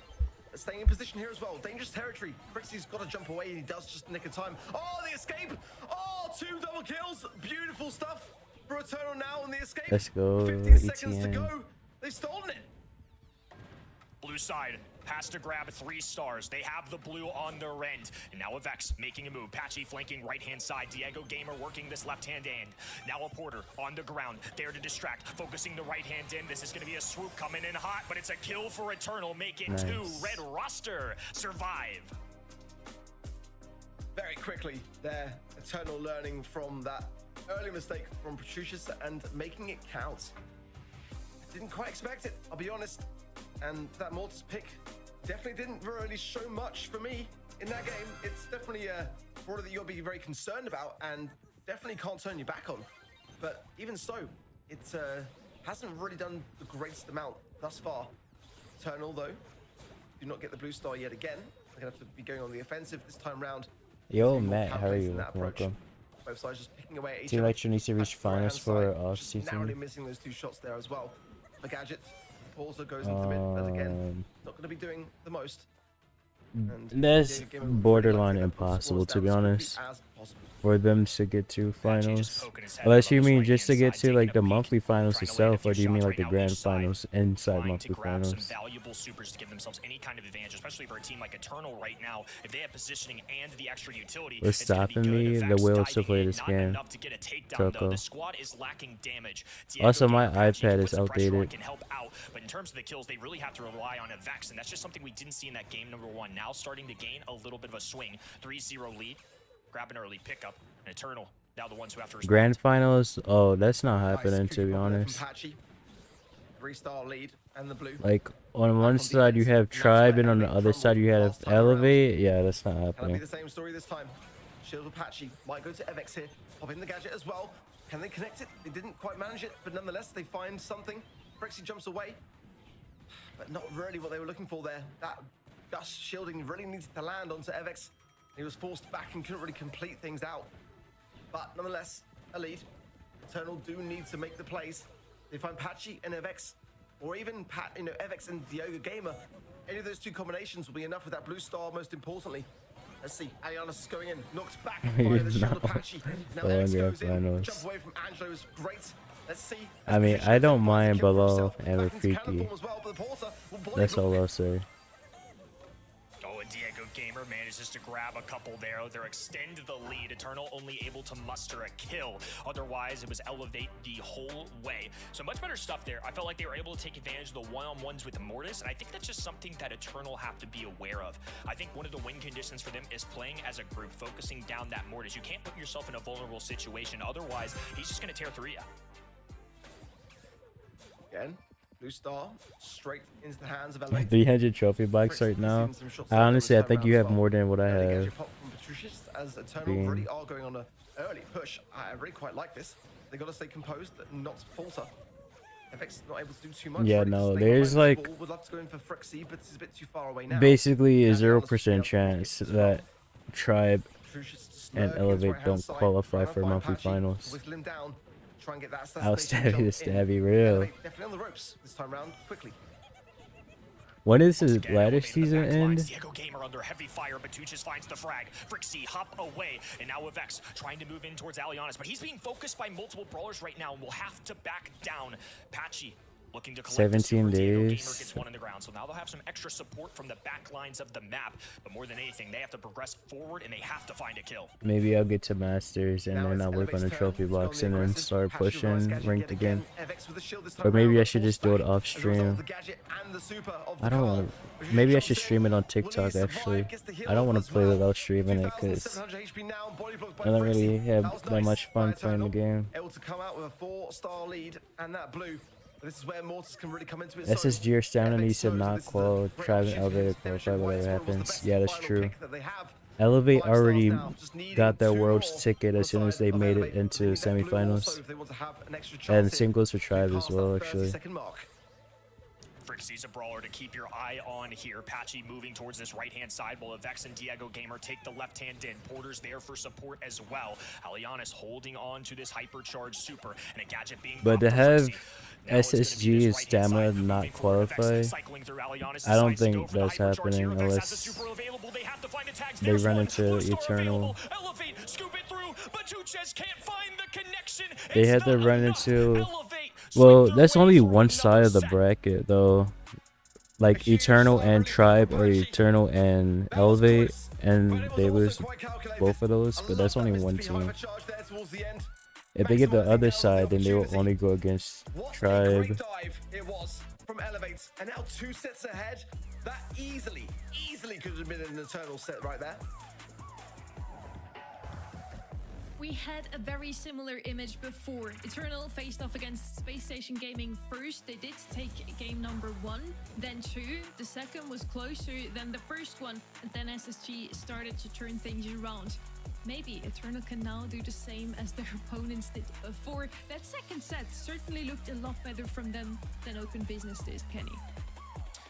Staying in position here as well. Dangerous territory. Frixie's got to jump away, and he does just nick of time. Oh, the escape! Oh, 2 double kills. Beautiful stuff for Eternal now on the escape. Let's go, 15 seconds to ETN. go. They've stolen it. Blue side, has to grab 3 stars. They have the blue on their end. And now Avex making a move. Patchy flanking right-hand side. Diego Gamer working this left-hand end. Now a Porter on the ground, there to distract, focusing the right-hand in. This is going to be a swoop coming in hot, but it's a kill for Eternal. Make it 2. Red roster survive. Very quickly, there, Eternal learning from that early mistake from Petrucius and making it count. Didn't quite expect it, I'll be honest. And that Mortis pick definitely didn't really show much for me in that game. It's definitely a order that you'll be very concerned about and definitely can't turn your back on. But even so, it hasn't really done the greatest amount thus far. Eternal, though, do not get the blue star yet again. They're going to have to be going on the offensive this time round. Yo, Matt, how are you? Welcome. Both sides just picking away at each Team other. Electro needs to reach finals for off-season. Narrowly missing those 2 shots there as well. The Gadget also goes into mid, but again, not going to be doing the most. And That's borderline impossible, to be honest, for them to get to finals. Unless you mean just to get to like the monthly finals itself, or do you mean like the grand finals inside monthly finals? Valuable supers to give themselves any kind of advantage, especially for a team like Eternal right now. If they have positioning and the extra utility, What's stopping me? The will to play this game. Coco. The squad is lacking damage. Also, my iPad is outdated. Can help out, but in terms of the kills, they really have to rely on Avex, and that's just something we didn't see in that game number 1. Now starting to gain a little bit of a swing. 3-0 lead. Grab an early pickup. And Eternal, now the ones who have to respond. Grand finals? Oh, that's not happening, to be honest. 3-star lead and the blue. Like, on one side you have Tribe, and on the other side you have Elevate. Yeah, that's not Can it happening. be the same story this time? Shield with Patchy might go to Avex here. Pop in the Gadget as well. Can they connect it? They didn't quite manage it, but nonetheless, they find something. Frexy jumps away, but not really what they were looking for there. That gust shielding really needed to land onto Avex. He was forced back and couldn't really complete things out. But nonetheless, a lead. Eternal do need to make the plays. They find Patchy and Avex, or even Avex and Diego Gamer. Any of those 2 combinations will be enough with that blue star, most importantly. Let's see, Alianis is going in, knocked back by the shield of Patchy. Now Avex goes in, jump away from Angelo is great. Let's see. I mean, I don't mind below and Rafiki. That's all I'll say. Oh, and Diego Gamer manages to grab a couple there. They're extend the lead. Eternal only able to muster a kill. Otherwise, it was Elevate the whole way. So much better stuff there. I felt like they were able to take advantage of the one-on-ones with Mortis, and I think that's just something that Eternal have to be aware of. I think one of the win conditions for them is playing as a group, focusing down that Mortis. You can't put yourself in a vulnerable situation. Otherwise, he's just going to tear through you. Again, blue star straight into the hands of Elevate. 300 trophy bikes right now. Honestly, I think you have more than what I have. As Eternal really are going on an early push. I really quite like this. They got to stay composed, not falter. FX not able to do too much. Yeah, no, there's like would love to go in for Frixie, but it's a bit too far away now. Basically a 0% chance that Tribe and Elevate don't qualify for monthly finals. I'll stabby the stabby real. Definitely on the ropes this time round, quickly. When does his ladder season end? Diego Gamer under heavy fire, but Tuchis finds the frag. Frixie hop away, and now Avex trying to move in towards Alianis, but he's being focused by multiple brawlers right now and will have to back down. Patchy looking to collect 17 days. Gamer gets one on the ground, so now they'll have some extra support from the back lines of the map, but more than anything, they have to progress forward and they have to find a kill. Maybe I'll get to Masters and then I'll work on the trophy box and then start pushing ranked again. Or maybe I should just do it off stream. I don't want to. Maybe I should stream it on TikTok actually. I don't want to play without streaming it because I don't really have that much fun playing the game. Able to come out with a 4-star lead and that blue. This is where Mortis can really come into it. SSG or stamina needs to not qual, Tribe and Elevate qualify whatever happens. Yeah, that's true. Elevate already got their Worlds ticket as soon as they made it into semifinals. And the same goes for Tribe as well, actually. Frixie's a brawler to keep your eye on here. Patchy moving towards this right-hand side while Avex and Diego Gamer take the left-hand in. Porter's there for support as well. Alianis holding on to this hypercharged super and a gadget being but to have SSG and stamina not qualify, I don't think that's happening unless they run into Eternal. They had to run into... Well, that's only one side of the bracket, though. like Eternal and Tribe or Eternal and Elevate, and they lose both of those, but that's only one team. If they get the other side, then they will only go against Tribe. Dive it was from Elevate, and now 2 sets ahead. That easily could have been an Eternal set right there. We had a very similar image before. Eternal faced off against Space Station Gaming first. They did take game number 1, then 2. The second was closer than the first one, and then SSG started to turn things around. Maybe Eternal can now do the same as their opponents did before. That second set certainly looked a lot better from them than Open Business did, Kenny.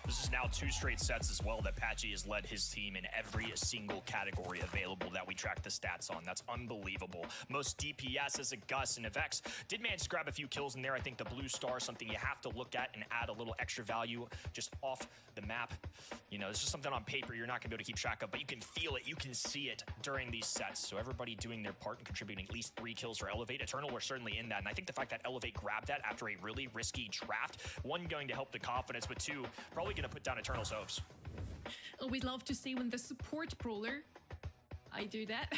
This is now 2 straight sets as well that Patchy has led his team in every single category available that we track the stats on. That's unbelievable. Most DPS as a Gus and a Vex did manage to grab a few kills in there. I think the blue star is something you have to look at and add a little extra value just off the map. You know, it's just something on paper you're not going to be able to keep track of, but you can feel it, you can see it during these sets. So everybody doing their part and contributing at least 3 kills for Elevate. Eternal were certainly in that, and I think the fact that Elevate grabbed that after a really risky draft, 1, going to help the confidence, but 2, probably going to put down Eternal's hopes. Oh, we'd love to see when the support brawler, I do that,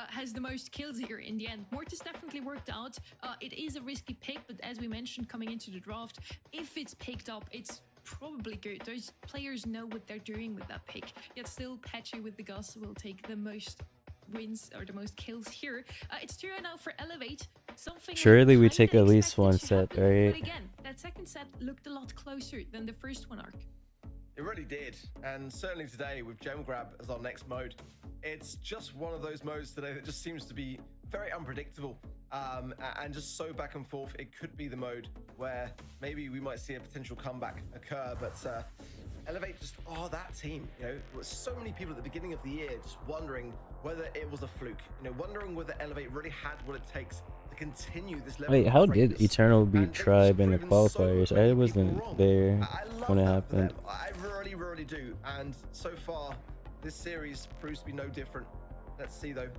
has the most kills here in the end. Mortis definitely worked out. It is a risky pick, but as we mentioned coming into the draft, if it's picked up, it's probably good. Those players know what they're doing with that pick. Yet still, Patchy with the Gus will take the most wins or the most kills here. It's 2 now for Elevate. Something Surely we kinda take at least expected one to set, happen, right? But again, that second set looked a lot closer than the first one, Ark. It really did, and certainly today with Gem Grab as our next mode, it's just one of those modes today that just seems to be very unpredictable and just so back and forth. It could be the mode where maybe we might see a potential comeback occur, but Elevate just are that team. You know, there were so many people at the beginning of the year just wondering whether it was a fluke, you know, wondering whether Elevate really had what it takes to continue this level. Wait, of how did greatness. Eternal beat And they've Tribe in the proven so qualifiers? many I people wasn't wrong. there I love when it that for them. happened. I really do. And so far, this series proves to be no different. Let's see though.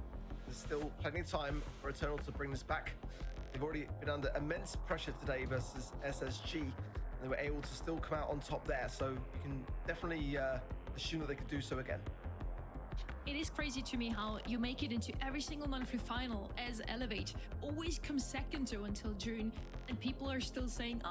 There's still plenty of time for Eternal to bring this back. They've already been under immense pressure today versus SSG. And they were able to still come out on top there. So you can definitely assume that they could do so again. It is crazy to me how you make it into every single monthly final as Elevate, always come second though until June, and people are still saying,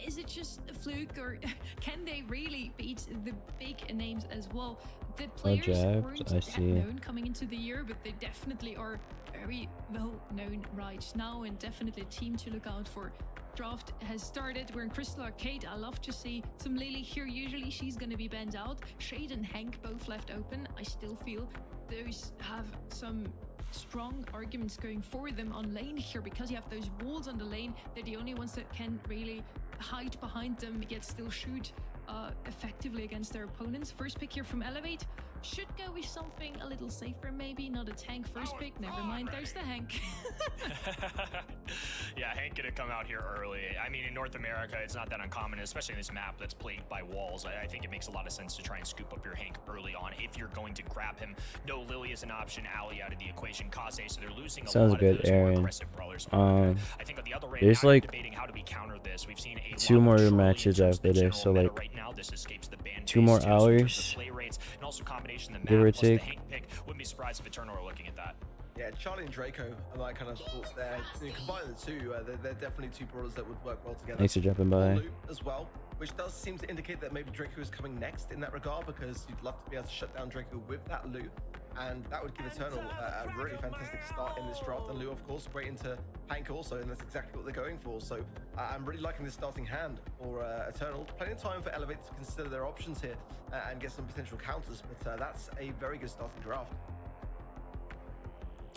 is it just a fluke, or can they really beat the big names as well? The players weren't that known coming into the year, but they definitely are very well known right now, and definitely a team to look out for. Draft has started. We're in Crystal Arcade. I love to see some Lily here. Usually she's going to be banned out. Shade and Hank both left open. I still feel those have some strong arguments going for them on lane here, because you have those walls on the lane. They're the only ones that can really hide behind them, yet still shoot effectively against their opponents. First pick here from Elevate. Should go with something a little safer, maybe. Not a tank first pick. Never mind, there's the Hank. Yeah, Hank gonna come out here early. I mean, in North America, it's not that uncommon, especially in this map that's plagued by walls. I think it makes a lot of sense to try and scoop up your Hank early on if you're going to grab him. No Lily is an option, Ali out of the equation, Kaze, so they're losing a lot good, of those Aaron. more aggressive brawlers. I think on the other there's now like debating how do we counter this. We've seen a 2 lot more of Charlie matches in terms of after the this, so general meta like right now. This escapes the ban 2 more phase too, so in terms of hours, play rates and also combination of the give map or plus the take. Hank pick. Wouldn't be surprised if Eternal are looking at that. Yeah, Charlie and Draco are my kind of thoughts there. You combine the two, they're definitely 2 brawlers that would work well together. Thanks for dropping by. Loot as well, which does seem to indicate that maybe Draco is coming next in that regard, because you'd love to be able to shut down Draco with that loot, and that would give Eternal a really fantastic start in this draft. And Lou, of course, great into Hank also, and that's exactly what they're going for. So I'm really liking this starting hand for Eternal. Plenty of time for Elevate to consider their options here and get some potential counters, but that's a very good starting draft.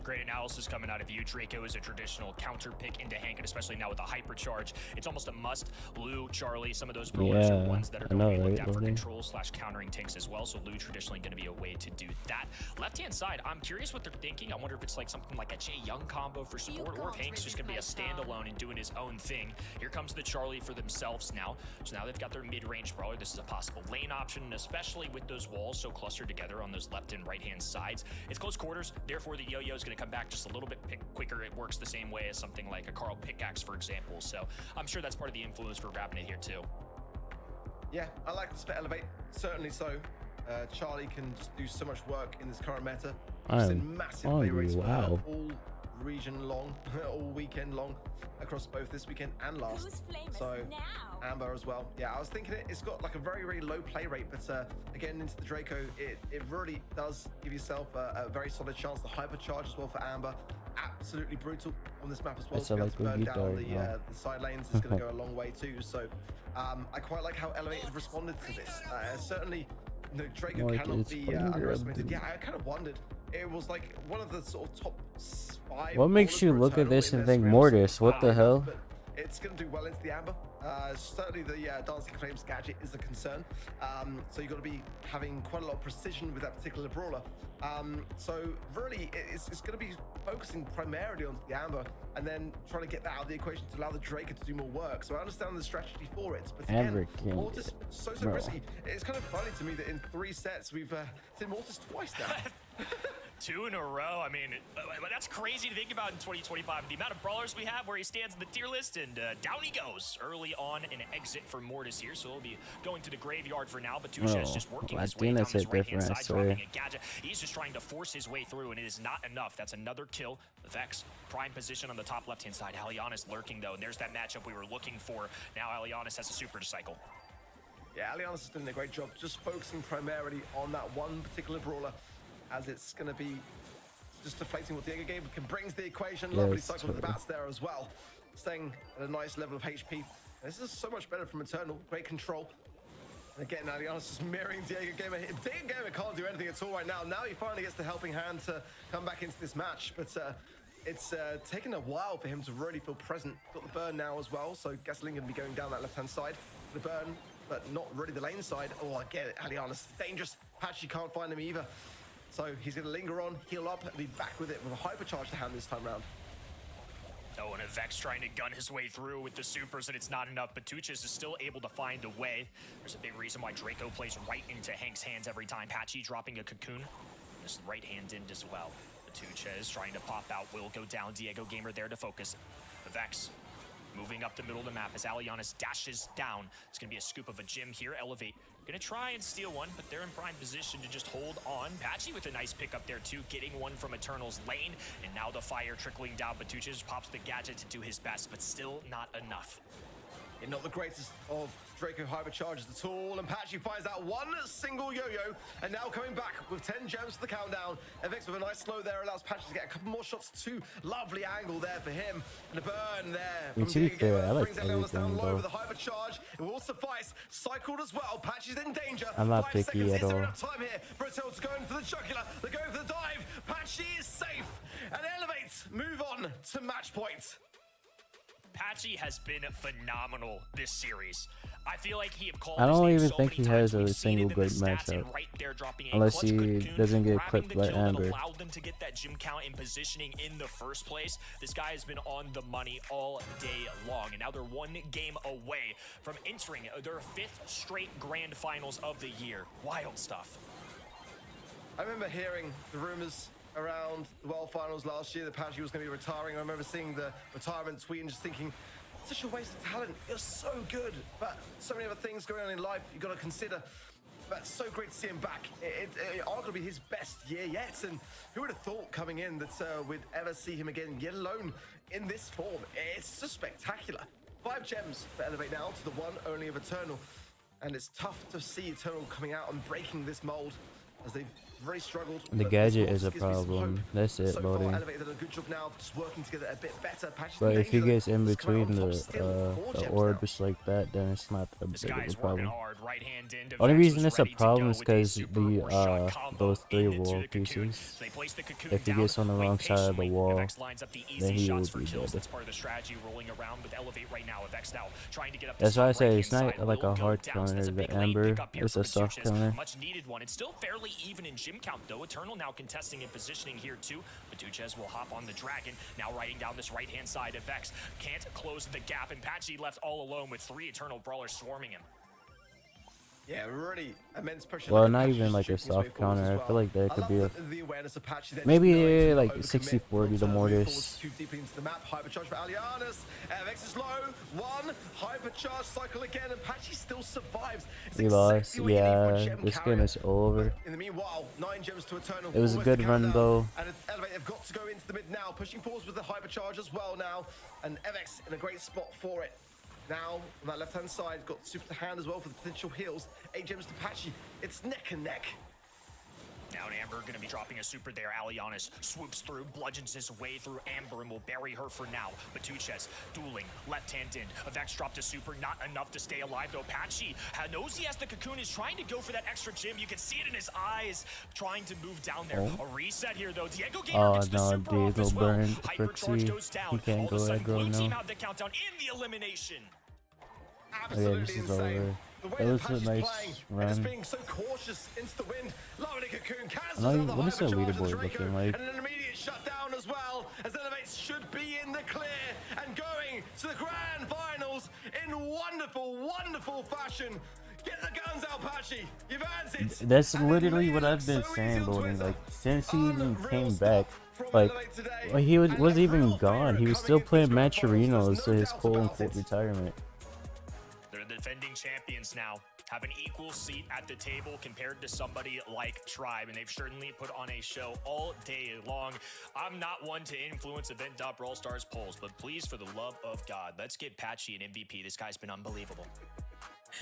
Great analysis coming out of you. Draco is a traditional counter pick into Hank, and especially now with the hypercharge, it's almost a must. Lou, Charlie, some of those brawlers are ones that are going to be looked at for control / countering tanks as well. So Lou traditionally going to be a way to do that. Left-hand side, I'm curious what they're thinking. I wonder if it's like something like a Jay Young combo for support, or if Hank's just going to be a standalone and doing his own thing. Here comes the Charlie for themselves now. So now they've got their mid-range brawler. This is a possible lane option, and especially with those walls so clustered together on those left and right-hand sides. It's close quarters, therefore the Yo-Yo is going to come back just a little bit quicker. It works the same way as something like a Carl Pickaxe, for example. So I'm sure that's part of the influence for grabbing it here too. Yeah, I like this for Elevate. Certainly so. Charlie can just do so much work in this current meta. We've seen massive play rates for her all region long, all weekend long, across both this weekend and last. So Amber as well. Yeah, I was thinking it's got like a very, very low play rate, but again, into the Draco, it really does give yourself a very solid chance. The hypercharge as well for Amber, absolutely brutal on this map as well. So to like burn down the the side lanes is going to go a long way too. So I quite like how Elevate has responded to this. Certainly, you know, Draco cannot be underestimated. Yeah, I kind of wondered. It was like one of the sort of top 5. What makes you look at this and think Mortis? What the hell? But it's going to do well into the Amber. Certainly the Dancing Flames gadget is a concern. So you've got to be having quite a lot of precision with that particular brawler. So really, it's going to be focusing primarily on the Amber and then trying to get that out of the equation to allow the Draco to do more work. So I understand the strategy for it. But again, Mortis, so risky. It's kind of funny to me that in 3 sets, we've seen Mortis twice now. 2 in a row. I mean, that's crazy to think about in 2025. The amount of brawlers we have where he stands in the tier list, and down he goes early on an exit for Mortis here. So he'll be going to the graveyard for now. But Tusha is just working his way down this right-hand side, dropping a gadget. He's just trying to force his way through, and it is not enough. That's another kill. Vex, prime position on the top left-hand side. Alianis lurking, though, and there's that matchup we were looking for. Now Alianis has a super cycle. Yeah, Alianis is doing a great job just focusing primarily on that one particular brawler, as it's going to be just deflating what Diego gave. Can bring to the equation. Lovely cycle with the bats there as well. Staying at a nice level of HP. And this is so much better from Eternal. Great control. And again, Alianis just mirroring Diego Gamer. Diego Gamer can't do anything at all right now. Now he finally gets the helping hand to come back into this match. But it's taken a while for him to really feel present. Got the burn now as well. So Gasoline going to be going down that left-hand side. The burn, but not really the lane side. Oh, I get it. Alianis dangerous. Patchy can't find him either. So he's going to linger on, heal up, and be back with it with a hypercharge to hand this time round. Oh, and Vex trying to gun his way through with the supers, and it's not enough. But Tuchis is still able to find a way. There's a big reason why Draco plays right into Hank's hands every time. Patchy dropping a cocoon. This right hand in as well. Tucha is trying to pop out. Will go down. Diego Gamer there to focus. Vex moving up the middle of the map as Alianis dashes down. It's going to be a scoop of a gym here. Elevate. Gonna try and steal one, but they're in prime position to just hold on. Patchy with a nice pick up there too, getting one from Eternal's lane, and now the fire trickling down. Batuchas pops the gadget to do his best, but still not enough. Yeah, not the greatest of Draco hypercharges at all, and Patchy finds out one single yo-yo, and now coming back with 10 gems for the countdown. FX with a nice slow there allows Patchy to get a couple more shots too. Lovely angle there for him, and a burn there. To be fair, I like Alianis down low though. with a hypercharge. It will suffice. Cycled as well. Patchy's in danger. I'm not 5 picky seconds. at Is there all. enough time here for Eternal to go in for the jugular? They're going for the dive. Patchy is safe, and Elevates move on to match point. Patchy has been phenomenal this series. I feel like he have called I don't even so think he has a single great matchup, unless he doesn't get clipped by Amber. Allowed them to get that gym count and positioning in the first place. This guy has been on the money all day long, and now they're 1 game away from entering their 5th straight grand finals of the year. Wild stuff. I remember hearing the rumors around the World Finals last year that Patchy was going to be retiring. I remember seeing the retirement tweet and just thinking, such a waste of talent. You're so good, but so many other things going on in life you've got to consider. But so great to see him back. It arguably his best year yet, and who would have thought coming in that we'd ever see him again, yet alone in this form? It's just spectacular. 5 gems for Elevate now to the one only of Eternal, and it's tough to see Eternal coming out and breaking this mold as they've very struggled. The gadget is a problem. That's it, so loading. far, Elevated did a good job now, just working together a bit better. Patchy's But in if he danger, gets in though. Just coming between out on top still. 4 the gems orbs like that, then it's not that This big of guy's a working problem. hard. Right hand into Only Vex reason was it's a ready to problem go is with a because super shot combo those 3 into wall the cocoon. pieces. So they place the cocoon If he down, gets on the wait wrong side of the patiently. wall, Vex lines up the easy then he shots will for be kills. dead. That's part of the strategy, rolling around with Elevate right now. Vex now trying to get up the That's why I top say right-hand it's not side. like Will a go hard down. So that's counter. a The big lane Amber pickup here is for a soft Batuchas. counter. Much needed one. It's still fairly even in gym count though. Eternal now contesting and positioning here too. Batuchas will hop on the dragon. Now riding down this right-hand side of Vex. Can't close the gap, and Patchy left all alone with 3 Eternal brawlers swarming him. Yeah, really immense pressure. Well, Like not Apache even like a shaping his way soft forwards counter. as I feel well. like that I could love be a the awareness of Apache there, maybe just knowing to not like overcommit, 60-40 not to move Mortis. forwards too deeply into the map. Hypercharge for Alianis. Vex is low. One hypercharge cycle again. Apache still survives. It's We lost. exactly what you need for a Yeah, gem this game carrier. is over. In the meanwhile, 9 gems to Eternal. It was a Almost good the run, countdown. though. And Elevate have got to go into the mid now, pushing forwards with the hypercharge as well now. And Evex in a great spot for it. Now, on that left-hand side, got super to hand as well for the potential heals. 8 gems to Apache. It's neck and neck. Now Amber going to be dropping a super there. Alianis swoops through, bludgeons his way through Amber and will bury her for now. Batuches dueling, left-hand in. Avex dropped a super, not enough to stay alive though. Apache knows he has the cocoon, is trying to go for that extra gem. You can see it in his eyes, trying to move down there. Oh. A reset here though. Diego Gamer Oh gets the no, super off Diego as well. burned. Hypercharge Frixie. goes down. He can't All of go a sudden, aggro blue team now. have the countdown in the elimination. Absolutely this is insane. over. The way That was a Apache's nice playing and just run. being so cautious into the wind. Lovely cocoon cancels I know, out the what is that hypercharge of the leaderboard Draco, looking like? and an immediate shutdown as well, as Elevates should be in the clear and going to the grand finals in wonderful, wonderful fashion. Get the guns out, Apache. You've earned it. That's And it literally made what it I've been so saying, easy on Loading. Twitter. Like, since he even Unreal came stuff back, from like, Elevate today. he And wasn't a even real gone. He favorite was still coming playing into these grand finals. Matcherinos There's to no his doubt quote-unquote about it. retirement. They're the defending champions now, have an equal seat at the table compared to somebody like Tribe, and they've certainly put on a show all day long. I'm not one to influence Event.Brawl-Stars polls, but please, for the love of God, let's get Patchy an MVP. This guy's been unbelievable.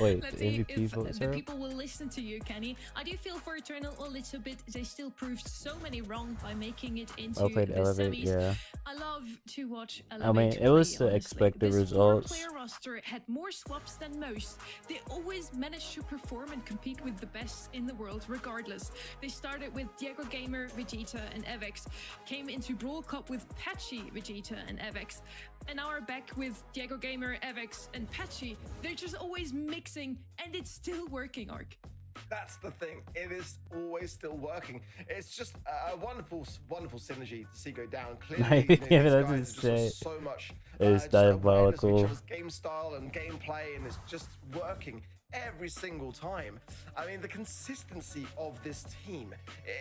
Wait, Let's the see MVP if votes the are up? people will listen to you, Kenny. I do feel for Eternal a little bit. They still proved so many wrong by making it into I played the Elevate, semis. yeah. I love to watch I Elevate mean, it was play, the honestly. expected This results. 4-player roster had more swaps than most. They always managed to perform and compete with the best in the world, regardless. They started with Diego Gamer, Vegeta, and Evex, came into Brawl Cup with Patchy, Vegeta, and Evex, and now are back with Diego Gamer, Evex, and Patchy. They're just always mixing, and it's still working, Ark. That's the thing. It is always still working. It's just a wonderful, wonderful synergy to see go down. Clearly, Yeah, these that's guys just have say- just got so much It's just awareness of diabolical. each other's game style and gameplay, and it's just working every single time. I mean, the consistency of this team,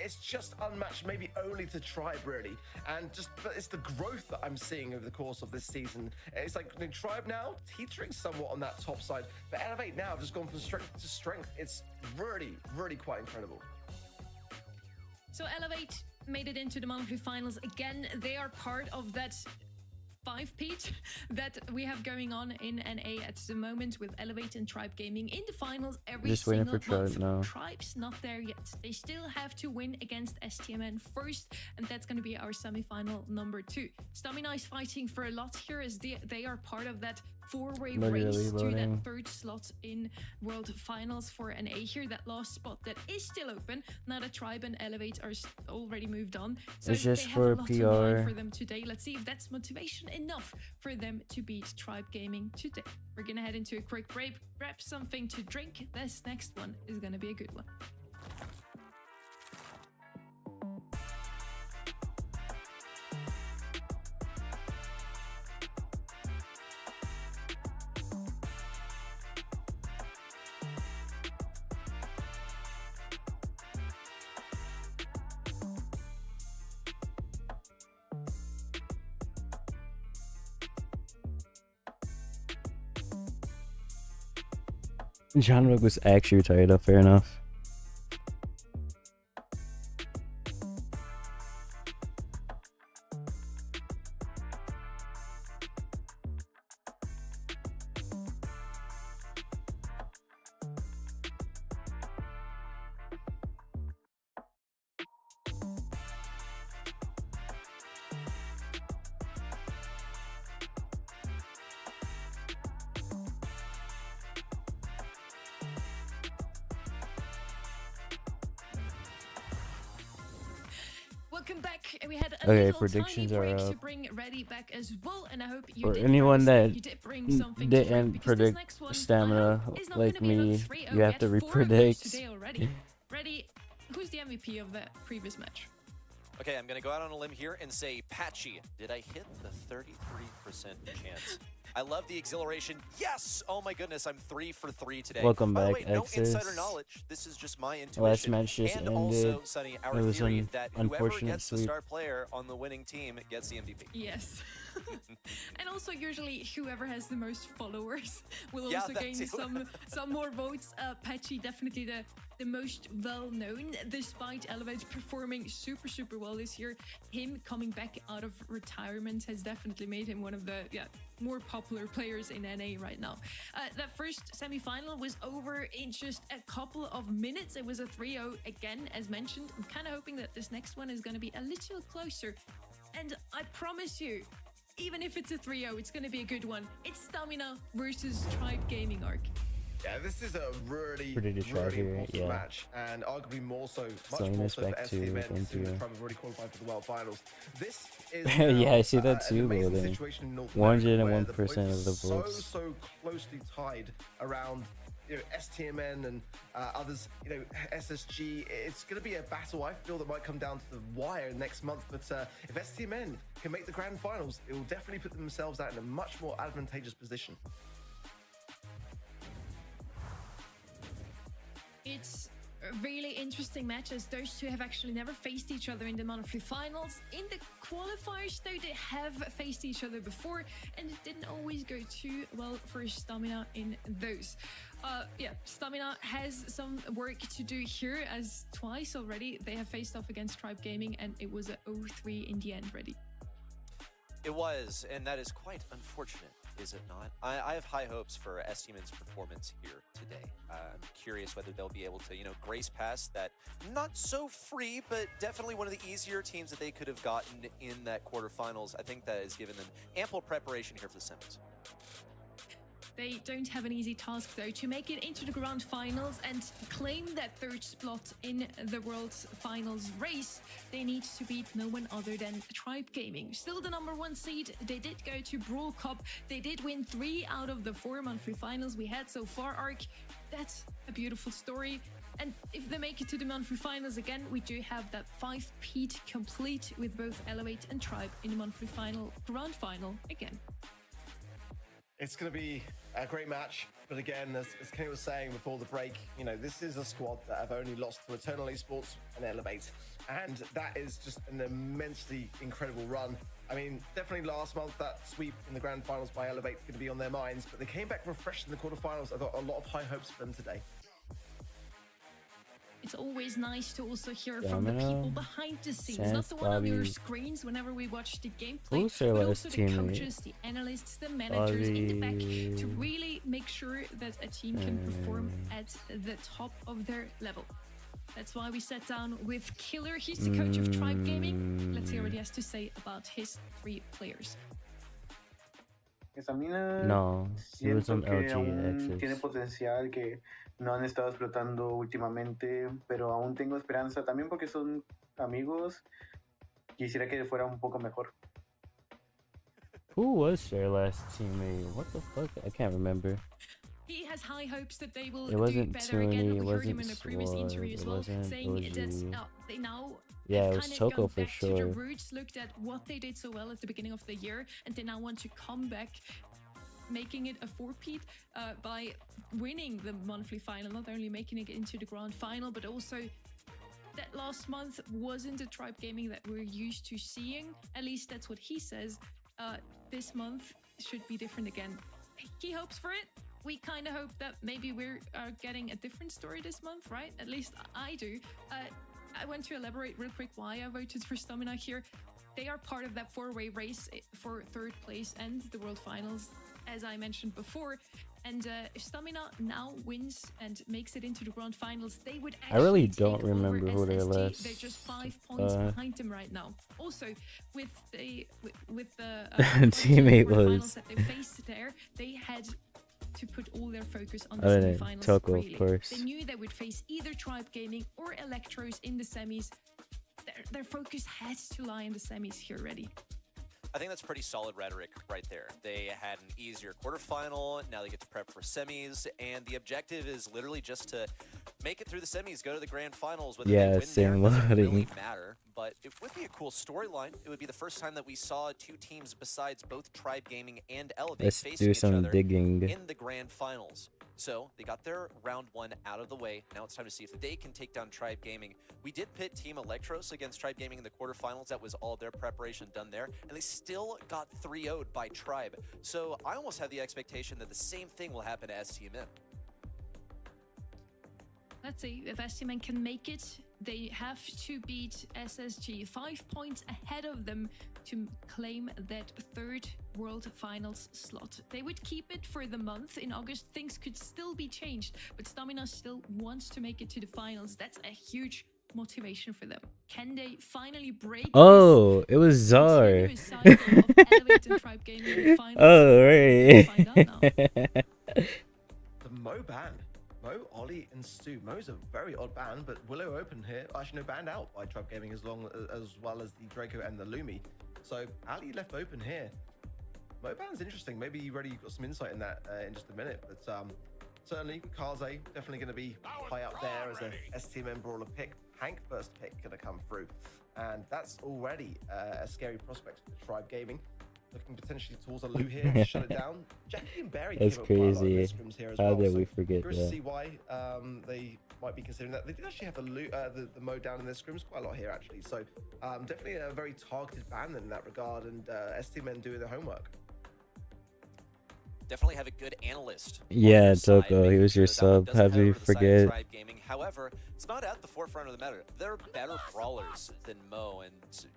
it's just unmatched, maybe only to Tribe, really. And just, but it's the growth that I'm seeing over the course of this season. It's like Tribe now teetering somewhat on that top side, but Elevate now have just gone from strength to strength. It's really, really quite incredible. So Elevate made it into the monthly finals again. They are part of that 5-peat that we have going on in NA at the moment with Elevate and Tribe Gaming in the finals every Just waiting single for Tribe month. now. Tribe's not there yet. They still have to win against STMN first, and that's going to be our semi-final number 2. Stamina is fighting for a lot here as they are part of that 4-way Literally race to that loading. 3rd slot in World Finals for NA here. That last spot that is still open now that Tribe and Elevate are already moved on. So It's just they have for a lot on the line PR. for them today. Let's see if that's motivation enough for them to beat Tribe Gaming today. We're gonna head into a quick break, grab something to drink. This next one is gonna be a good one. John Wick was actually retired up, fair enough. Welcome back. We had a Okay, little predictions tiny are break to up. bring Ready back as well, and I hope you For did anyone bring, that you did bring something to drink, didn't because this predict next one, I stamina hope, is not like gonna be another me, 3-0. you have We to had 4 of those re-predict. today already. Ready, who's the MVP of the previous match? Okay, I'm going to go out on a limb here and say, Patchy, did I hit the 33% chance? I love the exhilaration. Yes! Oh my goodness, I'm 3 for 3 today. Welcome By the back, way, no Exes. insider knowledge. This is just my intuition. Last match just and ended. also, Sunny, our It was theory an that whoever unfortunate gets the sweep. star player on the winning team gets the MVP. Yes. And also usually whoever has the most followers will Yeah, also that gain too. some more votes. Patchy definitely the most well known, despite Elevate performing super well this year. Him coming back out of retirement has definitely made him one of the more popular players in NA right now. That first semi-final was over in just a couple of minutes. It was a 3-0 again, as mentioned. I'm kind of hoping that this next one is going to be a little closer. And I promise you, even if it's a 3-0, it's going to be a good one. It's Stamina versus Tribe Gaming Arc. Yeah, this is a really, Pretty to try really here, important yeah. match, and arguably more so, much Selling more this so for back to STMN, Frontier. since Tribe have already qualified for the World Finals. This is Yeah, I see now, that too, an amazing Golden. situation in North America where 101% of the points are votes. so closely tied around STMN and others, SSG. It's going to be a battle, I feel, that might come down to the wire next month. But if STMN can make the grand finals, it will definitely put themselves out in a much more advantageous position. It's a really interesting match, as those two have actually never faced each other in the monthly finals. In the qualifiers, though, they have faced each other before, and it didn't always go too well for Stamina in those. Stamina has some work to do here, as twice already they have faced off against Tribe Gaming, and it was a 0-3 in the end, ready. It was, and that is quite unfortunate, is it not? I have high hopes for STMN's performance here today. I'm curious whether they'll be able to, grace past that not so free, but definitely one of the easier teams that they could have gotten in that quarterfinals. I think that has given them ample preparation here for the semis. They don't have an easy task, though, to make it into the grand finals and claim that third spot in the world's finals race. They need to beat no one other than Tribe Gaming. Still the #1 seed. They did go to Brawl Cup. They did win 3 out of the 4 monthly finals we had so far, Arc. That's a beautiful story. And if they make it to the monthly finals again, we do have that 5-peat complete with both Elevate and Tribe in the monthly final, grand final again. It's going to be a great match, but again, as Kenny was saying before the break, this is a squad that have only lost to Eternal Esports and Elevate, and that is just an immensely incredible run. I mean, definitely last month, that sweep in the grand finals by Elevate is going to be on their minds, but they came back refreshed in the quarterfinals. I've got a lot of high hopes for them today. It's always nice to also hear from the people behind the scenes, not the one on your screens whenever we watch the gameplay, but also the coaches, the analysts, the managers in the back, to really make sure that a team can perform at the top of their level. That's why we sat down with Killer. He's the coach of Tribe Gaming. Let's hear what he has to say about his 3 players. No, he was on que LG aún tiene Exes. potencial que no han estado explotando últimamente, pero aún tengo esperanza también porque son amigos. Quisiera que fuera un poco mejor. Who was their last teammate? What the fuck? I can't remember. He has high hopes that they will It do wasn't better again. Tuni, it We heard him wasn't in a previous Sword, interview as it well, wasn't saying that OG. they now Yeah, have it was kind of Toko gone for back to the sure. roots, looked at what they did so well at the beginning of the year, and they now want to come back, making it a 4-peat by winning the monthly final, not only making it into the grand final, but also that last month wasn't the Tribe Gaming that we're used to seeing. At least that's what he says. This month should be different again. He hopes for it. We kind of hope that maybe we're getting a different story this month, right? At least I do. I want to elaborate real quick why I voted for Stamina here. They are part of that 4-way race for 3rd place and the World Finals, as I mentioned before. And if Stamina now wins and makes it into the Grand Finals, they would actually I really take don't over remember who their SSG. last They're just 5 points behind them right now. Also, with the teammate finals was. that they faced there, they had to put all their focus on the Other than semifinals. Toko, of Really, course. they knew they would face either Tribe Gaming or Electros in the semis. Their focus has to lie in the semis here, ready. I think that's pretty solid rhetoric right there. They had an easier quarterfinal, now they get to prep for semis, and the objective is literally just to make it through the semis, go to the grand finals. Whether they win same there doesn't really loading. matter, but it would be a cool storyline. It would be the first time that we saw two teams besides both Tribe Gaming and Elevate Let's facing do each some other digging. in the grand finals. So they got their round 1 out of the way. Now it's time to see if they can take down Tribe Gaming. We did pit Team Electros against Tribe Gaming in the quarterfinals. That was all their preparation done there. And they still got 3-0'd by Tribe. So I almost have the expectation that the same thing will happen to STMN. Let's see if STMN can make it. They have to beat SSG 5 points ahead of them to claim that third World Finals slot. They would keep it for the month. In August, things could still be changed, but Stamina still wants to make it to the finals. That's a huge motivation for them. Can they finally break Oh, it was Czar. continuous cycle of Elevate and Tribe Gaming in the finals? Oh, right. We'll find out now. The Mo ban. Mo, Ollie, and Stu. Mo's a very odd ban, but Willow open here. Actually, no, banned out by Tribe Gaming as well as the Draco and the Lumi. So Ali left open here. Mo ban's interesting. Maybe you've already got some insight in that in just a minute, but certainly Kaze definitely going to be high up there as a STMN brawler pick. Hank first pick going to come through, and that's already a scary prospect for Tribe Gaming. Looking potentially towards a Lou here to shut it down. Jackie and Barry That's came up quite a lot in crazy. their scrims here as How well, did so we forget curious to that? see why they might be considering that. They did actually have the Mo down in their scrims quite a lot here actually. So definitely a very targeted ban in that regard, and STMN doing their homework. Definitely have a good analyst. on Yeah, your side, Toko, he making was your sure that one sub. doesn't How head do you over to the side of forget? Tribe Gaming. However, it's not at the forefront of the matter. They're better brawlers than Mo, and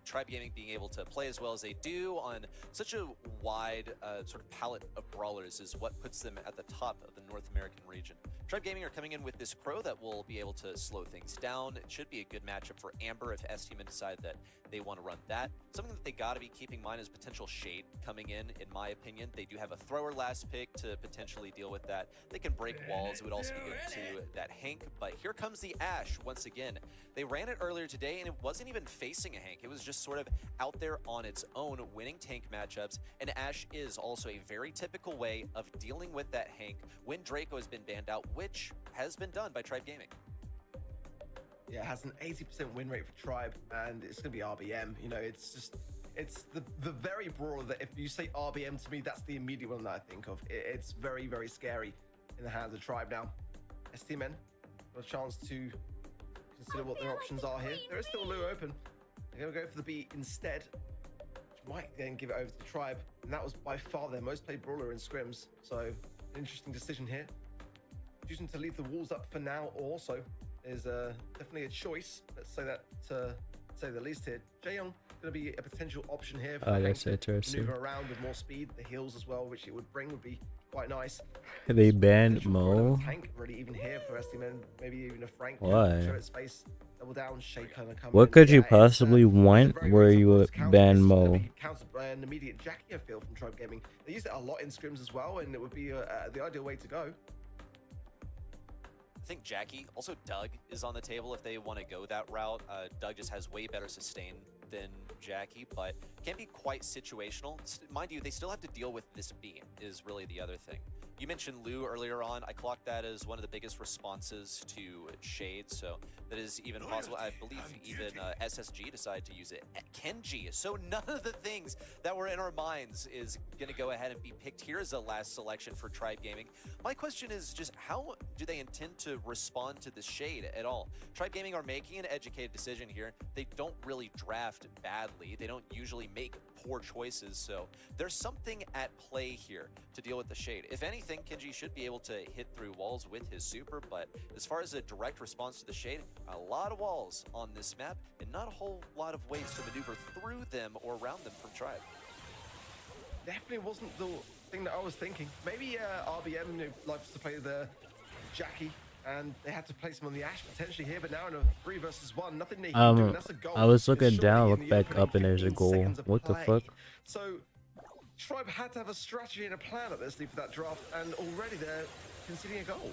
Tribe Gaming being able to play as well as they do on such a wide sort of palette of brawlers is what puts them at the top of the North American region. Tribe Gaming are coming in with this Crow that will be able to slow things down. It should be a good matchup for Amber if STMN decide that they want to run that. Something that they got to be keeping in mind is potential Shade coming in my opinion. They do have a thrower last pick to potentially deal with that. They can break walls. It would also be good to that Hank, but here comes the Ashe once again. They ran it earlier today, and it wasn't even facing a Hank. It was just sort of out there on its own, winning tank matchups, and Ashe is also a very typical way of dealing with that Hank when Draco has been banned out, which has been done by Tribe Gaming. Yeah, it has an 80% win rate for Tribe, and it's going to be RBM. You know, it's the very brawler that if you say RBM to me, that's the immediate one that I think of. It's very, very scary in the hands of Tribe now. STMN got a chance to consider what their options are here. There is still Lou open. They're going to go for the B instead, which might then give it over to Tribe, and that was by far their most played brawler in scrims. So, an interesting decision here. Choosing to leave the walls up for now also is definitely a choice. Let's say that to say the least here. Jaeyoung going to be a potential option here for Oh, Hank that's to interesting. maneuver around with more speed. The heals as well, which it would bring, would be quite nice. They banned Potential for another Mo. Tank really even here for STMN, maybe even a Frank. Why? Show it space, double down, Shade kind of coming What in. could you Yeah, it's, possibly it's a want very, where very you tough one would to counter ban this. Mo? Maybe countered by an immediate Jackie, I feel, from Tribe Gaming. They used it a lot in scrims as well, and it would be the ideal way to go. I think Jackie, also Doug is on the table if they want to go that route. Doug just has way better sustain than Jackie, but can be quite situational. Mind you, they still have to deal with this B is really the other thing. You mentioned Lou earlier on. I clocked that as one of the biggest responses to Shade, so that is even possible. I believe even SSG decided to use it. Kenji, so none of the things that were in our minds is going to go ahead and be picked here as a last selection for Tribe Gaming. My question is just how do they intend to respond to the Shade at all? Tribe Gaming are making an educated decision here. They don't really draft badly. They don't usually make poor choices, so there's something at play here to deal with the Shade. If anything, Kenji should be able to hit through walls with his super, but as far as a direct response to the Shade, a lot of walls on this map and not a whole lot of ways to maneuver through them or around them from Tribe. Definitely wasn't the thing that I was thinking. Maybe RBM likes to play the Jackie, and they had to place him on the Ashe potentially here, but now in a 3 versus 1, nothing they can do, and that's a goal. I was looking It's down, surely look in the back opening up, and there's a 15 goal. seconds of What the play. fuck? So Tribe had to have a strategy and a plan up their sleeve for that draft, and already they're conceding a goal.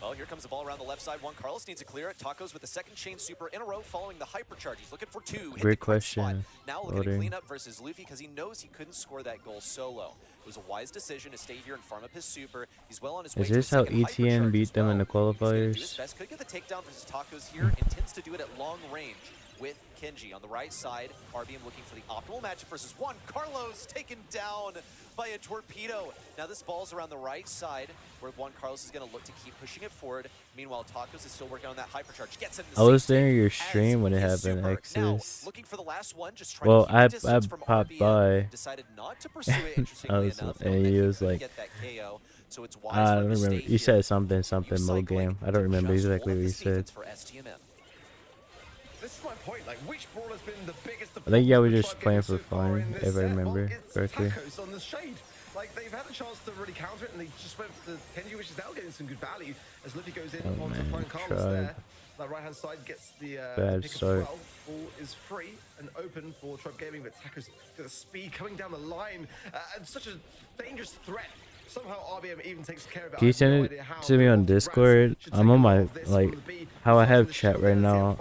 Well, here comes the ball around the left side. Juan Carlos needs to clear it. Tacos with the second chain super in a row following the hypercharge. He's looking for 2. Hit Great the correct spot. question. Now looking to Loading. clean up versus Luffy because he knows he couldn't score that goal solo. It was a wise decision to stay here and farm up his super. He's well on his way Is to this a how second ETN hypercharge beat as them in the well. He's gonna do his qualifiers? best. Could get the takedown versus Tacos here. Intends to do it at long range with Kenji on the right side. RBM looking for the optimal matchup versus Juan Carlos, taken down by a torpedo. Now this ball's around the right side where Juan Carlos is going to look to keep pushing it forward. Meanwhile, Tacos is still working on that hypercharge. Gets it in the I was same there in your as stream when it his happened, super. Now, Exis. looking for the last one, just trying Well, to keep the distance I from popped RBM. by. Decided not to pursue it, I interestingly was, enough. and he was like, Get that KO. So it's wise I for don't him to remember. stay You said here. something Keep mode cycling game. I to don't remember just exactly hold what you this said. defense for STMN. This is my point. Like, which brawler's been the biggest? I think yeah, we're opponent just for playing Tribe for Gaming so far fun, in this if I set? remember Well, it's correctly. Tacos on the shade. Like, they've had a chance to really counter it, and they just went for the Kenji, which is now getting some good value as Luffy goes in Oh, onto man, Juan Carlos Tribe. there. That right-hand side gets the Bad pick as start. well. Ball is free and open for Tribe Gaming, but Tacos got the speed coming down the line and such a dangerous threat. Somehow RBM even takes care of it. Can you send it to me on Discord? I'm on my, like, how I have chat right now.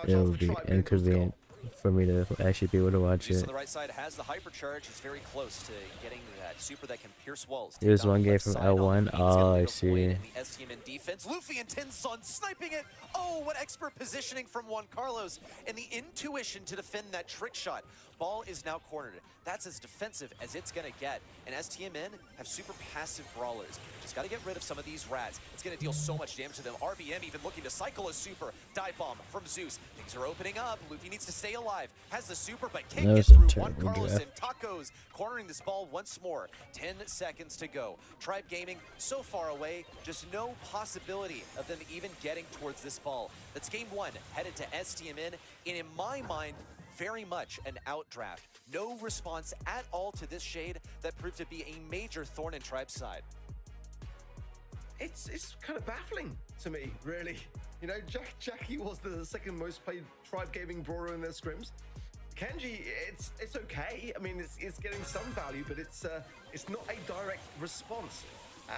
It would be inconvenient for me to actually be able to watch Zeus it. on the right side has the hypercharge. He's very close to getting that super that can pierce walls. It was Take down one the game left from side on the L1. feet. He's gonna Oh, I leave a see. void in the STMN defense. Luffy intends on sniping it. Oh, what expert positioning from Juan Carlos and the intuition to defend that trick shot. Ball is now cornered. That's as defensive as it's gonna get. And STMN have super passive brawlers. Just gotta get rid of some of these rats. It's gonna deal so much damage to them. RBM even looking to cycle a super. Dive bomb from Zeus. Things are opening up. Luffy needs to stay alive. Has the super, but can't That get was a through. Juan terrible Carlos draft. and Tacos cornering this ball once more. 10 seconds to go. Tribe Gaming so far away. Just no possibility of them even getting towards this ball. That's game 1 headed to STMN. And in my mind, very much an outdraft. No response at all to this shade that proved to be a major thorn in Tribe's side. It's kind of baffling to me, really. You know, Jackie was the second most played Tribe Gaming brawler in their scrims. Kenji, it's okay. I mean, it's getting some value, but it's not a direct response.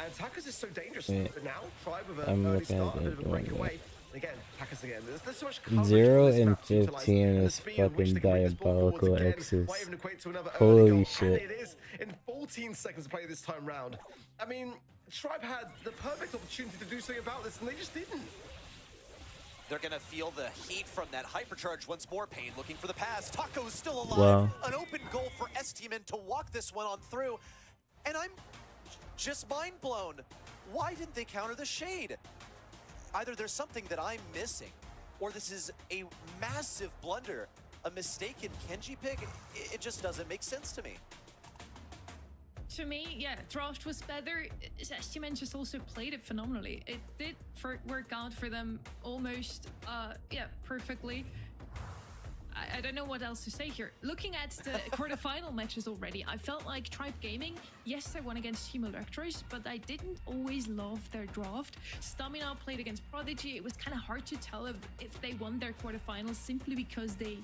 And Tacos is so dangerous. Wait. But now, Tribe with I'm an early looking start, at a bit of a it, breakaway. And again, Tacos again. There's so much coverage 0 on this and map to utilize, 15 and the is speed at which fucking they can bring this ball forwards diabolical again Exis. might even equate to another Holy early goal. shit. And it is in 14 seconds to play this time round. I mean, Tribe had the perfect opportunity to do something about this, and they just didn't. They're gonna feel the heat from that hypercharge once more. Pain looking for the pass. Taco's still alive. Wow. An open goal for STMN to walk this one on through. And I'm just mind blown. Why didn't they counter the shade? Either there's something that I'm missing, or this is a massive blunder, a mistaken Kenji pick. It just doesn't make sense to me. To me, yeah, draft was better. STMN just also played it phenomenally. It did work out for them almost, perfectly. I don't know what else to say here. Looking at the quarterfinal matches already, I felt like Tribe Gaming, yes, they won against Team Electros, but I didn't always love their draft. Stamina played against Prodigy. It was kind of hard to tell if they won their quarterfinals simply because they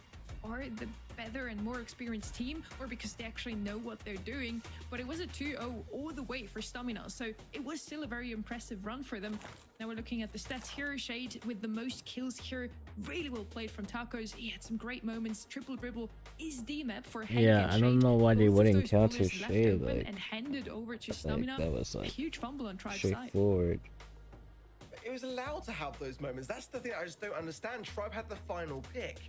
are the better and more experienced team, or because they actually know what they're doing. But it was a 2-0 all the way for Stamina, so it was still a very impressive run for them. Now we're looking at the stats here. Shade with the most kills here, really well played from Tacos. He had some great moments. Triple dribble is the map for Henry Yeah, and I don't Shade. know why they Both of wouldn't those counter bullets left Shade, open like, and handed over to like, Stamina. that was, A like, huge fumble on Tribe's side. straightforward. It was allowed to have those moments. That's the thing I just don't understand. Tribe had the final pick,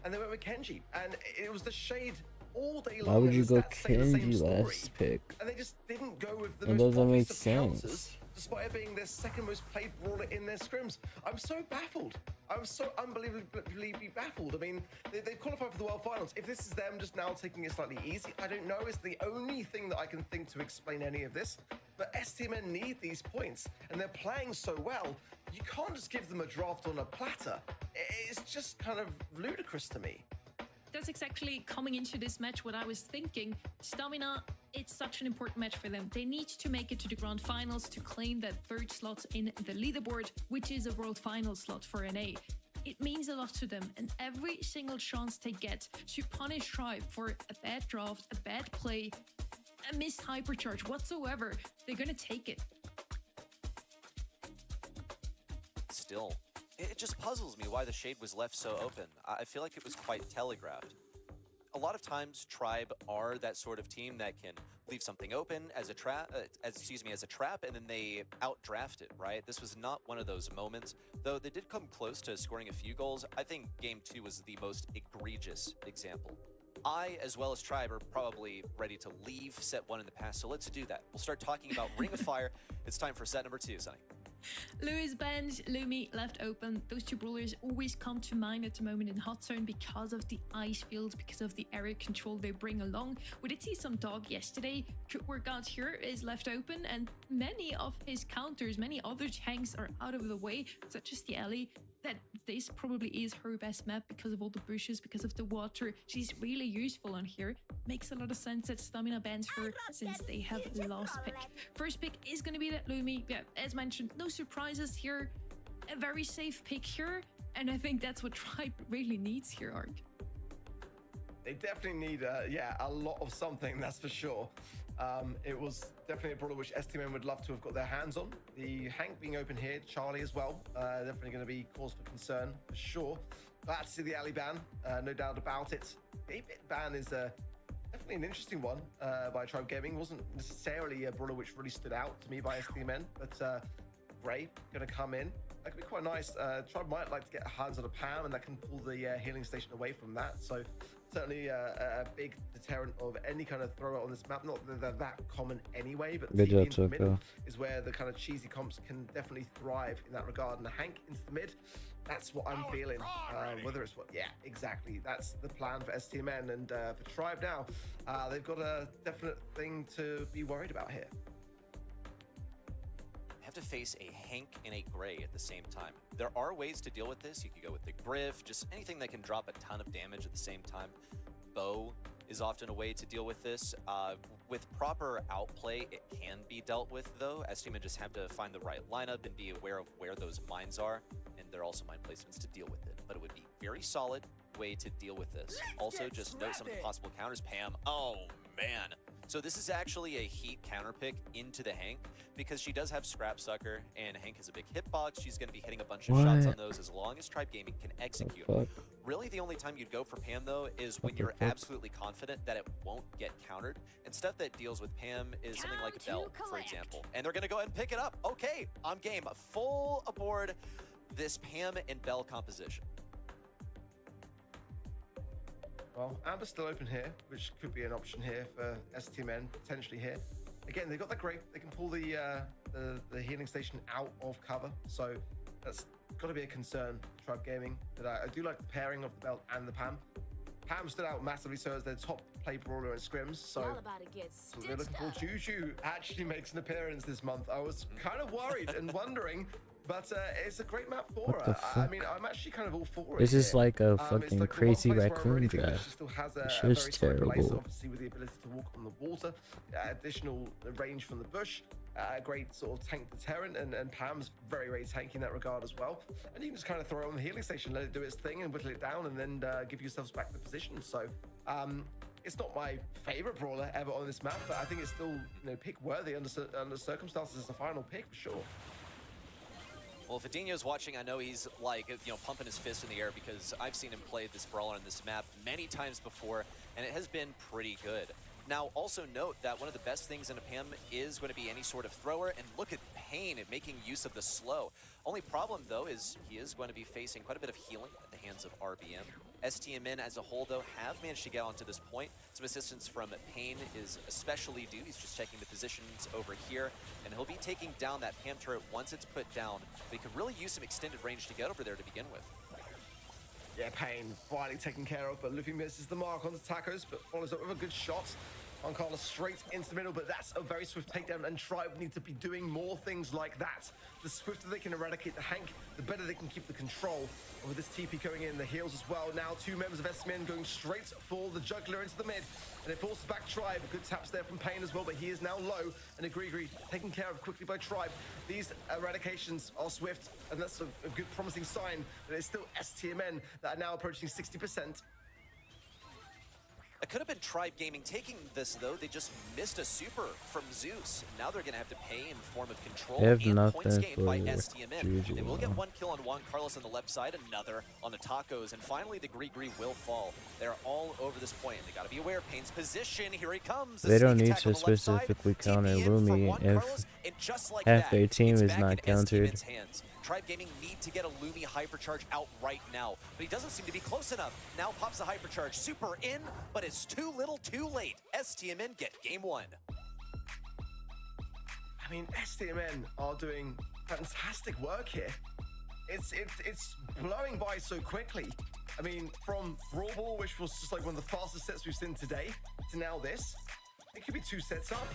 and they went with Kenji, and it was the shade all day long. Why would and you the go stats say the same Kenji story, last pick? and they just didn't go with the That most doesn't make obvious of counters, sense. despite it being their second most played brawler in their scrims. I'm so baffled. I'm so unbelievably baffled. I mean, they qualified for the World Finals. If this is them just now taking it slightly easy, I don't know. It's the only thing that I can think to explain any of this. But STMN need these points, and they're playing so well. You can't just give them a draft on a platter. It's just kind of ludicrous to me. That's exactly coming into this match what I was thinking. Stamina, it's such an important match for them. They need to make it to the grand finals to claim that third slot in the leaderboard, which is a world final slot for NA. It means a lot to them, and every single chance they get to punish Tribe for a bad draft, a bad play, a missed hypercharge whatsoever, they're gonna take it. still, it just puzzles me why the shade was left so open. I feel like it was quite telegraphed. A lot of times, Tribe are that sort of team that can leave something open as a trap, and then they outdraft it, right? This was not one of those moments, though they did come close to scoring a few goals. I think Game 2 was the most egregious example. I, as well as Tribe, are probably ready to leave set 1 in the past, so let's do that. We'll start talking about Ring of Fire. It's time for set number 2, Sunny. Lewis Bench, Lumi left open. Those two brawlers always come to mind at the moment in Hot Zone because of the ice fields, because of the area control they bring along. We did see some Dog yesterday. Could work out here is left open, and many of his counters, many other tanks are out of the way, such as the Ellie. That this probably is her best map because of all the bushes, because of the water. She's really useful on here. Makes a lot of sense that Stamina bans her since they have last pick. First pick is going to be that Lumi. Yeah, as mentioned, no surprises here. A very safe pick here. And I think that's what Tribe really needs here, Ark. They definitely need, a lot of something, that's for sure. It was definitely a brawler which STMN would love to have got their hands on. The Hank being open here, Charlie as well, definitely going to be cause for concern for sure. Glad to see the alley ban, no doubt about it. The 8-bit ban is definitely an interesting one by Tribe Gaming. Wasn't necessarily a brawler which really stood out to me by STMN, but Ray going to come in. That could be quite nice. Tribe might like to get hands on a Pam, and that can pull the healing station away from that. So certainly a big deterrent of any kind of thrower on this map. Not that they're that common anyway, but the TP into the mid is where the kind of cheesy comps can definitely thrive in that regard. And the Hank into the mid, that's what I'm feeling. Whether it's exactly. That's the plan for STMN. And for Tribe now, they've got a definite thing to be worried about here. Have to face a Hank and a Gray at the same time. There are ways to deal with this. You could go with the Griff, just anything that can drop a ton of damage at the same time. Bow is often a way to deal with this. With proper outplay, it can be dealt with though. STMN just have to find the right lineup and be aware of where those mines are, and there are also mine placements to deal with it. But it would be very solid way to deal with this. Also, just note some of the possible counters. Pam, oh man. So this is actually a heat counter pick into the Hank because she does have Scrap Sucker and Hank has a big hitbox. She's going to be hitting a bunch of shots on those as long as Tribe Gaming can execute. Really the only time you'd go for Pam though is when you're absolutely confident that it won't get countered. And stuff that deals with Pam is something like a Bell, for example. And they're going to go ahead and pick it up. Okay, I'm game. Full aboard this Pam and Bell composition. Well, Amber's still open here, which could be an option here for STMN, potentially here. Again, they've got that great. They can pull the healing station out of cover, so that's got to be a concern for Tribe Gaming. But I do like the pairing of the Belt and the Pam. Pam stood out massively so as their top play brawler in scrims, so they're looking for. Juju actually makes an appearance this month. I was kind of worried and wondering, but it's a great map for her. I mean, I'm actually kind of all for it. This is like a fucking like crazy raccoon draft. It's just terrible. Place, obviously, with the ability to walk on the water, additional range from the bush, great sort of tank deterrent, and Pam's very, very tanky in that regard as well. And you can just kind of throw it on the healing station, let it do its thing, and whittle it down, and then give yourselves back the position. So, it's not my favorite brawler ever on this map, but I think it's still, pick worthy under circumstances as a final pick for sure. Well, if Adino's watching, I know he's like, pumping his fist in the air because I've seen him play this brawler on this map many times before, and it has been pretty good. Now, also note that one of the best things in a Pam is going to be any sort of thrower, and look at Pain at making use of the slow. Only problem, though, is he is going to be facing quite a bit of healing at the hands of RBM. STMN as a whole, though, have managed to get onto this point. Some assistance from Pain is especially due. He's just checking the positions over here, and he'll be taking down that Pam turret once it's put down. But he could really use some extended range to get over there to begin with. Yeah, Pain finally taken care of, but Luffy misses the mark on the tacos, but follows up with a good shot. On Carlos straight into the middle, but that's a very swift takedown, and Tribe need to be doing more things like that. The swifter they can eradicate the Hank, the better they can keep the control. And with this TP going in, the heals as well. Now two members of STMN going straight for the juggler into the mid, and it forces back Tribe. Good taps there from Pain as well, but he is now low, and Agrigri taken care of quickly by Tribe. These eradications are swift, and that's a good promising sign that it's still STMN that are now approaching 60%. It could have been Tribe Gaming taking this, though. They just missed a super from Zeus. Now they're going to have to pay in form of control They have and points nothing gained by for STMN. GG They will get now. one kill on Juan Carlos on the left side, another on the Tacos, and finally the Gree will fall. They're all over this point. They got to be aware. Pain's position. Here he comes. The They don't sneak need attack to on the left side. specifically counter TP in for Lumi Juan if Carlos, and just like half that, their team it's is back not in countered. STMN's hands. Tribe Gaming need to get a Lumi hypercharge out right now, but he doesn't seem to be close enough. Now pops the hypercharge, super in, but it's too little, too late. STMN get game one. I mean, STMN are doing fantastic work here. It's blowing by so quickly. I mean, from Brawl Ball, which was just like one of the fastest sets we've seen today, to now this, it could be 2 sets up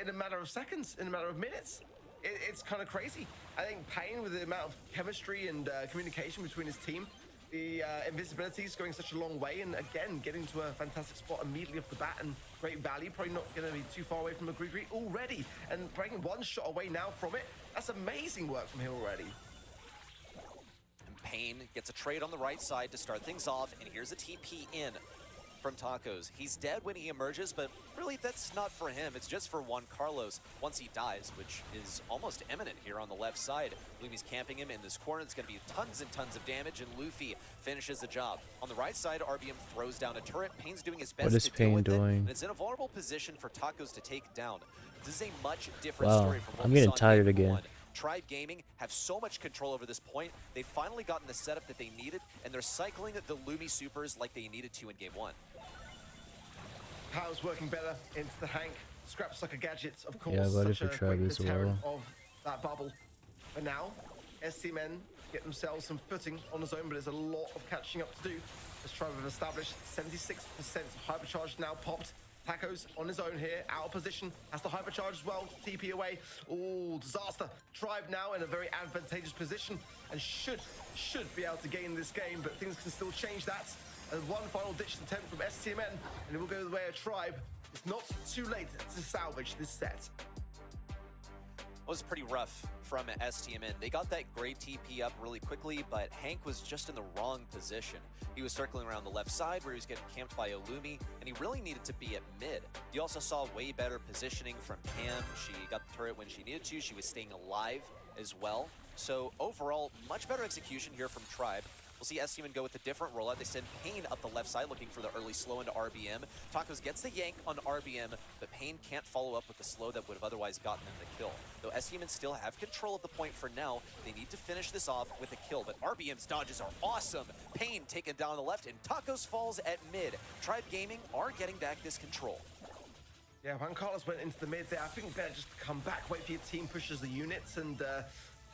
in a matter of seconds, in a matter of minutes. It's kind of crazy. I think Pain, with the amount of chemistry and communication between his team, the invisibility is going such a long way, and again, getting to a fantastic spot immediately off the bat and great value. Probably not going to be too far away from a Gree already, and breaking one shot away now from it. That's amazing work from him already. And Pain gets a trade on the right side to start things off, and here's a TP in from Tacos. He's dead when he emerges, but really that's not for him. It's just for Juan Carlos once he dies, which is almost imminent here on the left side. Lumi's camping him in this corner. It's going to be tons and tons of damage, and Luffy finishes the job. On the right side, RBM throws down a turret. Pain's doing his best What is to deal Pain with it, doing? and it's in a vulnerable position for Tacos to take down. This is a much different Wow, story from what I'm we getting saw in tired Game again. 1. Tribe Gaming have so much control over this point. They've finally gotten the setup that they needed, and they're cycling the Lumi supers like they needed to in Game 1. Powers working better into the Hank. Scraps like a gadget, of course. Yeah, I voted such for a Tribe quick as deterrent well. of that bubble. But now, STMN get themselves some footing on his own, but there's a lot of catching up to do. As Tribe have established 76% hypercharge now popped. Tacos on his own here, out of position, has the hypercharge as well, TP away. Oh, disaster. Tribe now in a very advantageous position and should be able to gain this game, but things can still change that. And one final ditch attempt from STMN, and it will go the way of Tribe. It's not too late to salvage this set. Was pretty rough from STMN. They got that great TP up really quickly, but Hank was just in the wrong position. He was circling around the left side where he was getting camped by Illumi, and he really needed to be at mid. You also saw way better positioning from Pam. She got the turret when she needed to. She was staying alive as well. So overall, much better execution here from Tribe. We'll see STMN go with a different rollout. They send Pain up the left side looking for the early slow into RBM. Tacos gets the yank on RBM, but Pain can't follow up with the slow that would have otherwise gotten him the kill. Though STMN still have control of the point for now, they need to finish this off with a kill, but RBM's dodges are awesome. Pain taken down on the left, and Tacos falls at mid. Tribe Gaming are getting back this control. Yeah, Juan Carlos went into the mid there. I think better just come back, wait for your team pushes the units, and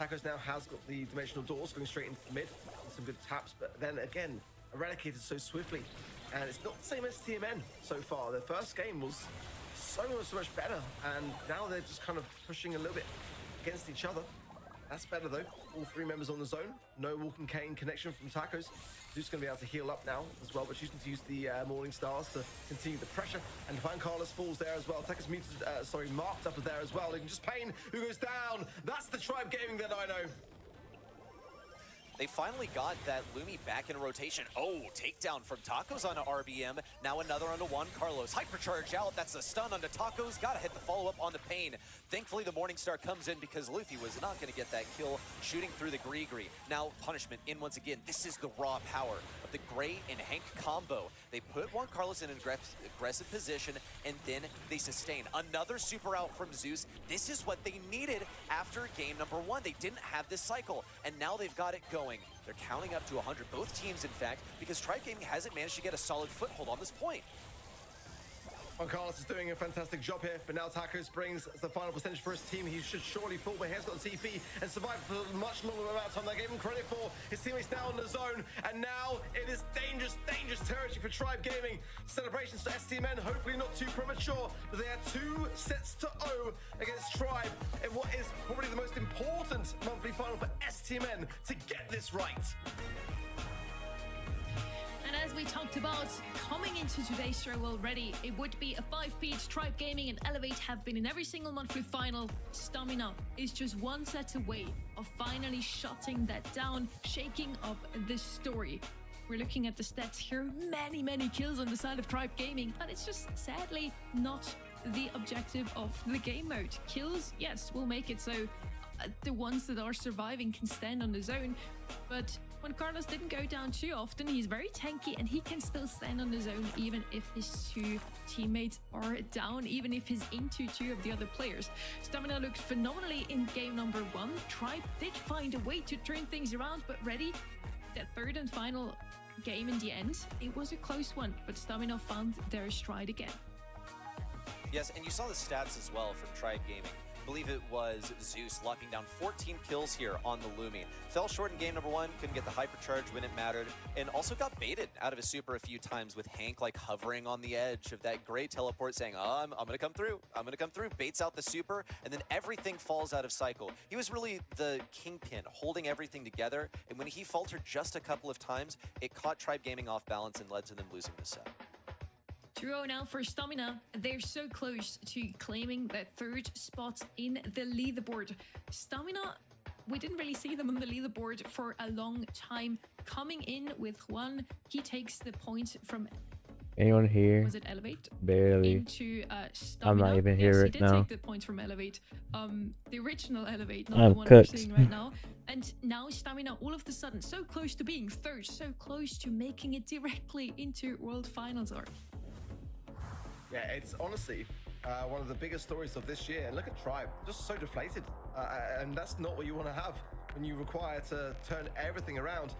Tacos now has got the dimensional doors going straight into the mid. Some good taps, but then again, eradicated so swiftly. And it's not the same as TMN so far. Their first game was so much better, and now they're just kind of pushing a little bit against each other. That's better though. All 3 members on the zone. No Walking Cane connection from Tacos. Zeus going to be able to heal up now as well, but choosing to use the Morning Stars to continue the pressure. And Juan Carlos falls there as well. Tacos muted, marked up there as well. And just Pain who goes down. That's the Tribe Gaming that I know. They finally got that Lumi back in rotation. Oh, takedown from Tacos onto RBM. Now another onto Juan Carlos. Hypercharge out. That's a stun onto Tacos. Gotta hit the follow-up onto Pain. Thankfully, the Morningstar comes in because Luffy was not going to get that kill shooting through the Gree. Now, Punishment in once again. This is the raw power of the Gray and Hank combo. They put Juan Carlos in an aggressive position, and then they sustain. Another super out from Zeus. This is what they needed after game number 1. They didn't have this cycle, and now they've got it going. They're counting up to 100, both teams in fact, because Tribe Gaming hasn't managed to get a solid foothold on this point. Juan Carlos is doing a fantastic job here, but now Tacos brings the final percentage for his team. He should surely fall, but he has got TP and survived for a much longer amount of time than I gave him credit for. His teammates now in the zone, and now it is dangerous territory for Tribe Gaming. Celebrations for STMN, hopefully not too premature, but they are 2 sets to 0 against Tribe in what is probably the most important monthly final for STMN to get this right. And as we talked about, coming into today's show already, it would be a 5-piece. Tribe Gaming and Elevate have been in every single monthly final. Stamina is just 1 set away of finally shutting that down, shaking up the story. We're looking at the stats here. Many kills on the side of Tribe Gaming, but it's just sadly not the objective of the game mode. Kills, yes, will make it so the ones that are surviving can stand on the zone, but when Carlos didn't go down too often, he's very tanky and he can still stand on the zone even if his two teammates are down, even if he's into two of the other players. Stamina looked phenomenally in game number 1. Tribe did find a way to turn things around, but ready, that third and final game in the end, it was a close one, but Stamina found their stride again. Yes, and you saw the stats as well from Tribe Gaming. I believe it was Zeus locking down 14 kills here on the Lumi. Fell short in game number 1, couldn't get the hypercharge when it mattered, and also got baited out of his super a few times with Hank like hovering on the edge of that great teleport saying, oh, I'm gonna come through, baits out the super, and then everything falls out of cycle. He was really the kingpin, holding everything together, and when he faltered just a couple of times, it caught Tribe Gaming off balance and led to them losing the set. 2-0 now for Stamina. They're so close to claiming that third spot in the leaderboard. Stamina, we didn't really see them on the leaderboard for a long time. Coming in with one, he takes the point from... Anyone here? Was it Elevate? Barely. Into Stamina. I'm not even here right now. He did take the point from Elevate. The original Elevate, not I'm the one cooked. we're seeing right now. And now Stamina, all of a sudden, so close to being third, so close to making it directly into World Finals arc. Yeah, it's honestly one of the biggest stories of this year. And look at Tribe, just so deflated. And that's not what you want to have when you require to turn everything around.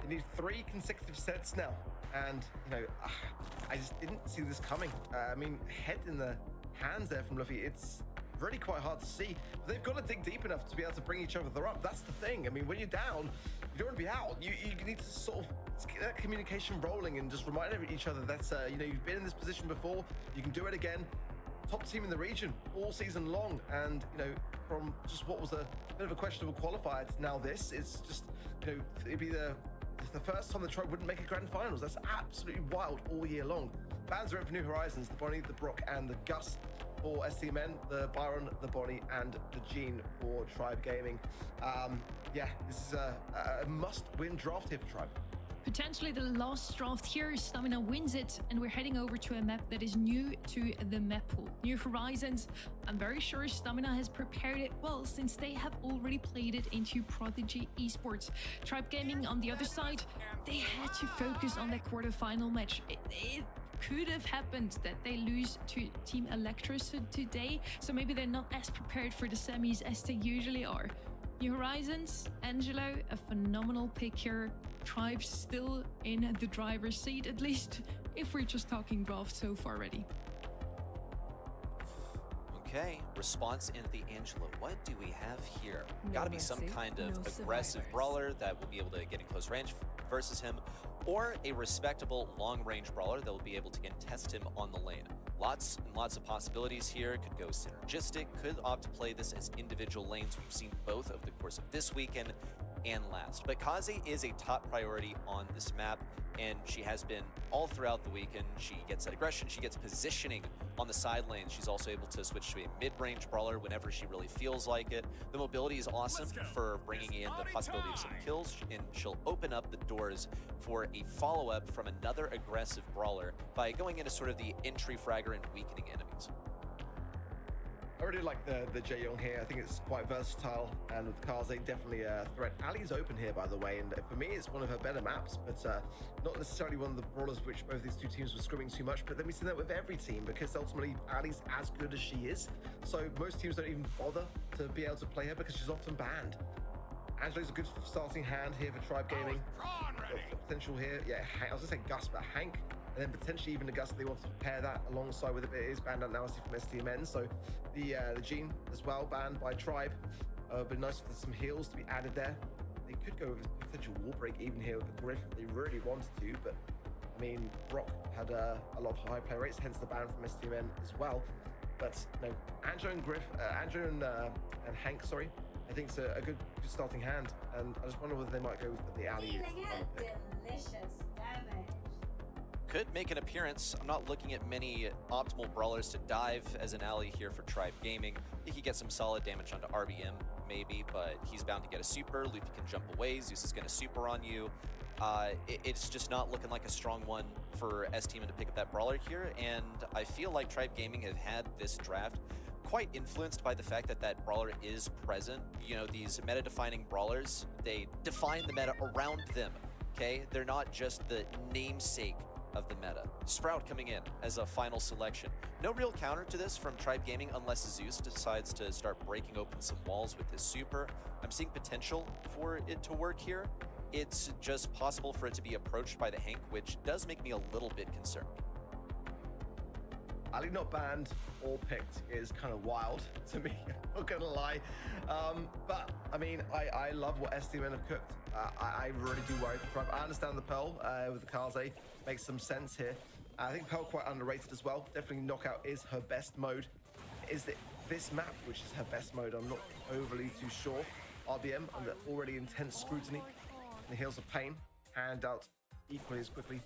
You need 3 consecutive sets now. And, you know, I just didn't see this coming. I mean, head in the hands there from Luffy. It's really quite hard to see. But they've got to dig deep enough to be able to bring each other up. That's the thing. I mean, when you're down, you don't want to be out. You need to sort of get that communication rolling and just remind each other that, you know, you've been in this position before. You can do it again. Top team in the region all season long. And, you know, from just what was a bit of a questionable qualifier to now this, it's just, you know, it'd be the first time the Tribe wouldn't make a grand finals. That's absolutely wild all year long. Bans are in for New Horizons, the Bonnie, the Brock, and the Gus for STMN, the Byron, the Bonnie, and the Gene for Tribe Gaming. Yeah, this is a must-win draft here for Tribe. Potentially the last draft here, Stamina wins it, and we're heading over to a map that is new to the map pool. New Horizons. I'm very sure Stamina has prepared it well since they have already played it into Prodigy Esports. Tribe Gaming on the other side, they had to focus on that quarterfinal match. It could have happened that they lose to Team Electros today, so maybe they're not as prepared for the semis as they usually are. New Horizons, Angelo, a phenomenal pick here. Tribe still in the driver's seat, at least if we're just talking draft so far already. Okay, response into the Angelo. What do we have here? Gotta be some kind of aggressive brawler that will be able to get in close range versus him, or a respectable long-range brawler that will be able to contest him on the lane. Lots and lots of possibilities here. Could go synergistic, could opt to play this as individual lanes. We've seen both over the course of this weekend and last. But Kaze is a top priority on this map, and she has been all throughout the weekend. She gets that aggression, she gets positioning on the side lane. She's also able to switch to a mid-range brawler whenever she really feels like it. The mobility is awesome for bringing in the possibility of some kills, and she'll open up the doors for a follow-up from another aggressive brawler by going into sort of the entry fragger and weakening enemies. I really like the Jaeyoung here. I think it's quite versatile, and with Kaze, definitely a threat. Ali's open here, by the way, and for me, it's one of her better maps, but not necessarily one of the brawlers which both these two teams were scrimming too much, but then we see that with every team, because ultimately, Ali's as good as she is, so most teams don't even bother to be able to play her because she's often banned. Angelo's a good starting hand here for Tribe Gaming. Potential here, yeah, I was gonna say Gus, but Hank, and then potentially even a Gus if they want to pair that alongside with it. It is banned out now from STMN, so the Gene as well banned by Tribe. But nice for some heals to be added there. They could go with a potential wall break even here with the Griff if they really wanted to, but I mean, Brock had a lot of high play rates, hence the ban from STMN as well. But no, Angelo and Griff, Angelo and Hank, sorry, I think it's a good starting hand, and I just wonder whether they might go for the Ali. Delicious damage. Could make an appearance. I'm not looking at many optimal brawlers to dive as an ally here for Tribe Gaming. He could get some solid damage onto RBM, maybe, but he's bound to get a super. Luffy can jump away. Zeus is going to super on you. it's just not looking like a strong one for STMN to pick up that brawler here, and I feel like Tribe Gaming have had this draft quite influenced by the fact that that brawler is present. You know, these meta-defining brawlers, they define the meta around them, okay? They're not just the namesake of the meta. Sprout coming in as a final selection. No real counter to this from Tribe Gaming unless Zeus decides to start breaking open some walls with his super. I'm seeing potential for it to work here. It's just possible for it to be approached by the Hank, which does make me a little bit concerned. Ali not banned or picked is kind of wild to me, not gonna lie. But I mean, I love what STMN have cooked. I really do worry for Tribe. I understand the Pearl with the Kaze makes some sense here. I think Pearl quite underrated as well. Definitely Knockout is her best mode. Is it this map which is her best mode? I'm not overly too sure. RBM under already intense scrutiny. In the Heels of Pain, hand out equally as quickly.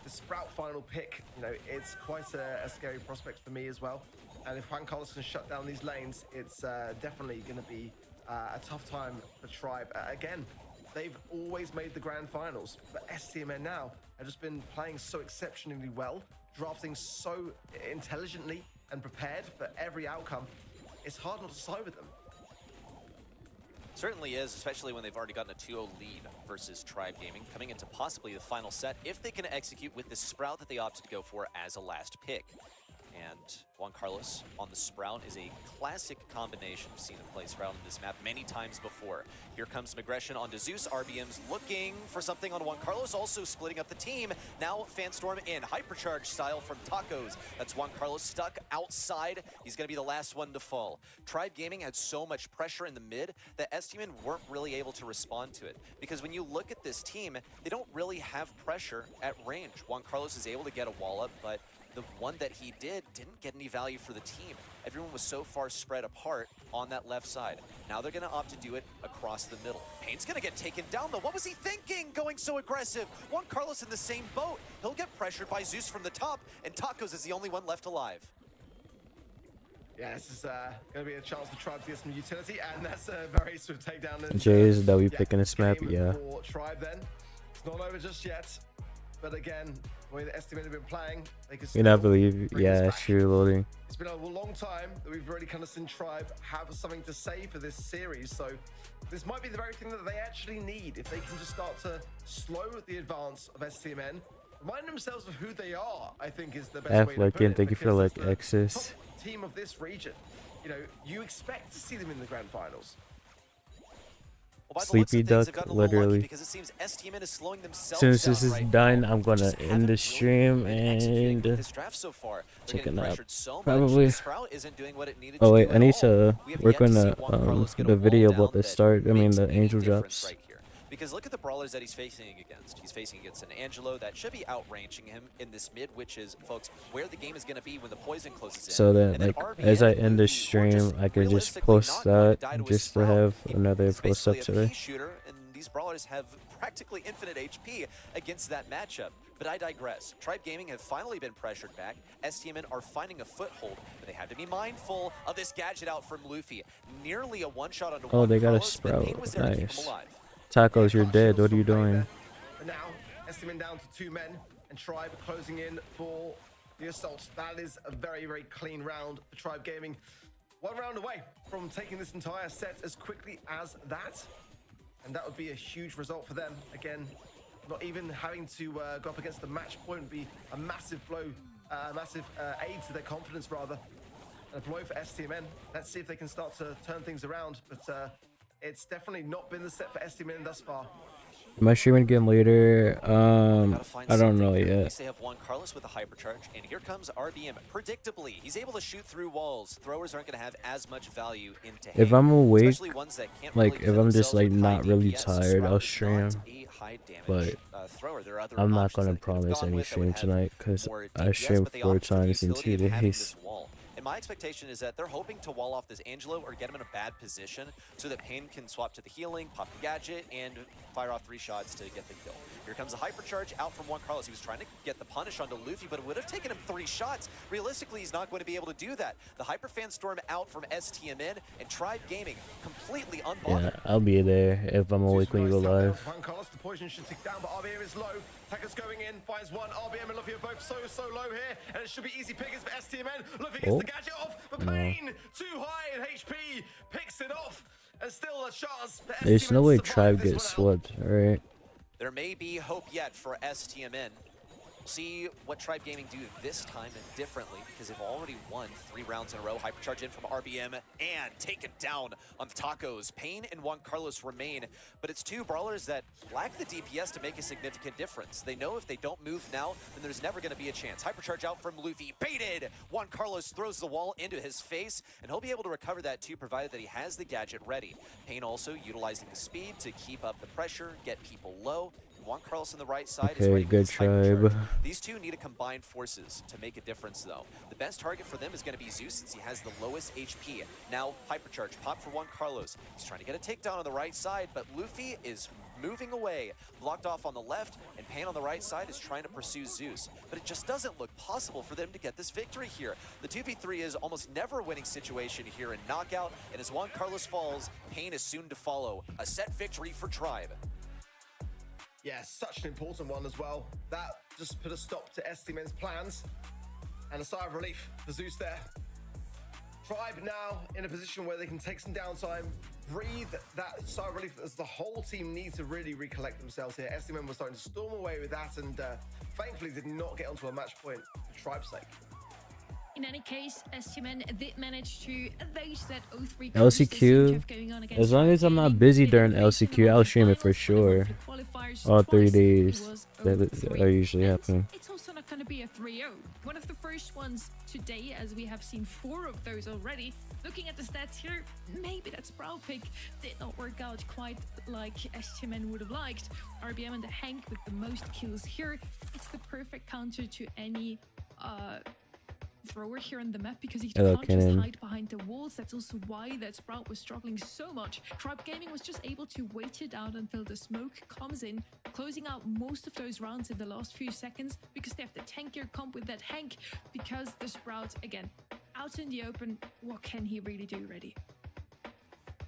The Sprout final pick, you know, it's quite a scary prospect for me as well. And if Juan Carlos can shut down these lanes, it's definitely going to be a tough time for Tribe. Again, they've always made the grand finals, but STMN now have just been playing so exceptionally well, drafting so intelligently and prepared for every outcome. It's hard not to side with them. Certainly is, especially when they've already gotten a 2-0 lead versus Tribe Gaming, coming into possibly the final set if they can execute with the Sprout that they opted to go for as a last pick. And Juan Carlos on the Sprout is a classic combination. We've seen him play Sprout on this map many times before. Here comes some aggression onto Zeus. RBM's looking for something on Juan Carlos, also splitting up the team. Now Fanstorm in, hypercharge style from Tacos. That's Juan Carlos stuck outside. He's going to be the last one to fall. Tribe Gaming had so much pressure in the mid that STMN weren't really able to respond to it. Because when you look at this team, they don't really have pressure at range. Juan Carlos is able to get a wall up, but the one that he didn't get any value for the team. Everyone was so far spread apart on that left side. Now they're going to opt to do it across the middle. Pain's going to get taken down, though. What was he thinking going so aggressive? Juan Carlos in the same boat. He'll get pressured by Zeus from the top, and Tacos is the only one left alive. Yeah, this is going to be a chance for Tribe to get some utility, and that's a very swift takedown. Jay is W picking this map, yeah. For Tribe then. It's not over just yet. But again, the way the STMN have been playing, they can still believe, yeah, true loading. It's been a long time that we've already kind of seen Tribe have something to say for this series. So this might be the very thing that they actually need. If they can just start to slow the advance of STMN, remind themselves of who they are, I think is the best way to put it. Thank you for like access. Team of this region, you know, you expect to see them in the grand finals. Well, Sleepy Duck, literally. Because it seems STMN is slowing themselves As soon as this is right done, now. I'm gonna end the stream and This draft so far, check it out. So Probably. Sprout isn't doing what it needed Oh to wait, do I need at all. to work on the video about the start. I mean the angel drops. Right here. Because look at the brawlers that he's facing against. He's facing against an Angelo that should be outranging him in this mid, which is, folks, where the game is going to be when the poison closes in. So that like as I end the stream, I could just post that just to have another post up today. These brawlers have practically infinite HP against that matchup. But I digress. Tribe Gaming have finally been pressured back. STMN are finding a foothold, but they have to be mindful of this gadget out from Luffy. Nearly a one-shot onto Oh, they got a Carlos, but Pain Sprout. was there to keep him Nice. alive. Tacos, you're dead. What are you doing? But now, STMN down to 2 men, and Tribe closing in for the assault. That is a very, very clean round for Tribe Gaming. 1 round away from taking this entire set as quickly as that. And that would be a huge result for them. Again, not even having to go up against the match point would be a massive blow, massive aid to their confidence, rather. And a blow for STMN. Let's see if they can start to turn things around. But it's definitely not been the set for STMN thus far. Am I streaming again later? I don't know yet. They have Juan Carlos with a hypercharge, and here comes RBM. Predictably, he's able to shoot through walls. Throwers aren't going to have as much value into If I'm awake, especially ones that can't like really if fit I'm just themselves like with high not really DPS. tired, Sprout I'll is stream. not a high damage, But thrower. There are other I'm not options gonna that they could have promise gone any with that would stream have tonight because more I DPS, streamed but they 4 opted for the times in utility 2 of having days. this wall. And my expectation is that they're hoping to wall off this Angelo or get him in a bad position so that Pain can swap to the healing, pop the gadget, and fire off 3 shots to get the kill. Here comes the hypercharge out from Juan Carlos. He was trying to get the punish onto Luffy, but it would have taken him 3 shots. Realistically, he's not going to be able to do that. The Hyperfan Storm out from STMN, and Tribe Gaming completely unbothered. Yeah, I'll be there if I'm awake when you go live. Juan Carlos, the poison should tick down, but RBM is low. Takker's going in, finds one. RBM and Luffy are both so low here, and it should be easy pickings for STMN. Luffy gets the gadget off, but Pain too high in HP, picks it off, and still a chance. There's no way Tribe gets swept, alright? There may be hope yet for STMN. We'll see what Tribe Gaming do this time and differently, because they've already won 3 rounds in a row. Hypercharge in from RBM and taken down on the tacos. Pain and Juan Carlos remain, but it's 2 brawlers that lack the DPS to make a significant difference. They know if they don't move now, then there's never going to be a chance. Hypercharge out from Luffy, baited! Juan Carlos throws the wall into his face, and he'll be able to recover that too, provided that he has the gadget ready. Pain also utilizing the speed to keep up the pressure, get people low. Juan Carlos on the right side is ready good Tribe. These 2 need to combine forces to make a difference, though. The best target for them is going to be Zeus, since he has the lowest HP. Now, Hypercharge, pop for Juan Carlos. He's trying to get a takedown on the right side, but Luffy is moving away. Blocked off on the left, and Pain on the right side is trying to pursue Zeus. But it just doesn't look possible for them to get this victory here. The 2v3 is almost never a winning situation here in Knockout, and as Juan Carlos falls, Pain is soon to follow. A set victory for Tribe. Yeah, such an important one as well. That just put a stop to STMN's plans. And a sigh of relief for Zeus there. Tribe now in a position where they can take some downtime, breathe that sigh of relief, as the whole team needs to really recollect themselves here. STMN was starting to storm away with that, and thankfully did not get onto a match point for Tribe's sake. In any case, STMN did manage to evade that 0-3 LCQ, as long as I'm not busy during LCQ, I'll stream it for sure. All 3 days that are usually happening. It's also not going to be a 3-0. One of the first ones today, as we have seen 4 of those already. Looking at the stats here, maybe that Sprout pick did not work out quite like STMN would have liked. RBM and the Hank with the most kills here. It's the perfect counter to any thrower here on the map, because he can't just hide behind the walls. That's also why that Sprout was struggling so much. Tribe Gaming was just able to wait it out until the smoke comes in, closing out most of those rounds in the last few seconds, because they have the tankier comp with that Hank, because the Sprout, again, out in the open, what can he really do, Ready?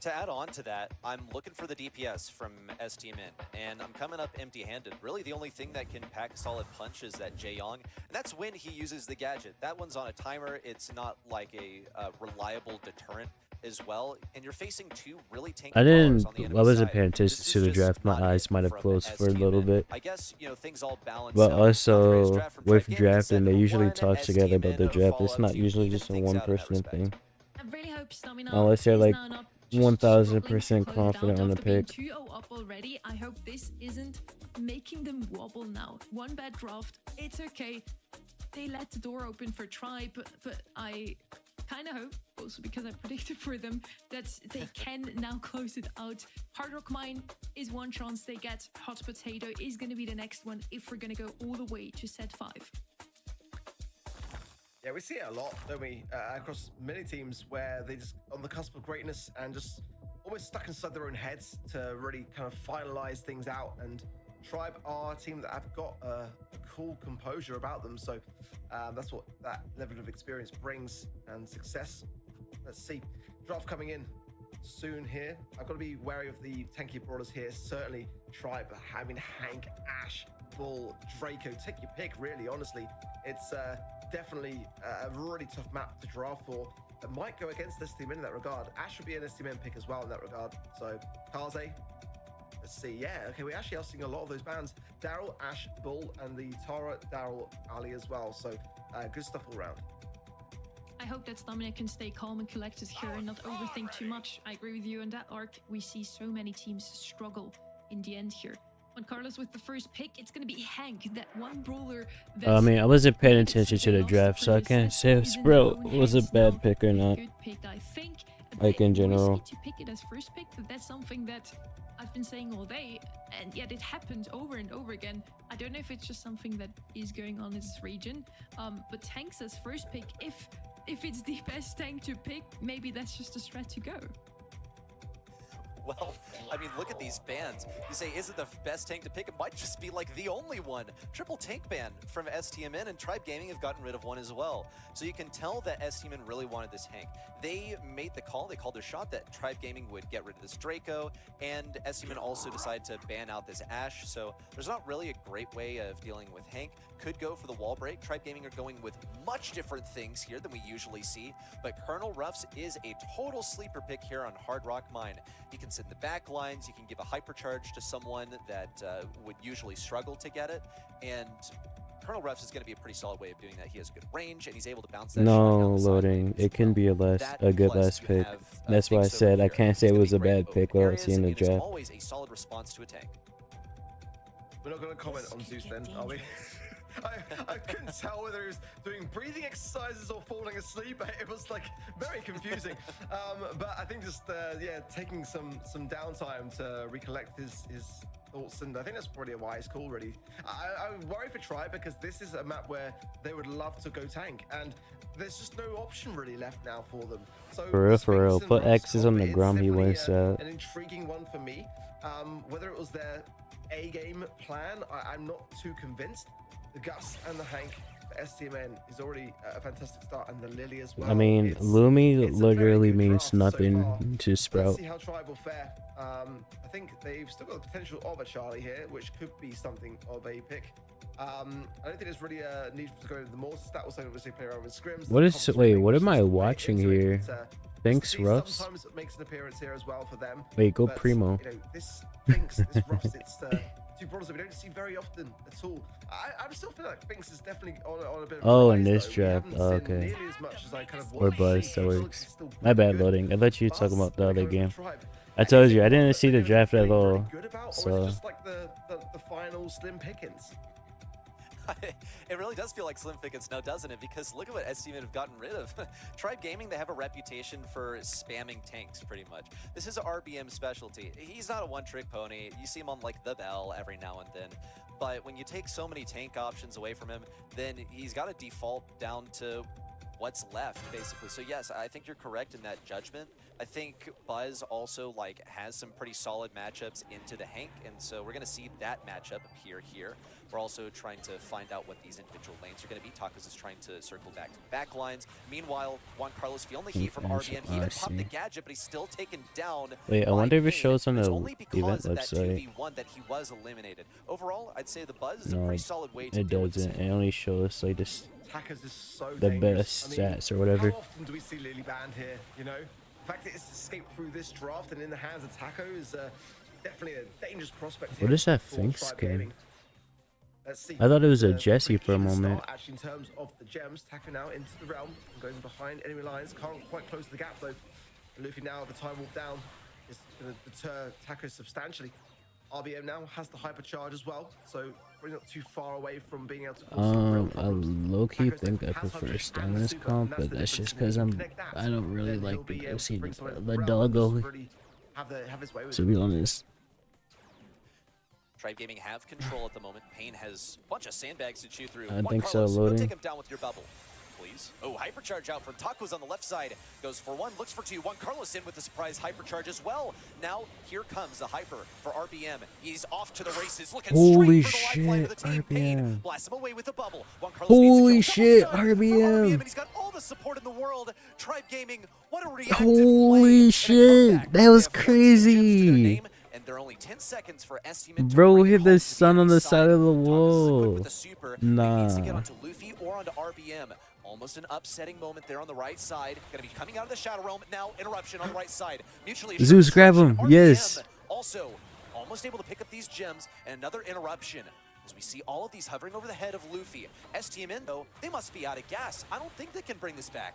To add on to that, I'm looking for the DPS from STMN, and I'm coming up empty-handed. Really, the only thing that can pack solid punch is that Jaeyong, and that's when he uses the gadget. That one's on a timer. It's not like a reliable deterrent as well, and you're facing 2 really tanky brawlers on the enemy I wasn't side. paying attention to the draft. My eyes might have closed for a little bit. I guess, you know, things all balance But out. also, with drafting, they usually 7-1, talk together about the STMN draft. are It's not follow-up usually to just a even things out in that one-person respect. thing. I really hope Stamina Unless you're is like now not 1000% closed confident out on the after being pick. 2-0 up already. I hope this isn't making them wobble now. One bad draft, it's okay. They let the door open for Tribe, but I kind of hope, also because I predicted for them, that they can now close it out. Hard Rock Mine is one chance they get. Hot Potato is going to be the next one if we're going to go all the way to set 5. Yeah, we see it a lot, don't we, across many teams where they just on the cusp of greatness and just almost stuck inside their own heads to really kind of finalize things out. And Tribe are a team that have got a cool composure about them, so that's what that level of experience brings and success. Let's see, draft coming in soon here. I've got to be wary of the tanky brawlers here. Certainly Tribe, I mean, Hank, Ash, Bull, Draco, take your pick, really, honestly. It's definitely a really tough map to draft for. That might go against STMN in that regard. Ash would be an STMN pick as well in that regard. So, Kaze, let's see. Yeah, okay, we actually are seeing a lot of those bans. Daryl, Ash, Bull, and the Tara, Daryl, Ali as well. So, good stuff all around. I hope that Stamina can stay calm and collected here and not overthink too much. I agree with you on that, Ark. We see so many teams struggle in the end here. When Carlos with the first pick, it's going to be Hank, that one brawler. I mean, I wasn't paying attention to the draft, so I can't say if Sprout was a bad pick or not. Good pick, I think. Like, in general. To pick it as first pick, that's something that I've been saying all day, and yet it happens over and over again. I don't know if it's just something that is going on in this region, but tanks as first pick, if it's the best tank to pick, maybe that's just a strat to go. Well, I mean, look at these bans. You say, is it the best tank to pick? It might just be like the only one. Triple tank ban from STMN, and Tribe Gaming have gotten rid of one as well. So you can tell that STMN really wanted this tank. They made the call, they called their shot that Tribe Gaming would get rid of this Draco, and STMN also decided to ban out this Ashe. So there's not really a great way of dealing with Hank. Could go for the wall break. Tribe Gaming are going with much different things here than we usually see, but Colonel Ruffs is a total sleeper pick here on Hard Rock Mine. He can sit in the back lines, he can give a hypercharge to someone that would usually struggle to get it, and Colonel Ruffs is going to be a pretty solid way of doing that. He has good range, and he's able to bounce that shot No down the side. loading. It can be a good Plus last you pick. have, That's why I things said over I here. can't say It's it gonna was be a great bad pick open without areas, seeing the and it's draft. always a solid response to a tank. We're not going to comment on Zeus then, are we? I couldn't tell whether he was doing breathing exercises or falling asleep. It was like very confusing. But I think just yeah, taking some downtime to recollect his thoughts, and I think that's probably a wise call, really. I worry for Tribe because this is a map where they would love to go tank, and there's just no option really left now for them. So For real, the for real. Sphinx and Put Ruffs X's on the combo, ground, it's he definitely, wins that. an intriguing one for me. Whether it was their A-game plan, I'm not too convinced. The Gus and the Hank, the STMN is already a fantastic start, and the Lily as well. I mean, It's Lumi a very literally good means draft so far. nothing to Let's Sprout. see how Tribe will fare. I think they've still got the potential of a Charlie here, which could be something of a pick. I don't think there's really a need to go into the more stat. Also, obviously play around with scrims. What is Competition wait? make What which am is I pretty watching into it, here? but, Thanks, Steve Ruffs. sometimes makes an appearance here as well for them. Wait, go But, Primo. You know, this Finks, this Ruffs, it's two bronzes that we don't see very often at all. I still feel like Finks is definitely on a bit of a Oh, rise, in this though. We draft. haven't Oh, seen okay. nearly as much as I kind of Or want to Buzz, see. that He works. looks still My pretty bad good. loading. I thought you were talking Buzz, about the other going game. for Tribe. I told you I Anything didn't see the that draft you're at feeling all. really good about, or is it So just like the final slim pickings? It really does feel like slim pickings now, doesn't it? Because look at what STMN have gotten rid of. Tribe Gaming, they have a reputation for spamming tanks, pretty much. This is RBM's specialty. He's not a one-trick pony. You see him on, like, the Bell every now and then. But when you take so many tank options away from him, then he's got to default down to what's left, basically. So yes, I think you're correct in that judgment. I think Buzz also has some pretty solid matchups into the Hank, and so we're gonna see that matchup appear here. We're also trying to find out what these individual lanes are gonna be. Tacos is trying to circle back to the back lines. Meanwhile, Juan Carlos feeling the heat from RBM. He even popped the gadget, but he's still taken down. Wait, I by wonder if it Kane. shows on It's the only event because of that website. 2v1 that he was eliminated. Overall, I'd say the Buzz is a No, pretty solid way to it deal with this doesn't. It only shows like this Tackers is so the dangerous. best I mean, stats or whatever. How often do we see Lily banned here? You know, the fact that it's escaped through this draft and in the hands of Taco is definitely a dangerous prospect. What here is that for Fink Tribe skin? Gaming. Let's see. I thought it was a It's Jesse pretty for a even moment. start, actually, in terms of the gems, Taco now into the realm and going behind enemy lines. Can't quite close the gap though. Luffy now, the time walk down is going to deter Taco substantially. RBM now has the hypercharge as well, so probably not too far away from being able to cause some real I problems. low-key Taco's think I has prefer 100 and Staminus super, comp, and that's but the that's difference. just And if because you connect that, I don't really then he'll like be the able to UFC bring someone the in the realm dog and just goalie. really have his way with To it. be honest. Tribe Gaming have control at the moment. Payne has a bunch of sandbags to chew through. I Juan think so, Carlos, go loading. take him down with your bubble, please. Oh, hypercharge out from Tacos on the left side. Goes for one, looks for two. Juan Carlos in with the surprise hypercharge as well. Now, here comes the hyper for RBM. He's off to the races, looking Holy straight for the lifeline of the shit, team. Payne RBM. blasts him away with the bubble. Juan Carlos Holy needs to kill. shit, Double stun for RBM. and he's got all the support in the world. Tribe Gaming, what a reactive Holy play. shit, that was crazy. And there are only 10 seconds for STMN to Bro bring it hit home the to sun on enemy the side of the Tacos is equipped wall. with the super. He needs to get Nah. onto Luffy or onto RBM. Almost an upsetting moment there on the right side. Gonna be coming out of the Shadow Realm. Now, interruption on the right side. Mutually assured Zeus, grab him. destruction. Yes. RBM also almost able to pick up these gems, and another interruption. As we see all of these hovering over the head of Luffy. STMN, though, they must be out of gas. I don't think they can bring this back.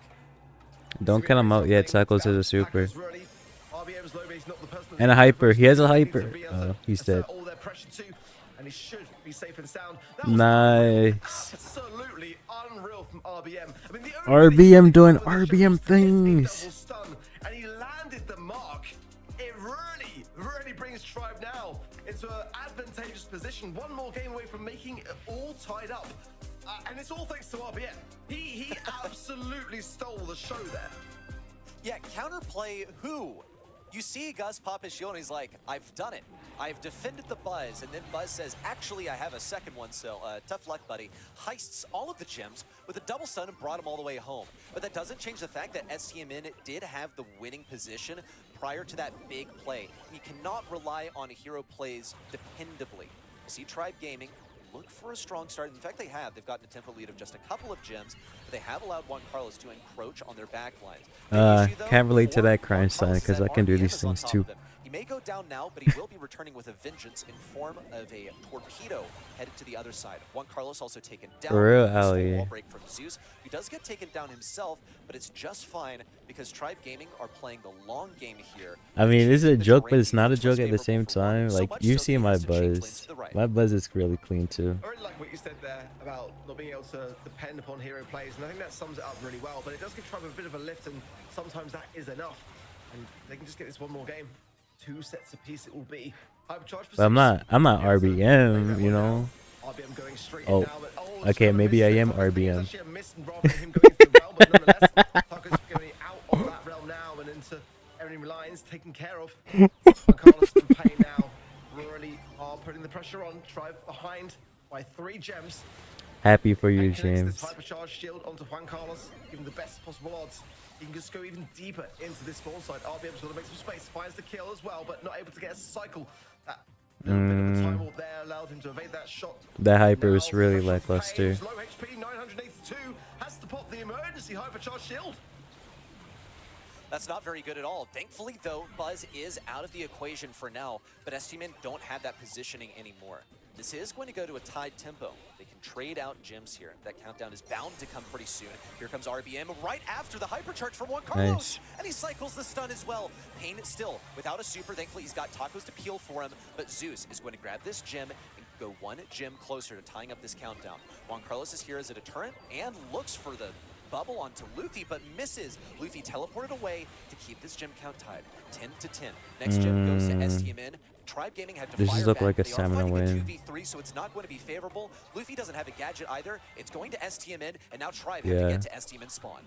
Don't count him out yet. Tacos has a super. Taco's ready. RBM's low, but he's not the person that And a needs to hyper. He has a needs to hyper. be able Oh, to he's assert dead. all their pressure too, and he should be safe and sound. That was Nice. absolutely unreal from RBM. I mean, the only thing he RBM did doing with the RBM shot was this big things. double stun, and he landed it really brings Tribe now into an advantageous position. One more game away from making it all tied up. And it's all thanks to RBM. He absolutely stole the show there. Yeah, counterplay who? You see Gus pop his shield and he's like, I've done it. I've defended the Buzz. And then Buzz says, actually, I have a second one, so tough luck, buddy. Heists all of the gems with a double stun and brought him all the way home. But that doesn't change the fact that STMN did have the winning position prior to that big play. You cannot rely on hero plays dependably. You see Tribe Gaming look for a strong start. In fact, they have. They've gotten a tempo lead of just a couple of gems, but they have allowed Juan Carlos to encroach on their back lines. Can't relate to that crime sign because I can do these things too. He may go down now, but he will be returning with a vengeance in form of a torpedo headed to the other side. Juan Carlos also taken down. Real Wall alley. break from Zeus. He does get taken down himself, but it's just fine because Tribe Gaming are playing the long game here. I mean, it's a joke, but it's not a joke at the same time. Like, you see my Buzz. My Buzz is really clean too. I really like what you said there about not being able to depend upon hero plays, and I think that sums it up really well. But it does give Tribe a bit of a lift, and sometimes that is enough. And they can just get this one more game. 2 sets apiece it will be. But I'm not RBM, you know. RBM going straight Oh, in now, but, okay, maybe I am RBM. actually a miss rather than him going into the realm, but nonetheless, Taco's going out of that realm now and into enemy lines taken care of. Carlos and Payne now really are putting the pressure on. Tribe behind by 3 gems. Happy for you, And connects James. this hypercharged shield onto Juan Carlos, giving the best possible odds. He can just go even deeper into this spawn side. RBM's got to make some space, finds the kill as well, but not able to get a cycle. That little bit of a time warp there allowed him to evade that shot. That hyper was Now, really pressure from lackluster. Payne, low HP, 982, has to pop the emergency hypercharged shield. That's not very good at all. Thankfully, though, Buzz is out of the equation for now, but STMN don't have that positioning anymore. This is going to go to a tied tempo. They can trade out gems here. That countdown is bound to come pretty soon. Here comes RBM right after the hypercharge from Juan Carlos. Nice. And he cycles the stun as well. Payne still without a super. Thankfully, he's got tacos to peel for him, but Zeus is going to grab this gem and go 1 gem closer to tying up this countdown. Juan Carlos is here as a deterrent and looks for the bubble onto Luffy, but misses. Luffy teleported away to keep this gem count tied. 10 to 10. Next gem goes to STMN. Tribe Gaming had to This fire just looked back. like a They are stamina fighting a win. 2v3, so it's not going to be favorable. Luffy doesn't have a gadget either. It's going to STMN, and now Tribe have to Yeah. get to STMN spawn.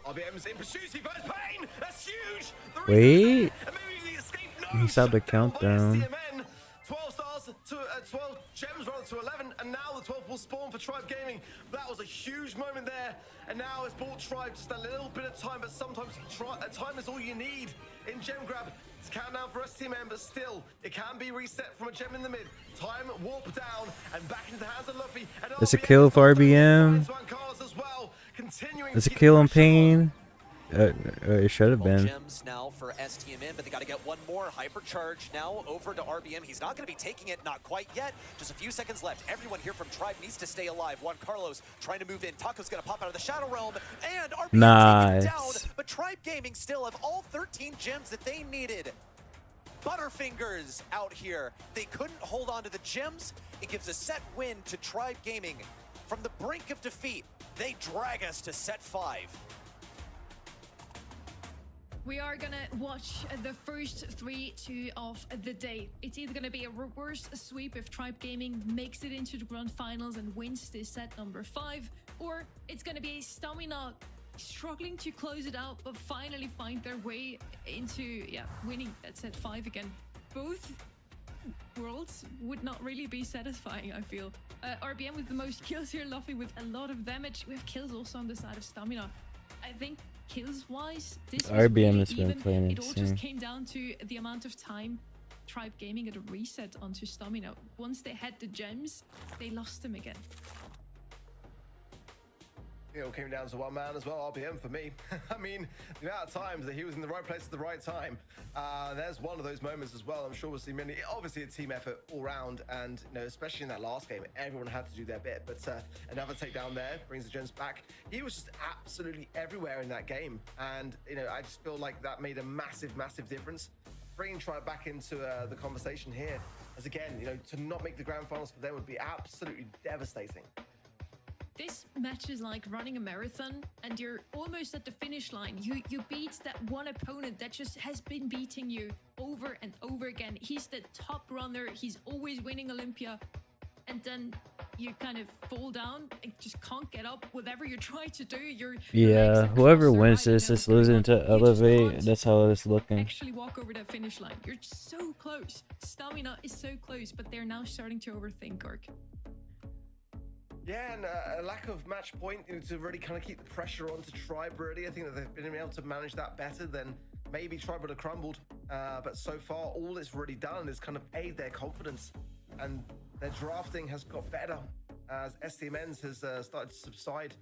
RBM's in pursuit, he finds Payne. That's huge. Wait. And maybe the escape. No, He saw the shut down by countdown. STMN. 12 stars to 12 gems rather to 11, and now the 12 will spawn for Tribe Gaming. That was a huge moment there, and now it's bought Tribe just a little bit of time, but sometimes time is all you need in gem grab. It's countdown for STMN, but still, it can be reset from a gem in the mid. Time warp down and back into the hands of Luffy. And That's a kill for RBM. as well, continuing That's a to keep kill the on pressure Payne. It should have Well, been. gems now for STMN, but they got to get one more. Hypercharge now over to RBM. He's not going to be taking it, not quite yet. Just a few seconds left. Everyone here from Tribe needs to stay alive. Juan Carlos trying to move in. Taco's going to pop out of the Shadow Realm, and RBM Nice. taken down. But Tribe Gaming still have all 13 gems that they needed. Butterfingers out here. They couldn't hold on to the gems. It gives a set win to Tribe Gaming. From the brink of defeat, they drag us to set 5. We are gonna watch the first 3-2 of the day. It's either gonna be a reverse sweep if Tribe Gaming makes it into the grand finals and wins this set number 5, or it's gonna be Stamina struggling to close it out but finally find their way into winning that set 5 again. Both worlds would not really be satisfying, I feel. RBM with the most kills here, Luffy with a lot of damage. We have kills also on the side of Stamina. I think kills wise, this was RBM really has been even. playing It all just insane. came down to the amount of time Tribe Gaming had a reset onto Stamina. Once they had the gems, they lost them again. It all came down to one man as well, RBM for me. I mean, the amount of times that he was in the right place at the right time. There's one of those moments as well. I'm sure we'll see many. Obviously, a team effort all round, and especially in that last game, everyone had to do their bit. But another takedown there brings the gems back. He was just absolutely everywhere in that game, and I just feel like that made a massive, massive difference. Bringing Tribe back into the conversation here, as again, to not make the grand finals for them would be absolutely devastating. This match is like running a marathon, and you're almost at the finish line. You beat that one opponent that just has been beating you over and over again. He's the top runner. He's always winning Olympia. And then you kind of fall down and just can't get up. Whatever you try to do, your legs Yeah, are whoever crossed, wins right? this You know is what's going losing on. to You just Elevate. can't That's how it's looking. actually walk over that finish line. You're just so close. Stamina is so close, but they're now starting to overthink, Ark. Yeah, and a lack of match point, you know, to really kind of keep the pressure on to Tribe, really. I think that they've been able to manage that better than maybe Tribe would have crumbled. But so far, all it's really done is kind of aid their confidence. And their drafting has got better as STMNs has started to subside.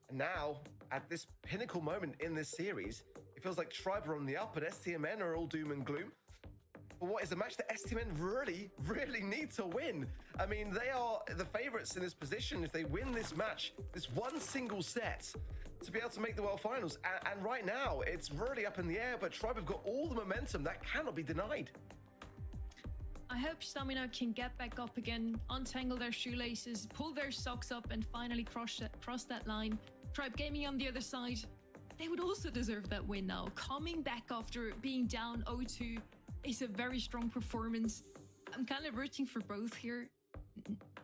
And now, at this pinnacle moment in this series, it feels like Tribe are on the up, and STMN are all doom and gloom. But what is a match that STMN really need to win? I mean, they are the favorites in this position. If they win this match, this one single set, to be able to make the World Finals. And right now, it's really up in the air, but Tribe have got all the momentum. That cannot be denied. I hope Stamina can get back up again, untangle their shoelaces, pull their socks up, and finally cross that line. Tribe Gaming on the other side, they would also deserve that win now. Coming back after being down 0-2 is a very strong performance. I'm kind of rooting for both here.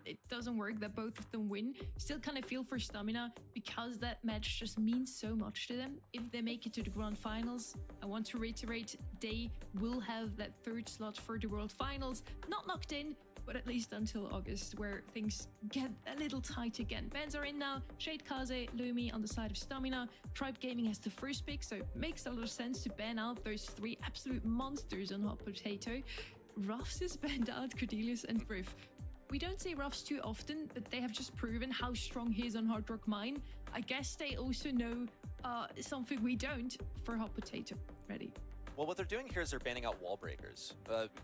It doesn't work that both of them win. Still kind of feel for Stamina because that match just means so much to them. If they make it to the grand finals, I want to reiterate, they will have that third slot for the world finals. Not locked in, but at least until August, where things get a little tight again. Bans are in now. Shade Kaze, Lumi on the side of Stamina. Tribe Gaming has the first pick, so it makes a lot of sense to ban out those three absolute monsters on Hot Potato. Ruffs is banned out, Cordelius and Briff. We don't say Ruffs too often, but they have just proven how strong he is on Hard Rock Mine. I guess they also know something we don't for Hot Potato. Ready? Well, what they're doing here is they're banning out wall breakers.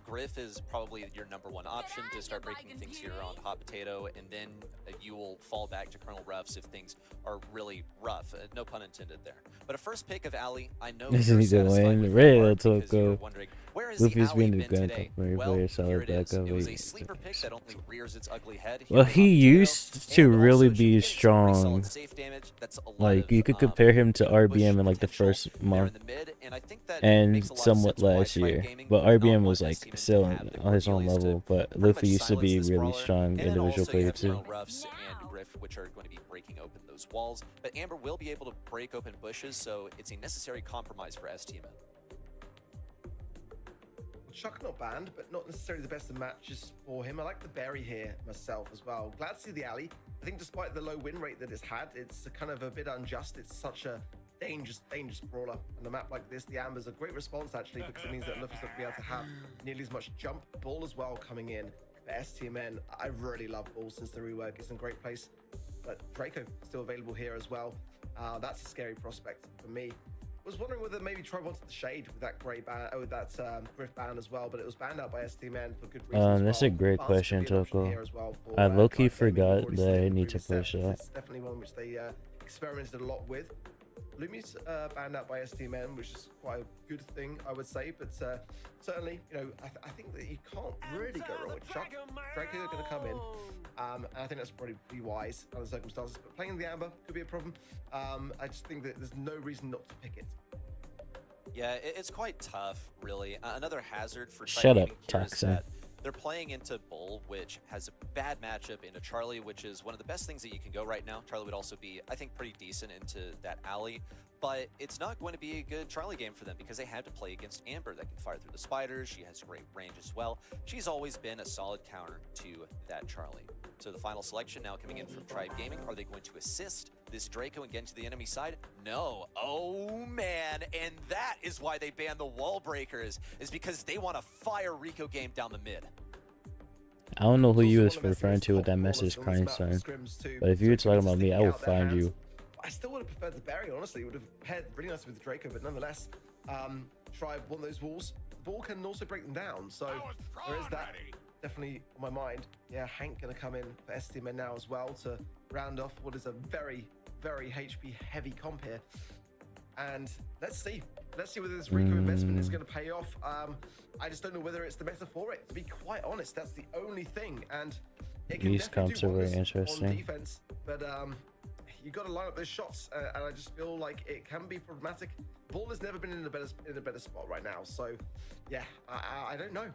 Griff is probably your #1 option to start breaking things here on Hot Potato, and then you will fall back to Colonel Ruffs if things are really rough. No pun intended there. But a first pick of Ali, I know This you're is the satisfied win. with Really, that let's mark because you were go. wondering, where is Luffy's the Ali been been the gun today? company Well, player, solid here it is. backup. It was a sleeper pick that only rears its ugly head. here Well, on he Hot Potato, used to and really also be getting some pretty strong. solid safe damage. That's a lot Like, of, you could compare him to RBM in like the potential first there in month the mid, and I think that and makes a lot of somewhat sense why last Tribe year. Gaming But would not RBM want was STMN like to still have the on his own Cordelius to level. But pretty Luffy much used to silence be this really brawler. strong And then individual also you player have too. Colonel Ruffs and Griff, which are going to be breaking open those walls. But Amber will be able to break open bushes, so it's a necessary compromise for STMN. Chuck not banned, but not necessarily the best of matches for him. I like the berry here myself as well. Glad to see the alley. I think despite the low win rate that it's had, it's kind of a bit unjust. It's such a dangerous brawler. On a map like this, the Amber's a great response actually, because it means that Luffy's not going to be able to have nearly as much jump ball as well coming in. But STMN, I really love ball since the rework. It's in a great place. But Draco still available here as well. That's a scary prospect for me. Was wondering whether maybe Tribe wanted the shade with that great ban, with that Griff ban as well, but it was banned out by STMN for good reasons. That's a great Bans question, could be an option Toko. here as well for, I low-key Tribe Gaming. We've forgot already that seen I it in need to previous push sets. that. It's definitely one which they experimented a lot with. Lumi's banned out by STMN, which is quite a good thing, I would say. But certainly, you know, I think that you can't really go wrong with Chuck. Draco are going to come in, and I think that's probably be wise under the circumstances. But playing the Amber could be a problem. I just think that there's no reason not to pick it. Yeah, it's quite tough, really. Another hazard for Tribe Shut up, Gaming here is Toxin. that they're playing into Bull, which has a bad matchup into Charlie, which is one of the best things that you can go right now. Charlie would also be, I think, pretty decent into that alley, but it's not going to be a good Charlie game for them because they have to play against Amber that can fire through the spiders. She has great range as well. She's always been a solid counter to that Charlie. So the final selection now coming in from Tribe Gaming. Are they going to assist this Draco and get into the enemy side? No. Oh, man. And that is why they banned the wall breakers, is because they want to fire Rico game down the mid. I don't know who you was referring to with that message, crying son. But if you were talking about me, I would find you. I still would have preferred the berry, honestly. It would have paired really nicely with the Draco, but nonetheless, Tribe won those walls. The ball can also break them down, so there is that definitely on my mind. Yeah, Hank going to come in for STMN now as well to round off what is a very, very HP heavy comp here. And let's see whether this Rico investment is going to pay off. I just don't know whether it's the meta for it, to be quite honest. That's the only thing. And it can These definitely comps do are very wonders on interesting. defense, but you got to line up those shots, and I just feel like it can be problematic. Ball has never been in a better spot right now, so yeah, I don't know.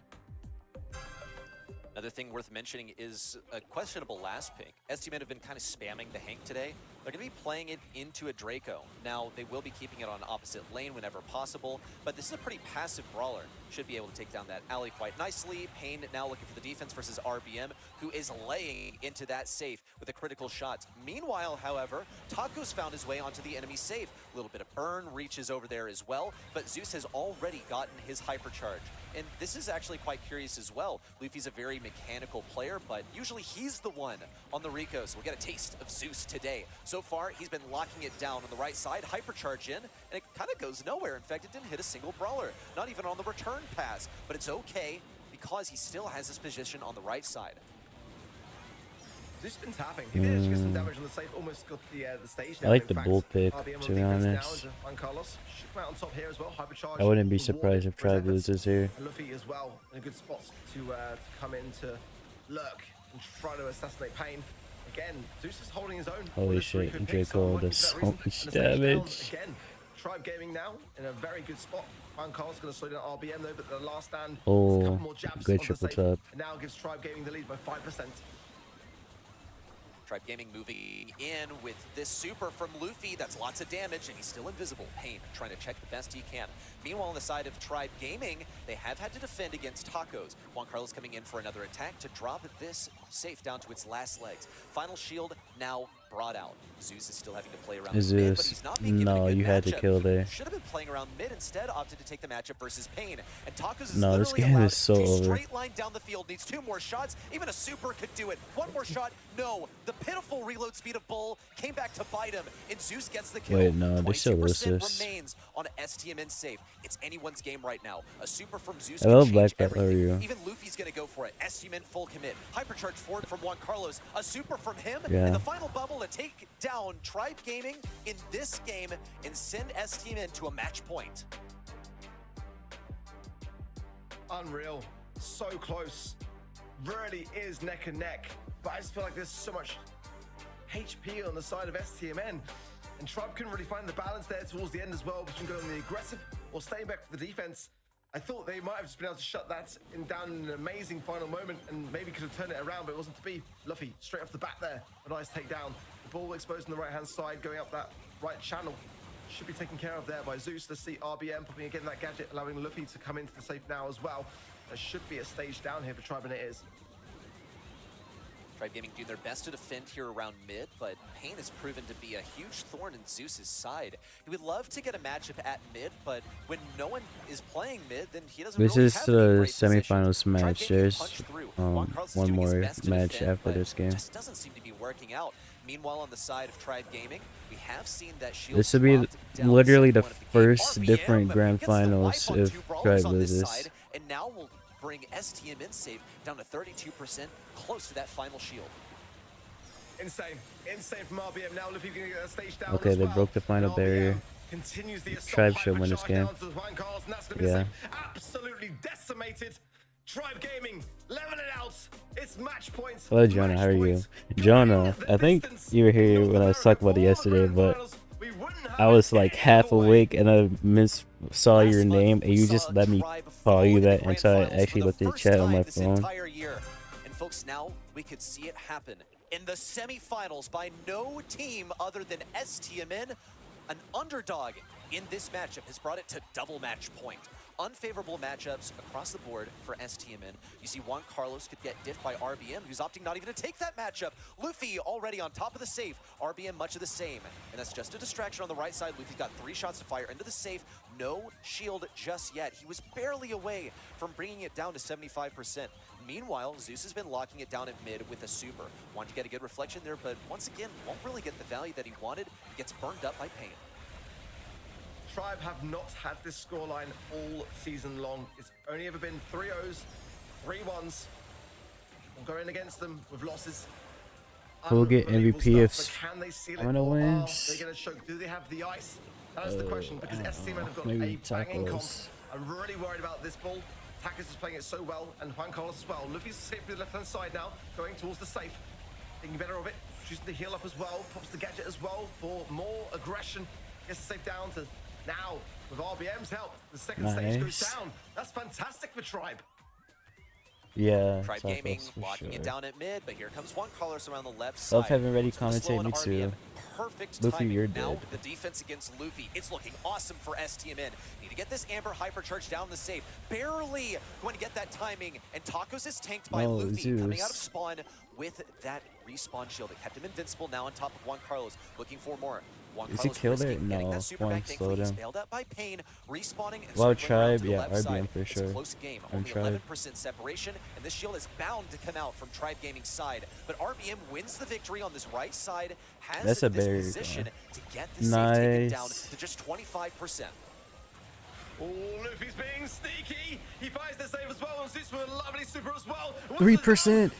Another thing worth mentioning is a questionable last pick. STMN have been kind of spamming the Hank today. They're going to be playing it into a Draco. Now, they will be keeping it on opposite lane whenever possible, but this is a pretty passive brawler. Should be able to take down that alley quite nicely. Pain now looking for the defense versus RBM, who is laying into that safe with a critical shot. Meanwhile, however, Taco's found his way onto the enemy safe. A little bit of burn reaches over there as well, but Zeus has already gotten his hypercharge. And this is actually quite curious as well. Luffy's a very mechanical player, but usually he's the one on the Rico, so we'll get a taste of Zeus today. So far, he's been locking it down on the right side, hypercharge in, and it kind of goes nowhere. In fact, it didn't hit a single brawler, not even on the return pass, but it's okay because he still has his position on the right side. Zeus has been tapping. He did actually get some damage on the safe, almost got the stage I down. like In the fact, bull pick, RBM to on be defense now honest. as Juan Carlos should come out on top here as well. Hypercharge. I wouldn't be rewarded surprised if for his Tribe efforts. loses here. And Luffy as well in a good spot to come in to lurk and try to assassinate Pain. Again, Zeus is holding his own. Holy on this shit, Rico pick, Draco so does so unlucky for that much reason. And a stage down damage. Again, Tribe Gaming now in a very good spot. Juan Carlos going to slow down RBM though, but the last stand, Oh, a couple more jabs good on the triple safe, tap. and now gives Tribe Gaming the lead by 5%. Tribe Gaming moving in with this super from Luffy. That's lots of damage, and he's still invisible. Pain trying to check the best he can. Meanwhile, on the side of Tribe Gaming, they have had to defend against Tacos. Juan Carlos coming in for another attack to drop this safe down to its last legs. Final shield now brought out. Zeus is still having to play around mid, but he's not being given a No, good you had to matchup. kill there. Should have been playing around mid instead, opted to take the matchup versus Pain. And Tacos is No, this literally game allowed is so to over. straight line down the field. Needs 2 more shots. Even a super could do it. 1 more shot. No. The pitiful reload speed of Bull came back to bite him, and Zeus gets the kill. Wait, no, they still lose 22% this. remains on STMN safe. It's anyone's game right now. A super from Zeus Hello, can Black change Bat, how are everything. you? Even Luffy's gonna go for it. STMN full commit. Hypercharge forward from Juan Carlos. A super from him. Yeah. And the final bubble to take down Tribe Gaming in this game and send STMN to a match point. Unreal. So close. Really is neck and neck. But I just feel like there's so much HP on the side of STMN. And Tribe couldn't really find the balance there towards the end as well between going the aggressive or staying back for the defense. I thought they might have just been able to shut that down in an amazing final moment and maybe could have turned it around, but it wasn't to be. Luffy straight off the bat there. A nice takedown. The ball exposed on the right-hand side, going up that right channel. Should be taken care of there by Zeus. Let's see RBM popping again that gadget, allowing Luffy to come into the safe now as well. There should be a stage down here for Tribe, and it is. Tribe Gaming doing their best to defend here around mid, but Pain has proven to be a huge thorn in Zeus's side. He would love to get a matchup at mid, but when no one is playing mid, then he doesn't This really is have the any great semifinals positions. Tribe match. Gaming There's punched through. Juan Carlos is one doing his more best to match defend, after but this game. just doesn't seem to be working out. Meanwhile, on the side of Tribe Gaming, we have seen that shield This would be dropped down literally the second one of the game. first RBM different grand gets the wipe finals on if 2 brawlers Tribe on this loses. side, and now we'll bring STMN safe down to 32%, close to that final shield. Insane. Insane from RBM. Now Luffy going to get that stage down Okay, as they well. broke the final And barrier. RBM continues the assault. Tribe should win this Hypercharge game. down to Juan Carlos, and that's gonna be Yeah. safe. Absolutely decimated. Tribe Gaming level it out. It's match points. Hello, Jonah. How are you? Jonah, I think you were here when I was talking about it yesterday, but I was like half awake and I saw your name and you just let me call you that until I actually looked at the chat on my phone. And folks, now we could see it happen in the semifinals by no team other than STMN. An underdog in this matchup has brought it to double match point. Unfavorable matchups across the board for STMN. You see Juan Carlos could get diffed by RBM, who's opting not even to take that matchup. Luffy already on top of the safe. RBM much of the same. And that's just a distraction on the right side. Luffy's got 3 shots to fire into the safe. No shield just yet. He was barely away from bringing it down to 75%. Meanwhile, Zeus has been locking it down at mid with a super. Wanted to get a good reflection there, but once again, won't really get the value that he wanted. He gets burned up by Pain. Tribe have not had this scoreline all season long. It's only ever been 3-0s, 3-1s. We'll go in against them with losses. Who'll get Unbelievable MVP stuff, if but can they seal it? I'm gonna Or win? are they going to choke? Do they have the ice? That's the question, because STMN have got maybe a banging comp. tacos. I'm really worried about this ball. Takis is playing it so well, and Juan Carlos as well. Luffy's safe through the left-hand side now, going towards the safe. Thinking better of it, choosing the heal up as well, pops the gadget as well for more aggression. Gets the safe down to now, with RBM's help, the second stage goes Nice. down. That's fantastic for Tribe. Yeah, Tribe Southwest Gaming for locking sure. it down at mid, but here comes Juan Carlos around the left side. Love having Ready Looks for the slow commentate, me on RBM. too. Perfect Luffy, timing. you're Now dead. the defense against Luffy. It's looking awesome for STMN. Need to get this Amber hypercharge down the safe. Barely going to get that timing, and Tacos is tanked by Oh, Luffy coming out of Zeus. spawn with that respawn shield that kept him invincible. Now on top of Juan Carlos, looking for more. Juan Is he Carlos killed it? risking getting No, that super Juan back. slowed Thankfully, he's him. bailed out by Pain, respawning and Well, circling around Tribe, to the yeah, left RBM side. for It's a sure. close game, On only Tribe. 11% separation, and this shield is bound to come out from Tribe Gaming's side. But RBM wins the victory on this right side, has That's a this barrier, position guy. to get the safe taken Nice. down to just 25%. Oh, Luffy's being sneaky. He finds the save as well, and Zeus with a lovely super as well. 3%.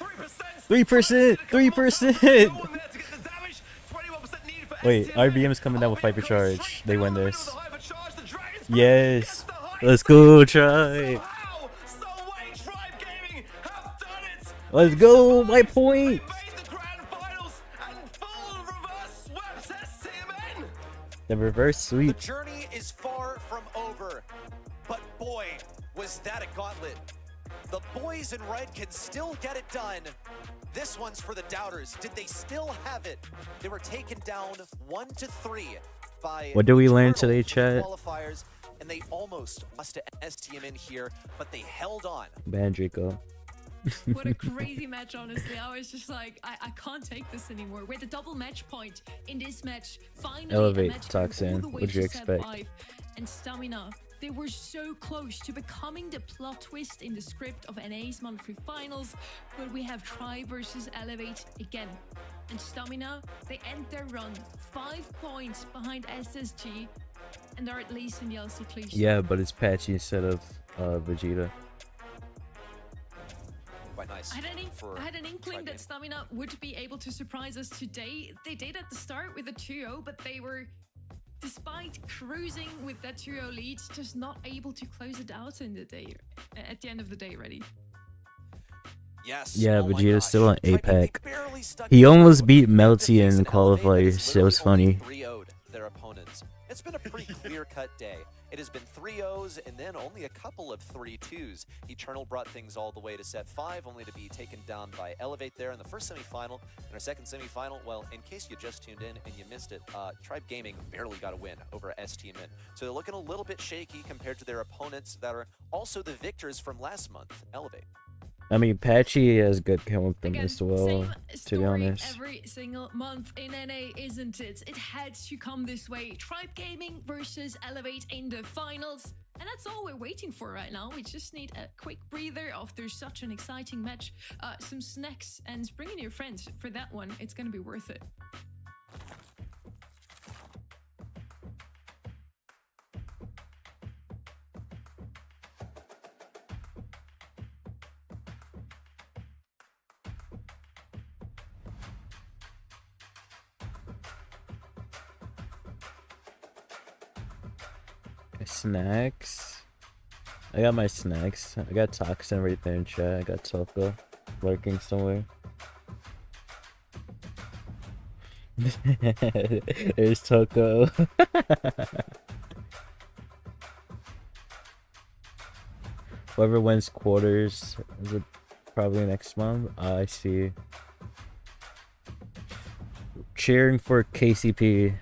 3%. 3%. No one there to get the damage. 21% needed for Wait, STMN. RBM's coming down with RBM Hyper goes Charge. straight They win down this. with the hypercharge. The Dragon's Yes. gets the height. Let's go, Tribe. Somehow, some way, Tribe Gaming have done it. Let's go, my point. They made the grand finals and full reverse swept STMN. The reverse The sweep. journey is far from over, but boy, was that a gauntlet. The boys in red can still get it done. This one's for the doubters. Did they still have it? They were taken down 1-3 by What did we learn Eternal today, in the chat? qualifiers, and they almost lost to STMN here, but they held on. Bandrico. What a crazy match, honestly. I was just like, I can't take this anymore. We're at the double match point in this match. Finally, Elevate, a match going Toxin. all the way What'd you to set expect? 5. And Stamina, they were so close to becoming the plot twist in the script of NA's monthly finals. But we have Tribe versus Elevate again. And Stamina, they end their run 5 points behind SSG. And they're at least in the LC Cliche. Yeah, but it's Patchy instead of Vegeta. Quite nice. I had an inkling Tribe that Stamina would be able to surprise us today. They did at the start with a 2-0, but they were, despite cruising with that 2-0 lead, just not able to close it out in the day. At the end of the day, ready. Yes. Yeah, oh my Vegeta's gosh. still on Tribe Gaming APAC. barely stuck He together almost with beat the Melty defense in and Elevate qualifiers. has It was literally funny. only 3-0'd their opponents. It's been a pretty clear-cut day. It has been 3-0s and then only a couple of 3-2s. Eternal brought things all the way to set 5, only to be taken down by Elevate there in the first semifinal. In our second semifinal, well, in case you just tuned in and you missed it, Tribe Gaming barely got a win over STMN. So they're looking a little bit shaky compared to their opponents that are also the victors from last month, Elevate. I mean, Patchy has good confidence Again, as well, same to be story honest. every single month in NA, isn't it? It had to come this way. Tribe Gaming versus Elevate in the finals. And that's all we're waiting for right now. We just need a quick breather after such an exciting match. Some snacks and bring in your friends for that one. It's going to be worth it. Snacks. I got my snacks. I got Toxin right there in chat. I got Toko lurking somewhere. There's Toko. Whoever wins quarters is it probably next month. I see. Cheering for KCP.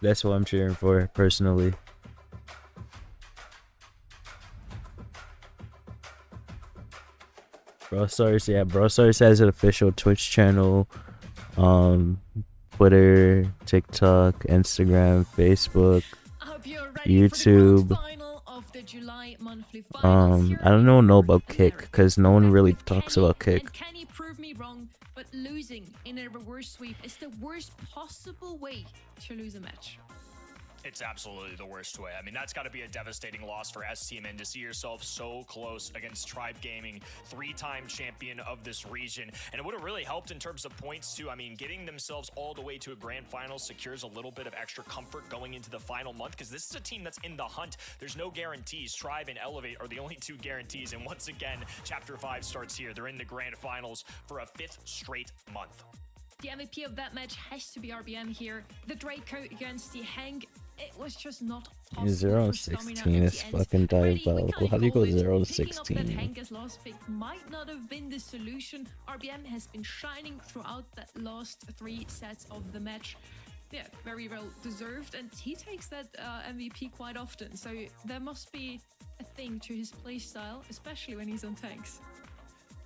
That's what I'm cheering for personally. Brostars, yeah, Brostars has an official Twitch channel, Twitter, TikTok, Instagram, Facebook, I hope you're ready for the YouTube. grand final of the July monthly finals. Here I don't know about North Kick because no one America. really With talks Kenny, about Kick. And Kenny proved me wrong, but losing in a reverse sweep is the worst possible way to lose a match. It's absolutely the worst way. I mean, that's got to be a devastating loss for STMN to see yourself so close against Tribe Gaming, 3-time champion of this region. And it would have really helped in terms of points too. I mean, getting themselves all the way to a grand final secures a little bit of extra comfort going into the final month, because this is a team that's in the hunt. There's no guarantees. Tribe and Elevate are the only 2 guarantees. And once again, Chapter 5 starts here. They're in the grand finals for a 5th straight month. The MVP of that match has to be RBM here. The Draco against the Hank, it was just not possible. 0-16 is fucking diabolical. How do you go 0-16? Picking up that Hank as last pick might not have been the solution. RBM has been shining throughout that last 3 sets of the match. Yeah, very well deserved, and he takes that MVP quite often. So there must be a thing to his playstyle, especially when he's on tanks.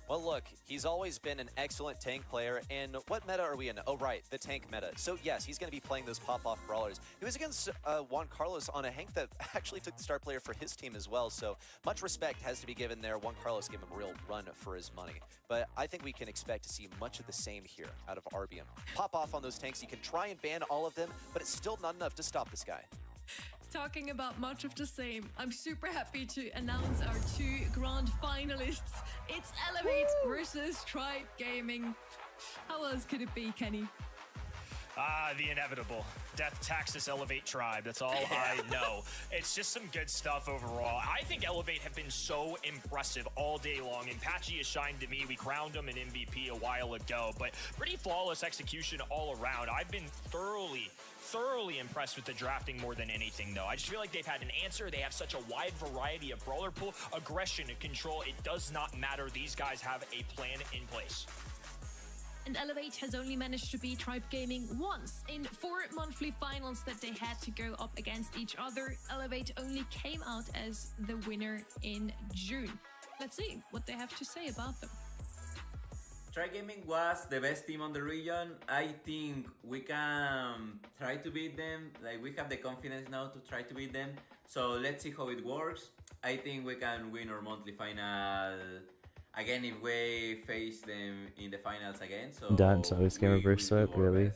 Well, look, he's always been an excellent tank player, and what meta are we in? Oh, right, the tank meta. So, yes, he's going to be playing those pop-off brawlers. He was against Juan Carlos on a Hank that actually took the star player for his team as well, so much respect has to be given there. Juan Carlos gave him a real run for his money. But I think we can expect to see much of the same here out of RBM. Pop off on those tanks, you can try and ban all of them, but it's still not enough to stop this guy. Talking about much of the same, I'm super happy to announce our 2 grand finalists. It's Elevate versus Tribe Gaming. How else could it be, Kenny? The inevitable. Death Taxis Elevate Tribe. That's all I know. It's just some good stuff overall. I think Elevate have been so impressive all day long, and Patchy has shined to me. We crowned him an MVP a while ago, but pretty flawless execution all around. I've been thoroughly impressed with the drafting more than anything, though. I just feel like they've had an answer. They have such a wide variety of brawler pool, aggression, and control. It does not matter. These guys have a plan in place. And Elevate has only managed to beat Tribe Gaming once in 4 monthly finals that they had to go up against each other. Elevate only came out as the winner in June. Let's see what they have to say about them. Tribe Gaming was the best team on the region. I think we can try to beat them. Like, we have the confidence now to try to beat them. So let's see how it works. I think we can win our monthly final again if we face them in the finals again. So That's always game reverse sweep, really.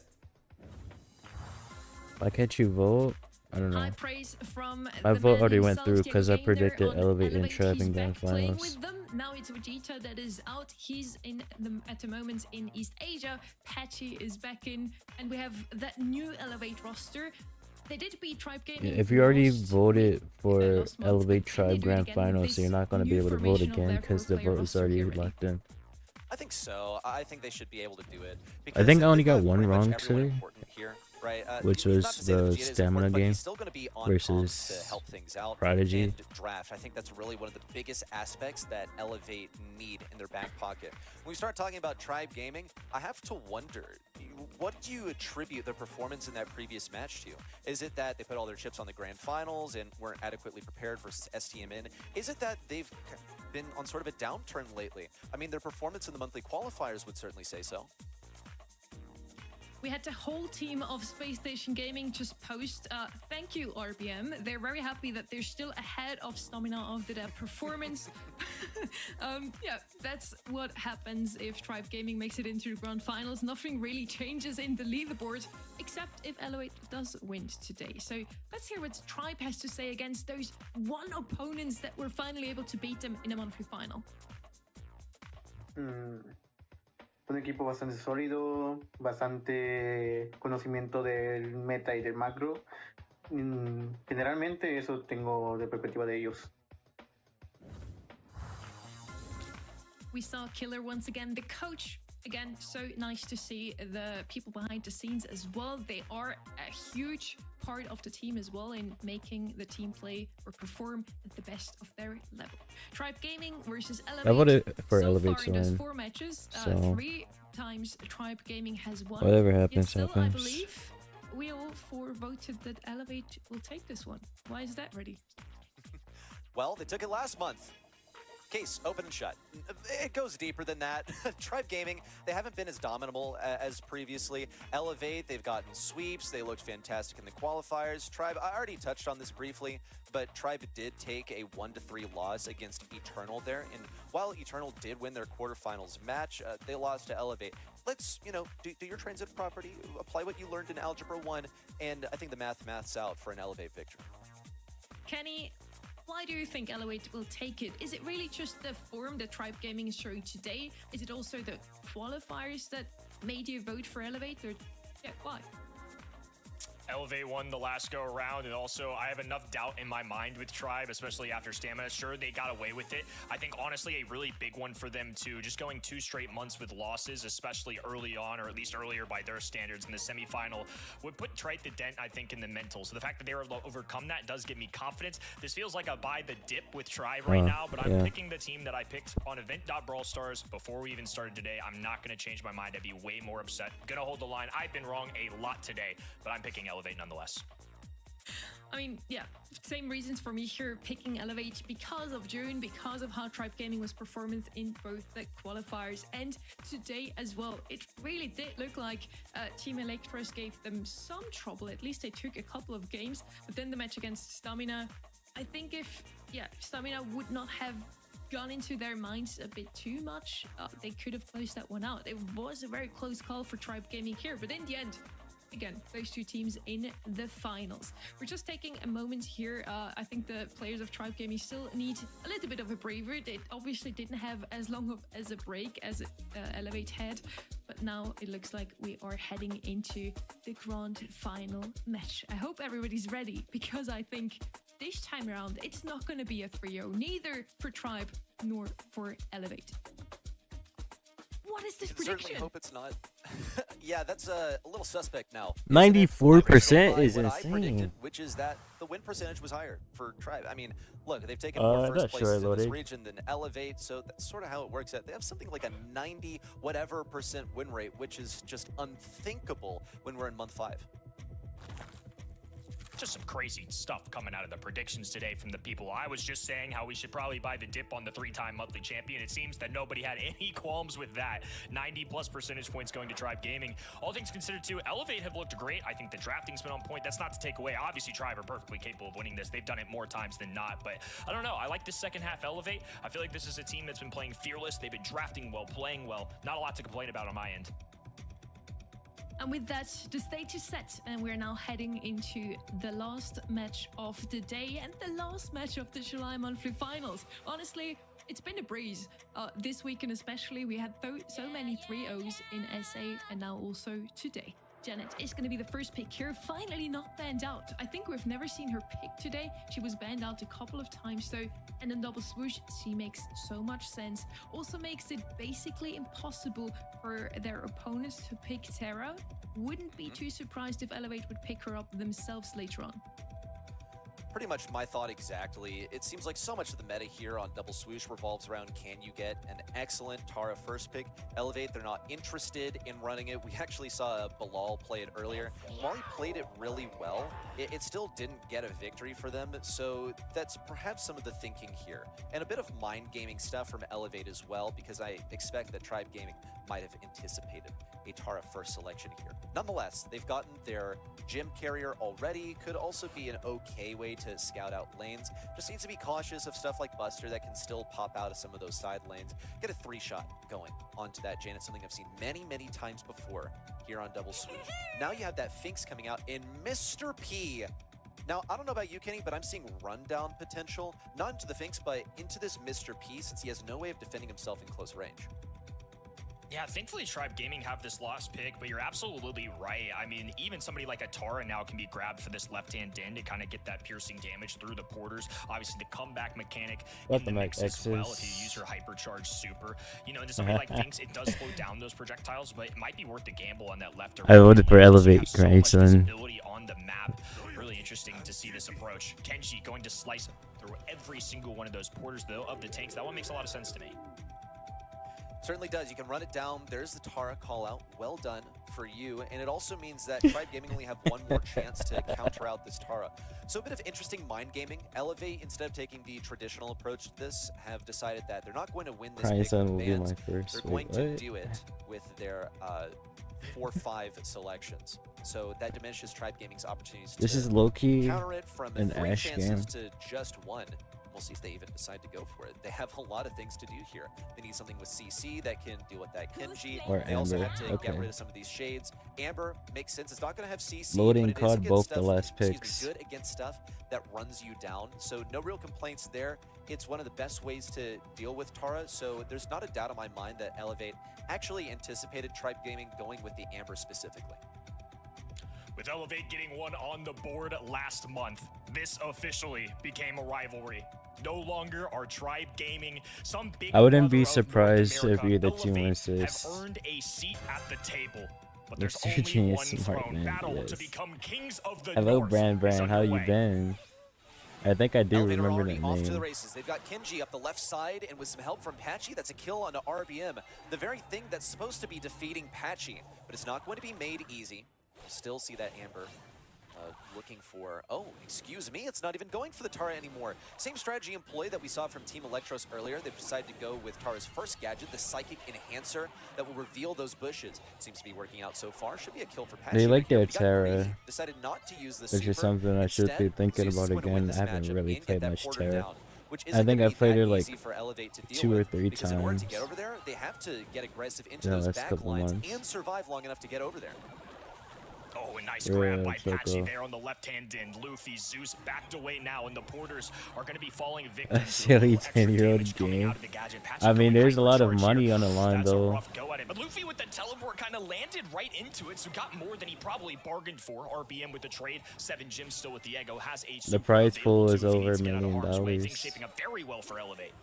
Why can't you vote? I don't know. High praise from My the vote man already went himself, through Diego because I Gainer predicted on Elevate and Elevate. Tribe He's in grand back playing finals. with them. Now it's Vegeta that is out. He's at the moment in East Asia. Patchy is back in, and we have that new Elevate roster. They did beat Tribe Gaming. Yeah, if you already last voted for last month, Elevate can they Tribe do it grand again with finals, so this you're not going to be new able to vote formation of again their because the 4-player vote was roster already here, Eddie? locked in. I think so. I think they should be able to do it. I think I only they've got one pretty much wrong everyone today, important here, right? which Not was to say that the Vegeta isn't stamina important, but game he's still gonna be on comms to versus help things out Prodigy. and draft. I think that's really one of the biggest aspects that Elevate need in their back pocket. When we start talking about Tribe Gaming, I have to wonder, what do you attribute their performance in that previous match to? Is it that they put all their chips on the grand finals and weren't adequately prepared versus STMN? Is it that they've been on sort of a downturn lately? I mean, their performance in the monthly qualifiers would certainly say so. We had the whole team of Space Station Gaming just post, thank you, RBM. They're very happy that they're still ahead of Stamina after that performance. Yeah, that's what happens if Tribe Gaming makes it into the grand finals. Nothing really changes in the leaderboard, except if Elevate does win today. So let's hear what Tribe has to say against those 1 opponents that were finally able to beat them in a monthly final. Un equipo bastante sólido, bastante conocimiento del meta y del macro. Generalmente eso tengo de perspectiva de ellos. We saw Killer once again, the coach. Again, so nice to see the people behind the scenes as well. They are a huge part of the team as well in making the team play or perform at the best of their level. Tribe Gaming versus Elevate. I voted for so Elevate far to in those win. 4 matches, So 3 times Tribe Gaming has won. whatever Yet happens, still, happens. I believe we all 4 voted that Elevate will take this one. Why is that, Ready? Well, they took it last month. Case, open and shut. It goes deeper than that. Tribe Gaming, they haven't been as dominable as previously. Elevate, they've gotten sweeps. They looked fantastic in the qualifiers. Tribe, I already touched on this briefly, but Tribe did take a 1-3 loss against Eternal there. And while Eternal did win their quarterfinals match, they lost to Elevate. Let's, do your transitive property, apply what you learned in Algebra 1, and I think the math's out for an Elevate victory. Kenny, why do you think Elevate will take it? Is it really just the form that Tribe Gaming is showing today? Is it also the qualifiers that made you vote for Elevate? Or why? Elevate won the last go around, and also I have enough doubt in my mind with Tribe, especially after Stamina. Sure, they got away with it. I think honestly a really big one for them too, just going 2 straight months with losses, especially early on, or at least earlier by their standards in the semifinal, would put Tribe to dent, I think, in the mental. So the fact that they were able to overcome that does give me confidence. This feels like a buy the dip with Tribe right now, but I'm picking the team that I picked on event.brawlstars before we even started today. I'm not going to change my mind. I'd be way more upset. Gonna hold the line. I've been wrong a lot today, but I'm picking Elevate nonetheless. I mean, yeah, same reasons for me here picking Elevate because of June, because of how Tribe Gaming was performance in both the qualifiers and today as well. It really did look like Team Electros gave them some trouble. At least they took a couple of games, but then the match against Stamina, I think if, Stamina would not have gone into their minds a bit too much, they could have closed that one out. It was a very close call for Tribe Gaming here, but in the end, again, those two teams in the finals. We're just taking a moment here. I think the players of Tribe Gaming still need a little bit of a breather. They obviously didn't have as long as a break as Elevate had, but now it looks like we are heading into the grand final match. I hope everybody's ready, because I think this time around, it's not going to be a 3-0, neither for Tribe nor for Elevate. What is this prediction? Certainly hope it's not. Yeah, that's a little suspect now. 94% is what insane. I predicted, which is that the win percentage was higher for Tribe. I mean, look, they've taken more first places in this region than Elevate, so that's sort of how it works out. They have something like a 90% win rate, which is just unthinkable when we're in month 5. Just some crazy stuff coming out of the predictions today from the people. I was just saying how we should probably buy the dip on the 3-time monthly champion. It seems that nobody had any qualms with that. 90+ percentage points going to Tribe Gaming. All things considered too, Elevate have looked great. I think the drafting's been on point. That's not to take away. Obviously, Tribe are perfectly capable of winning this. They've done it more times than not, but I don't know. I like this second half Elevate. I feel like this is a team that's been playing fearless. They've been drafting well, playing well. Not a lot to complain about on my end. And with that, the stage is set, and we're now heading into the last match of the day and the last match of the July monthly finals. Honestly, it's been a breeze this weekend, especially. We had so many 3-0s in SA, and now also today. Janet is going to be the first pick here, finally not banned out. I think we've never seen her pick today. She was banned out a couple of times though, and then double swoosh, she makes so much sense. Also makes it basically impossible for their opponents to pick Terra. Wouldn't be too surprised if Elevate would pick her up themselves later on. Pretty much my thought exactly. It seems like so much of the meta here on Double Swoosh revolves around, can you get an excellent Tara first pick? Elevate, they're not interested in running it. We actually saw Bilal play it earlier. While he played it really well, it still didn't get a victory for them, so that's perhaps some of the thinking here. And a bit of mind gaming stuff from Elevate as well, because I expect that Tribe Gaming might have anticipated a Tara first selection here. Nonetheless, they've gotten their gym carrier already. Could also be an okay way to scout out lanes. Just needs to be cautious of stuff like Buster that can still pop out of some of those side lanes. Get a 3-shot going onto that Janet, something I've seen many, many times before here on Double Swoosh. Now you have that Finks coming out in Mr. P. Now, I don't know about you, Kenny, but I'm seeing rundown potential, not into the Finks, but into this Mr. P, since he has no way of defending himself in close range. Yeah, thankfully Tribe Gaming have this last pick, but you're absolutely right. I mean, even somebody like a Tara now can be grabbed for this left-hand din to kind of get that piercing damage through the porters. Obviously, the comeback mechanic in the mix as well if you use her hypercharged super. You know, into something like Finks, it does slow down those projectiles, but it might be worth the gamble on that left or right. I voted for Elevate, grandson. On the map. Really interesting to see this approach. Kenji going to slice through every single one of those porters, though, of the tanks. That one makes a lot of sense to me. Certainly does. You can run it down. There's the Tara call out. Well done for you. And it also means that Tribe Gaming only have one more chance to counter out this Tara. So a bit of interesting mind gaming. Elevate, instead of taking the traditional approach to this, have decided that they're not going to win this Crying big Sun will be advance. my first. They're Wait, going to what? do it with their 4-5 selections. So that diminishes Tribe Gaming's opportunities This to is low-key counter it from an 3 Ashe chances game. to just 1. We'll see if they even decide to go for it. They have a lot of things to do here. They need something with CC that can deal with that Kenji. Or They also Amber, have to okay. get rid of some of these shades. Amber makes sense. It's not going to have CC. Loading but it is COD against both the stuff- last excuse me, picks. good against stuff that runs you down. So no real complaints there. It's one of the best ways to deal with Tara. So there's not a doubt in my mind that Elevate actually anticipated Tribe Gaming going with the Amber specifically. With Elevate getting one on the board last month, this officially became a rivalry. No longer are Tribe Gaming some big I wouldn't brother be of North surprised if America. either team Elevate wins this. have earned a seat at the table, but there's Mr. only Genius one Smart throne Man, battle to yes. become kings of the Hello, North Brand. is How you underway. been? I think I do Elevator remember already that off to the name. races. They've got Kenji up the left side, and with some help from Patchy, that's a kill on RBM. The very thing that's supposed to be defeating Patchy, but it's not going to be made easy. Still see that Amber looking for, oh, excuse me, it's not even going for the Tara anymore. Same strategy employed that we saw from Team Electros earlier. They've decided to go with Tara's first gadget, the Psychic Enhancer, that will reveal those bushes. Seems to be working out so far. Should be a kill for Patchy. They like right here. their We got Tara, Bree, decided not to use the which is super. something I should be Instead, thinking Zeus is about going to win again. this I haven't matchup really and get played that much Porter Tara. down, which I isn't think gonna I've be played that her like easy for Elevate to deal 2 or with, 3 because in order to times. get over there, they have to get aggressive into Yeah, those last back couple lines months. and survive long enough to get over there. Oh, a nice Yeah, grab by so Patchy cool. there on the left hand end. Luffy, Zeus backed away now, and the Porters are going to be falling victim A to silly little extra 10-year-old damage coming game. out of the gadget. Patchy I mean, going there's a lot of hypercharge money here. on the line, That's a though. rough go at it. But Luffy with the teleport kind of landed right into it, so got more than he probably bargained for. RBM with the trade. 7 gems still with Diego. Has a The prize available pool too is if he over needs $1 to get out of harm's way. million. Things shaping up very well for Elevate.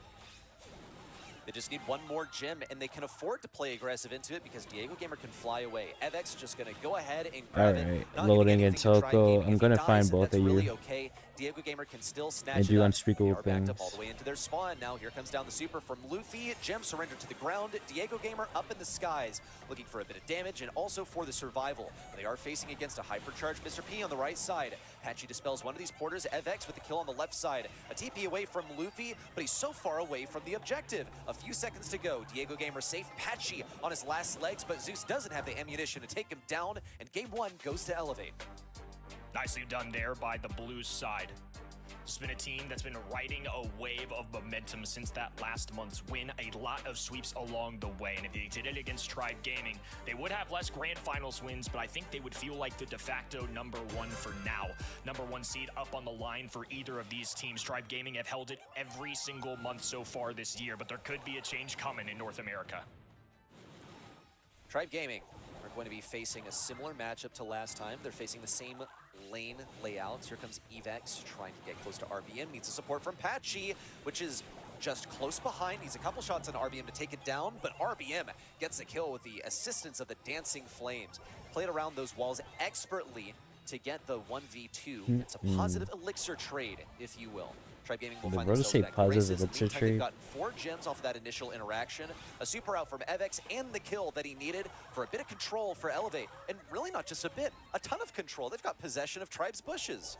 They just need one more gem, and they can afford to play aggressive into it because Diego Gamer can fly away. Evx just going to go ahead and grab it. Alright, Not gonna loading get in anything to Tribe Toko. Gaming. I'm If gonna he find dies, both that's of really you. okay. Diego Gamer can still snatch And it do up. unspeakable They are backed up all things. the way into their spawn. Now here comes down the super from Luffy. Gem surrendered to the ground. Diego Gamer up in the skies, looking for a bit of damage and also for the survival. They are facing against a hypercharged Mr. P on the right side. Patchy dispels one of these porters. Evx with the kill on the left side. A TP away from Luffy, but he's so far away from the objective. A few seconds to go. Diego Gamer safe. Patchy on his last legs, but Zeus doesn't have the ammunition to take him down, and game 1 goes to Elevate. Nicely done there by the Blues side. It's been a team that's been riding a wave of momentum since that last month's win. A lot of sweeps along the way. And if they did it against Tribe Gaming, they would have less grand finals wins, but I think they would feel like the de facto #1 for now. #1 seed up on the line for either of these teams. Tribe Gaming have held it every single month so far this year, but there could be a change coming in North America. Tribe Gaming are going to be facing a similar matchup to last time. They're facing the same lane layouts. Here comes Evex trying to get close to RBM. Needs the support from Patchy, which is just close behind. Needs a couple shots on RBM to take it down, but RBM gets the kill with the assistance of the Dancing Flames. Played around those walls expertly to get the 1v2. It's a positive elixir trade, if you will. Tribe Gaming will Did find Broda themselves say back in positive races. elixir Meantime, they've trade? gotten 4 gems off of that initial interaction. A super out from Evx and the kill that he needed for a bit of control for Elevate. And really not just a bit, a ton of control. They've got possession of Tribe's bushes.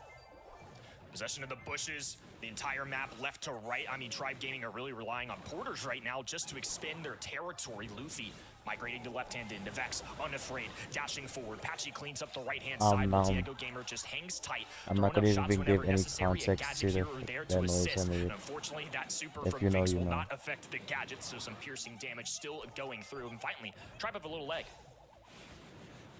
Possession of the bushes, the entire map left to right. I mean, Tribe Gaming are really relying on porters right now just to expand their territory. Luffy migrating to left-hand into Vex, unafraid, dashing forward. Patchy cleans up the right-hand side, but Diego Gamer just hangs tight. I'm not throwing gonna up shots even whenever give any necessary, a context to gadget the, here or there that to noise assist. I made. And unfortunately, that super If from you know, Vex you will know. not affect the gadget, so some piercing damage still going through. And finally, Tribe have a little leg.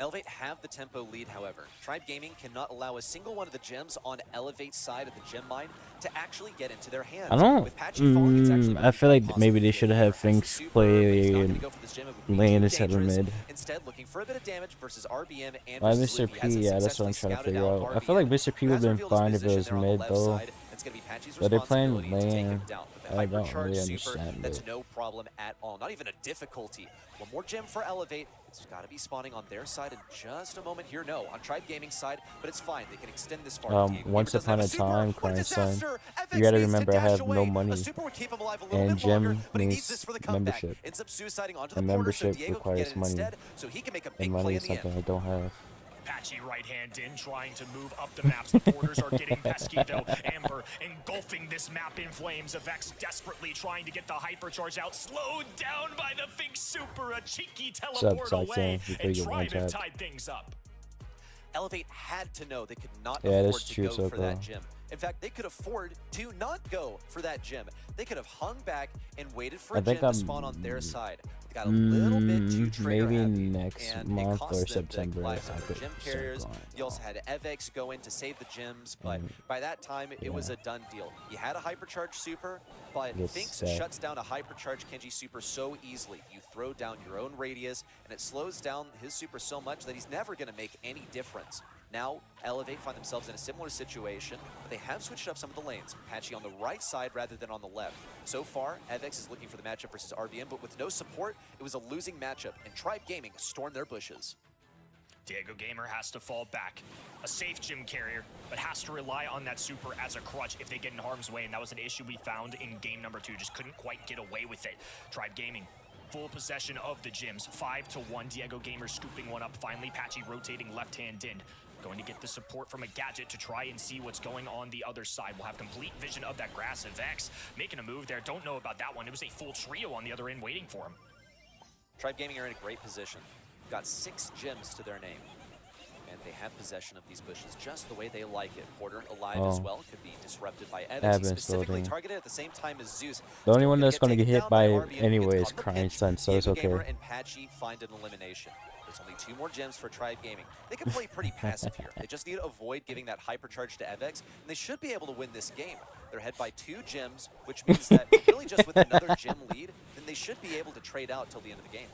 Elevate have the tempo lead, however. Tribe Gaming cannot allow a single one of the gems on Elevate's side of the gem mine to actually get into their hands. I don't. With Patchy falling, it's actually I feel like possible maybe they to should get have there. Has the Finks super, but play he's not gonna go for this gem. It would be lane too instead of dangerous. mid. Instead, looking for a bit of damage versus RBM and Why versus Mr. Luffy. P? Has Yeah, that's what I'm successfully trying to scouted figure out out. I feel like RBM. Mr. P would Has have been revealed his fine if it was position there on the mid left though. side. It's gonna be Patchy's But they're playing responsibility to take him lane. down. With I don't hypercharged really super, understand that's it. no problem at all. Not even a difficulty. One more gem for Elevate. It's got to be spawning on their side in just a moment here. No, on Tribe Gaming's side, but it's fine. They can extend this far. Diego Once Gamer doesn't upon have a super. time, What a Crying Son, disaster! FX you gotta needs to remember I dash have no away. money, A super would keep him alive a little and bit longer, gem but he needs needs this for the comeback. membership. Ends up suiciding onto the And corner, so membership Diego can get requires it money, instead, so he can make a big and money play is in the end. something I don't have. Patchy right hand in, trying to move up the maps. The Porters are getting pesky though. Amber engulfing this map in flames. Avex desperately trying to get the hypercharge out. Slowed down by the Fink Super. A cheeky teleport away. And Tribe have tied things up. Elevate had to know they could not Yeah, afford that's to true, go for Soko. that gem. In fact, they could afford to not go for that gem. They could have hung back and waited for I a think gem to spawn on their side. They got a little bit too trigger maybe happy, next and it month cost or them the September lives I of their could gem start carriers. going. You also had Evex go in to save the gems, but by that time it was a done deal. You had a hypercharge super, but Yes, Finks sir. shuts down a hypercharge Kenji super so easily. You throw down your own radius, and it slows down his super so much that he's never going to make any difference. Now, Elevate find themselves in a similar situation, but they have switched up some of the lanes. Patchy on the right side rather than on the left. So far, Evex is looking for the matchup versus RBM, but with no support, it was a losing matchup, and Tribe Gaming stormed their bushes. Diego Gamer has to fall back. A safe gym carrier, but has to rely on that super as a crutch if they get in harm's way, and that was an issue we found in game number 2. Just couldn't quite get away with it. Tribe Gaming, full possession of the gyms. 5-1, Diego Gamer scooping one up. Finally, Patchy rotating left-hand in. Going to get the support from a gadget to try and see what's going on the other side. We'll have complete vision of that grass. Avex making a move there. Don't know about that one. It was a full trio on the other end waiting for him. Tribe Gaming are in a great position. Got 6 gems to their name. And they have possession of these bushes just the way they like it. Porter alive as well, could be disrupted by Evex. He's specifically targeted at the same time as Zeus. The only one that's going to get hit by it RBM anyway gets is caught in the Crying pinch. Son, so it's Diego okay. Gamer and Patchy find an elimination. There's only 2 more gems for Tribe Gaming. They can play pretty passive here. They just need to avoid giving that hypercharge to Evex, and they should be able to win this game. They're ahead by 2 gems, which means that really just with another gem lead, then they should be able to trade out till the end of the game.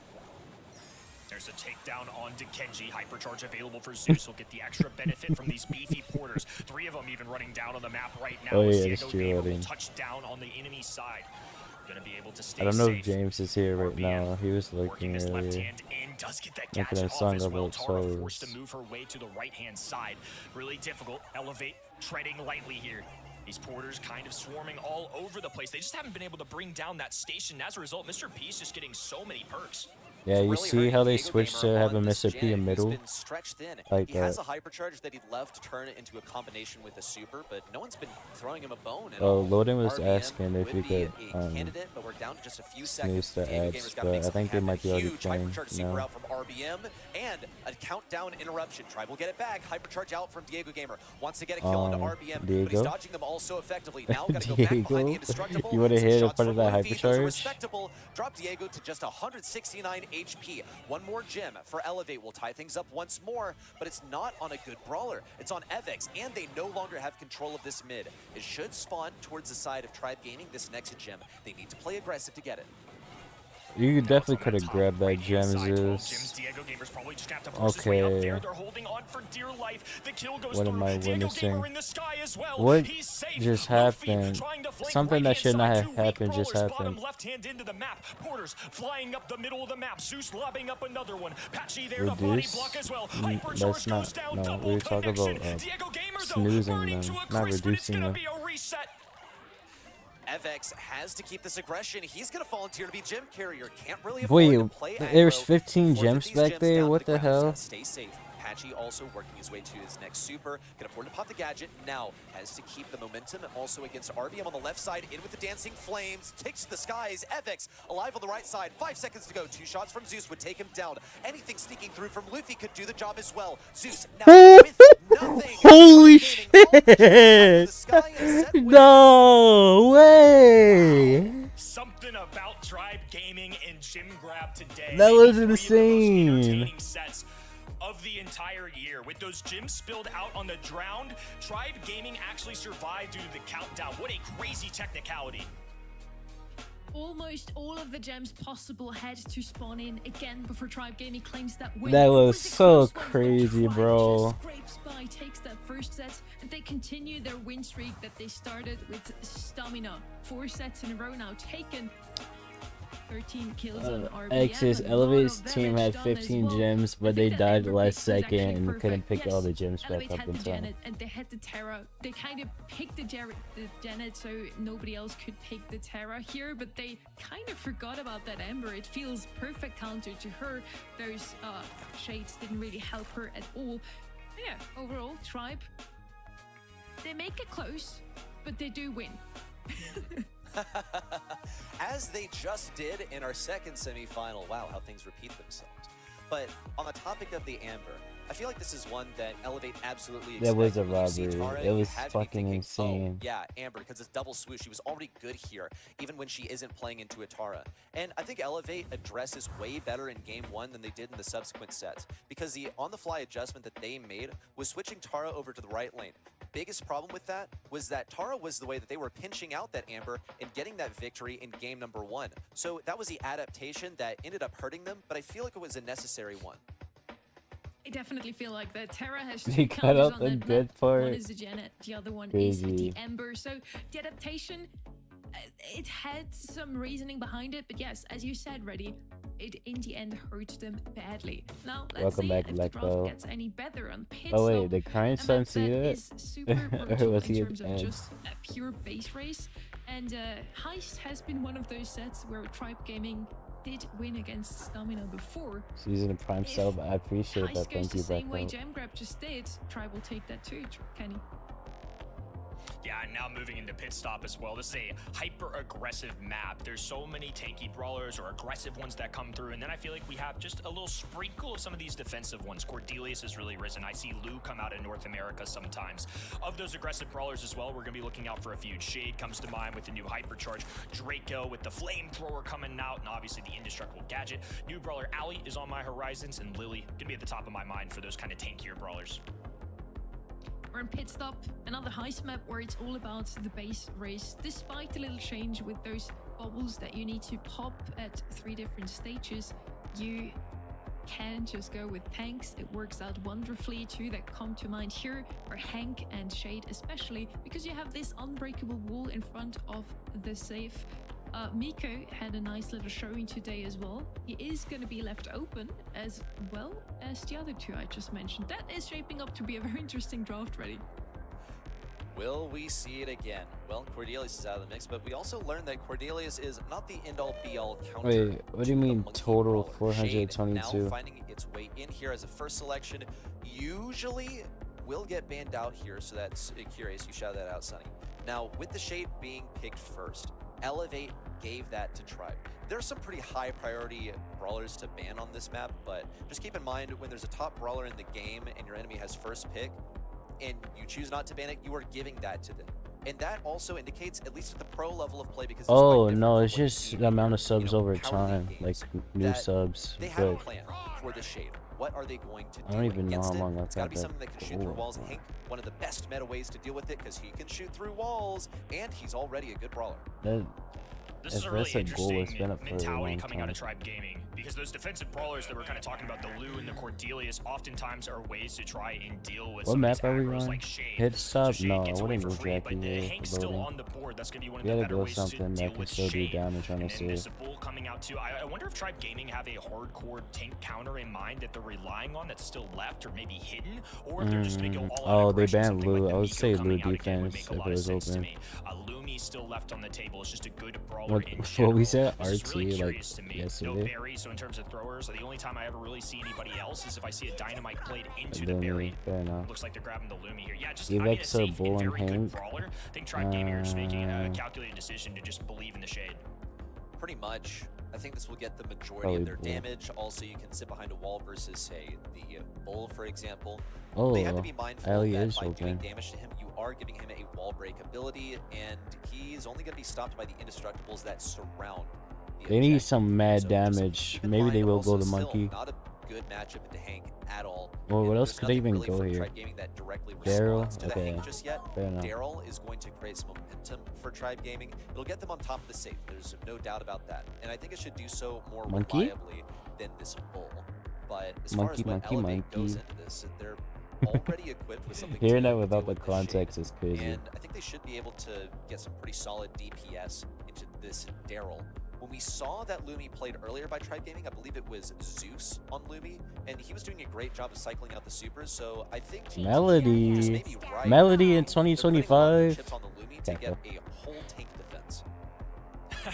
There's a takedown onto Kenji. Hypercharge available for Zeus. Will get the extra benefit from these beefy Porters. 3 of them even running down on the map right now. Oh, yeah, Diego it's Gamer will cheerleading. touch down on the enemy side. Gonna be able to stay I don't know safe. if James is here right RBM now. He was working looking his left earlier. hand in, does get that Look at gadget him off song as well. about Tara souls. forced to move her way to the right-hand side. Really difficult. Elevate, treading lightly here. These Porters kind of swarming all over the place. They just haven't been able to bring down that station. As a result, Mr. P's just getting so many perks. Yeah, you Really see hurting how they Diego switched Gamer to have a on this Mr. P gen, in who's middle? been stretched thin. Like he has that. a hypercharge that he'd love to turn it into a combination with a super, but no one's been throwing him a bone at Oh, all. Loden was RBM asking if would you be could a candidate, but we're down to just a few snooze seconds. the Diego ads, Gamer's gotta but make I something think they might happen. be already Huge playing hypercharge super now. out from RBM, and a countdown interruption. Tribe will get it back. Hypercharge out from Diego Gamer. Wants to get a kill onto RBM, but he's Diego? dodging them all so effectively. Now gotta go back behind the Diego? indestructible. You would've Some hit in shots front of from that Luffy. Those are hypercharge? respectable. Drop Diego to just 169 HP. One more gem for Elevate will tie things up once more, but it's not on a good brawler. It's on Evex, and they no longer have control of this mid. It should spawn towards the side of Tribe Gaming this next gem. They need to play aggressive to get it. You definitely could have grabbed that gem, Zeus. Diego Gamer's probably just gonna have to force his way up Okay. there. They're holding on for dear life. The kill goes What through. am I Diego witnessing? Gamer in the sky as well. What He's safe. just Luffy happened? trying to flank Something that right-hand should not side. have 2 weak happened just brawlers, Bottom happened. left hand into the map. Porters flying up the middle of the map. Zeus lobbing up another one. Patchy there to body Reduce? block as well. That's Hypercharge not. goes down. No, Double we were talking connection. about Diego Gamer though snoozing burning them, to a not crisp, but it's reducing gonna them. be a reset. Evex has to keep this aggression. He's going to volunteer to be gem carrier. Can't really afford to Wait, play there's aggro. 15 Forfeit gems these back gems there? down to What the ground. He's hell? gotta stay safe. Patchy also working his way to his next super. Can afford to pop the gadget. Now has to keep the momentum. Also against RBM on the left side. In with the dancing flames. Takes to the skies. Evex alive on the right side. 5 seconds to go. 2 shots from Zeus would take him down. Anything sneaking through from Luffy could do the job as well. Zeus now with nothing. Holy Tribe Gaming all the way up to the shit! sky and set win. No way! Something about Tribe Gaming and Gym Grab today. That was Maybe 3 of the most insane. entertaining sets of the entire year. With those gyms spilled out on the drowned, Tribe Gaming actually survived due to the countdown. What a crazy technicality. Almost all of the gems possible had to spawn in again before Tribe Gaming claims that win. That It was a so close one, but crazy, Tribe bro. just scrapes by, takes that first set, and they continue their win streak that they started with Stamina. 4 sets in a row now taken. 13 kills on RBM. X's and a lot Elevate's of team damage had done as 15 well. gems, I but they think that died Ember last pick was actually second and couldn't perfect. pick all the Yes, gems back Elevate up had in the time. Janet and they had the Terra. They kind of picked the Janet so nobody else could pick the Terra here, but they kind of forgot about that Ember. It feels perfect counter to her. Those shades didn't really help her at all. But yeah, overall, Tribe, they make it close, but they do win. As they just did in our second semifinal. Wow, how things repeat themselves. But on the topic of the Amber, I feel like this is one that Elevate absolutely expected. That was a When you see robbery. Tara, It you was had to be fucking thinking, insane. Oh, yeah, Amber, because it's double swoosh. She was already good here, even when she isn't playing into a Tara. And I think Elevate addresses way better in game 1 than they did in the subsequent sets, because the on-the-fly adjustment that they made was switching Tara over to the right lane. Biggest problem with that was that Tara was the way that they were pinching out that Amber and getting that victory in game number 1. So that was the adaptation that ended up hurting them, but I feel like it was a necessary one. I definitely feel like that Terra has They two cut counters out on the that good map. part. One is the Janet, the other one is Crazy. the Ember. So the adaptation, it had some reasoning behind it, but yes, as you said, Reddy, it in the end hurt them badly. Now let's Welcome see back, if Black the draft Belt. gets any better on Pit Oh wait, Stop. did Crying A Sun map see that? is super brutal Or was in he at terms the of end? just a pure base race. And Heist has been one of those sets where Tribe Gaming did win against Stamina before. Using a prime If sub, I appreciate Heist that. goes Thank the you, same way Black Belt. Gem Grab just did, Tribe will take that too, Kenny. Yeah, and now moving into Pit Stop as well. This is a hyper-aggressive map. There's so many tanky brawlers or aggressive ones that come through, and then I feel like we have just a little sprinkle of some of these defensive ones. Cordelius has really risen. I see Lou come out in North America sometimes. Of those aggressive brawlers as well, we're going to be looking out for a few. Shade comes to mind with the new Hypercharge. Draco with the Flamethrower coming out, and obviously the Indestructible Gadget. New brawler Ali is on my horizons, and Lily going to be at the top of my mind for those kind of tankier brawlers. We're in Pit Stop, another heist map where it's all about the base race. Despite the little change with those bubbles that you need to pop at 3 different stages, you can just go with tanks. It works out wonderfully. 2 that come to mind here are Hank and Shade, especially because you have this unbreakable wall in front of the safe. Miko had a nice little showing today as well. He is going to be left open as well as the other 2 I just mentioned. That is shaping up to be a very interesting draft, Ready. Will we see it again? Well, Cordelius is out of the mix, but we also learned that Cordelius is not the end-all be-all counter. Wait, what do you mean Monkey total Brawler. Shade 422? now finding its way in here as a first selection. Usually will get banned out here, so that's curious. You shout that out, Sonny. Now, with the Shade being picked first, Elevate gave that to Tribe. There are some pretty high priority brawlers to ban on this map, but just keep in mind when there's a top brawler in the game and your enemy has first pick, and you choose not to ban it, you are giving that to them. And that also indicates, at least at the pro level of play, because it's quite Oh different no, from it's what you just see the amount of in, subs over Power time, League like games, new that subs. They have a But plan for the Shade. What are they going to do I don't even know against how it? long I've It's got to had be that something that can shoot through goal. walls. Hank, one of the best meta ways to deal with it, because he can shoot through walls, and he's already a good brawler. This If is a really that's a goal, it's interesting been up for a mentality long coming out time. of Tribe Gaming, because those defensive brawlers that we're kind of talking about, the Lou and the Cordelius, oftentimes are ways to try and deal with What some map of are these we aggros on? like Shade. Pit Stop? Shade No, I gets away wouldn't for go free, Jackie but here Hank's for still loading. on the board. That's going to be one of You the gotta better go ways to something deal that can with still do Shade. damage, And then honestly. this Bull coming out too. I wonder if Tribe Gaming have a hardcore tank counter in mind that they're relying on that's still left or maybe hidden, or if they're just going to go all out Oh, they aggression. banned Something like Lou. the I would Miko say Lou coming out again would defense make a if lot it of was sense to open. me. Lumi's still left on the table. It's just a good brawler What, in what general. we said This is RT really like curious to me. No yesterday. berry, so in terms of throwers, the only time I ever really see anybody else is if I see a dynamite played into And the then berry. fair enough. Looks like they're grabbing the Lumi here. Yeah, just Give I mean, a X a safe Bull and and very good Hank. brawler. I think Tribe Gaming are just making a calculated decision to just believe in the Shade. Pretty much. I think this will get the majority Probably of their Bull. damage. Also, you can sit behind a wall versus, say, the Bull, for example. Oh, They have to be mindful Ali that is by doing open. damage to him, you are giving him a wall break ability, and he's only going to be stopped by the indestructibles that surround the They need objective. some mad So just damage. keep in Maybe mind they will also go the still monkey. Not a good matchup into Hank at all. Well, what And else there's could they nothing even really go from here? Tribe Gaming that directly Daryl? responds to the Okay. Hank just yet. Fair enough. Daryl is going to create some momentum for Tribe Gaming. It'll get them on top of the safe. There's no doubt about that. And I think it should do so more Monkey? reliably than this bull. But as far Monkey, as what monkey, Elevate goes monkey. into this, they're already equipped with something Hearing to that without deal the with this shade. context is crazy. And I think they should be able to get some pretty solid DPS into this Daryl. When we saw that Lumi played earlier by Tribe Gaming, I believe it was Zeus on Lumi, and he was doing a great job of cycling out the supers. So I think just Melody. maybe right Melody in now, they're putting a lot of their 2025. chips on the Lumi to get a whole tank defense.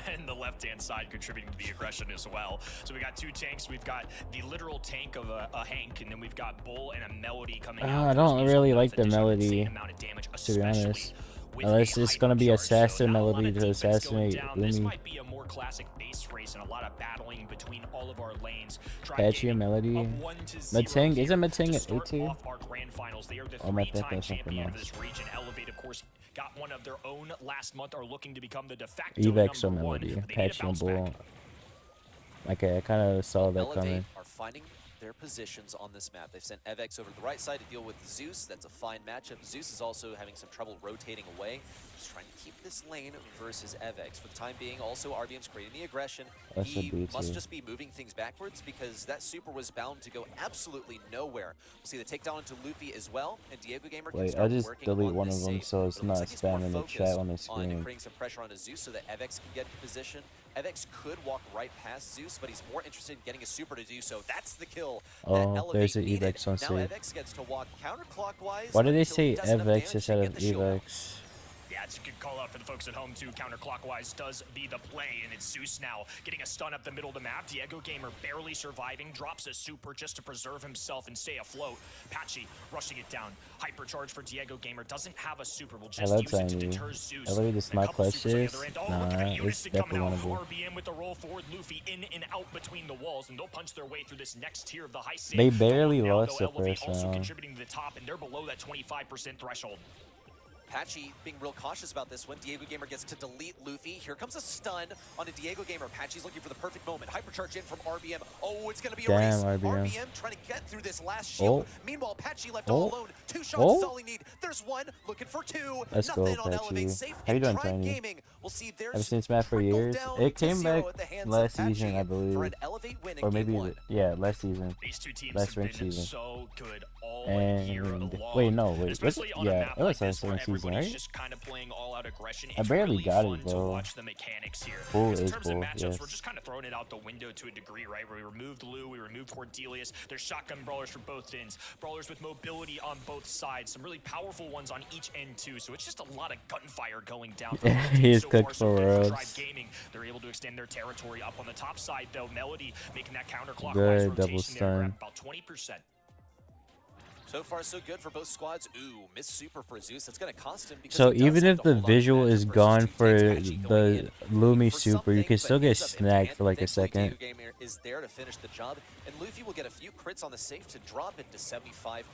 And the left-hand side contributing to the aggression as well. So we got two tanks. We've got the literal tank of a Hank, and then we've got Bull and a Melody coming out. I don't really like the Addition of Melody, insane amount of damage, to be honest. especially with Unless a it's gonna be hypercharge. assassin So not a lot Melody of to defense going assassinate down. This Lumi. might be a more classic base race and a lot of battling between all of our lanes. Tribe Patchy Gaming and Melody. up 1-0 Mateng, here isn't Mateng to at start A2? off our grand finals. They are the Oh, Mateng three-time is something champion of else. this region. Elevate, of course, got one of their own last month, are looking to become the de facto Evex or number one. Melody. But they need to Patchy and bounce back. Bull. Okay, I kind of saw that Elevate coming. are finding their positions on this map. They've sent Evex over to the right side to deal with Zeus. That's a fine matchup. Zeus is also having some trouble rotating away. Just trying to keep this lane versus Evex. For the time being, also RBM's creating the aggression. That's a He beauty. must just be moving things backwards because that super was bound to go absolutely nowhere. We'll see the takedown into Luffy as well, and Diego Gamer can Wait, start I just working delete on one this of them safe. so it's But it not looks like he's more spamming the focused chat on the on screen. creating some pressure onto Zeus so that Evex can get in position. Evex could walk right past Zeus, but he's more interested in getting a super to do so. That's the kill that Oh, Elevate there's an needed. Evex on Now save. Evex gets to walk counterclockwise. Why did they until he say does enough damage Evex to instead get of the shield out. Evex? Yeah, it's a good call out for the folks at home too. Counterclockwise does be the play, and it's Zeus now getting a stun up the middle of the map. Diego Gamer barely surviving, drops a super just to preserve himself and stay afloat. Patchy rushing it down. Hypercharge for Diego Gamer, doesn't have a super. Will just use it to deter Zeus. Elevate is And a not couple supers on the clutches. other end. Oh, Nah, look at that it's Unison definitely coming out. winnable. RBM with the roll forward. Luffy in and out between the walls, and they'll punch their way through this next tier of the high save. They barely Now, lost though, the Elevate first also round. contributing to the top, and they're below that 25% threshold. Patchy being real cautious about this one. Diego Gamer gets to delete Luffy. Here comes a stun on a Diego Gamer. Patchy's looking for the perfect moment. Hypercharge in from RBM. Oh, it's going to be a Damn, race. RBM. Trying to get through this last shield. Oh. Meanwhile, Patchy left Oh. all alone. 2 shots Oh. is all he need. There's one. Looking for 2. Let's go, Nothing on Patchy. Elevate. Safe How you in doing, Tribe Tiny? Gaming. We'll see their I've seen this map for trickle years. down It to came 0 back at the hands of last Patchy season, I for believe. an Elevate win in Or game maybe, 1. yeah, last season. These two teams Last have ranked been season. so good all year And long. wait, no, wait, was Especially it? on a Yeah, map it was like this last where season, everybody's right? just kind of playing all out aggression. I It's barely really got it, fun to though. watch the mechanics here. Bull Because in is terms of bull, matchups, yes. we're just kind of throwing it out the window to a degree, right? Where we removed Lou, we removed Cordelius. There's shotgun brawlers for both ends, brawlers with mobility on both sides, some really powerful ones on each end too. So it's just a lot of gunfire going down. for both He teams is so cooked far, so for good worlds. Tribe Gaming. They're able to extend their territory up on the top side though. Melody making that counterclockwise Good double rotation there, stun. about 20%. So far, so good for both squads. Ooh, missed super for Zeus. That's going to cost him. Because So he does even have if to the hold on to visual matchup is versus gone 2 for tanks. Patchy going in, the Lumi for super, you something, can still but get ends up snagged empty-handed. for like a Thankfully, second. Diego Gamer is there to finish the job, and Luffy will get a few crits on the safe to drop it to 75%.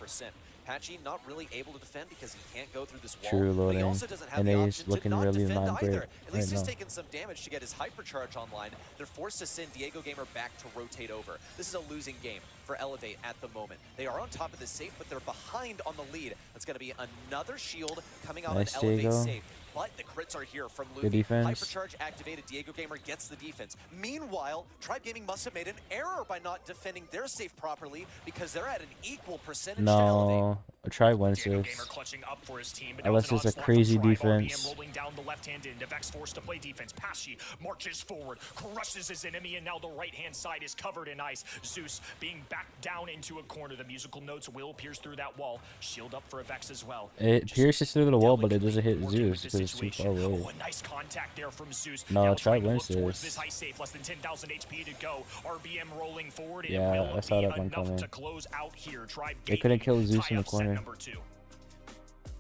Patchy not really able to defend because he can't go through this wall. True but he loading. also doesn't have And the he's option to looking not really defend not great either. At least right he's now. taken some damage to get his hypercharge online. They're forced to send Diego Gamer back to rotate over. This is a losing game for Elevate at the moment. They are on top of the safe, but they're behind on the lead. That's going to be another shield coming out Nice, on Elevate Diego. safe. But the crits are here from Good Luffy. defense. Hypercharge activated. Diego Gamer gets the defense. Meanwhile, Tribe Gaming must have made an error by not defending their safe properly because they're at an equal percentage to Elevate. No, try Diego Wences. Gamer clutching up for his team, but Unless now it's an a onslaught crazy from Tribe. defense. RBM rolling down the left-hand end. Vex forced to play defense. Pashy marches forward, crushes his enemy, and now the right-hand side is covered in ice. Zeus being backed down into a corner. The musical notes will pierce through that wall. Shield up for Vex as well. It pierces through the wall, but it doesn't hit Zeus because it's too far away. Oh, a nice contact there from Zeus. No, Now try trying to look towards Wences. this high safe. Less than 10,000 HP to go. RBM rolling forward. And Yeah, will I saw be that one enough coming. to close out here. Tribe They couldn't Gaming kill Zeus tie in the up set corner. number 2.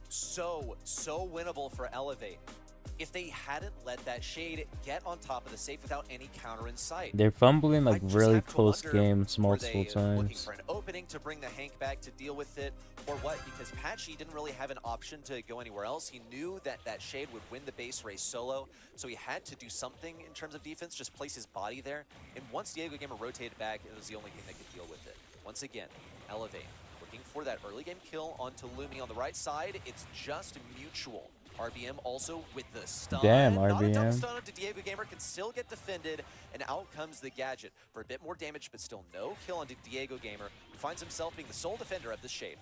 So winnable for Elevate. If they hadn't let that shade get on top of the safe without any counter in sight. They're fumbling I like just really have to close wonder, games were multiple they looking times. for an opening to bring the Hank back to deal with it, or what? Because Patchy didn't really have an option to go anywhere else. He knew that that shade would win the base race solo, so he had to do something in terms of defense, just place his body there. And once Diego Gamer rotated back, it was the only thing that could deal with it. Once again, Elevate. We're looking for that early game kill onto Lumi on the right side. It's just mutual. RBM also with the stun. Damn, Not a dumb RBM. stun onto Diego Gamer, can still get defended, and out comes the Gadget for a bit more damage, but still no kill onto Diego Gamer, who finds himself being the sole defender of the Shade.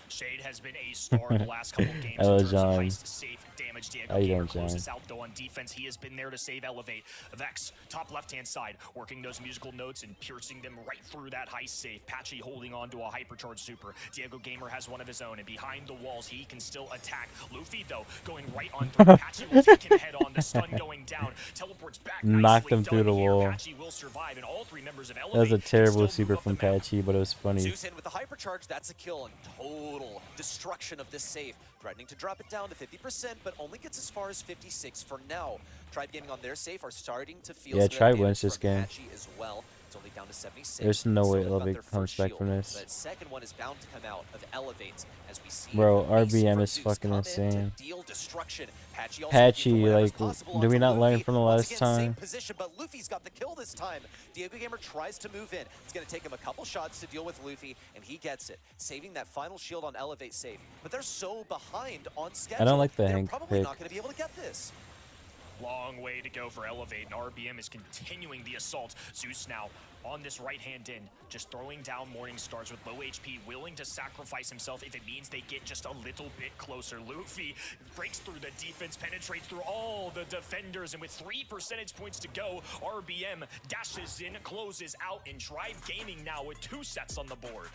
Shade has been a star the last couple games Hello, in terms of John. heist safe damage. Diego How you Gamer doing, John? closes out though on defense. He has been there to save Elevate. Vex, top left-hand side, working those musical notes and piercing them right through that heist safe. Patchy holding on to a hypercharged super. Diego Gamer has one of his own, and behind the walls, he can still attack. Luffy, though, going right on through. Patchy will take him head on. The stun going down. Teleports back. Knocked nicely him through done the here. wall. Patchy will survive, and all three members of That Elevate was a can terrible still super move up from the map. Patchy, but it was funny. Zeus in with the hypercharge, that's a kill, and total destruction of this safe. Threatening to drop it down to 50%, but only gets as far as 56 for now. Tribe Gaming on their safe are starting to feel Yeah, some of that Tribe damage wins this from game. Patchy as well. It's only down to 76. There's no Still way got Elevate their comes first back shield, from this. but second one is bound to come out of Elevate as we see Bro, Mace RBM from is Zeus fucking come in to insane. deal destruction. Patchy, also Patchy, looking for whatever's like, possible did we onto not learn Luffy. from the Once last again, time? Same position, but Luffy's got the kill this time. Diego Gamer tries to move in. It's going to take him a couple shots to deal with Luffy, and he gets it, saving that final shield on Elevate safe. But they're so behind on schedule. I don't like the they're Hank probably pick. not going to be able to get this. Long way to go for Elevate, and RBM is continuing the assault. Zeus now on this right-hand end, just throwing down Morning Stars with low HP, willing to sacrifice himself if it means they get just a little bit closer. Luffy breaks through the defense, penetrates through all the defenders, and with 3 percentage points to go, RBM dashes in, closes out, and Tribe Gaming now with 2 sets on the board.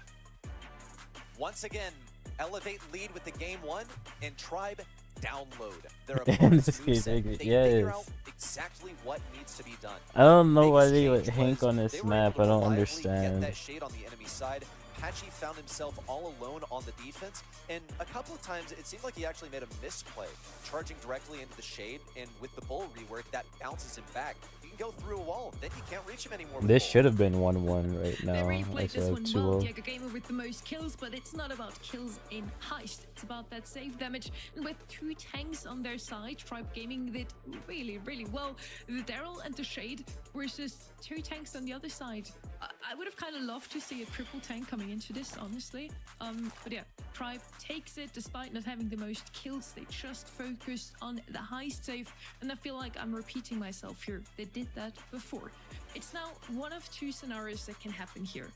Once again, Elevate lead with the game one, and Tribe download their opponent's This game's moveset. big, They yes. figure out exactly what needs to be done. I don't know why Biggest they let change Hank was on this they were map. able I to don't reliably understand. Get that shade on the enemy side. Patchy found himself all alone on the defense, and a couple of times it seemed like he actually made a misplay, charging directly into the shade, and with the bull rework, that bounces him back. You can go through a wall, then you can't reach him anymore. with This bull. should have been 1-1 right now. They really played Instead this of one 2-0. well. Diego Gamer with the most kills, but it's not about kills in heist. It's about that save damage. And with 2 tanks on their side, Tribe Gaming did really, really well. The Daryl and the Shade versus 2 tanks on the other side. I would have kind of loved to see a triple tank coming into this, honestly. But yeah, Tribe takes it despite not having the most kills. They just focused on the heist save, and I feel like I'm repeating myself here. They did that before. It's now one of 2 scenarios that can happen here.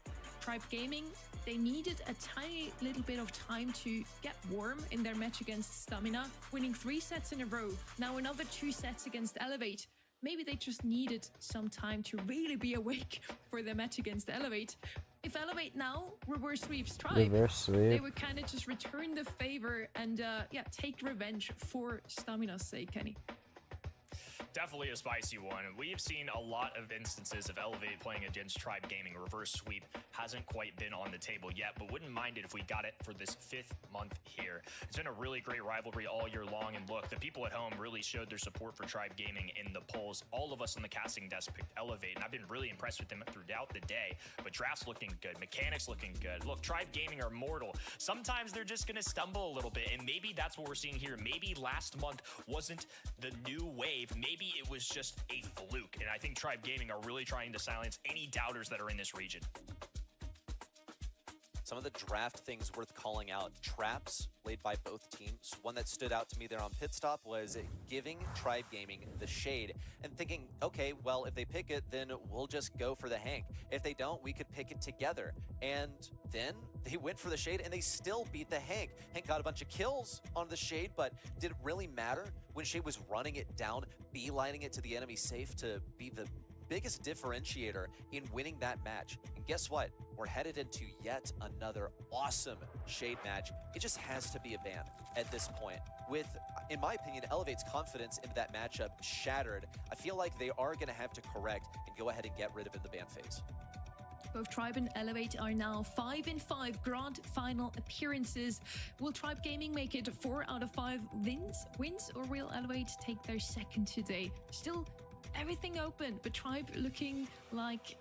Tribe Gaming, they needed a tiny little bit of time to get warm in their match against Stamina, winning 3 sets in a row. Now another 2 sets against Elevate. Maybe they just needed some time to really be awake for their match against Elevate. If Elevate now reverse sweeps Tribe, Reverse they sweep. would kind of just return the favor and yeah, take revenge for Stamina's sake, Kenny. Definitely a spicy one. We've seen a lot of instances of Elevate playing against Tribe Gaming. Reverse sweep hasn't quite been on the table yet, but wouldn't mind it if we got it for this 5th month here. It's been a really great rivalry all year long, and look, the people at home really showed their support for Tribe Gaming in the polls. All of us on the casting desk picked Elevate, and I've been really impressed with them throughout the day, but draft's looking good, mechanics looking good. Look, Tribe Gaming are mortal. Sometimes they're just going to stumble a little bit, and maybe that's what we're seeing here. Maybe last month wasn't the new wave. Maybe it was just a fluke, and I think Tribe Gaming are really trying to silence any doubters that are in this region. Some of the draft things worth calling out. Traps played by both teams. One that stood out to me there on Pit Stop was giving Tribe Gaming the shade and thinking, okay, well, if they pick it, then we'll just go for the Hank. If they don't, we could pick it together. And then they went for the shade and they still beat the Hank. Hank got a bunch of kills on the shade, but did it really matter when Shade was running it down, beelining it to the enemy safe to be the biggest differentiator in winning that match? And guess what? We're headed into yet another awesome Shade match. It just has to be a ban at this point. With, in my opinion, Elevate's confidence in that matchup shattered, I feel like they are going to have to correct and go ahead and get rid of it in the ban phase. Both Tribe and Elevate are now 5-5 grand final appearances. Will Tribe Gaming make it 4 out of 5 wins, or will Elevate take their second today? Still everything open, but Tribe looking like,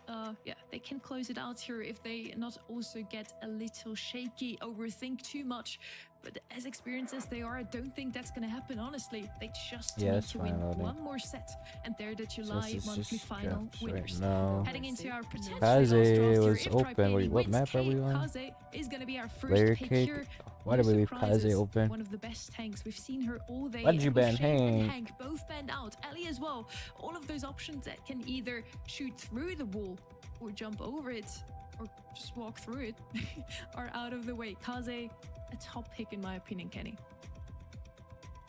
yeah, they can close it out here if they not also get a little shaky, overthink too much. But as experienced as they are, I don't think that's going to happen, honestly. They just Yeah, need it's to fine, win loading. one more set, and they're the So July this monthly just final drops winners. right now. Heading into our potentially Kaze last draft here, was if Tribe open. Gaming Wait, what wins, map are we on? Kaze is going to be our first Layer pick cake. here. Why No did we leave Kaze surprises, open? One of the best tanks. We've seen her all day. Why did you and with ban Shane and Hank? Hank both banned out. Ellie as well. All of those options that can either shoot through the wall or jump over it or just walk through it are out of the way. Kaze, a top pick in my opinion, Kenny.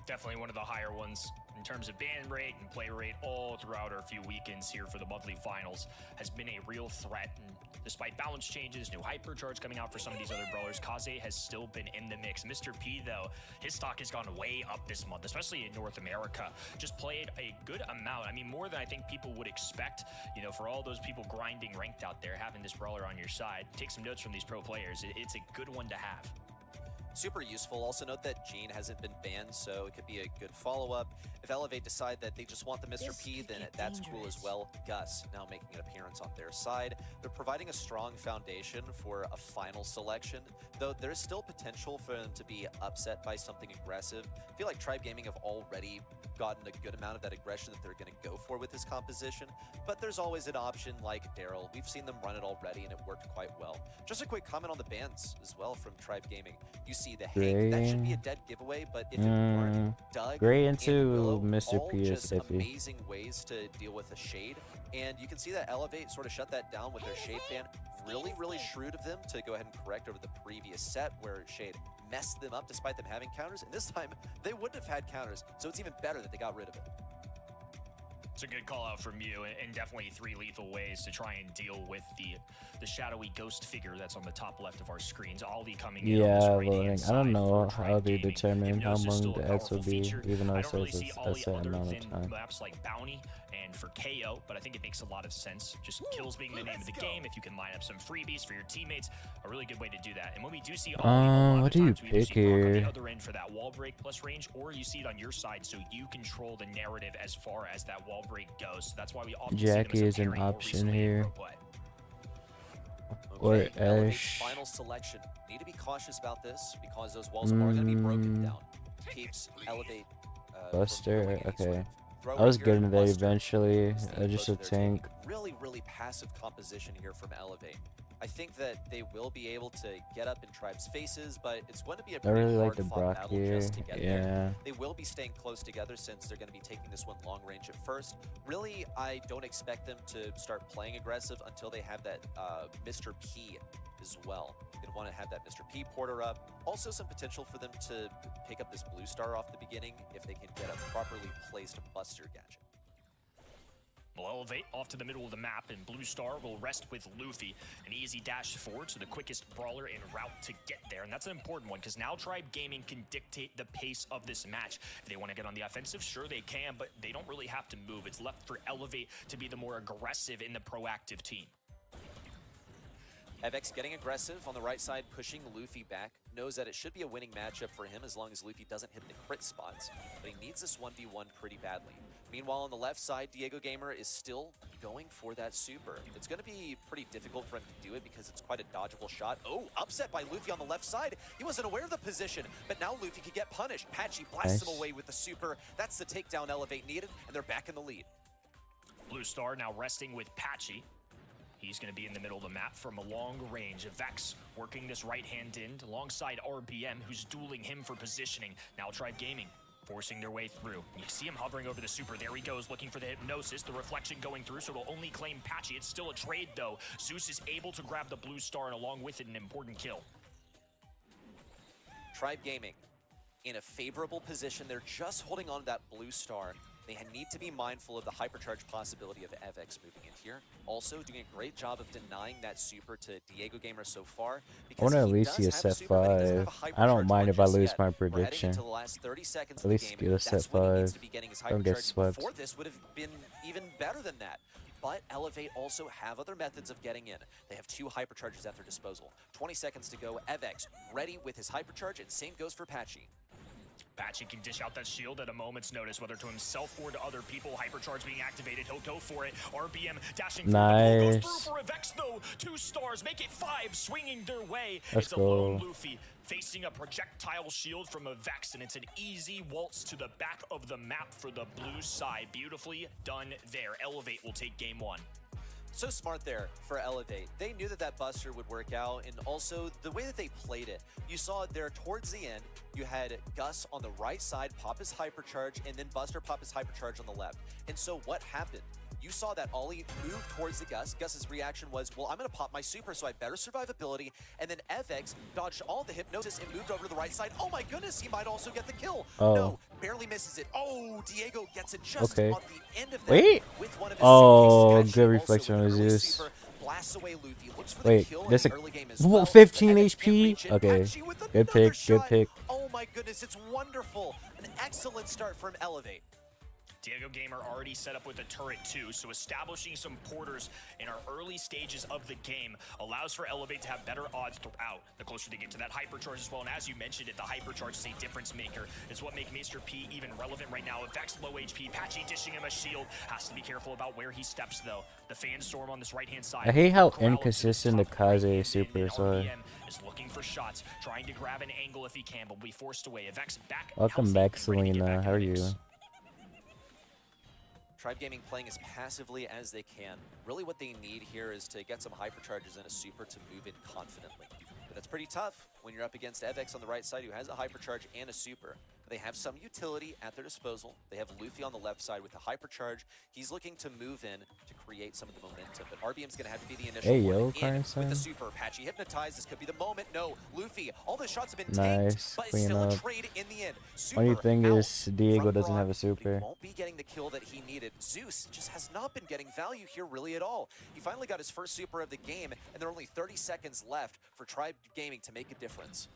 Definitely one of the higher ones in terms of ban rate and play rate all throughout our few weekends here for the monthly finals. Has been a real threat, and despite balance changes, new hypercharge coming out for some of these other brawlers, Kaze has still been in the mix. Mr. P, though, his stock has gone way up this month, especially in North America. Just played a good amount. I mean, more than I think people would expect, you know, for all those people grinding ranked out there, having this brawler on your side. Take some notes from these pro players. It's a good one to have. Super useful. Also note that Gene hasn't been banned, so it could be a good follow-up. If Elevate decide that they just want the Mr. P, then that's cool as well. Gus now making an appearance on their side. They're providing a strong foundation for a final selection, though there's still potential for them to be upset by something aggressive. I feel like Tribe Gaming have already gotten a good amount of that aggression that they're going to go for with this composition, but there's always an option like Daryl. We've seen them run it already, and it worked quite well. Just a quick comment on the bans as well from Tribe Gaming. You see the Hank, that should be a dead giveaway, but if it weren't, Doug Gray and into Willow, Mr. all P is just iffy. amazing ways to deal with a Shade, and you can see that Elevate sort of shut that down with their Shade ban. Really, really shrewd of them to go ahead and correct over the previous set where Shade messed them up despite them having counters, and this time they wouldn't have had counters, so it's even better that they got rid of it. It's a good call out from you, and definitely three lethal ways to try and deal with the shadowy ghost figure that's on the top left of our screens. Aldi coming in on Yeah, this loading. right-hand I don't side know for how Tribe they Gaming. determine how Hypnosis long still a the ads will powerful be, feature. even though I it don't really says see it's a Ollie set other amount than of time. maps like Bounty and for KO, but I think it makes a lot of sense. Just kills being the name of the game. If you can line up some freebies for your teammates, a really good way to do that. And when we do see Ollie, a lot What of do you times we either pick see Brock on the here? other end for that wall break plus range, or you see it on your side so you control the narrative as far as that wall break goes. So that's why we often see them as Jackie a is an carry more option recently in here. pro play. Or Okay, Elevate's Ash. final selection. Need to be cautious about this because those walls are going to be broken down. Keeps Elevate from Buster, throwing any sort okay. of throw I was here, getting there Buster eventually. is the Just a approach they're taking. tank. Really, really passive composition here from Elevate. I think that they will be able to get up in Tribe's faces, but it's going to be a I pretty really like the hard-fought Brock battle here. just to get there. Yeah. They will be staying close together since they're going to be taking this one long range at first. Really, I don't expect them to start playing aggressive until they have that Mr. P as well. They want to have that Mr. P porter up. Also some potential for them to pick up this blue star off the beginning if they can get a properly placed Buster gadget. Will Elevate off to the middle of the map, and Blue Star will rest with Luffy. An easy dash forward, so the quickest brawler en route to get there. And that's an important one, because now Tribe Gaming can dictate the pace of this match. If they want to get on the offensive, sure they can, but they don't really have to move. It's left for Elevate to be the more aggressive and the proactive team. Evex getting aggressive on the right side, pushing Luffy back. Knows that it should be a winning matchup for him as long as Luffy doesn't hit the crit spots. But he needs this 1v1 pretty badly. Meanwhile, on the left side, Diego Gamer is still going for that super. It's going to be pretty difficult for him to do it because it's quite a dodgeable shot. Oh, upset by Luffy on the left side. He wasn't aware of the position, but now Luffy could get punished. Patchy blasts him away with the super. That's the takedown Elevate needed, and they're back in the lead. Blue Star now resting with Patchy. He's going to be in the middle of the map from a long range. Vex working this right-hand end alongside RBM, who's dueling him for positioning. Now Tribe Gaming forcing their way through. You see him hovering over the super. There he goes, looking for the hypnosis. The reflection going through, so it'll only claim Patchy. It's still a trade, though. Zeus is able to grab the Blue Star, and along with it, an important kill. Tribe Gaming in a favorable position. They're just holding on to that Blue Star. They need to be mindful of the hypercharge possibility of Evex moving in here. Also doing a great job of denying that super to Diego Gamer so far. I want to at least see a set 5. I don't mind if I lose my prediction. Into the last 30 seconds At of least the get game. a set That's when he needs 5. to be getting his Don't get hypercharge. swept. Before this would have been even better than that. But Elevate also have other methods of getting in. They have 2 hypercharges at their disposal. 20 seconds to go. Evex ready with his hypercharge, and same goes for Patchy. Patchy can dish out that shield at a moment's notice, whether to himself or to other people. Hypercharge being activated, he'll go for it. RBM dashing nice. goes through for a Vex though. 2 stars, make it 5, swinging their way. Let's it's a go. lone Luffy facing a projectile shield from a Vex, and it's an easy waltz to the back of the map for the blue side. Beautifully done there. Elevate will take game 1. So smart there for Elevate. They knew that that Buster would work out, and also the way that they played it. You saw it there towards the end. You had Gus on the right side pop his hypercharge, and then Buster pop his hypercharge on the left. And so what happened? You saw that Ollie move towards the Gus. Gus's reaction was, well, I'm going to pop my super, so I better survivability. And then FX dodged all the hypnosis and moved over to the right side. Oh my goodness, he might also get the kill. Oh. No, barely misses it. Oh, Diego gets it just Okay. on the end of that. Wait. With one of his Oh, suitcases. good Also reflection with on an early Zeus. super, blasts away Luffy, looks for the Wait, kill in there's the a early game as well, 15 but FX can't HP? reach it. Okay, Patchy with good another pick, good shot. pick. Oh my goodness, it's wonderful. An excellent start from Elevate. Diego Gamer already set up with a turret too, so establishing some porters in our early stages of the game allows for Elevate to have better odds throughout, the closer they get to that hypercharge as well. And as you mentioned it, the hypercharge is a difference maker. It's what makes Mr. P even relevant right now. Vex low HP, Patchy dishing him a shield. Has to be careful about where he steps though. The fan storm on this right-hand side. I hate how Corral inconsistent the to top right Kaze hand, supers and are. RBM is looking for shots, trying to grab an angle if he can, but will be forced away. Vex back. Welcome healthy back, and ready to get Selena. back How in the are you? mix. Tribe Gaming playing as passively as they can. Really what they need here is to get some hypercharges and a super to move in confidently. But that's pretty tough when you're up against FX on the right side who has a hypercharge and a super. They have some utility at their disposal. They have Luffy on the left side with a hypercharge. He's looking to move in to create some of the momentum, but RBM's going to have to be the initial Hey, one yo, in Carson. with the super. Patchy hypnotized. This could be the moment. No, Luffy. All the shots have been Nice, tanked, but it's clean still a up. trade in the end. Only Super thing out is Diego from doesn't have a Brock. He super. won't be getting the kill that he needed. Zeus just has not been getting value here really at all. He finally got his first super of the game, and there are only 30 seconds left for Tribe Gaming to make a difference.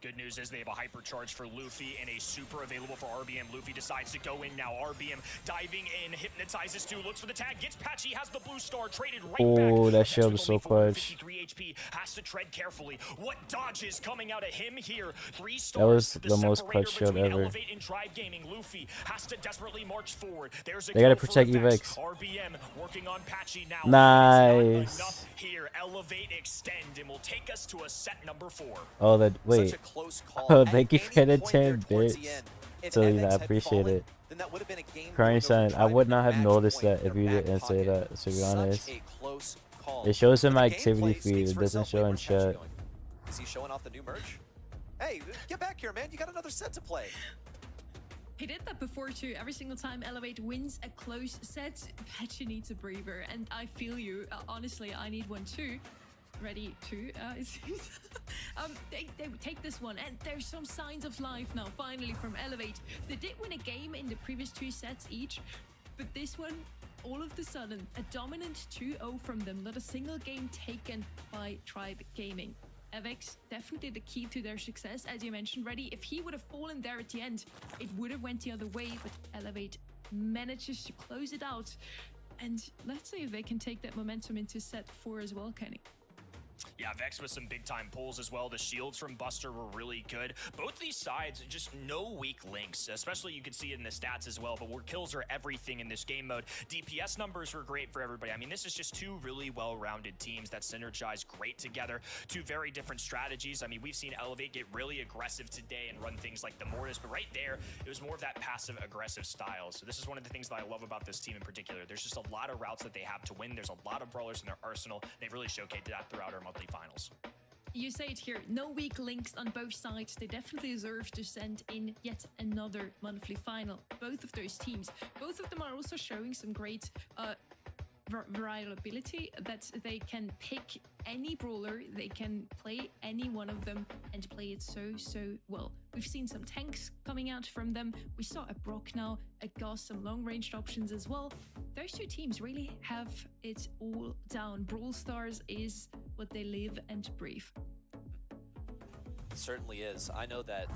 Good news is they have a hypercharge for Luffy and a super available for RBM. Luffy decides to go in now. RBM diving in, hypnotizes 2, looks for the tag, gets Patchy, has the blue star, traded right back. Oh, that Vex shield with is so only 453 clutch. HP, has to tread carefully. What dodges coming out of him here? 3 stars. That was the most separator clutch shield between ever. Elevate and Tribe Gaming. Luffy has to desperately march forward. There's a They gotta kill for protect Vex. Evex. RBM working on Patchy now. Nice. It's not enough here. Elevate, extend, and will take us to a set number 4. Oh, that wait. Such a close call. Oh, At thank you any for the point there 10 towards the bits. end, if Selena, FX I had appreciate fallen, it. then that would have been a game Crying winner Sign, for I Tribe would at not the have match noticed point that if in you their didn't back say pocket. that, to be Such honest. a close call. It shows in But my the activity gameplay feed, speaks it for doesn't itself. show Wait, in where's Patchy chat. going? Is he showing off the new merch? Hey, get back here, man. You got another set to play. He did that before too. Every single time Elevate wins a close set, Patchy needs a breather, and I feel you. Honestly, I need one too. Ready to they take this one, and there's some signs of life now finally from Elevate. They did win a game in the previous 2 sets each, but this one, all of a sudden, a dominant 2-0 from them. Not a single game taken by Tribe Gaming. FX definitely the key to their success, as you mentioned, Ready. If he would have fallen there at the end, it would have went the other way, but Elevate manages to close it out. And let's see if they can take that momentum into set 4 as well, Kenny. Yeah, Vex with some big-time pulls as well. The shields from Buster were really good. Both these sides, just no weak links, especially you can see it in the stats as well, but where kills are everything in this game mode. DPS numbers were great for everybody. I mean, this is just 2 really well-rounded teams that synergize great together. 2 very different strategies. I mean, we've seen Elevate get really aggressive today and run things like the Mortis, but right there, it was more of that passive-aggressive style. So this is one of the things that I love about this team in particular. There's just a lot of routes that they have to win. There's a lot of brawlers in their arsenal. They've really showcased that throughout our monthly finals. You say it here, no weak links on both sides. They definitely deserve to send in yet another monthly final. Both of those teams. Both of them are also showing some great variability, that they can pick any brawler, they can play any one of them and play it so well. We've seen some tanks coming out from them. We saw a Brock now, a Gus, some long-ranged options as well. Those 2 teams really have it all down. Brawl Stars is what they live and breathe. It certainly is. I know that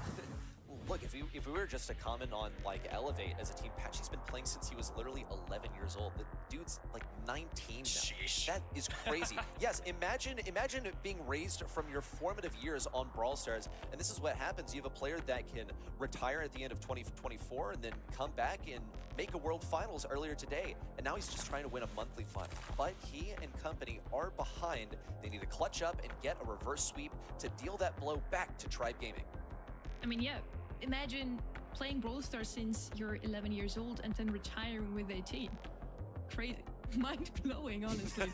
look, if we were just to comment on like Elevate as a team, Patchy's been playing since he was literally 11 years old. The dude's like 19 now. Sheesh. That is crazy. Yes, imagine being raised from your formative years on Brawl Stars, and this is what happens. You have a player that can retire at the end of 2024 and then come back and make a World Finals earlier today, and now he's just trying to win a monthly final. But he and company are behind. They need to clutch up and get a reverse sweep to deal that blow back to Tribe Gaming. I mean, yeah, imagine playing Brawl Stars since you're 11 years old and then retiring with 18. Crazy. Mind-blowing, honestly.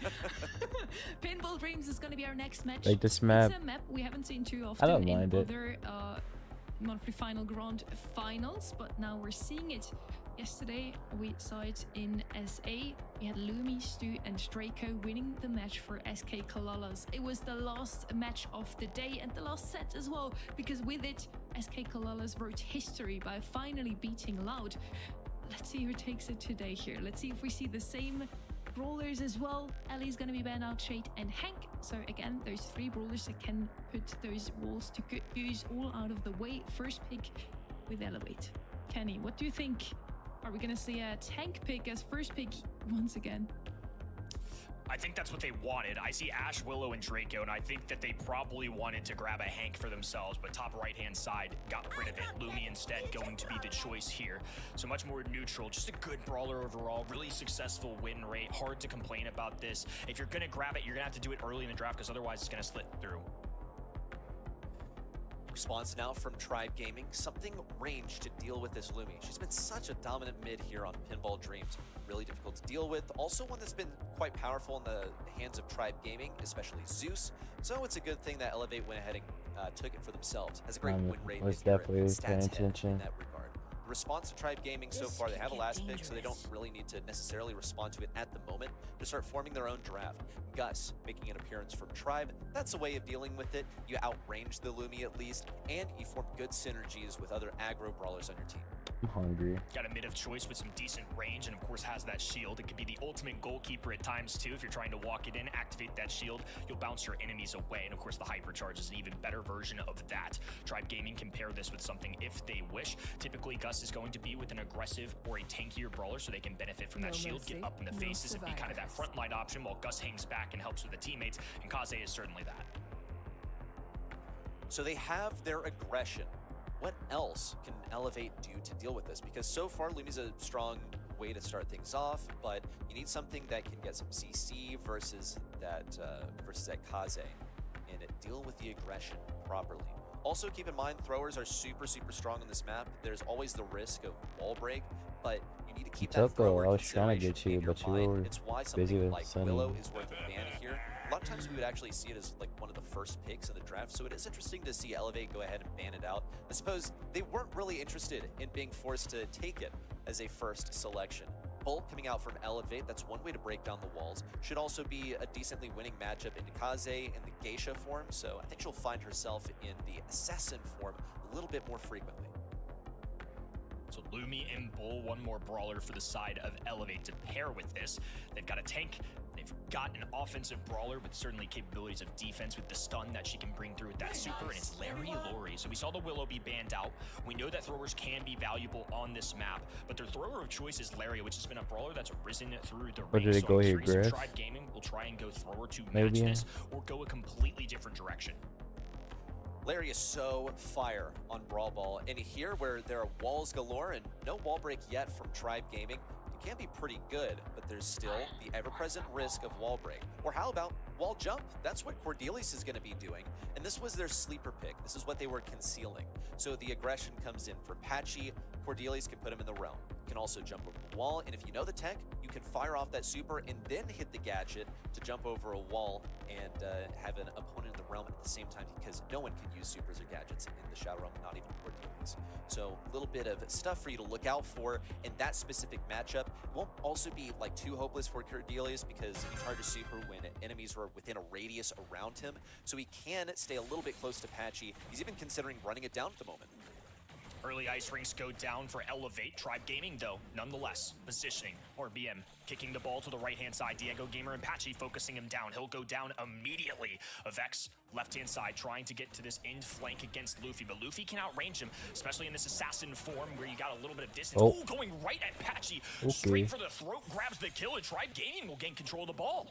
Pinball Dreams is going to be our next match. Like this map. It's a map we haven't seen too often don't in mind it. other monthly final grand finals, but now we're seeing it. Yesterday, we saw it in SA. We had Lumi, Stu, and Draco winning the match for SK Kalalas. It was the last match of the day and the last set as well, because with it, SK Kalalas wrote history by finally beating Loud. Let's see who takes it today here. Let's see if we see the same brawlers as well. Ellie's gonna be banned out, Shade and Hank. So again, there's 3 brawlers that can put those walls to good use all out of the way. First pick with Elevate. Kenny, what do you think? Are we gonna see a tank pick as first pick once again? I think that's what they wanted. I see Ash, Willow, and Draco, and I think that they probably wanted to grab a Hank for themselves, but top right-hand side got rid of it. Lumi instead going to be the choice here. So much more neutral, just a good brawler overall, really successful win rate. Hard to complain about this. If you're gonna grab it, you're gonna have to do it early in the draft, because otherwise it's gonna slip through. Response now from Tribe Gaming. Something range to deal with this Lumi. She's been such a dominant mid here on Pinball Dreams. Really difficult to deal with. Also one that's been quite powerful in the hands of Tribe Gaming, especially Zeus. So it's a good thing that Elevate went ahead and took it for themselves. Has a great win rate. Was if you're definitely stats paying head attention. in that regard. The response to Tribe Gaming so far, they have a last pick, so they don't really need to necessarily respond to it at the moment to start forming their own draft. Gus making an appearance from Tribe. That's a way of dealing with it. You outrange the Lumi at least, and you form good synergies with other aggro brawlers on your team. I'm hungry. Got a mid of choice with some decent range, and of course has that shield. It could be the ultimate goalkeeper at times too. If you're trying to walk it in, activate that shield, you'll bounce your enemies away. And of course the hypercharge is an even better version of that. Tribe Gaming can pair this with something if they wish. Typically Gus is going to be with an aggressive or a tankier brawler, so they can benefit from that shield, get up in the faces, and be kind of that frontline option while Gus hangs back and helps with the teammates, and Kaze is certainly that. So they have their aggression. What else can Elevate do to deal with this? Because so far, Lumi's a strong way to start things off, but you need something that can get some CC versus that Kaze, and deal with the aggression properly. Also, keep in mind, throwers are super strong on this map. There's always the risk of wall break, but you need to keep that thrower I was trying to consideration get you, in your but you mind. were It's why busy something with like Sunny. Willow is worth a ban here. A lot of times we would actually see it as like one of the first picks in the draft, so it is interesting to see Elevate go ahead and ban it out. I suppose they weren't really interested in being forced to take it as a first selection. Bolt coming out from Elevate, that's one way to break down the walls. Should also be a decently winning matchup into Kaze in the Geisha form, so I think she'll find herself in the Assassin form a little bit more frequently. So Lumi and Bull, one more brawler for the side of Elevate to pair with this. They've got a tank, they've got an offensive brawler with certainly capabilities of defense with the stun that she can bring through with that super, and it's Larry Lori. So we saw the Willow be banned out. We know that throwers can be valuable on this map, but their thrower of choice is Larry, which has been a brawler that's risen through the Or ranks. did it So go I'm here, curious if Griff? Tribe Gaming will try and go thrower to Maybe, match yeah. this, or go a completely different direction. Larry is so fire on Brawl Ball, and here where there are walls galore and no wall break yet from Tribe Gaming, it can be pretty good, but there's still the ever-present risk of wall break. Or how about wall jump? That's what Cordelius is going to be doing, and this was their sleeper pick. This is what they were concealing. So the aggression comes in for Patchy. Cordelius can put him in the realm. Can also jump over the wall, and if you know the tech, you can fire off that super and then hit the gadget to jump over a wall and have an opponent in the realm at the same time, because no one can use supers or gadgets in the Shadow Realm, not even Cordelius. So a little bit of stuff for you to look out for in that specific matchup. It won't also be like too hopeless for Cordelius, because he charges super when enemies are within a radius around him, so he can stay a little bit close to Patchy. He's even considering running it down at the moment. Early ice rinks go down for Elevate. Tribe Gaming, though, nonetheless, positioning. RBM kicking the ball to the right-hand side. Diego Gamer and Patchy focusing him down. He'll go down immediately. Avex, left-hand side, trying to get to this end flank against Luffy, but Luffy can outrange him, especially in this assassin form where you got a little bit of distance. Oh. Ooh, going right at Patchy. Okay. Straight for the throat, grabs the kill, and Tribe Gaming will gain control of the ball.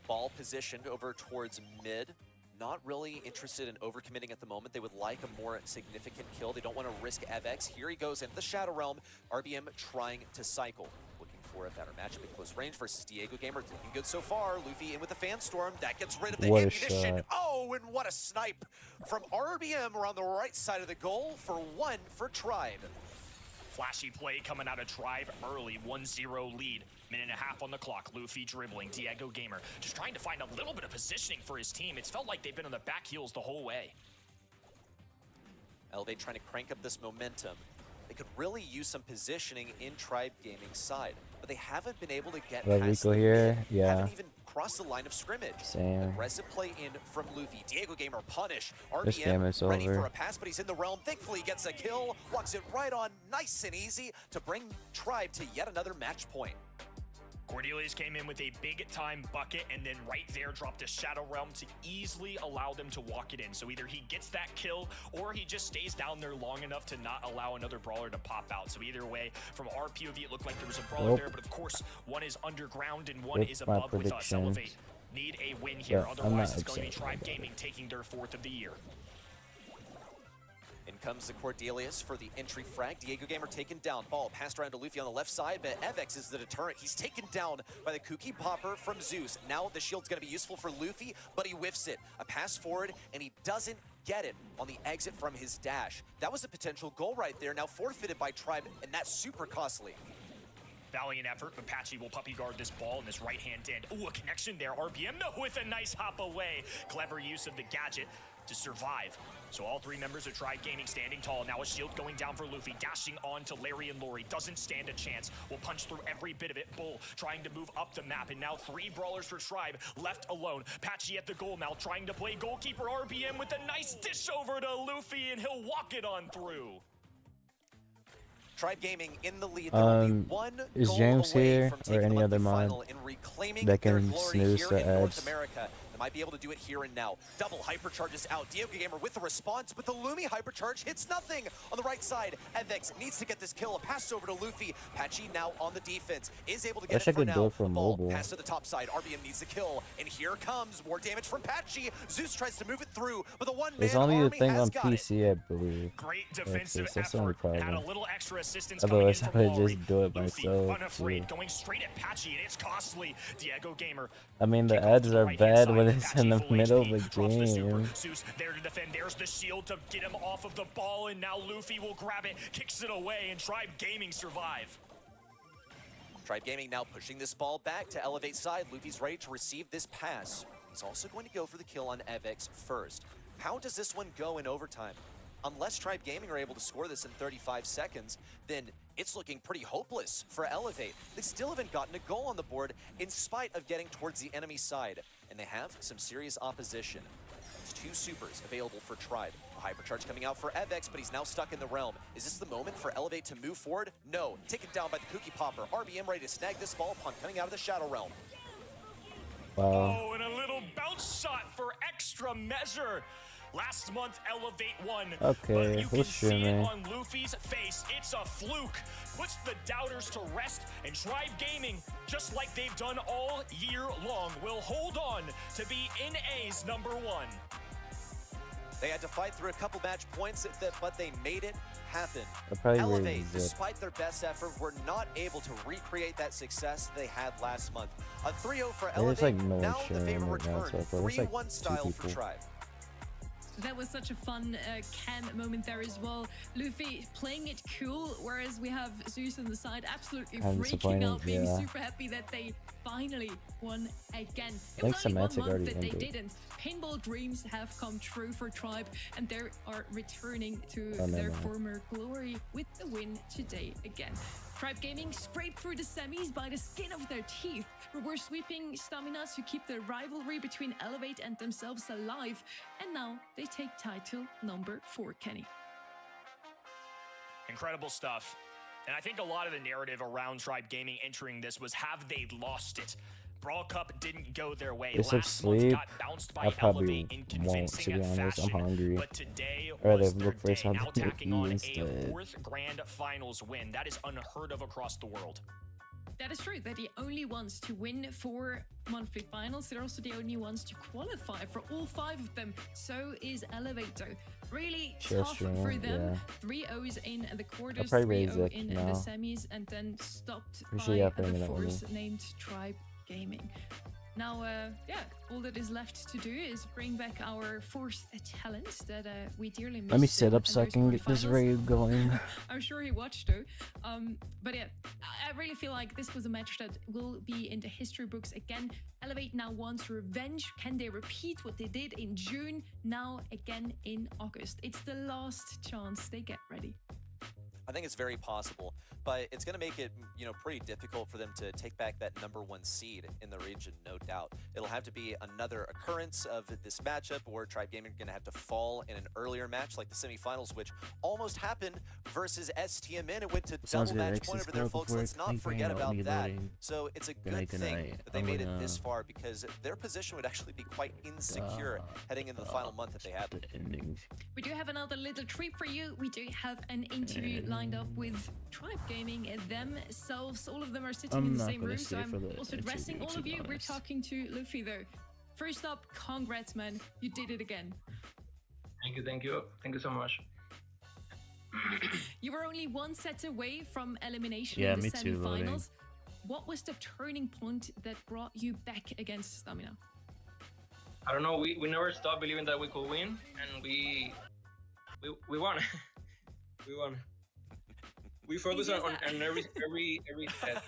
Ball positioned over towards mid. Not really interested in overcommitting at the moment. They would like a more significant kill. They don't want to risk Avex. Here he goes into the Shadow Realm. RBM trying to cycle. Looking for a better matchup at close range versus Diego Gamer. Looking good so far. Luffy in with the Fan Storm. That gets rid of the What a ammunition. shot. Oh, and what a snipe from RBM around the right side of the goal for one for Tribe. Flashy play coming out of Tribe early, 1-0 lead. Minute and a half on the clock. Luffy dribbling. Diego Gamer just trying to find a little bit of positioning for his team. It's felt like they've been on the back heels the whole way. Elevate trying to crank up this momentum. They could really use some positioning in Tribe Gaming's side, but they haven't been able to get past Rodrigo the here, mid. yeah. Haven't even crossed the line of scrimmage. Same. Aggressive play in from Luffy. Diego Gamer punish. This game RBM is ready over. for a pass, but he's in the realm. Thankfully he gets a kill. Walks it right on nice and easy to bring Tribe to yet another match point. Cordelius came in with a big-time bucket and then right there dropped a Shadow Realm to easily allow them to walk it in. So either he gets that kill or he just stays down there long enough to not allow another brawler to pop out. So either way, from our POV, it looked like there was a brawler Nope. there, but of course, one is underground and one With is my above with us. predictions. Elevate need a win here, Yeah, I'm otherwise not it's going to be upset Tribe about Gaming taking their 4th of the year. In comes the Cordelius for the entry frag. Diego Gamer taken down. Ball passed around to Luffy on the left side, but Avex is the deterrent. He's taken down by the Kooky Popper from Zeus. Now the shield's going to be useful for Luffy, but he whiffs it. A pass forward, and he doesn't get it on the exit from his dash. That was a potential goal right there, now forfeited by Tribe, and that's super costly. Valiant effort, but Patchy will puppy guard this ball in this right-hand end. Ooh, a connection there. RBM with a nice hop away. Clever use of the gadget to survive. So all 3 members of Tribe Gaming standing tall. Now a shield going down for Luffy, dashing on to Larry and Lori. Doesn't stand a chance. Will punch through every bit of it. Bull trying to move up the map, and now 3 brawlers for Tribe left alone. Patchy at the goal now, trying to play goalkeeper. RBM with a nice dish over to Luffy, and he'll walk it on through. Tribe Gaming in the lead. They're only one is goal James away here from or taking any the other monthly mod final and reclaiming that their can glory snooze here the in North ads? America. They might be able to do it here and now. Double hypercharges out. Diego Gamer with the response, but the Lumi hypercharge hits nothing on the right side. Avex needs to get this kill. A pass over to Luffy. Patchy now on the defense. Is able to get Wish it I for could now. do it for Ball mobile. pass to the top side. RBM needs the kill. And here comes more damage from Patchy. Zeus tries to move it through, but the one-man It's only a army thing has on got it. PC, I believe. Great That's defensive the only effort. Had a problem. little extra assistance Otherwise, I coming in would from just do it Luffy, myself. unafraid, too. going straight at Patchy, and it's costly. Diego Gamer. I mean, the Kick off ads to the are right-hand bad side. when it's in the Patchy full middle of HP, the drops the super. game. Zeus there to defend. There's the shield to get him off of the ball, and now Luffy will grab it, kicks it away, and Tribe Gaming survive. Tribe Gaming now pushing this ball back to Elevate side. Luffy's ready to receive this pass. He's also going to go for the kill on Avex first. How does this one go in overtime? Unless Tribe Gaming are able to score this in 35 seconds, then it's looking pretty hopeless for Elevate. They still haven't gotten a goal on the board in spite of getting towards the enemy side, and they have some serious opposition. There's 2 supers available for Tribe. A hypercharge coming out for Avex, but he's now stuck in the realm. Is this the moment for Elevate to move forward? No. Taken down by the Kooky Popper. RBM ready to snag this ball upon coming out of the Shadow Realm. Wow. Oh, and a little bounce shot for extra measure. Last month, Elevate won. Okay, but you can who's see it streaming? on Luffy's face. It's a fluke. Puts the doubters to rest, and Tribe Gaming, just like they've done all year long, will hold on to be NA's #1. They had to fight through a couple match points, but they made it happen. I probably Elevate, raised it. despite their best effort, were not able to recreate that success they had last month. A 3-0 for There's, Elevate. like, no one Now the sharing favor right now, returned. so I thought there's, like, 3-1 2 style for people. Tribe. That was such a fun cam moment there as well. Luffy playing it cool, whereas we have Zeus on the side absolutely I'm freaking disappointed, out, being yeah. super happy that they finally won again. It think was only 1 Semantic month already that they ended. didn't. Pinball dreams have come true for Tribe, and they are returning to Oh, no, their no. former glory with the win today again. Tribe Gaming scraped through the semis by the skin of their teeth. We're sweeping Staminas to keep the rivalry between Elevate and themselves alive, and now they take title #4, Kenny. Incredible stuff. And I think a lot of the narrative around Tribe Gaming entering this was, have they lost it? Brawl Cup didn't go their way. Get some Last month sleep. got bounced by I probably Elevate in won't, convincing to be honest. I'm fashion. hungry. But today I'd rather was their look for day, something now to tacking eat on a instead. 4th Grand Finals win. That is unheard of across the world. That is true. They're the only ones to win 4 monthly finals. They're also the only ones to qualify for all 5 of them. So is Elevator. Really tough for them. Yeah. 3 O's in the quarters, probably 3-0 raise it in now. the semis, and then stopped Appreciate you by bringing the it with me. force named Tribe Gaming. Now, yeah, all that is left to do is bring back our 4th talent that we dearly miss. Let me sit in up so I those can get this quarterfinals. raid going. I'm sure he watched though. But yeah, I really feel like this was a match that will be in the history books again. Elevate now wants revenge. Can they repeat what they did in June? Now again in August. It's the last chance. They get ready. I think it's very possible, but it's going to make it, you know, pretty difficult for them to take back that #1 seed in the region, no doubt. It'll have to be another occurrence of this matchup, or Tribe Gaming are going to have to fall in an earlier match like the semifinals, which almost happened versus STMN. It went to Sounds double good. match Exit point over there, squad folks. before Let's not anything, forget I'll about be that. loading. So it's a Good good night, good thing night. that they I'm made it gonna- this far, because their position would actually be quite insecure heading into the final month if they had it. We do have another little treat for you. We do have an interview lined up with Tribe Gaming themselves. All of them are sitting I'm in the not same gonna room, stay so I'm for the also addressing interview, all to of be you. We're honest. talking to Luffy though. First up, congrats, man. You did it again. Thank you, thank you. Thank you so much. You were only 1 set away from elimination Yeah, in the me too, loading. semifinals. What was the turning point that brought you back against Stamina? I don't know. We never stopped believing that we could win, and we won. We won. We focus on every set.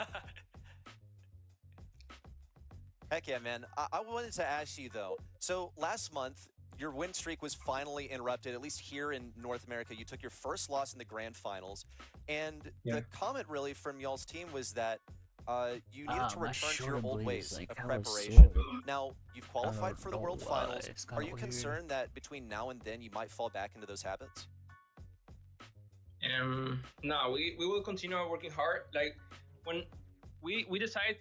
Heck yeah, man. I wanted to ask you, though. So last month, your win streak was finally interrupted, at least here in North America. You took your first loss in the grand finals. And the comment really from y'all's team was that you needed to my return to your shoulder old blade is, ways like, of hella preparation. sore. Now, you've qualified for the know World why. Finals. It's Are kinda you weird. concerned that between now and then you might fall back into those habits? No, we will continue working hard. Like when we decide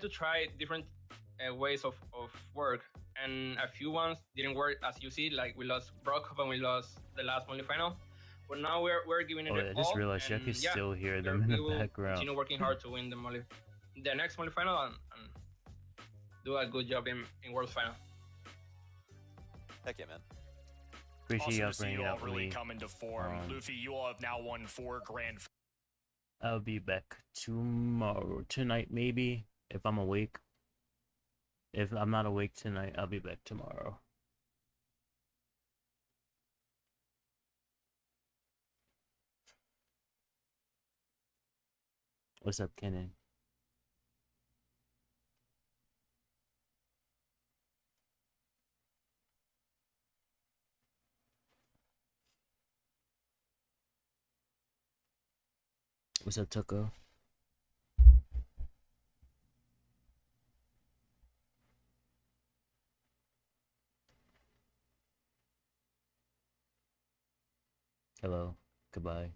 to try different ways of work, and a few ones didn't work, as you see. Like we lost Brawl Cup and we lost the last monthly final. But now we're giving it Oh, all. I just realized you and could yeah, still hear them in we the will background. Continue working hard to win the next monthly final and do a good job in World Final. Heck yeah, man. Appreciate you Awesome to see bringing you it all up for really me. come into form. Luffy, you all have now won 4 grand. I'll be back tomorrow, tonight maybe, if I'm awake. If I'm not awake tonight, I'll be back tomorrow. What's up, Kenan? What's up, Tucko? Hello. Goodbye.